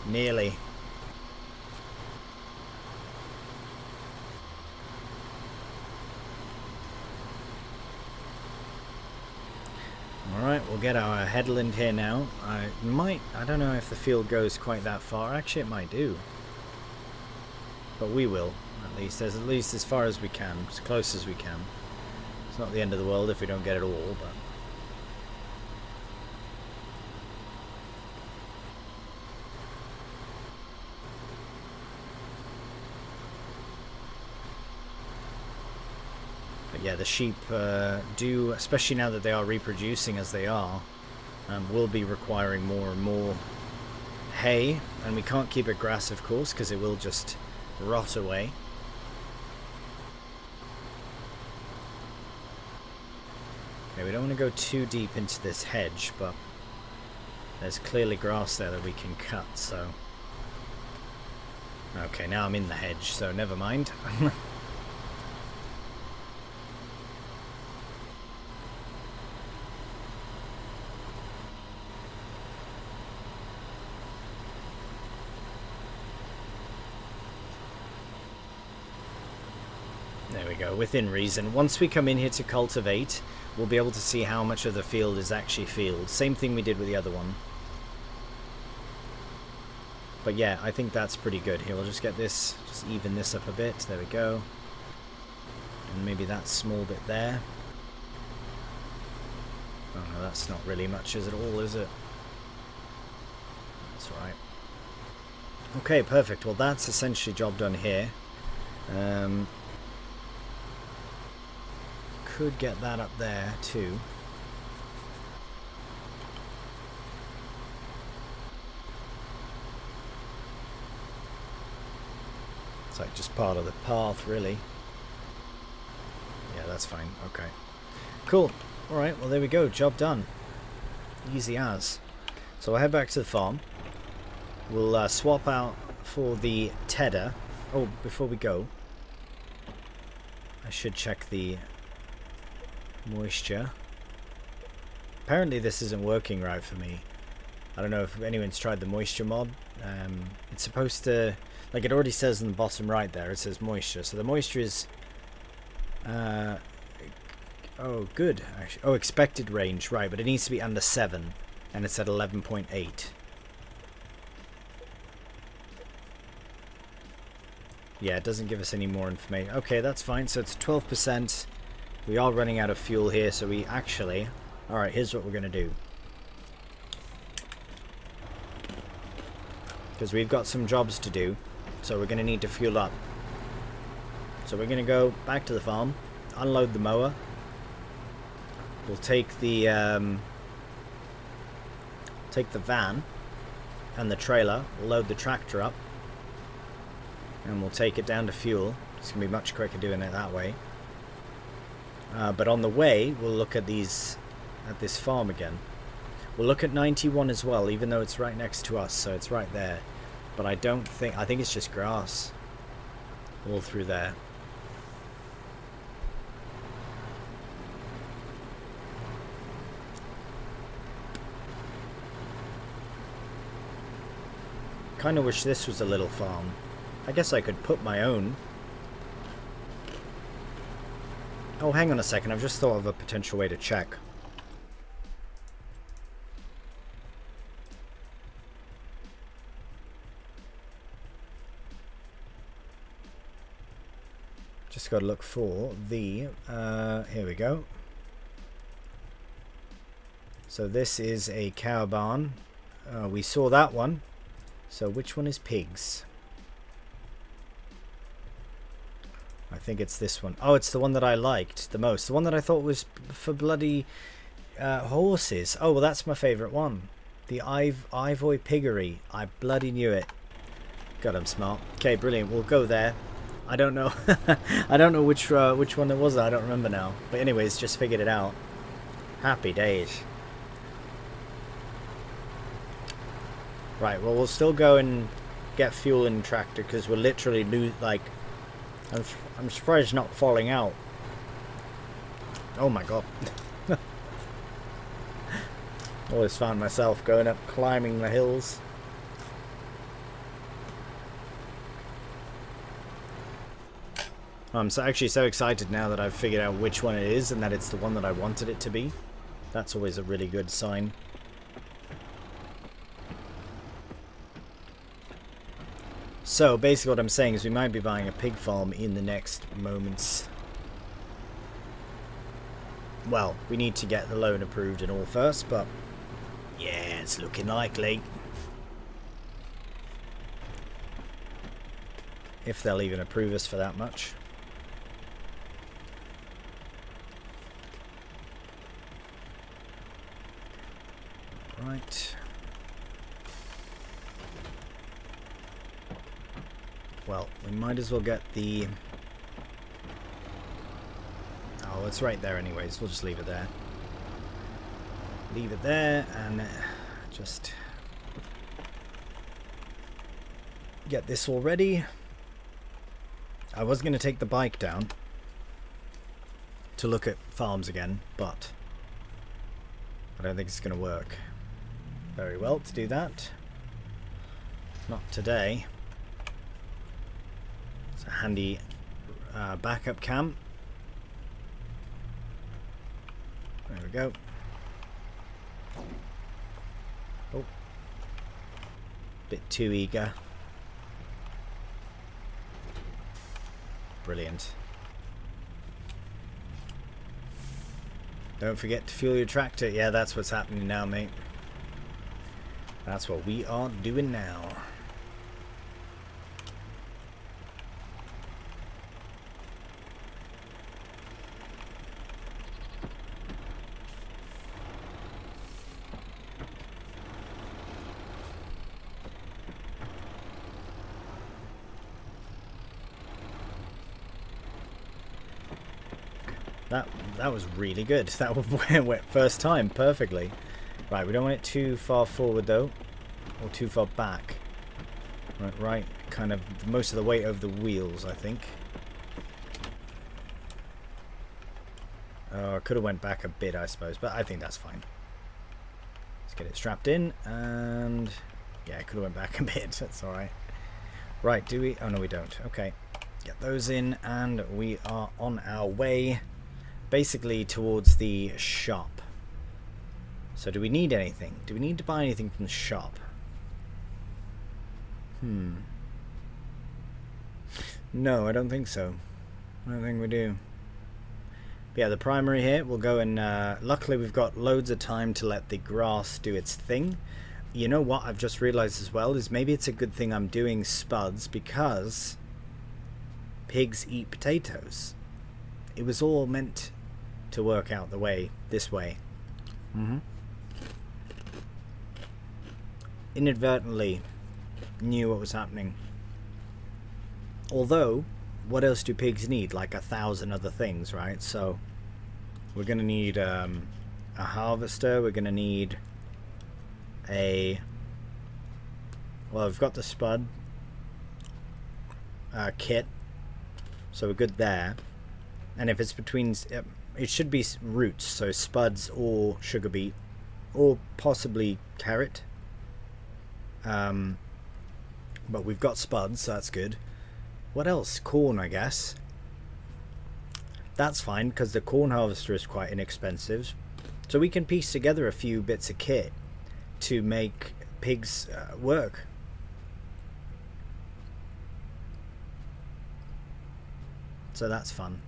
Nearly. Alright, we'll get our headland here now. I don't know if the field goes quite that far. Actually, it might do. But we will, at least as far as we can, as close as we can. It's not the end of the world if we don't get it all, but... yeah, the sheep do, especially now that they are reproducing as they are, will be requiring more and more hay, and we can't keep it grass, of course, because it will just rot away. Okay, we don't want to go too deep into this hedge, but there's clearly grass there that we can cut, so... Okay, now I'm in the hedge, so never mind. There we go, within reason. Once we come in here to cultivate, we'll be able to see how much of the field is actually field. Same thing we did with the other one. But yeah, I think that's pretty good. Here, we'll just get this, just even this up a bit. There we go. And maybe that small bit there. Oh no, that's not really much at all, is it? That's right. Okay, perfect. Well, that's essentially job done here. Could get that up there too. It's like just part of the path, really. Yeah, that's fine. Okay. Cool. Alright, well there we go. Job done. Easy as. So I'll head back to the farm. We'll swap out for the tedder. Oh, before we go, I should check the moisture. Apparently this isn't working right for me. I don't know if anyone's tried the moisture mod. It's supposed to... Like it already says in the bottom right there, it says moisture. So the moisture is... oh, good, actually. Oh, expected range, right, but it needs to be under 7. And it's at 11.8. Yeah, it doesn't give us any more information. Okay, that's fine. So it's 12%. We are running out of fuel here, so we actually... Alright, here's what we're going to do. Because we've got some jobs to do. So we're going to need to fuel up. So we're going to go back to the farm, unload the mower. We'll take the van and the trailer, we'll load the tractor up, and we'll take it down to fuel. It's going to be much quicker doing it that way. But on the way, we'll look at this farm again. We'll look at 91 as well, even though it's right next to us, so it's right there. But I think it's just grass all through there. Kind of wish this was a little farm. I guess I could put my own. Oh, hang on a second. I've just thought of a potential way to check. Just got to look for the... here we go. So this is a cow barn. We saw that one. So which one is pigs? I think it's this one. Oh, it's the one that I liked the most. The one that I thought was for bloody horses. Oh, well, that's my favourite one. The Ivory Piggery. I bloody knew it. God, I'm smart. Okay, brilliant. We'll go there. I don't know. I don't know which one it was. I don't remember now. But anyways, just figured it out. Happy days. Right, well, we'll still go and get fuel in the tractor because we're literally like... I'm surprised it's not falling out. Oh my god. Always found myself going up, climbing the hills. I'm actually so excited now that I've figured out which one it is and that it's the one that I wanted it to be. That's always a really good sign. So basically what I'm saying is we might be buying a pig farm in the next moments. Well, we need to get the loan approved and all first, but yeah, it's looking likely. If they'll even approve us for that much. Right. Well, we might as well get the... Oh, it's right there anyways. We'll just leave it there. Leave it there and just get this all ready. I was going to take the bike down to look at farms again, but I don't think it's going to work very well to do that. Not today. It's a handy backup cam. There we go. Oh, bit too eager. Brilliant. Don't forget to fuel your tractor. Yeah, that's what's happening now, mate. That's what we are doing now. That was really good. That went first time perfectly. Right, we don't want it too far forward though, or too far back. Right, kind of most of the weight over the wheels, I think. Oh, I could have went back a bit, I suppose, but I think that's fine. Let's get it strapped in, and yeah, I could have went back a bit. That's all right. Right, do we? Oh no, we don't. Okay, get those in, and we are on our way. Basically towards the shop. So do we need anything? Do we need to buy anything from the shop? No, I don't think so. I don't think we do. But yeah, the primary here, we'll go and luckily we've got loads of time to let the grass do its thing. You know what I've just realized as well is maybe it's a good thing I'm doing spuds because pigs eat potatoes. It was all meant to work out the way this way. Inadvertently knew what was happening. Although, what else do pigs need? Like 1,000 other things, right? So we're gonna need a harvester. We're gonna need a... Well, we've got the spud kit, so we're good there. And if it's between... It should be roots, so spuds or sugar beet, or possibly carrot. But we've got spuds, so that's good. What else? Corn, I guess. That's fine, because the corn harvester is quite inexpensive. So we can piece together a few bits of kit to make pigs work. So that's fun.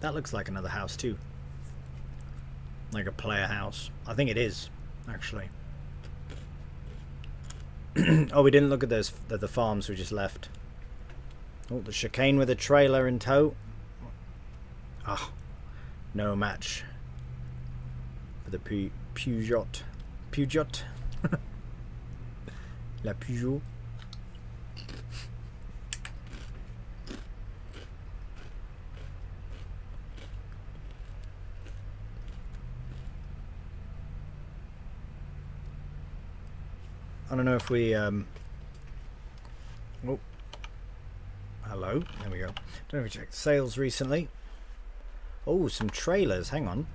That looks like another house too. Like a player house. I think it is, actually. Oh, we didn't look at those the farms we just left. Oh, the chicane with a trailer in tow. Ah, no match for the Peugeot. Peugeot. La Peugeot. I don't know if we oh, hello, there we go. Don't know if we checked sales recently. Oh, some trailers, hang on.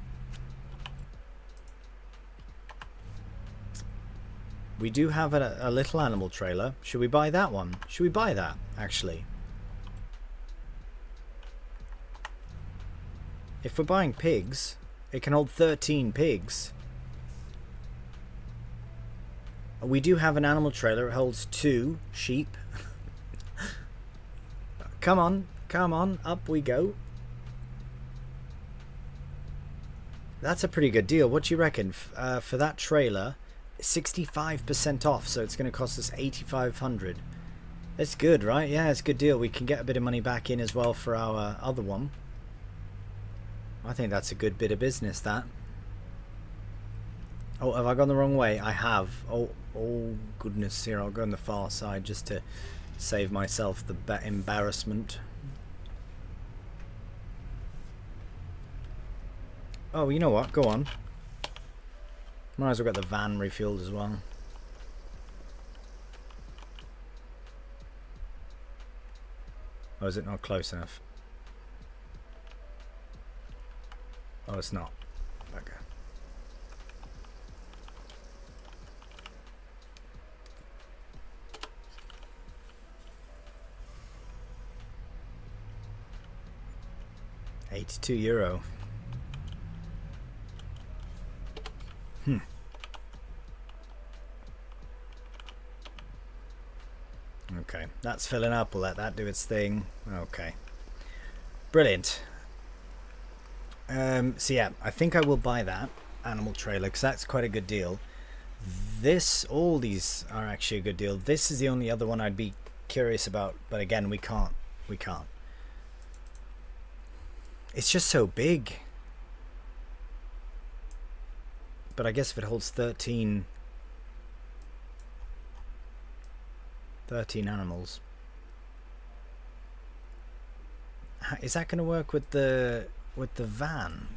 We do have a little animal trailer. Should we buy that one? Should we buy that, actually? If we're buying pigs, it can hold 13 pigs. We do have an animal trailer. It holds 2 sheep. Come on, up we go. That's a pretty good deal. What do you reckon? For that trailer, 65% off, so it's going to cost us 8,500. That's good, right? Yeah, it's a good deal. We can get a bit of money back in as well for our other one. I think that's a good bit of business, that. Oh, have I gone the wrong way? I have. Oh goodness, here, I'll go on the far side just to save myself the embarrassment. Oh, you know what? Go on. Might as well get the van refueled as well. Oh, is it not close enough? Oh, it's not. Okay. €82. Okay, that's filling up. We'll let that do its thing. Okay. Brilliant. So yeah, I think I will buy that animal trailer because that's quite a good deal. All these are actually a good deal. This is the only other one I'd be curious about, but again, we can't. It's just so big. But I guess if it holds 13 animals, is that going to work with the van?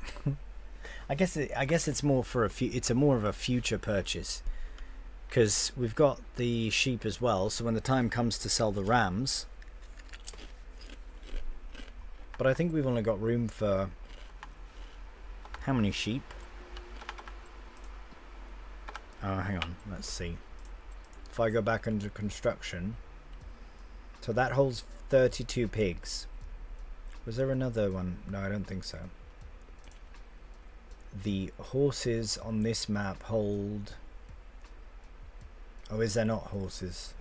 I guess it's more for more of a future purchase, because we've got the sheep as well, so when the time comes to sell the rams. But I think we've only got room for how many sheep? Oh, hang on, let's see. If I go back under construction, so that holds 32 pigs. Was there another one? No, I don't think so. The horses on this map hold... Oh, is there not horses?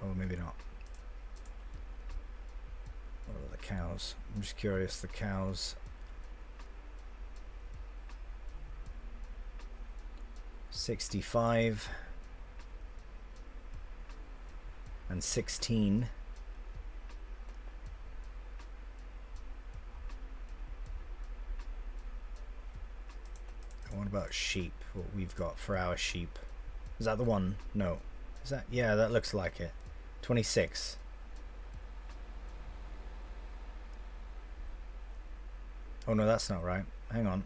Oh, maybe not. What are the cows? I'm just curious, the cows... 65 and 16. And what about sheep? What we've got for our sheep? Is that the one? No. Is that? Yeah, that looks like it. 26. Oh no, that's not right. Hang on.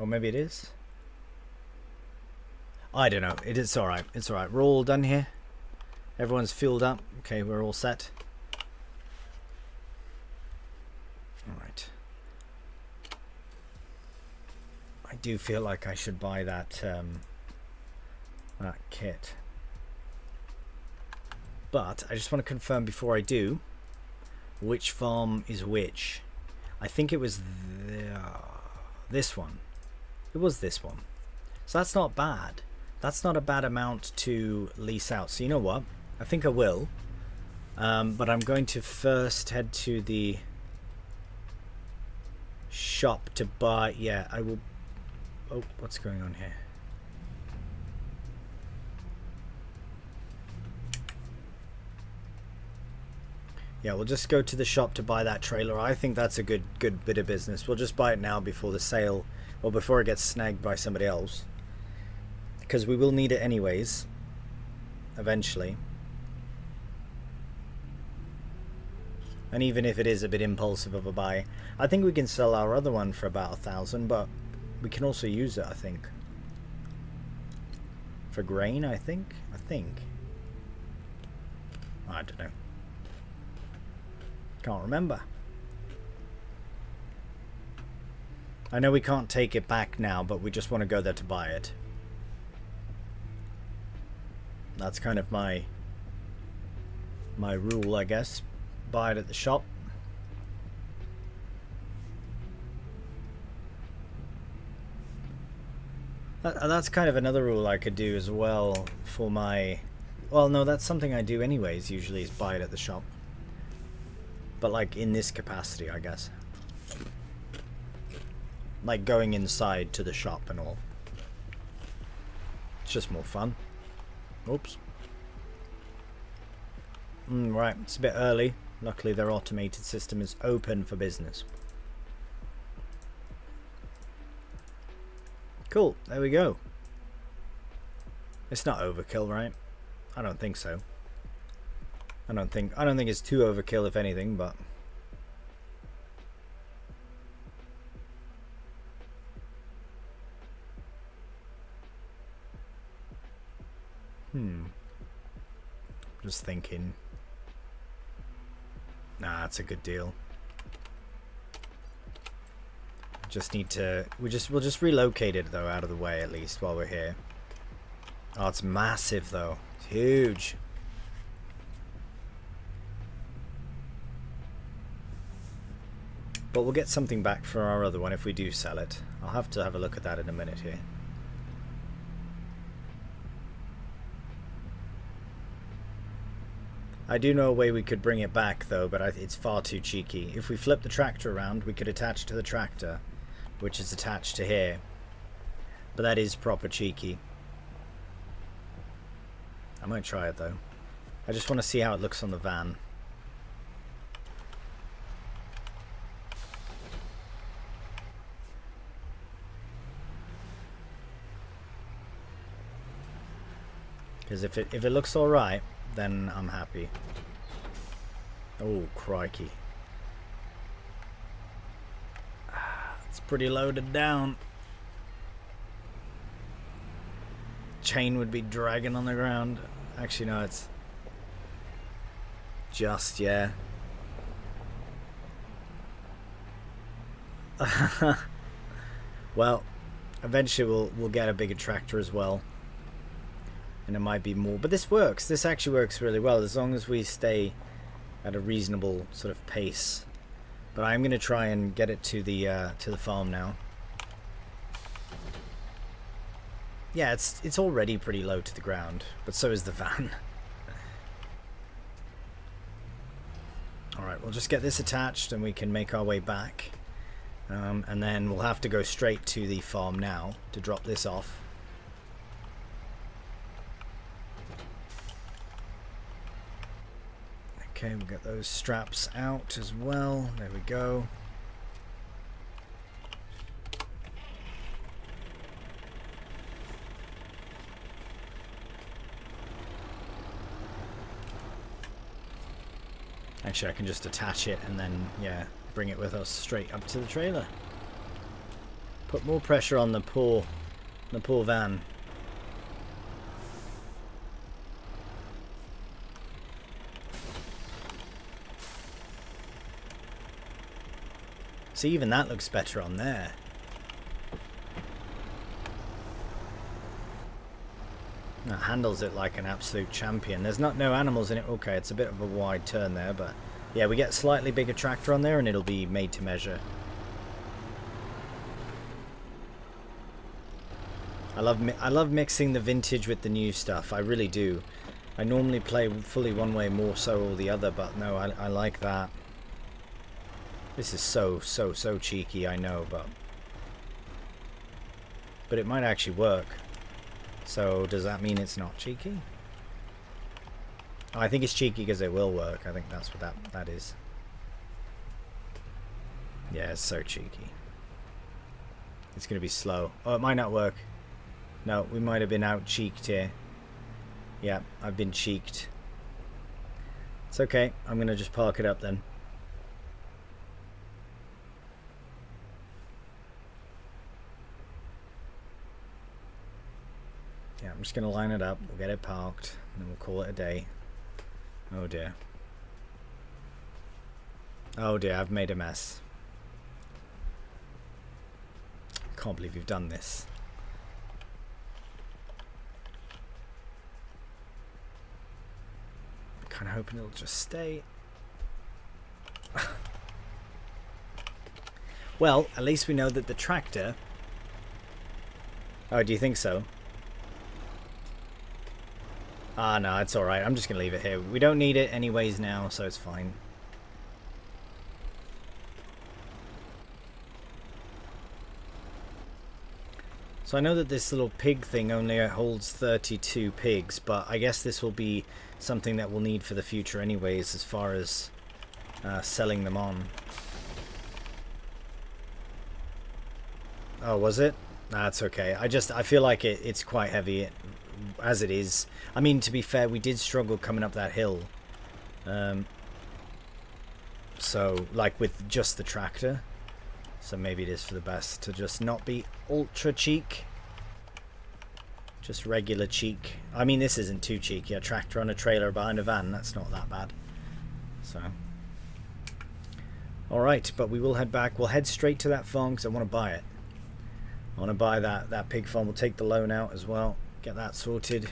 Or maybe it is. I don't know. It's alright. It's alright. We're all done here. Everyone's fueled up. Okay, we're all set. Alright. I do feel like I should buy that that kit. But I just want to confirm before I do which farm is which. I think it was this one. It was this one. So that's not bad. That's not a bad amount to lease out. So you know what? I think I will. But I'm going to first head to the shop to buy... Yeah, I will... Oh, what's going on here? Yeah, we'll just go to the shop to buy that trailer. I think that's a good bit of business. We'll just buy it now before the sale... Or before it gets snagged by somebody else. Because we will need it anyways. Eventually. And even if it is a bit impulsive of a buy, I think we can sell our other one for about 1,000, but we can also use it, I think. For grain, I think. I don't know. Can't remember. I know we can't take it back now, but we just want to go there to buy it. That's kind of my rule, I guess. Buy it at the shop. That's kind of another rule I could do as well for my... Well, no, that's something I do anyways, usually, is buy it at the shop. But like in this capacity, I guess. Like going inside to the shop and all. It's just more fun. Oops. Right, it's a bit early. Luckily their automated system is open for business. Cool, there we go. It's not overkill, right? I don't think so. I don't think it's too overkill, if anything, but just thinking. Nah, it's a good deal. Just need to we'll just relocate it though out of the way at least while we're here. Oh, it's massive though. It's huge. But we'll get something back for our other one if we do sell it. I'll have to have a look at that in a minute here. I do know a way we could bring it back though, but it's far too cheeky. If we flip the tractor around, we could attach to the tractor, which is attached to here. But that is proper cheeky. I might try it though. I just want to see how it looks on the van. Because if it looks alright, then I'm happy. Oh, crikey. It's pretty loaded down. Chain would be dragging on the ground. Actually, no, it's just, yeah. Well, eventually we'll get a bigger tractor as well. And it might be more, but this works. This actually works really well as long as we stay at a reasonable sort of pace. But I'm going to try and get it to the farm now. Yeah, it's already pretty low to the ground, but so is the van. All right, we'll just get this attached and we can make our way back, and then we'll have to go straight to the farm now to drop this off. Okay, we'll get those straps out as well. There we go. Actually, I can just attach it and then, yeah, bring it with us straight up to the trailer. Put more pressure on the poor van. See, even that looks better on there. That handles it like an absolute champion. There's no animals in it. Okay, it's a bit of a wide turn there, but yeah, we get a slightly bigger tractor on there and it'll be made to measure. I love mixing the vintage with the new stuff. I really do. I normally play fully one way, more so the other, but no, I like that. This is so cheeky, I know, but it might actually work. So does that mean it's not cheeky? Oh, I think it's cheeky because it will work. I think that's what that is. Yeah, it's so cheeky. It's gonna be slow. Oh, it might not work. No, we might have been out cheeked here. Yeah, I've been cheeked. It's okay. I'm gonna just park it up then. Yeah, I'm just going to line it up, we'll get it parked, and then we'll call it a day. Oh dear. Oh dear, I've made a mess. Can't believe you've done this. I'm kind of hoping it'll just stay. Well, at least we know that the tractor... Oh, do you think so? Ah, no, it's alright. I'm just going to leave it here. We don't need it anyways now, so it's fine. So I know that this little pig thing only holds 32 pigs, but I guess this will be something that we'll need for the future anyways, as far as selling them on. Oh, was it? That's okay. I feel like it's quite heavy as it is. I mean, to be fair, we did struggle coming up that hill. So, like with just the tractor. So maybe it is for the best to just not be ultra cheek. Just regular cheek. I mean, this isn't too cheeky. A tractor on a trailer behind a van, that's not that bad. So, alright, but we will head back. We'll head straight to that farm because I want to buy it. I want to buy that pig farm. We'll take the loan out as well. Get that sorted.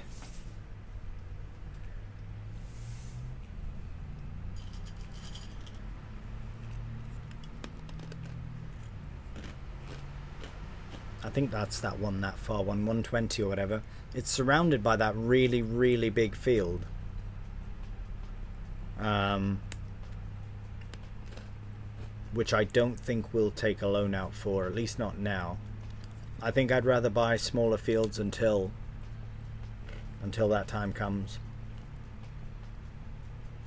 I think that's that one, that far one, 120 or whatever. It's surrounded by that really, really big field. Which I don't think we'll take a loan out for, at least not now. I think I'd rather buy smaller fields until that time comes.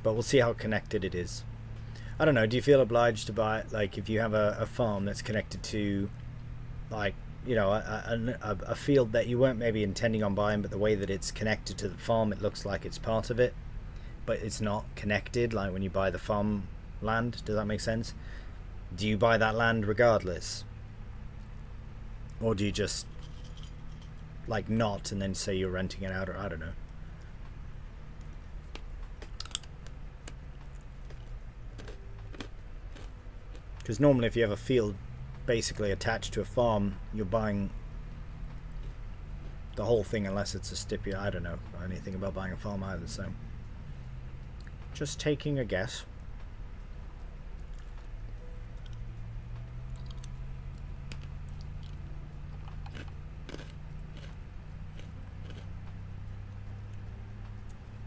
But we'll see how connected it is. I don't know, do you feel obliged to buy it? Like if you have a farm that's connected to, like, you know, a field that you weren't maybe intending on buying, but the way that it's connected to the farm, it looks like it's part of it, but it's not connected, like when you buy the farm land. Does that make sense? Do you buy that land regardless? Or do you just, like, not, and then say you're renting it out, or I don't know. Because normally if you have a field basically attached to a farm, you're buying the whole thing unless it's a stipulation. I don't know anything about buying a farm either, so just taking a guess.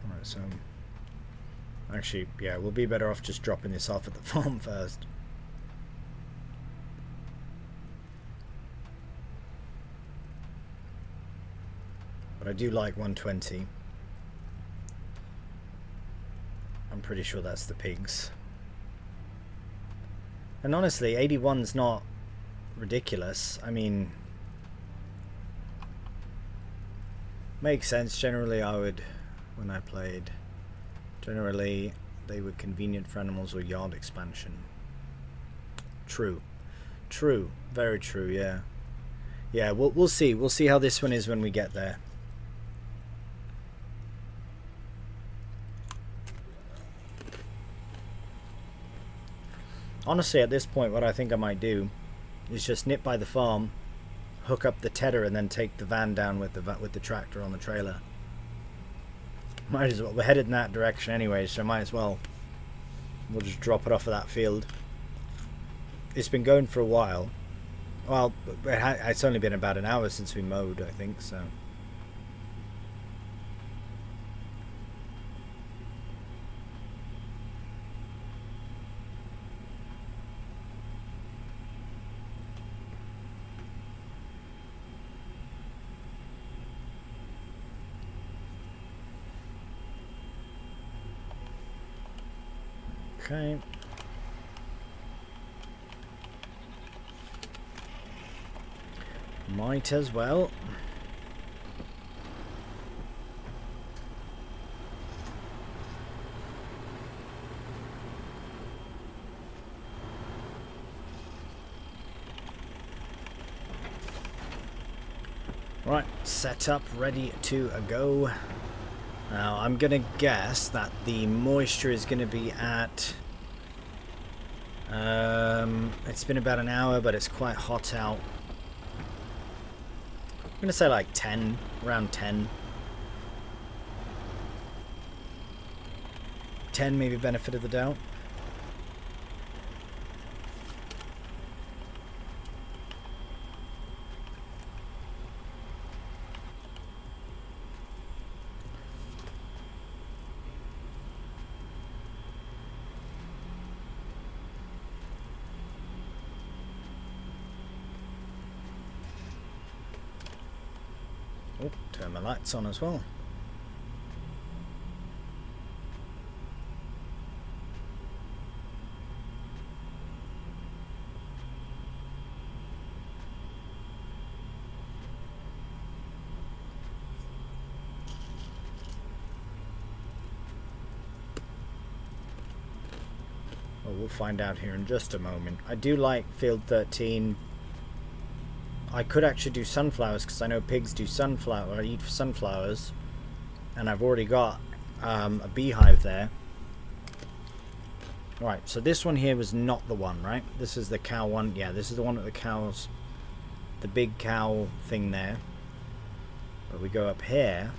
Alright, so actually, yeah, we'll be better off just dropping this off at the farm first. But I do like 120. I'm pretty sure that's the pigs. And honestly, 81's not ridiculous. I mean, makes sense. Generally, I would, when I played, generally they were convenient for animals or yard expansion. True. True. Very true, yeah. Yeah, we'll see. We'll see how this one is when we get there. Honestly, at this point, what I think I might do is just nip by the farm, hook up the tedder, and then take the van down with the tractor on the trailer. Might as well. We're headed in that direction anyway, so might as well. We'll just drop it off of that field. It's been going for a while. Well, it's only been about an hour since we mowed, I think, so. Okay. Might as well. Right, set up, ready to go. Now, I'm going to guess that the moisture is going to be at... it's been about an hour, but it's quite hot out. I'm going to say like 10, around 10. 10 maybe benefit of the doubt. Oh, turn my lights on as well. we'll find out here in just a moment. I do like Field 13. I could actually do sunflowers because I know pigs do sunflower, eat sunflowers, and I've already got a beehive there. Right, so this one here was not the one, right? This is the cow one. Yeah, this is the one with the cows, the big cow thing there. But we go up here.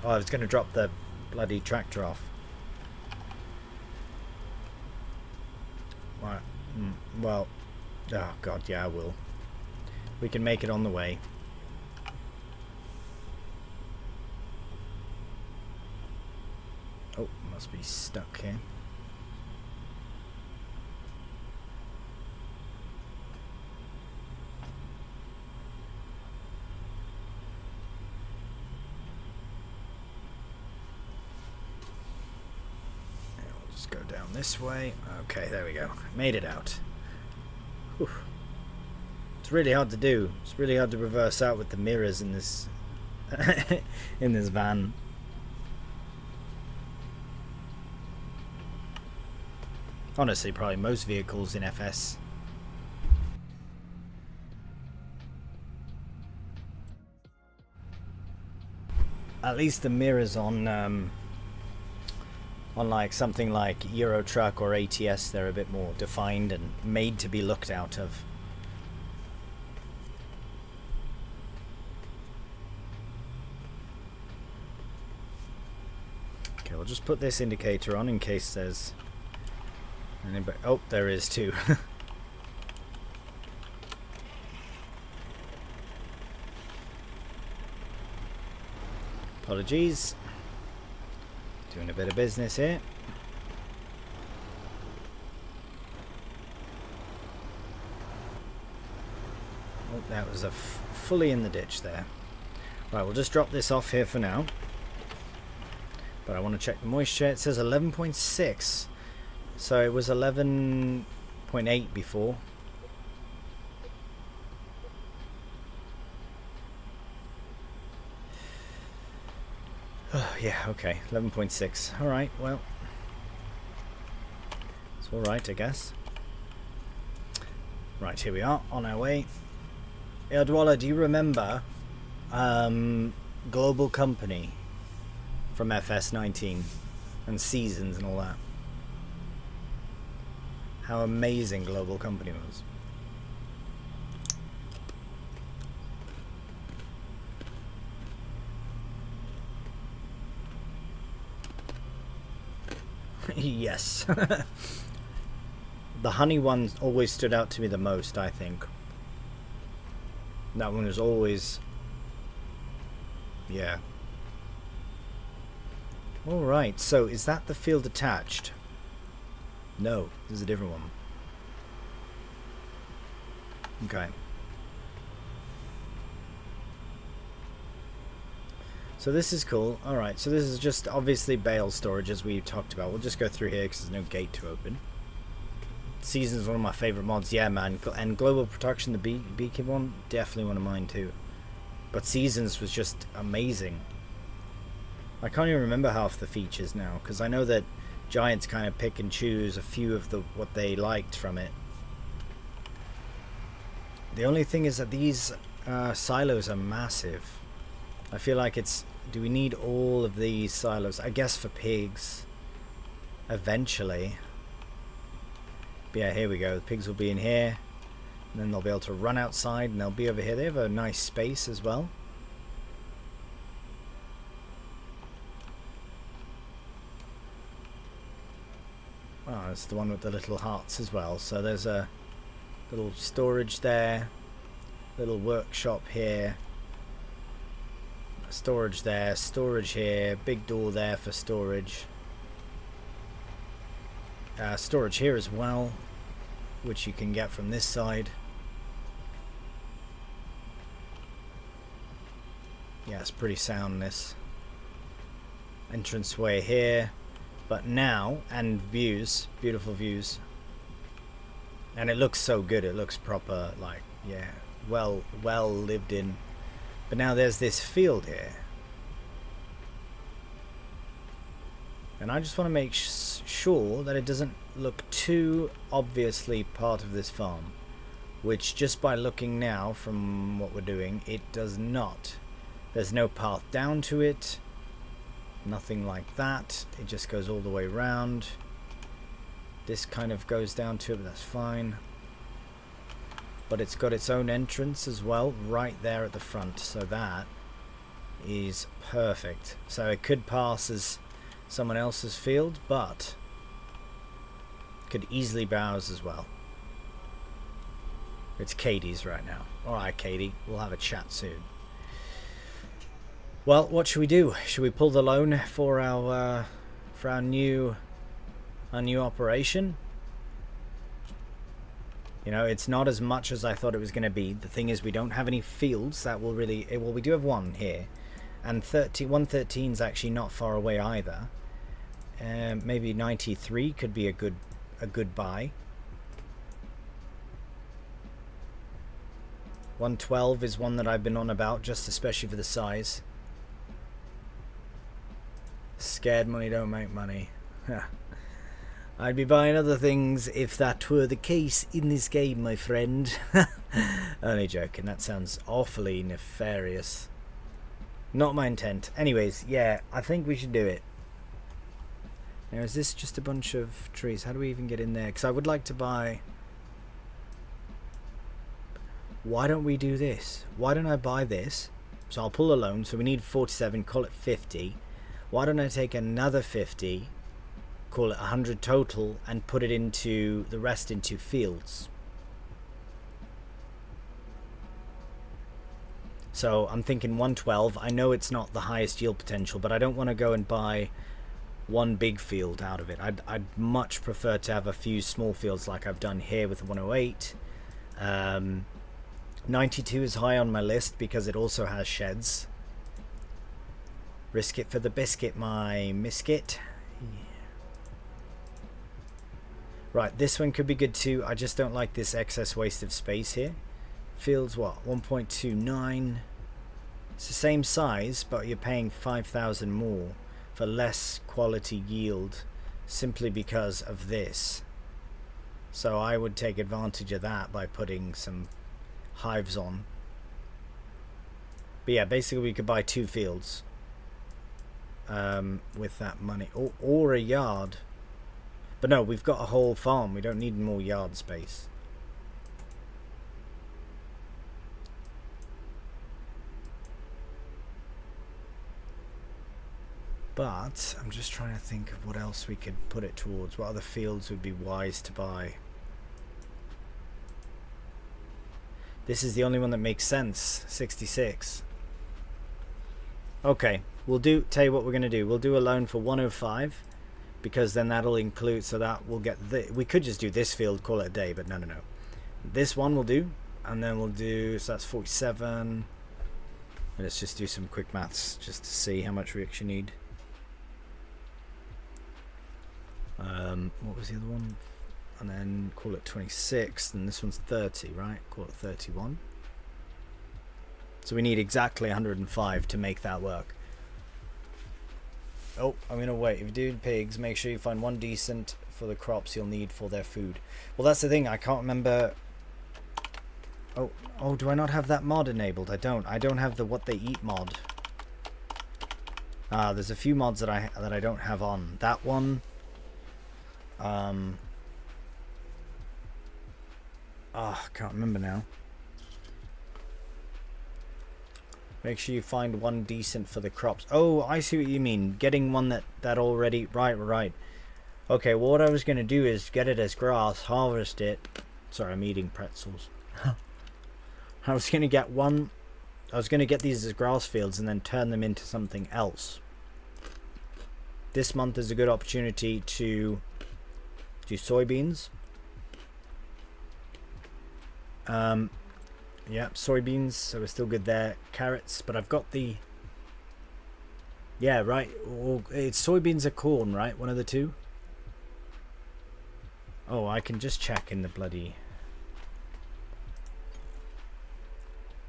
Oh, I was going to drop the bloody tractor off. Right. Well, oh god, yeah, I will. We can make it on the way. Oh, must be stuck here. Go down this way. Okay, there we go. Made it out. Whew. It's really hard to do. It's really hard to reverse out with the mirrors in this in this van. Honestly, probably most vehicles in FS. At least the mirrors on like something like Euro Truck or ATS, they're a bit more defined and made to be looked out of. Okay, we'll just put this indicator on in case there's anybody. Oh, there is too. Apologies. Doing a bit of business here. Oh, that was fully in the ditch there. Right, we'll just drop this off here for now. But I want to check the moisture. It says 11.6. So it was 11.8 before. Yeah, okay, 11.6. Alright, well, it's alright, I guess. Right, here we are, on our way. Erdwalla, do you remember Global Company from FS19 and Seasons and all that? How amazing Global Company was. Yes. The honey one always stood out to me the most, I think. That one was always... yeah. Alright, so is that the field attached? No, this is a different one. Okay. So this is cool. Alright, so this is just obviously bale storage as we talked about. We'll just go through here because there's no gate to open. Seasons is one of my favorite mods. Yeah, man. And Global Production, the beekeeper one, definitely one of mine too. But Seasons was just amazing. I can't even remember half the features now because I know that Giants kind of pick and choose a few of the what they liked from it. The only thing is that these silos are massive. I feel like it's... do we need all of these silos? I guess for pigs. Eventually. But yeah, here we go. The pigs will be in here. And then they'll be able to run outside and they'll be over here. They have a nice space as well. Oh, that's the one with the little hearts as well. So there's a little storage there. Little workshop here. Storage there, storage here, big door there for storage. Storage here as well, which you can get from this side. Yeah, it's pretty sound, this. Entranceway here, but now, and views, beautiful views. And it looks so good, it looks proper, like, yeah, well lived in. But now there's this field here. And I just want to make sure that it doesn't look too obviously part of this farm, which just by looking now from what we're doing, it does not. There's no path down to it, nothing like that. It just goes all the way around. This kind of goes down to it, but that's fine. But it's got its own entrance as well, right there at the front, so that is perfect. So it could pass as someone else's field, but could easily browse as well. It's Katie's right now. Alright, Katie, we'll have a chat soon. Well, what should we do? Should we pull the loan for our new operation? You know, it's not as much as I thought it was going to be. The thing is, we don't have any fields that will really... Well, we do have one here. And 113 is actually not far away either. Maybe 93 could be a good buy. 112 is one that I've been on about, just especially for the size. Scared money don't make money. I'd be buying other things if that were the case in this game, my friend. Only joking, that sounds awfully nefarious. Not my intent. Anyways, yeah, I think we should do it. Now, is this just a bunch of trees? How do we even get in there? Because I would like to buy... Why don't we do this? Why don't I buy this? So I'll pull a loan. So we need 47, call it 50. Why don't I take another 50, call it 100 total, and put it into the rest into fields? So I'm thinking 112. I know it's not the highest yield potential, but I don't want to go and buy one big field out of it. I'd much prefer to have a few small fields like I've done here with 108. 92 is high on my list because it also has sheds. Risk it for the biscuit, my misket. Right, this one could be good too. I just don't like this excess waste of space here. Fields what? 1.29. It's the same size, but you're paying 5,000 more for less quality yield simply because of this. So I would take advantage of that by putting some hives on. But yeah, basically we could buy 2 fields with that money, or a yard. But no, we've got a whole farm. We don't need more yard space. But I'm just trying to think of what else we could put it towards. What other fields would be wise to buy? This is the only one that makes sense. 66. Okay, we'll tell you what we're going to do. We'll do a loan for 105. Because then that'll include, so that we'll get we could just do this field, call it a day, but no. This one we'll do, and then we'll do, so that's 47. Let's just do some quick maths just to see how much we actually need. What was the other one? And then call it 26, and this one's 30, right? Call it 31. So we need exactly 105 to make that work. Oh, I'm going to wait. If you do pigs, make sure you find one decent for the crops you'll need for their food. Well, that's the thing. I can't remember. Oh, do I not have that mod enabled? I don't have the what they eat mod. There's a few mods that I don't have on. That one. I can't remember now. Make sure you find one decent for the crops. Oh, I see what you mean. Getting one that already... Right. Okay, well, what I was going to do is get it as grass, harvest it. Sorry, I'm eating pretzels. I was going to get one... I was going to get these as grass fields and then turn them into something else. This month is a good opportunity to do soybeans. Yeah, soybeans, so we're still good there. Carrots, but I've got the... Yeah, right. It's soybeans or corn, right? One of the two. Oh, I can just check in the bloody...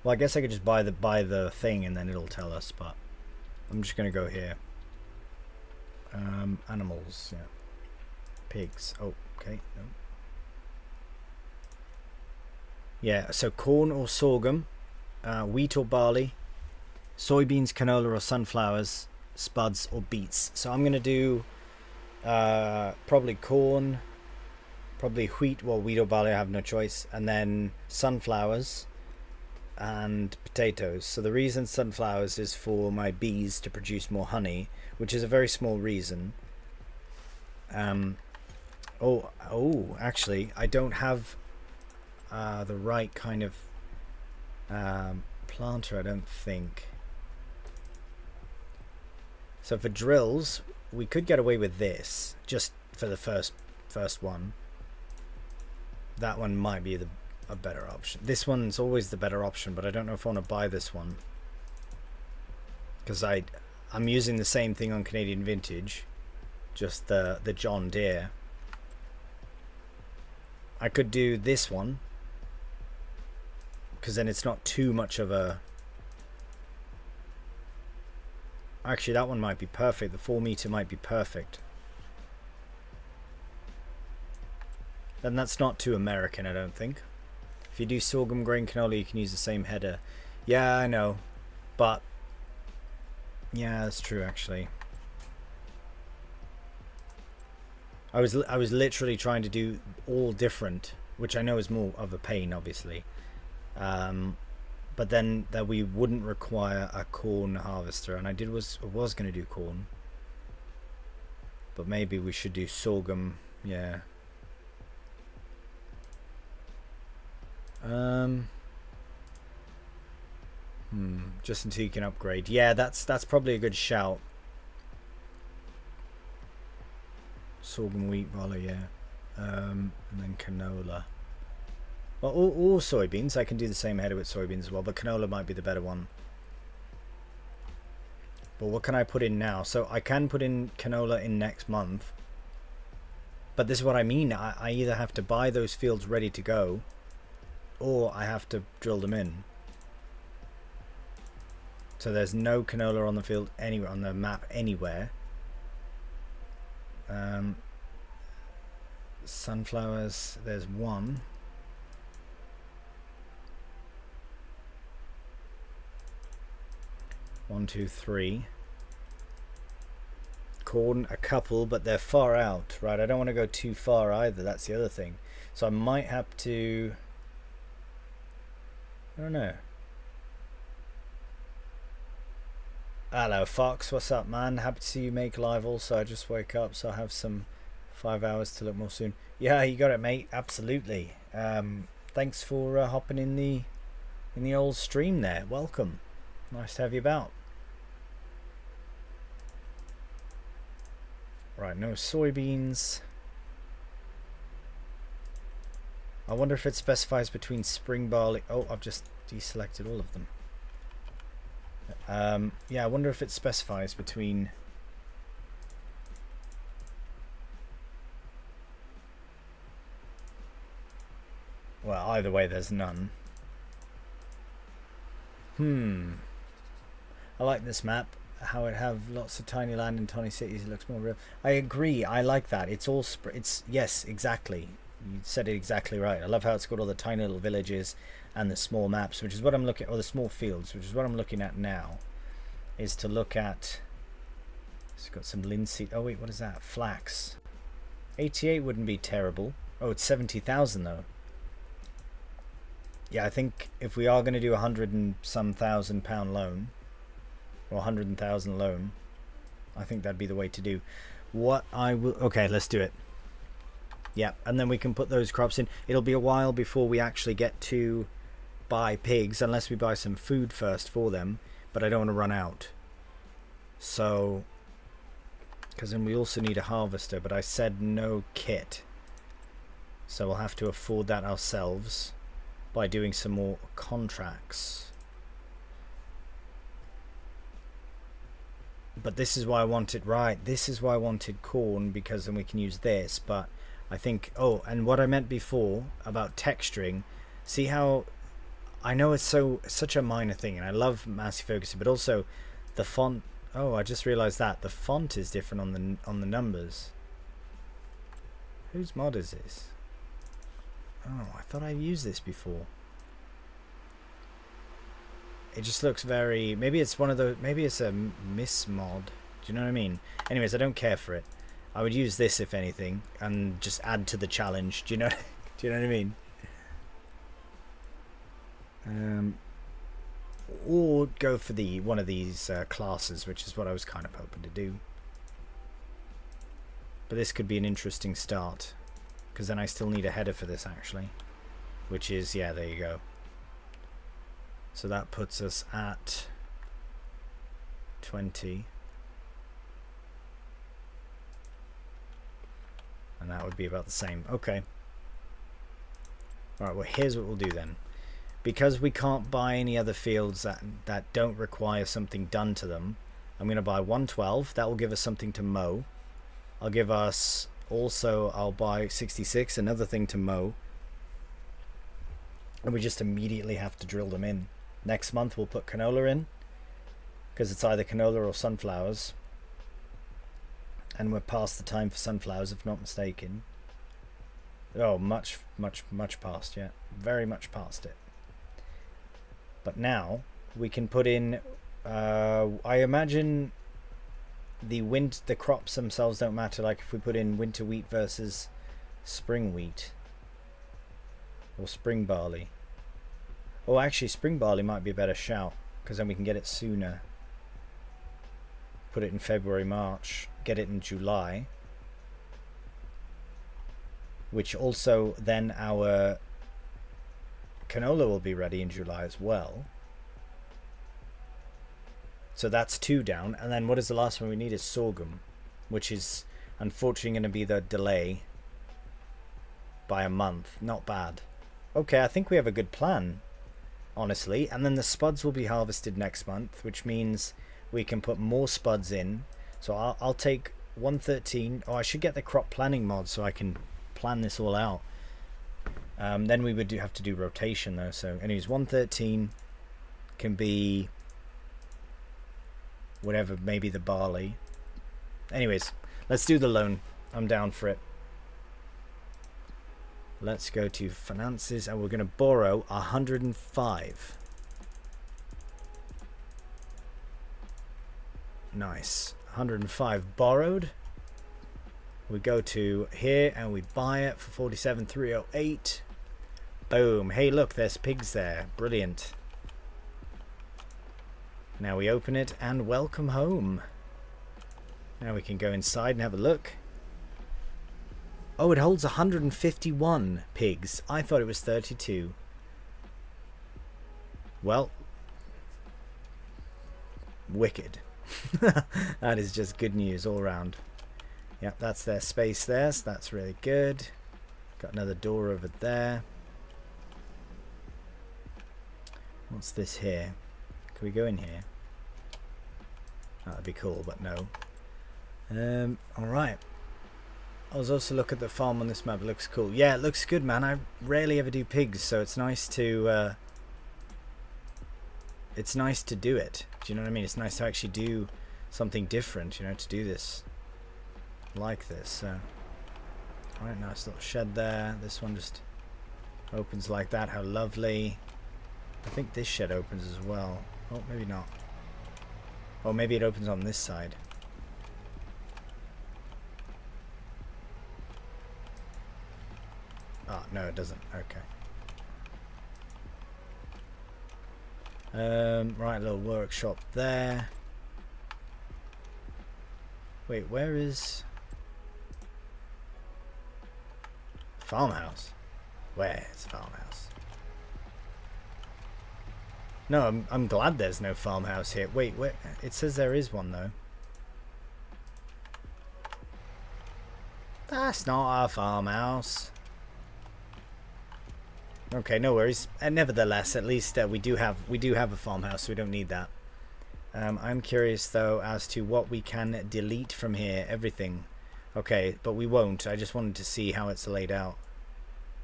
Well, I guess I could just buy the thing and then it'll tell us, but I'm just going to go here. Animals, yeah. Pigs. Oh, okay. No. Yeah, so corn or sorghum, wheat or barley, soybeans, canola or sunflowers, spuds or beets. So I'm going to do probably corn, probably wheat, well, wheat or barley, I have no choice, and then sunflowers and potatoes. So the reason sunflowers is for my bees to produce more honey, which is a very small reason. Actually, I don't have the right kind of planter, I don't think. So for drills, we could get away with this, just for the first one. That one might be a better option. This one's always the better option, but I don't know if I want to buy this one, because I'm using the same thing on Canadian Vintage, just the John Deere. I could do this one, because then it's not too much of a... Actually, that one might be perfect. The 4 meter might be perfect. Then that's not too American, I don't think. If you do sorghum, grain, canola, you can use the same header. Yeah, I know. But... yeah, that's true, actually. I was literally trying to do all different, which I know is more of a pain, obviously. But then that we wouldn't require a corn harvester, and I was going to do corn, but maybe we should do sorghum. Yeah. Just until you can upgrade. Yeah, that's probably a good shout. Sorghum, wheat, barley, yeah. And then canola. Well, all soybeans. I can do the same header with soybeans as well, but canola might be the better one. But what can I put in now? So I can put in canola in next month. But this is what I mean. I either have to buy those fields ready to go, or I have to drill them in. So there's no canola on the field anywhere, on the map anywhere. Sunflowers, there's one. One, two, three. Corn, a couple, but they're far out, right? I don't want to go too far either. That's the other thing. So I might have to... I don't know. Hello, Fox. What's up, man? Happy to see you make live also. I just woke up, so I have some 5 hours to look more soon. Yeah, you got it, mate. Absolutely. Thanks for hopping in the old stream there. Welcome. Nice to have you about. Right, no soybeans. I wonder if it specifies between spring barley. Oh, I've just deselected all of them. Yeah, I wonder if it specifies between... Well, either way, there's none. I like this map. How it have lots of tiny land in tiny cities. It looks more real. I agree. I like that. It's all... yes, exactly. You said it exactly right. I love how it's got all the tiny little villages and the small maps, which is what I'm looking at, or the small fields, which is what I'm looking at now. Is to look at... It's got some linseed. Oh wait, what is that? Flax. 88 wouldn't be terrible. Oh, it's 70,000 though. Yeah, I think if we are going to do 100 and some £1,000 loan, or 100,000 loan, I think that'd be the way to do. What I will... Okay, let's do it. Yeah, and then we can put those crops in. It'll be a while before we actually get to buy pigs, unless we buy some food first for them, but I don't want to run out. So, because then we also need a harvester, but I said no kit. So we'll have to afford that ourselves by doing some more contracts. But this is why I wanted... Right, this is why I wanted corn, because then we can use this, but... I think, oh, and what I meant before about texturing, see how, I know it's such a minor thing, and I love Massey Ferguson, but also the font Oh, I just realized that the font is different on the numbers. Whose mod is this? Oh, I thought I used this before. It just looks very... Maybe it's one of the... Maybe it's a miss mod. Do you know what I mean? Anyways, I don't care for it. I would use this if anything, and just add to the challenge. Do you know? Do you know what I mean? Or go for one of these classes, which is what I was kind of hoping to do. But this could be an interesting start, because then I still need a header for this actually, which is, yeah, there you go. So that puts us at 20. And that would be about the same. Okay. Alright, well here's what we'll do then. Because we can't buy any other fields that don't require something done to them, I'm going to buy 112. That will give us something to mow. I'll give us... Also, I'll buy 66, another thing to mow. And we just immediately have to drill them in. Next month we'll put canola in, because it's either canola or sunflowers. And we're past the time for sunflowers, if not mistaken. Oh, much past, yeah. Very much past it. But now we can put in... I imagine the crops themselves don't matter, like if we put in winter wheat versus spring wheat. Or spring barley. Oh, actually, spring barley might be a better shout, because then we can get it sooner. Put it in February, March, get it in July. Which also then our canola will be ready in July as well. So that's 2 down. And then what is the last one we need is sorghum, which is unfortunately going to be the delay by a month. Not bad. Okay, I think we have a good plan, honestly. And then the spuds will be harvested next month, which means we can put more spuds in. So I'll take 113. Oh, I should get the crop planning mod so I can plan this all out. Then we would have to do rotation though. So anyways, 113 can be whatever, maybe the barley. Anyways, let's do the loan. I'm down for it. Let's go to finances and we're going to borrow 105. Nice. 105 borrowed. We go to here and we buy it for 47,308. Boom. Hey, look, there's pigs there. Brilliant. Now we open it and welcome home. Now we can go inside and have a look. Oh, it holds 151 pigs. I thought it was 32. Well, wicked. That is just good news all around. Yep, that's their space there, so that's really good. Got another door over there. What's this here? Can we go in here? That'd be cool, but no. Alright. I was also looking at the farm on this map. It looks cool. Yeah, it looks good, man. I rarely ever do pigs, so it's nice to do it. Do you know what I mean? It's nice to actually do something different, you know, to do this like this. So, alright, nice little shed there. This one just opens like that. How lovely. I think this shed opens as well. Oh, maybe not. Oh, maybe it opens on this side. Oh, no, it doesn't. Okay. Right, little workshop there. Wait, where is farmhouse? Where is farmhouse? No, I'm glad there's no farmhouse here. Wait, where? It says there is one though. That's not a farmhouse. Okay, no worries. And nevertheless, at least we do have a farmhouse, so we don't need that. I'm curious though as to what we can delete from here. Everything. Okay, but we won't. I just wanted to see how it's laid out.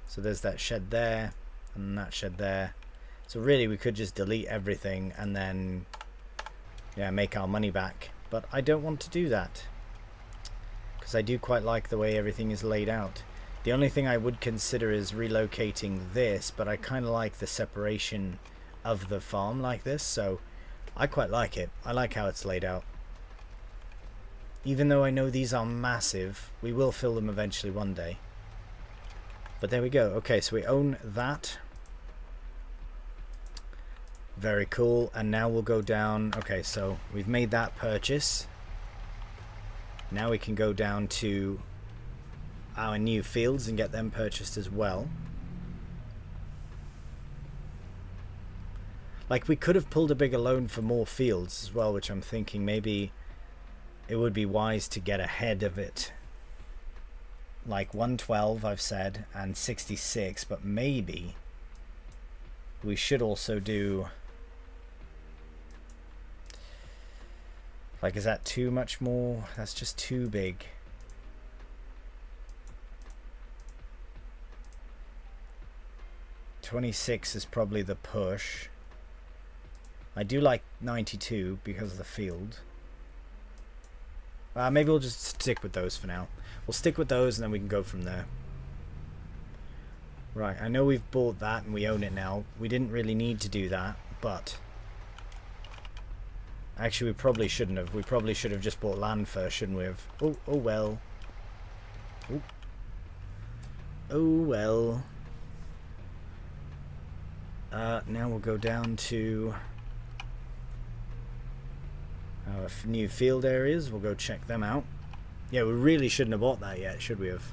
So there's that shed there, and that shed there. So really, we could just delete everything and then, yeah, make our money back. but I don't want to do that because I do quite like the way everything is laid out. The only thing I would consider is relocating this, but I kind of like the separation of the farm like this, so I quite like it. I like how it's laid out. Even though I know these are massive, we will fill them eventually one day. But there we go. Okay, so we own that. Very cool. And now we'll go down. Okay, so we've made that purchase. Now we can go down to our new fields and get them purchased as well. Like, we could have pulled a bigger loan for more fields as well, which I'm thinking maybe it would be wise to get ahead of it. Like 112 I've said, and 66, but maybe we should also do, like, is that too much more? That's just too big. $26 is probably the push. I do like 92 because of the field. Maybe we'll just stick with those for now. We'll stick with those and then we can go from there. Right, I know we've bought that and we own it now. We didn't really need to do that, but actually we probably shouldn't have. We probably should have just bought land first, shouldn't we have? Oh well. Oh well. Now we'll go down to our new field areas. We'll go check them out. Yeah, we really shouldn't have bought that yet, should we have?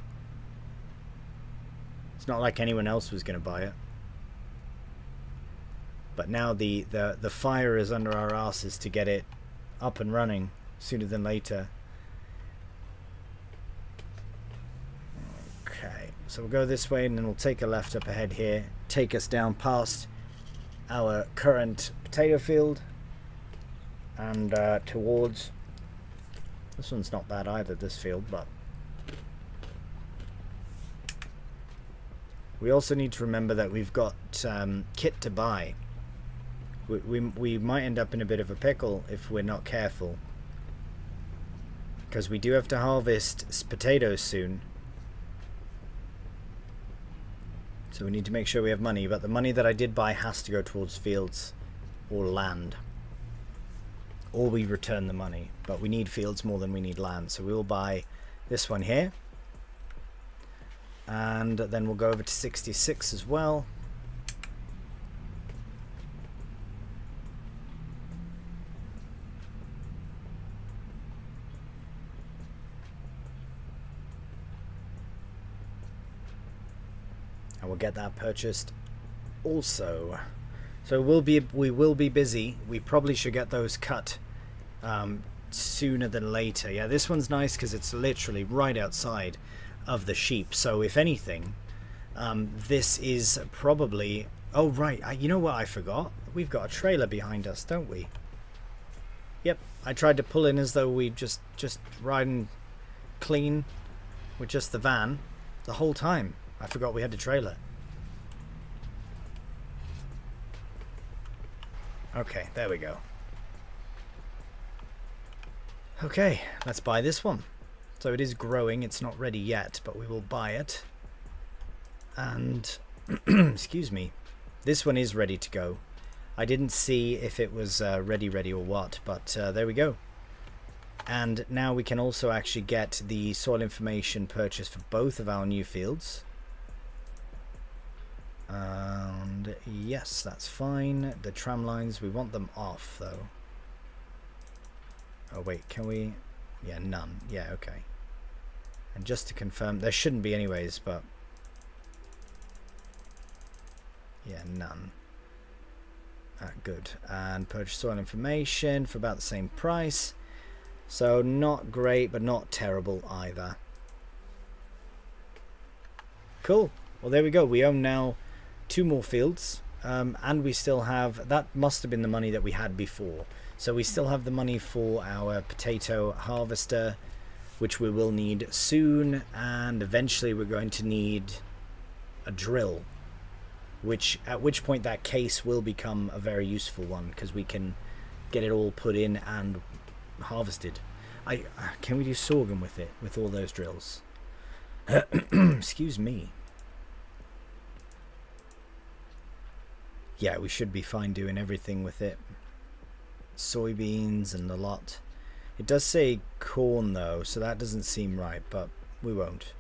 It's not like anyone else was going to buy it. But now the fire is under our asses to get it up and running sooner than later. Okay, so we'll go this way and then we'll take a left up ahead here, take us down past our current potato field and towards, this one's not bad either, this field, but we also need to remember that we've got kit to buy. We might end up in a bit of a pickle if we're not careful, because we do have to harvest potatoes soon. So we need to make sure we have money, but the money that I did buy has to go towards fields or land. Or we return the money, but we need fields more than we need land. So we will buy this one here. And then we'll go over to 66 as well. And we'll get that purchased also. So we will be busy. We probably should get those cut sooner than later. Yeah, this one's nice because it's literally right outside of the sheep. So if anything, this is probably... Oh, right. You know what I forgot? We've got a trailer behind us, don't we? Yep. I tried to pull in as though we just riding clean with just the van the whole time. I forgot we had a trailer. Okay, there we go. Okay, let's buy this one. So it is growing, it's not ready yet, but we will buy it. And, excuse me, this one is ready to go. I didn't see if it was ready or what, but there we go. And now we can also actually get the soil information purchased for both of our new fields. And yes, that's fine. The tram lines, we want them off though. Oh wait, can we? Yeah, none. Yeah, okay. And just to confirm, there shouldn't be anyways, but yeah, none. Good. And purchase soil information for about the same price. So not great, but not terrible either. Cool. Well, there we go. We own now 2 more fields, and we still have, that must have been the money that we had before, so we still have the money for our potato harvester, which we will need soon, and eventually we're going to need a drill, at which point that case will become a very useful one, because we can get it all put in and harvested. Can we do sorghum with it, with all those drills? Excuse me. Yeah, we should be fine doing everything with it. Soybeans and a lot. It does say corn though, so that doesn't seem right, but we won't.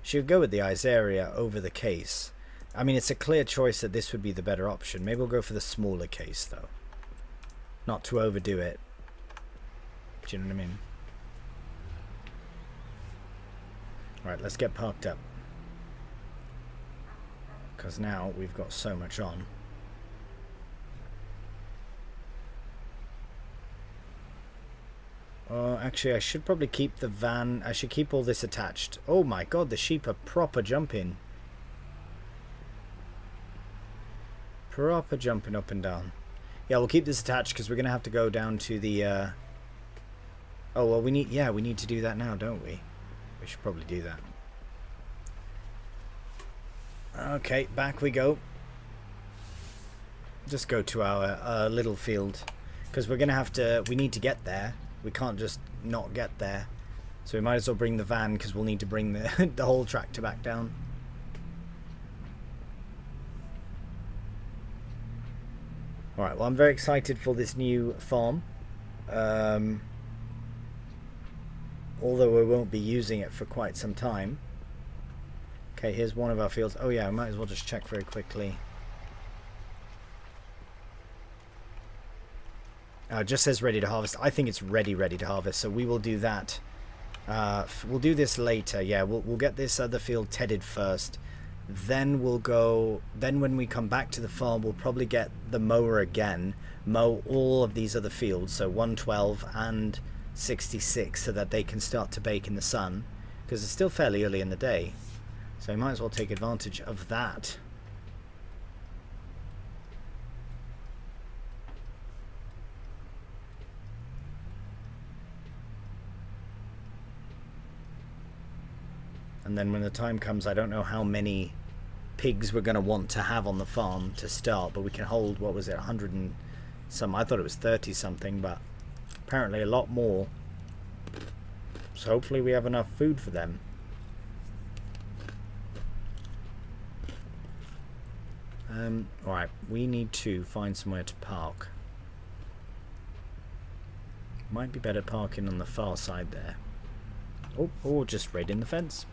Should go with the Isaria over the case. I mean, it's a clear choice that this would be the better option. Maybe we'll go for the smaller case though. Not to overdo it. Do you know what I mean? Right, let's get parked up. Because now we've got so much on. Actually, I should probably keep the van. I should keep all this attached. Oh my god, the sheep are proper jumping. Proper jumping up and down. Yeah, we'll keep this attached because we're going to have to go down to the... Oh, well, we need to do that now, don't we? We should probably do that. Okay, back we go. Just go to our little field. Because we're going to have to... We need to get there. We can't just not get there. So we might as well bring the van because we'll need to bring the, the whole tractor back down. Alright, well I'm very excited for this new farm. Although we won't be using it for quite some time. Okay, here's one of our fields. Oh yeah, I might as well just check very quickly. It just says ready to harvest. I think it's ready to harvest, so we will do that. We'll do this later. Yeah, we'll get this other field tedded first. Then we'll go... Then when we come back to the farm, we'll probably get the mower again. Mow all of these other fields, so 112 and 66, so that they can start to bake in the sun. Because it's still fairly early in the day. So we might as well take advantage of that. And then when the time comes, I don't know how many pigs we're going to want to have on the farm to start, but we can hold, what was it, 100 and some? I thought it was 30 something, but apparently a lot more. So hopefully we have enough food for them. Alright, we need to find somewhere to park. Might be better parking on the far side there. Oh, or just right in the fence.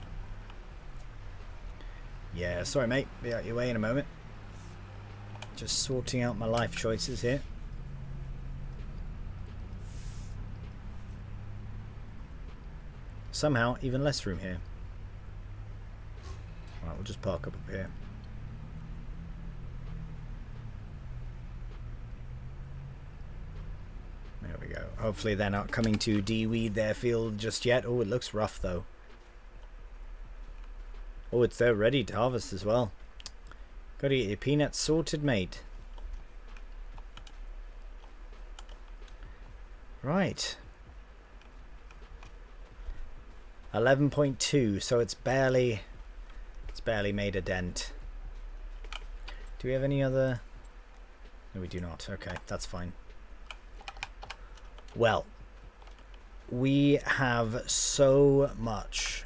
Yeah, sorry mate, be out your way in a moment. Just sorting out my life choices here. Somehow, even less room here. Right, we'll just park up here. There we go. Hopefully they're not coming to de-weed their field just yet. Oh, it looks rough though. Oh, they're ready to harvest as well. Gotta get your peanuts sorted, mate. Right. 11.2, so it's barely made a dent. Do we have any other? No, we do not. Okay, that's fine. Well, we have so much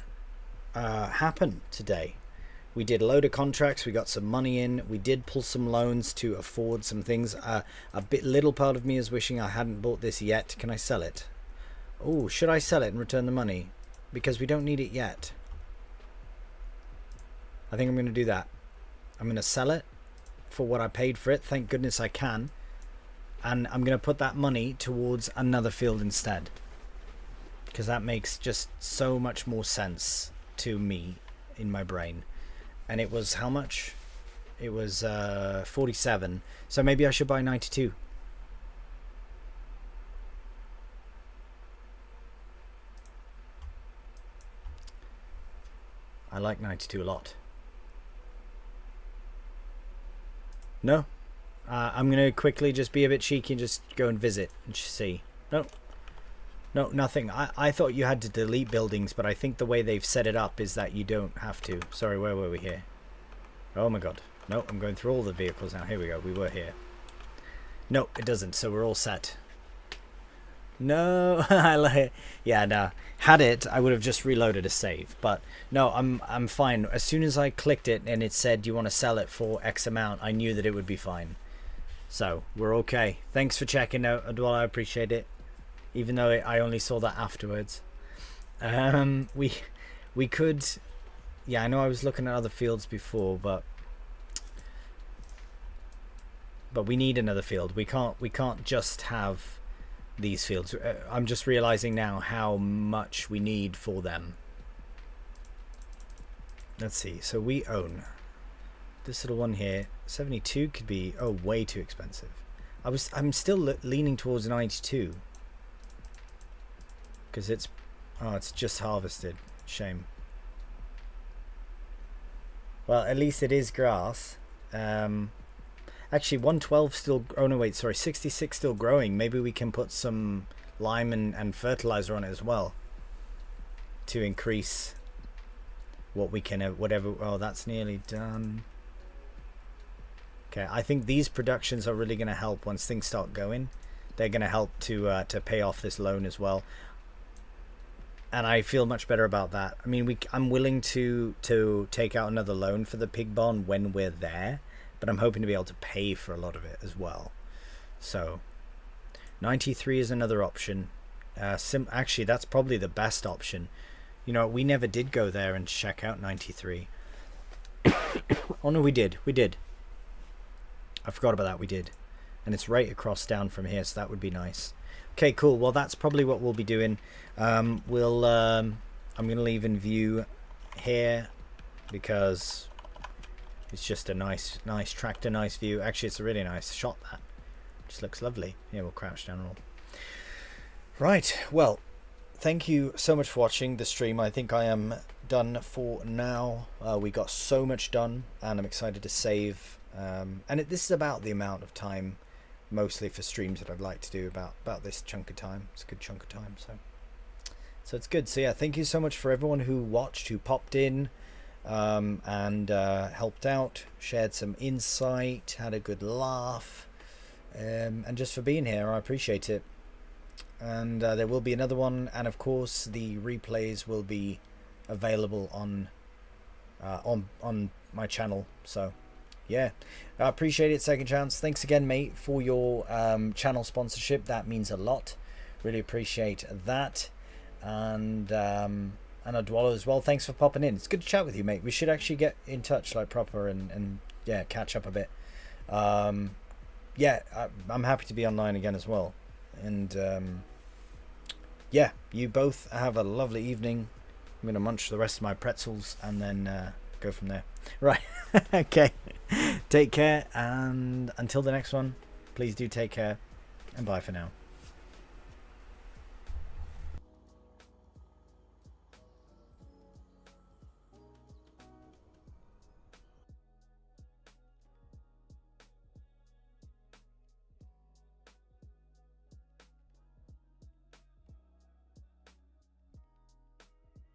happen today. We did a load of contracts, we got some money in, we did pull some loans to afford some things. Little part of me is wishing I hadn't bought this yet. Can I sell it? Oh, should I sell it and return the money? Because we don't need it yet. I think I'm going to do that. I'm going to sell it for what I paid for it. Thank goodness I can. And I'm going to put that money towards another field instead. Because that makes just so much more sense to me in my brain. And it was how much? It was 47. So maybe I should buy 92. I like 92 a lot. No? I'm going to quickly just be a bit cheeky and just go and visit and see. No. No, nothing. I thought you had to delete buildings, but I think the way they've set it up is that you don't have to. Sorry, where were we here? Oh my god. No, I'm going through all the vehicles now. Here we go. We were here. No, it doesn't, so we're all set. No, I like it. Yeah, no. Had it, I would have just reloaded a save. But no, I'm fine. As soon as I clicked it and it said you want to sell it for X amount, I knew that it would be fine. So we're okay. Thanks for checking out, Adwal. I appreciate it. Even though I only saw that afterwards. We could. Yeah, I know I was looking at other fields before, but we need another field. We can't just have these fields. I'm just realizing now how much we need for them. Let's see. So we own this little one here. 72 could be way too expensive. I'm still leaning towards 92 because it's just harvested. Shame. Well, at least it is grass. Actually, 112 still... Oh, no, wait, sorry. 66 still growing. Maybe we can put some lime and fertilizer on it as well to increase what we can... Whatever... Oh, that's nearly done. Okay, I think these productions are really going to help once things start going. They're going to help to pay off this loan as well. And I feel much better about that. I mean, I'm willing to take out another loan for the pig barn when we're there. But I'm hoping to be able to pay for a lot of it as well. So 93 is another option. Actually, that's probably the best option. You know, we never did go there and check out 93. Oh no, we did. I forgot about that. We did. And it's right across down from here, so that would be nice. Okay, cool. Well, that's probably what we'll be doing. I'm going to leave in view here because it's just a nice tractor, nice view. Actually, it's a really nice shot, that. Just looks lovely. Yeah, we'll crouch down and all. Right, well, thank you so much for watching the stream. I think I am done for now. We got so much done, and I'm excited to save. This is about the amount of time, mostly for streams, that I'd like to do about this chunk of time. It's a good chunk of time, so it's good. So yeah, thank you so much for everyone who watched, who popped in. And helped out, shared some insight, had a good laugh, and just for being here. I appreciate it. And there will be another one, and of course the replays will be available on my channel. So yeah, I appreciate it, Second Chance. Thanks again, mate, for your channel sponsorship. That means a lot. Really appreciate that. And Adwala as well. Thanks for popping in. It's good to chat with you, mate. We should actually get in touch like proper and yeah, catch up a bit. Yeah, I'm happy to be online again as well. And yeah, you both have a lovely evening. I'm going to munch the rest of my pretzels and then go from there. Right. Okay. Take care, and until the next one, please do take care, and bye for now.